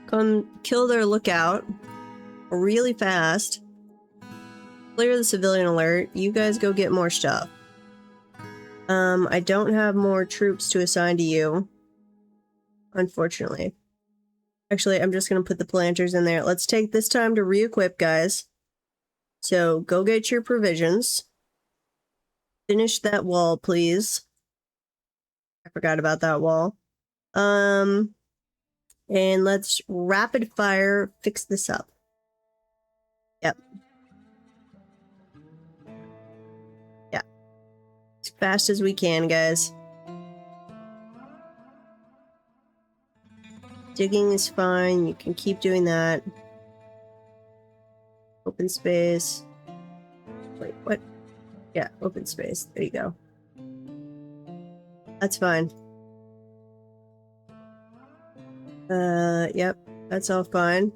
Come kill their lookout. Really fast. Clear the civilian alert. You guys go get more stuff. I don't have more troops to assign to you. Unfortunately. Actually, I'm just gonna put the planters in there. Let's take this time to re-equip, guys. So, go get your provisions. Finish that wall, please. I forgot about that wall. And let's rapid fire fix this up. Yep. Yeah. As fast as we can, guys. Digging is fine. You can keep doing that. Open space. Wait, what? Yeah, open space. There you go. That's fine. Yep. That's all fine.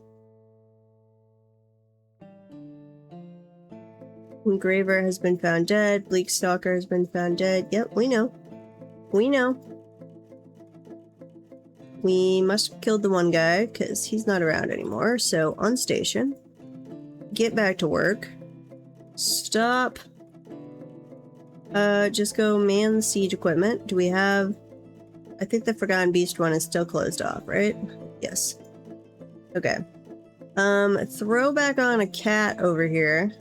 Engraver has been found dead. Bleakstalker has been found dead. Yep, we know. We know. We must have killed the one guy, because he's not around anymore. So, on station. Get back to work. Stop. Just go man the siege equipment. Do we have... I think the Forgotten Beast one is still closed off, right? Yes. Okay. Throw back on a cat over here.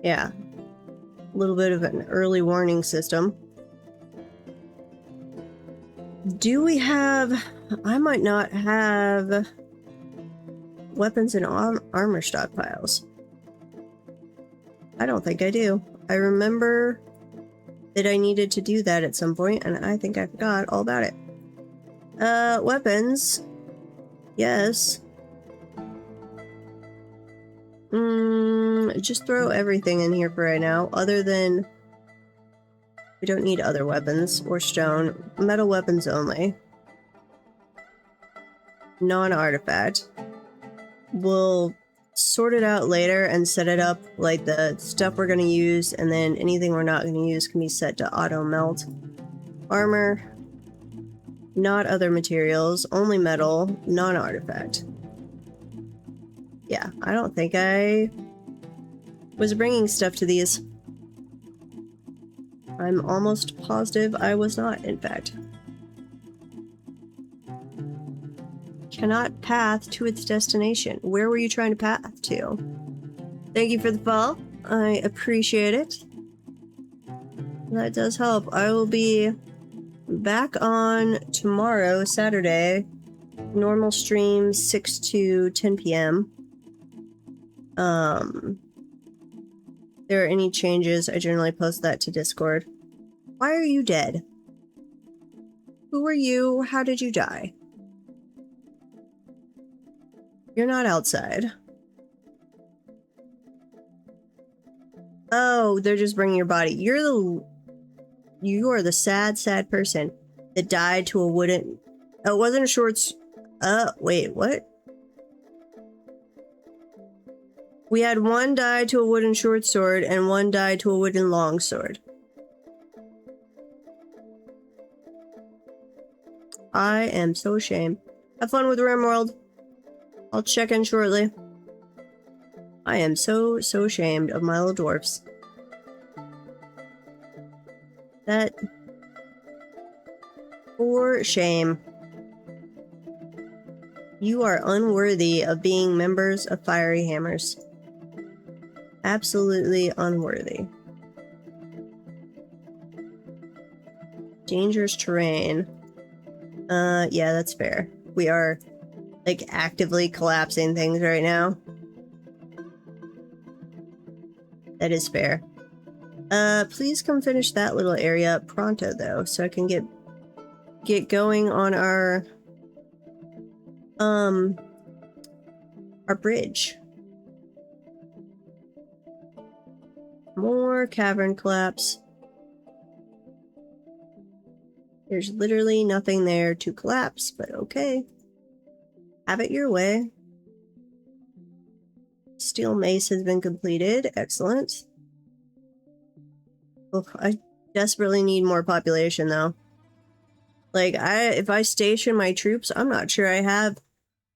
Yeah. A little bit of an early warning system. Do we have... I might not have weapons and armor stockpiles. I don't think I do. I remember that I needed to do that at some point, and I think I forgot all about it. Weapons. Yes. Just throw everything in here for right now, other than... We don't need other weapons or stone. Metal weapons only. Non-artifact. We'll sort it out later and set it up like the stuff we're going to use, and then anything we're not going to use can be set to auto melt. Armor. Not other materials. Only metal. Non-artifact. Yeah, I don't think I was bringing stuff to these. I'm almost positive I was not, in fact. Cannot path to its destination. Where were you trying to path to? Thank you for the follow. I appreciate it. That does help. I will be back on tomorrow, Saturday. Normal stream, 6 to 10 p.m. If there are any changes, I generally post that to Discord. Why are you dead? Who are you? How did you die? You're not outside. Oh, they're just bringing your body. You are the sad, sad person that died to a wooden... Oh, it wasn't a short... wait, what? We had one die to a wooden short sword and one die to a wooden long sword. I am so ashamed. Have fun with RimWorld. I'll check in shortly. I am so ashamed of my little dwarfs. That... For shame. You are unworthy of being members of Fiery Hammers. Absolutely unworthy. Dangerous terrain. Yeah, that's fair. We are, like, actively collapsing things right now. That is fair. Please come finish that little area up pronto, though, so I can get going on our bridge. More cavern collapse. There's literally nothing there to collapse, but okay. Have it your way. Steel mace has been completed. Excellent. Oh, I desperately need more population, though. Like, if I station my troops, I'm not sure I have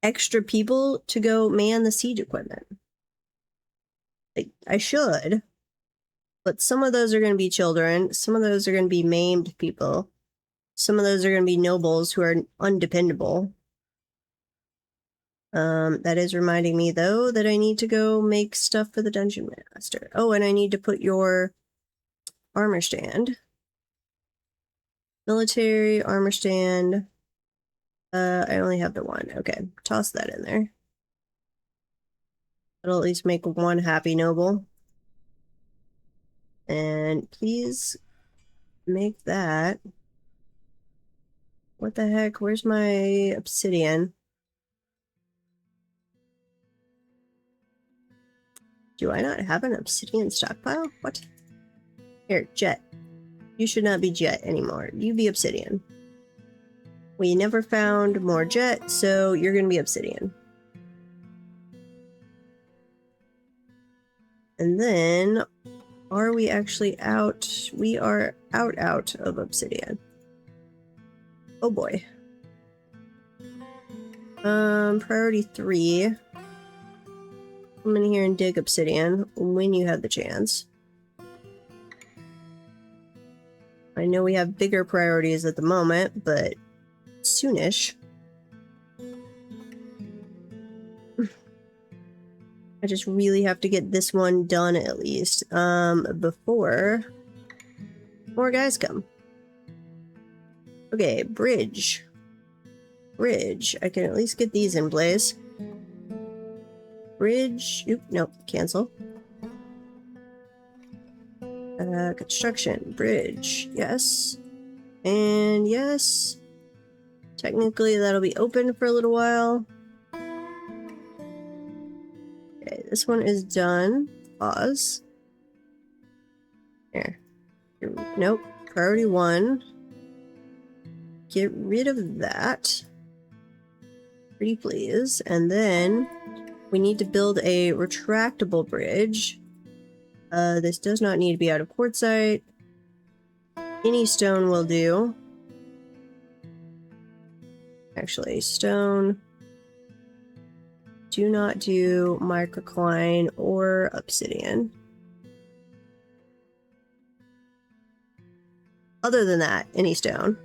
extra people to go man the siege equipment. Like, I should. But some of those are going to be children. Some of those are going to be maimed people. Some of those are going to be nobles who are undependable. That is reminding me, though, that I need to go make stuff for the Dungeon Master. Oh, and I need to put your armor stand. Military, armor stand. I only have the one. Okay, toss that in there. That'll at least make one happy noble. And please make that. What the heck? Where's my obsidian? Do I not have an obsidian stockpile? What? Here, Jet. You should not be Jet anymore. You be obsidian. We never found more Jet, so you're gonna be obsidian. And then, are we actually out? We are out of obsidian. Oh boy. Priority 3. Come in here and dig obsidian when you have the chance. I know we have bigger priorities at the moment, but soonish. I just really have to get this one done at least, before more guys come. Okay, bridge. Bridge. I can at least get these in place. Bridge. Oop, nope, cancel. Construction. Bridge. Yes. And yes. Technically, that'll be open for a little while. Okay, this one is done. Pause. Here. Nope. Priority 1. Get rid of that. Pretty please. And then we need to build a retractable bridge. This does not need to be out of quartzite. Any stone will do. Actually, stone. Do not do microcline or obsidian. Other than that, any stone.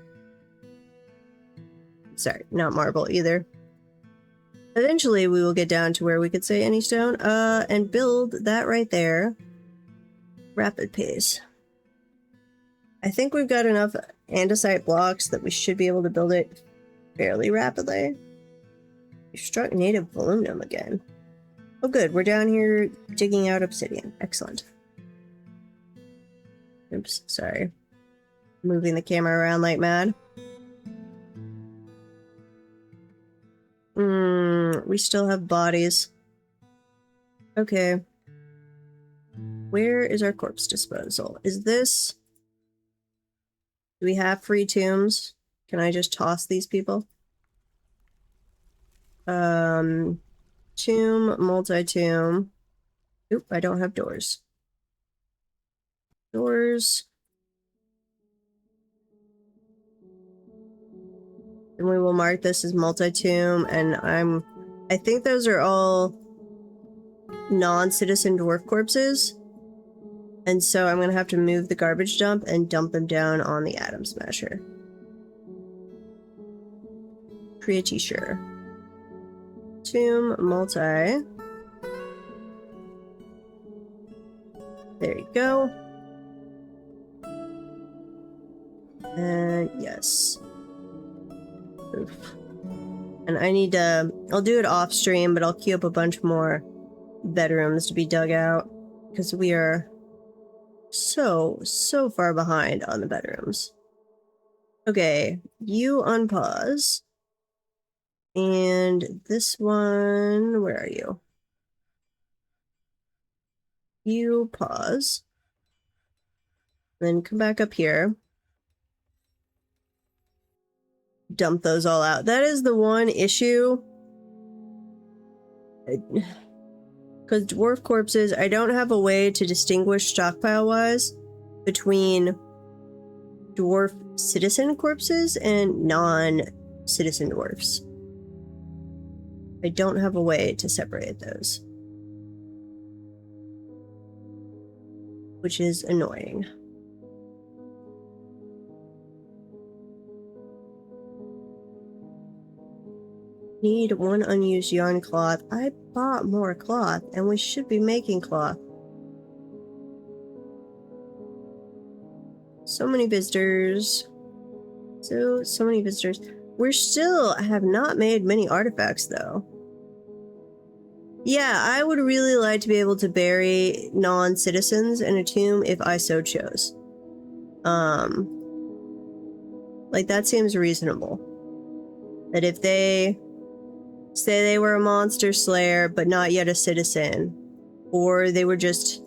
Sorry, not marble either. Eventually, we will get down to where we could say any stone, and build that right there. Rapid pace. I think we've got enough andesite blocks that we should be able to build it fairly rapidly. You struck native aluminum again. Oh good, we're down here digging out obsidian. Excellent. Oops, sorry. Moving the camera around like mad. We still have bodies. Okay. Where is our corpse disposal? Is this... Do we have free tombs? Can I just toss these people? Tomb, multi-tomb. Oop, I don't have doors. Doors. And we will mark this as multi-tomb, and I think those are all non-citizen dwarf corpses. And so I'm gonna have to move the garbage dump and dump them down on the atom smasher. Pretty sure. Tomb, multi. There you go. And yes. Oof. And I need to... I'll do it off stream, but I'll queue up a bunch more bedrooms to be dug out. Because we are so far behind on the bedrooms. Okay, you unpause. And this one... Where are you? You pause. Then come back up here. Dump those all out. That is the one issue. Because dwarf corpses, I don't have a way to distinguish stockpile-wise between dwarf citizen corpses and non-citizen dwarfs. I don't have a way to separate those. Which is annoying. Need one unused yarn cloth. I bought more cloth, and we should be making cloth. So many visitors. So many visitors. We still have not made many artifacts, though. Yeah, I would really like to be able to bury non-citizens in a tomb if I so chose. Like, that seems reasonable. That if they... say they were a monster slayer, but not yet a citizen. Or they were just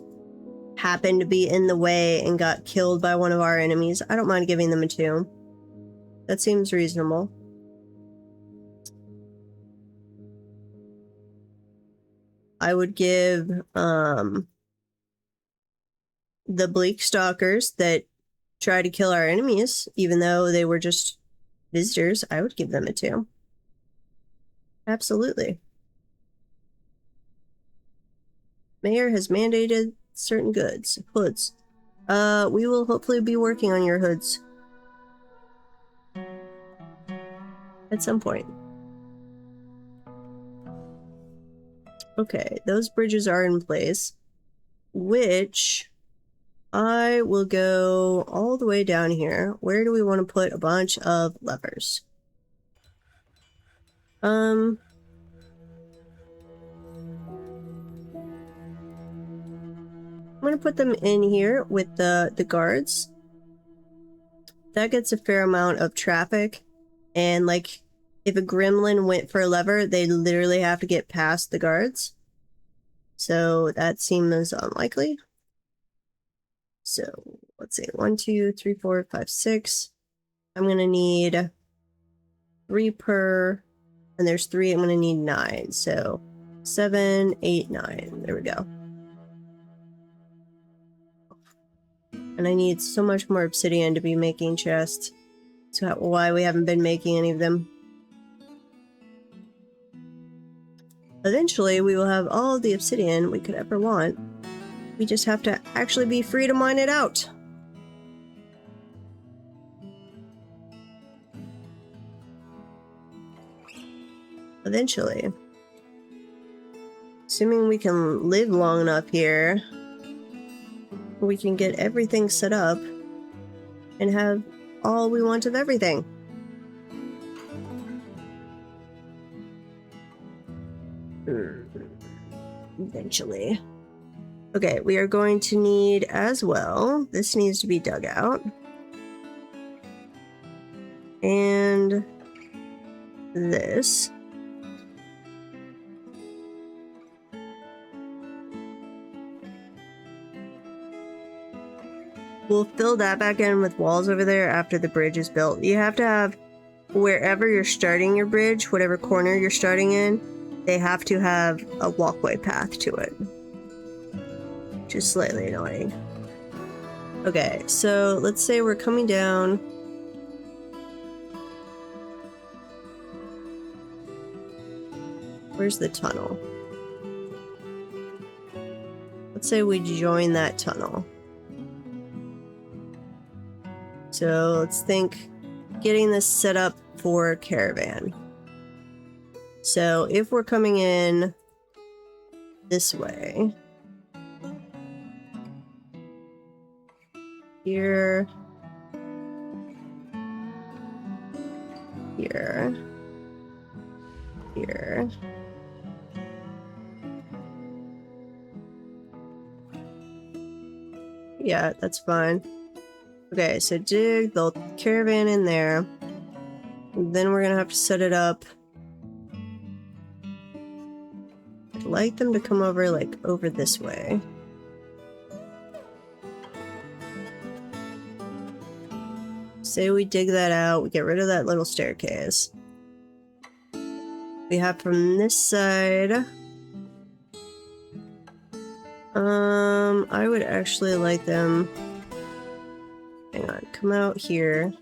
happened to be in the way and got killed by one of our enemies. I don't mind giving them a tomb. That seems reasonable. I would give, the bleak stalkers that try to kill our enemies, even though they were just visitors, I would give them a tomb. Absolutely. Mayor has mandated certain goods. Hoods. We will hopefully be working on your hoods. At some point. Okay, those bridges are in place, which I will go all the way down here. Where do we want to put a bunch of levers? I'm gonna put them in here with the guards. That gets a fair amount of traffic, and like if a gremlin went for a lever, they literally have to get past the guards. So that seems unlikely. So let's see, 1, 2, 3, 4, 5, 6. I'm gonna need 3 per, and there's 3. I'm gonna need 9. So 7, 8, 9. There we go. And I need so much more obsidian to be making chests. So why we haven't been making any of them. Eventually, we will have all of the obsidian we could ever want. We just have to actually be free to mine it out. Eventually. Assuming we can live long enough here, we can get everything set up and have all we want of everything. Eventually. Okay, we are going to need as well, this needs to be dug out. And this. We'll fill that back in with walls over there after the bridge is built. You have to have, wherever you're starting your bridge, whatever corner you're starting in, they have to have a walkway path to it. Which is slightly annoying. Okay, so let's say we're coming down. Where's the tunnel? Let's say we join that tunnel. So let's think getting this set up for caravan. So if we're coming in this way, here, here, here. Yeah, that's fine. Okay, so dig the caravan in there. Then we're gonna have to set it up. I'd like them to come over, like, over this way. Say we dig that out, we get rid of that little staircase. We have from this side. I would actually like them. Hang on, come out here.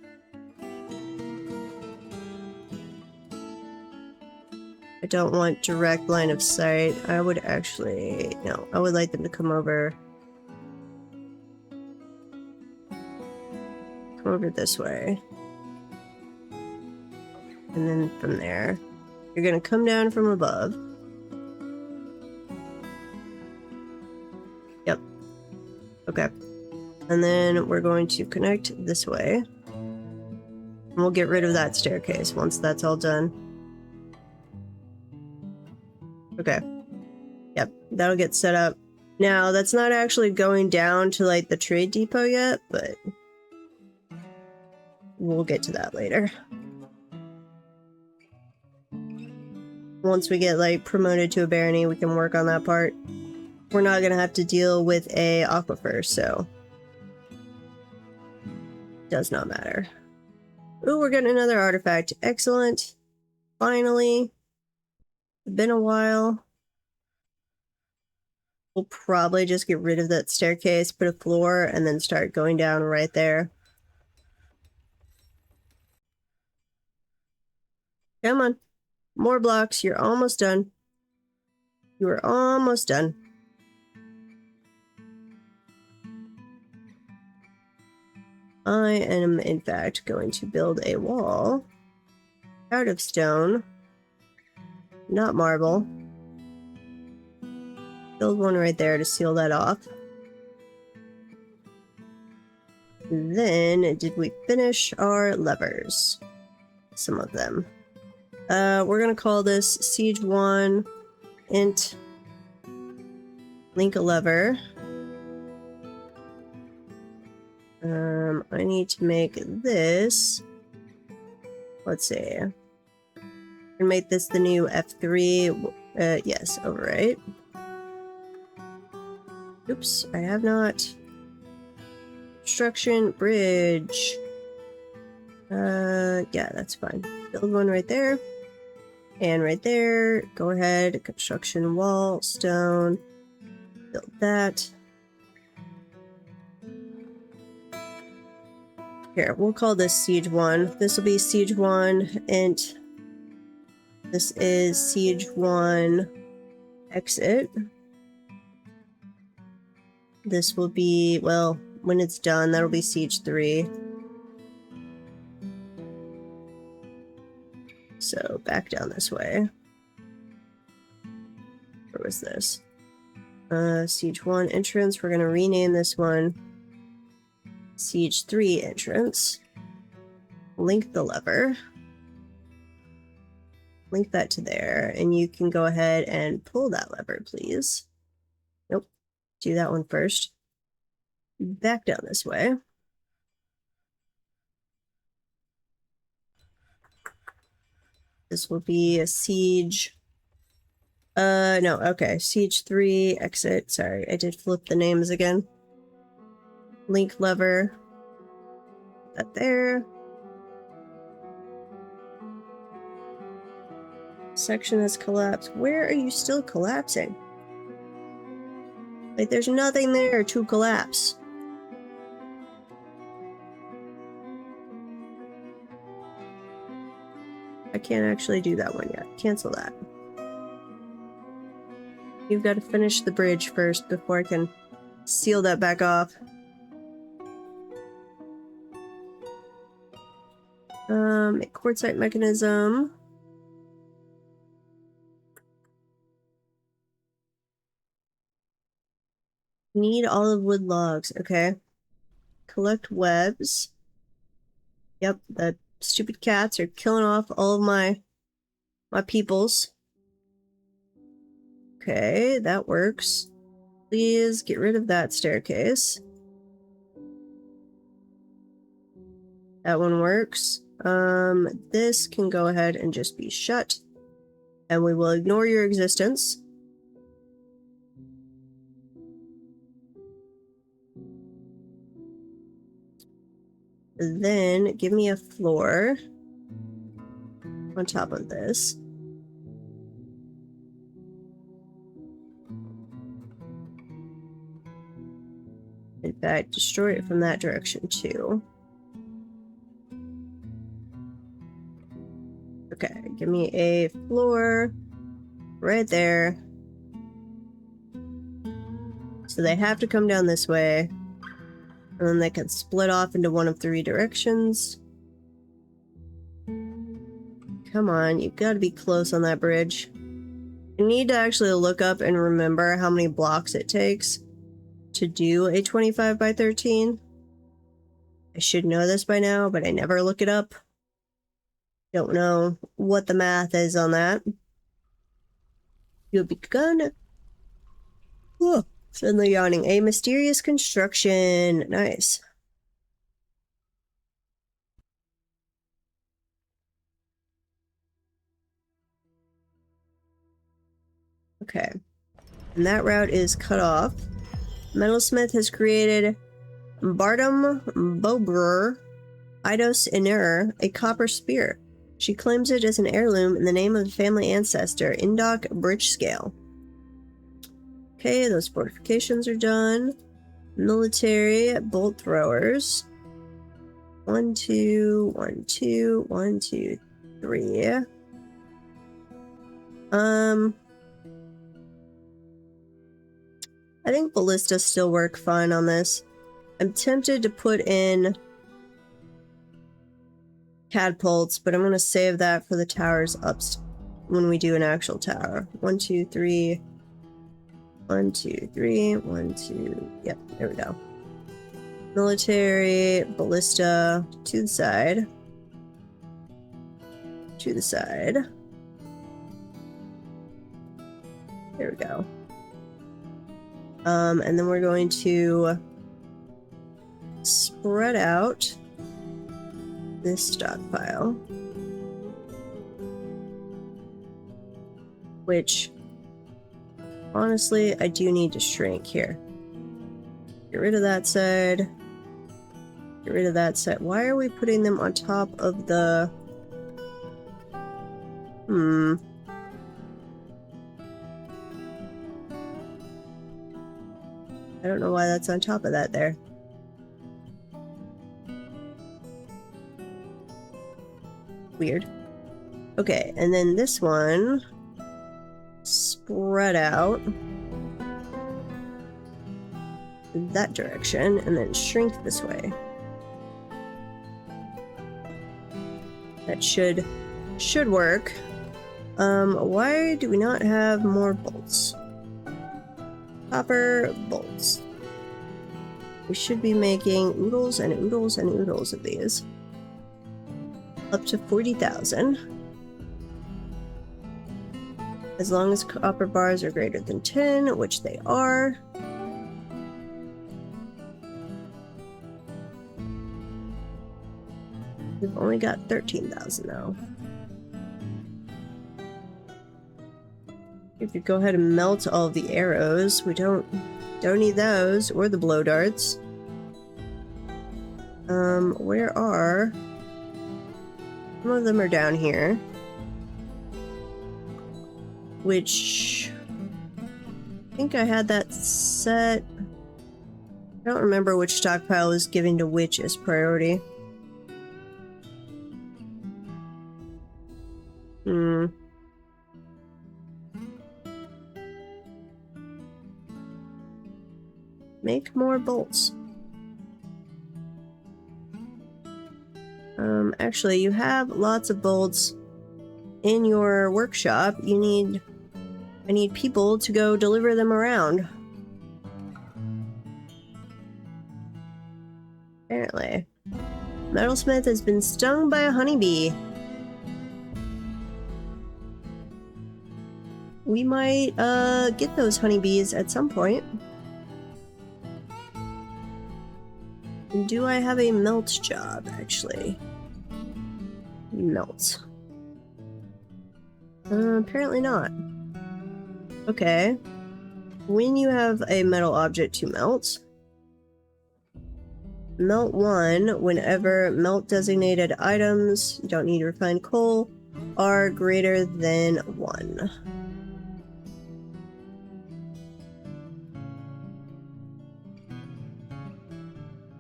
I don't want direct line of sight. I would actually, no, I would like them to come over. Come over this way. And then from there, you're gonna come down from above. Yep. Okay. And then we're going to connect this way. And we'll get rid of that staircase once that's all done. Okay. Yep, that'll get set up. Now, that's not actually going down to, like, the trade depot yet, but we'll get to that later. Once we get, like, promoted to a barony, we can work on that part. We're not gonna have to deal with a aquifer, so does not matter. Ooh, we're getting another artifact. Excellent. Finally. It's been a while. We'll probably just get rid of that staircase, put a floor, and then start going down right there. Come on. More blocks. You're almost done. You are almost done. I am, in fact, going to build a wall out of stone, not marble. Build one right there to seal that off. And then, did we finish our levers? Some of them. We're gonna call this Siege 1 int link a lever. I need to make this. Let's see. I'm gonna make this the new F3. Yes, overwrite. Oops, I have not. Construction bridge. Yeah, that's fine. Build one right there. And right there. Go ahead. Construction wall, stone. Build that. Here, we'll call this Siege 1. This will be Siege 1 int. This is Siege 1 exit. This will be, well, when it's done, that'll be Siege 3. So back down this way. Where was this? Siege 1 entrance. We're going to rename this one Siege 3 entrance. Link the lever. Link that to there, and you can go ahead and pull that lever, please. Nope. Do that one first. Back down this way. This will be a Siege... no, okay. Siege 3 exit. Sorry, I did flip the names again. Link lever. That there. Section has collapsed. Where are you still collapsing? Like, there's nothing there to collapse. I can't actually do that one yet. Cancel that. You've got to finish the bridge first before I can seal that back off. Quartzite mechanism. Need olive wood logs. Okay. Collect webs. Yep, the stupid cats are killing off all of my peoples. Okay, that works. Please get rid of that staircase. That one works. This can go ahead and just be shut. And we will ignore your existence. Then give me a floor on top of this. In fact, destroy it from that direction too. Okay, give me a floor right there. So they have to come down this way. And then they can split off into one of 3 directions. Come on, you've got to be close on that bridge. You need to actually look up and remember how many blocks it takes to do a 25 by 13. I should know this by now, but I never look it up. Don't know what the math is on that. You'll be gone. Oh, suddenly yawning. A mysterious construction. Nice. Okay. And that route is cut off. Metalsmith has created Bardum Bobrer Eidos Inur, a copper spear. She claims it as an heirloom in the name of the family ancestor, Indok Bridge Scale. Okay, those fortifications are done. Military bolt throwers. 1, 2, 1, 2, 1, 2, 3. I think ballistas still work fine on this. I'm tempted to put in catapults, but I'm going to save that for the towers up when we do an actual tower. 1, 2, 3. 1, 2, 3. 1, 2. Yep, there we go. Military, ballista, to the side. To the side. There we go. And then we're going to spread out this stockpile, which honestly I do need to shrink here. Get rid of that side. Get rid of that side. Why are we putting them on top of the... I don't know why that's on top of that there. Weird. Okay, and then this one, spread out that direction, and then shrink this way. That should work. Why do we not have more bolts? Copper bolts. We should be making oodles and oodles and oodles of these. Up to 40,000. As long as copper bars are greater than 10, which they are. We've only got 13,000 now. We could go ahead and melt all of the arrows. We don't need those, or the blow darts. Where are... Some of them are down here. Which... I think I had that set. I don't remember which stockpile is given to which as priority. Make more bolts. Actually, you have lots of bolts in your workshop. I need people to go deliver them around. Apparently. Metalsmith has been stung by a honeybee. We might, get those honeybees at some point. Do I have a melt job, actually? Melt. Apparently not. Okay. When you have a metal object to melt, melt 1 whenever melt designated items, you don't need refined coal, are greater than 1.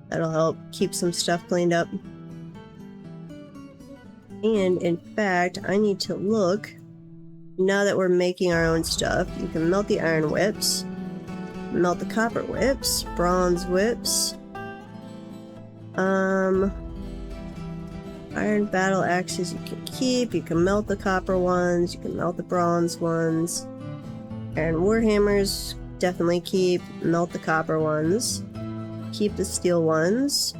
That'll help keep some stuff cleaned up. And in fact, I need to look, now that we're making our own stuff, you can melt the iron whips, melt the copper whips, bronze whips, iron battle axes you can keep, you can melt the copper ones, you can melt the bronze ones, iron warhammers definitely keep, melt the copper ones. Keep the steel ones.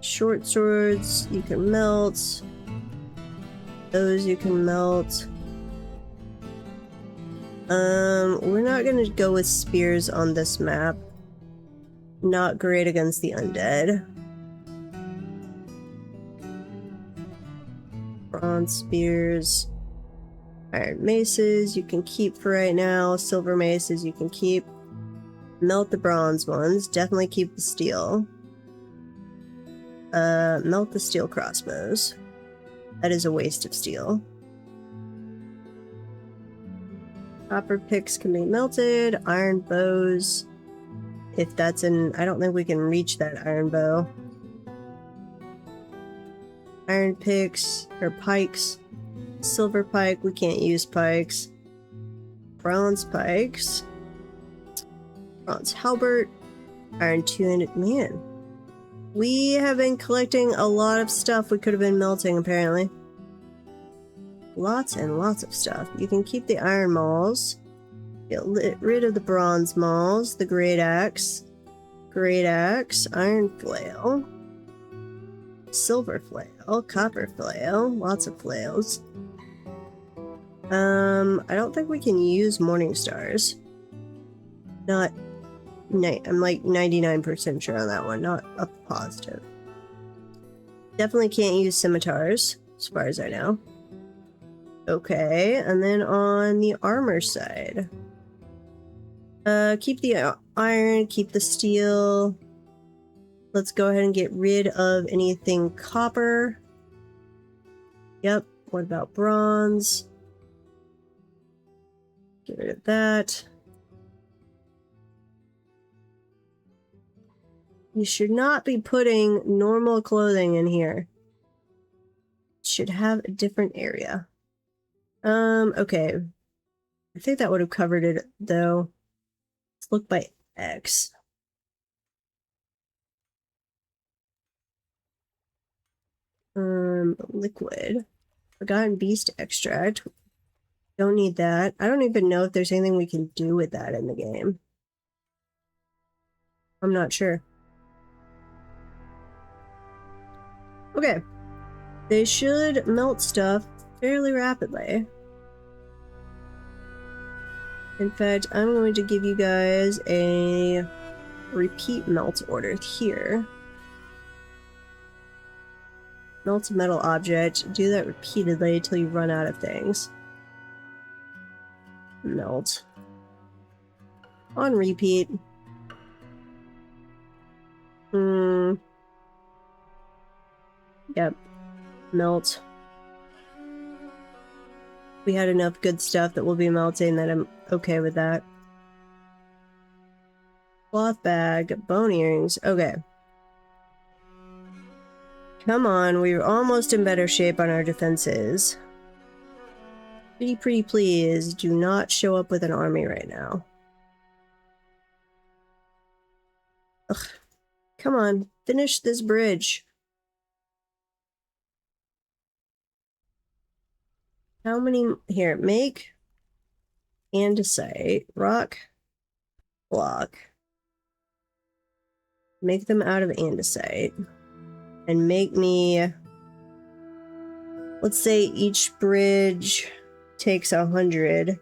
Short swords you can melt. Those you can melt. We're not gonna go with spears on this map. Not great against the undead. Bronze spears. Iron maces you can keep for right now. Silver maces you can keep. Melt the bronze ones. Definitely keep the steel. Melt the steel crossbows. That is a waste of steel. Copper picks can be melted. Iron bows. If that's in... I don't think we can reach that iron bow. Iron picks, or pikes. Silver pike, we can't use pikes. Bronze pikes. Bronze halberd, iron two-handed. Man, we have been collecting a lot of stuff we could have been melting, apparently. Lots and lots of stuff. You can keep the iron mauls. Get rid of the bronze malls, the great axe, iron flail, silver flail, copper flail, lots of flails. I don't think we can use morning stars. I'm like 99% sure on that one, not a positive. Definitely can't use scimitars, as far as I know. Okay, and then on the armor side. Keep the iron, keep the steel. Let's go ahead and get rid of anything copper. Yep, what about bronze? Get rid of that. You should not be putting normal clothing in here. It should have a different area. Okay. I think that would have covered it, though. Let's look by X. Liquid. Forgotten beast extract. Don't need that. I don't even know if there's anything we can do with that in the game. I'm not sure. Okay. They should melt stuff fairly rapidly. In fact, I'm going to give you guys a repeat melt order here. Melt a metal object. Do that repeatedly until you run out of things. Melt. On repeat. Yep. Melt. We had enough good stuff that will be melting that I'm okay with that. Cloth bag, bone earrings. Okay. Come on, we're almost in better shape on our defenses. Pretty please, do not show up with an army right now. Ugh. Come on, finish this bridge. How many? Here, make andesite, rock, block. Make them out of andesite. And make me... Let's say each bridge takes 100.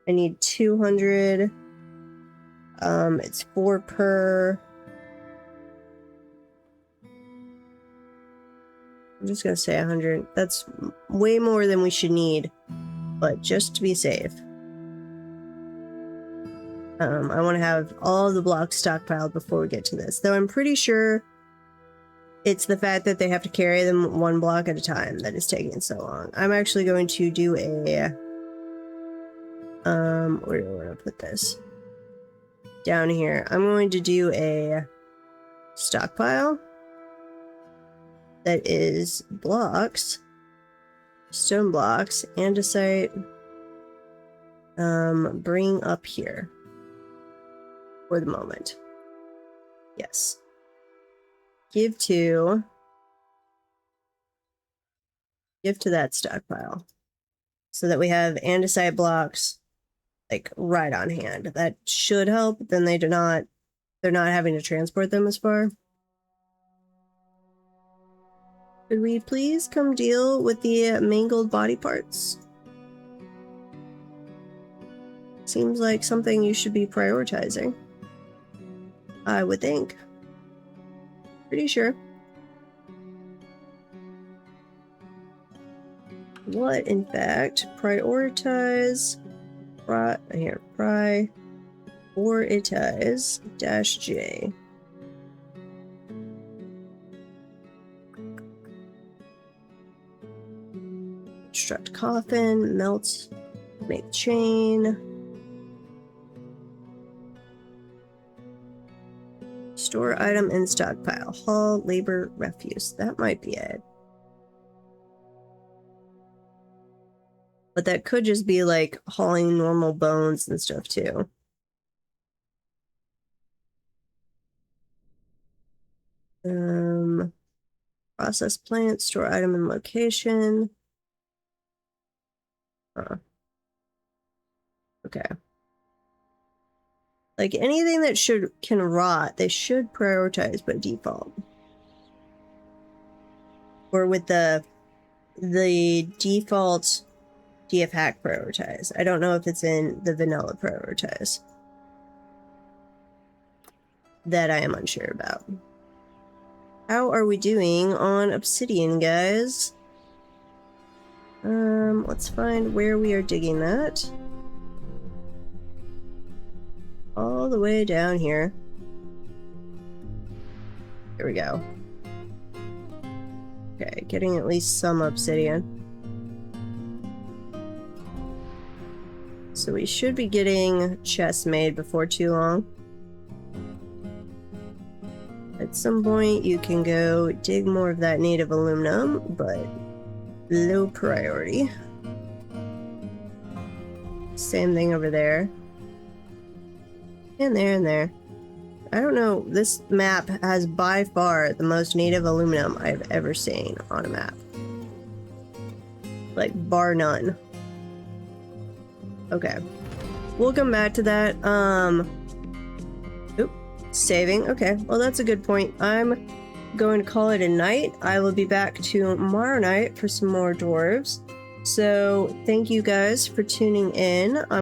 I need 200. It's 4 per... I'm just gonna say 100. That's way more than we should need, but just to be safe. I want to have all the blocks stockpiled before we get to this, though I'm pretty sure it's the fact that they have to carry them 1 block at a time that is taking so long. I'm actually going to do a... where do I want to put this? Down here. I'm going to do a stockpile that is blocks, stone blocks, andesite, bring up here for the moment. Yes. Give to that stockpile so that we have andesite blocks like right on hand. That should help. Then they're not having to transport them as far. Could we please come deal with the mangled body parts? Seems like something you should be prioritizing. I would think. Pretty sure. What, in fact, prioritize... prioritize -J. Construct coffin, melt, make chain. Store item in stockpile. Haul, labor, refuse. That might be it. But that could just be like hauling normal bones and stuff too. Process plant, store item in location. Okay. Like anything that can rot, they should prioritize by default. Or with the default DF hack prioritize. I don't know if it's in the vanilla prioritize. That I am unsure about. How are we doing on obsidian, guys? Let's find where we are digging that. All the way down here. Here we go. Okay, getting at least some obsidian. So we should be getting chests made before too long. At some point you can go dig more of that native aluminum, but low priority. Same thing over there. And there and there. I don't know, this map has by far the most native aluminum I've ever seen on a map. Like, bar none. Okay. We'll come back to that. Oop, saving. Okay, well that's a good point. I'm going to call it a night. I will be back tomorrow night for some more dwarves. So, thank you guys for tuning in.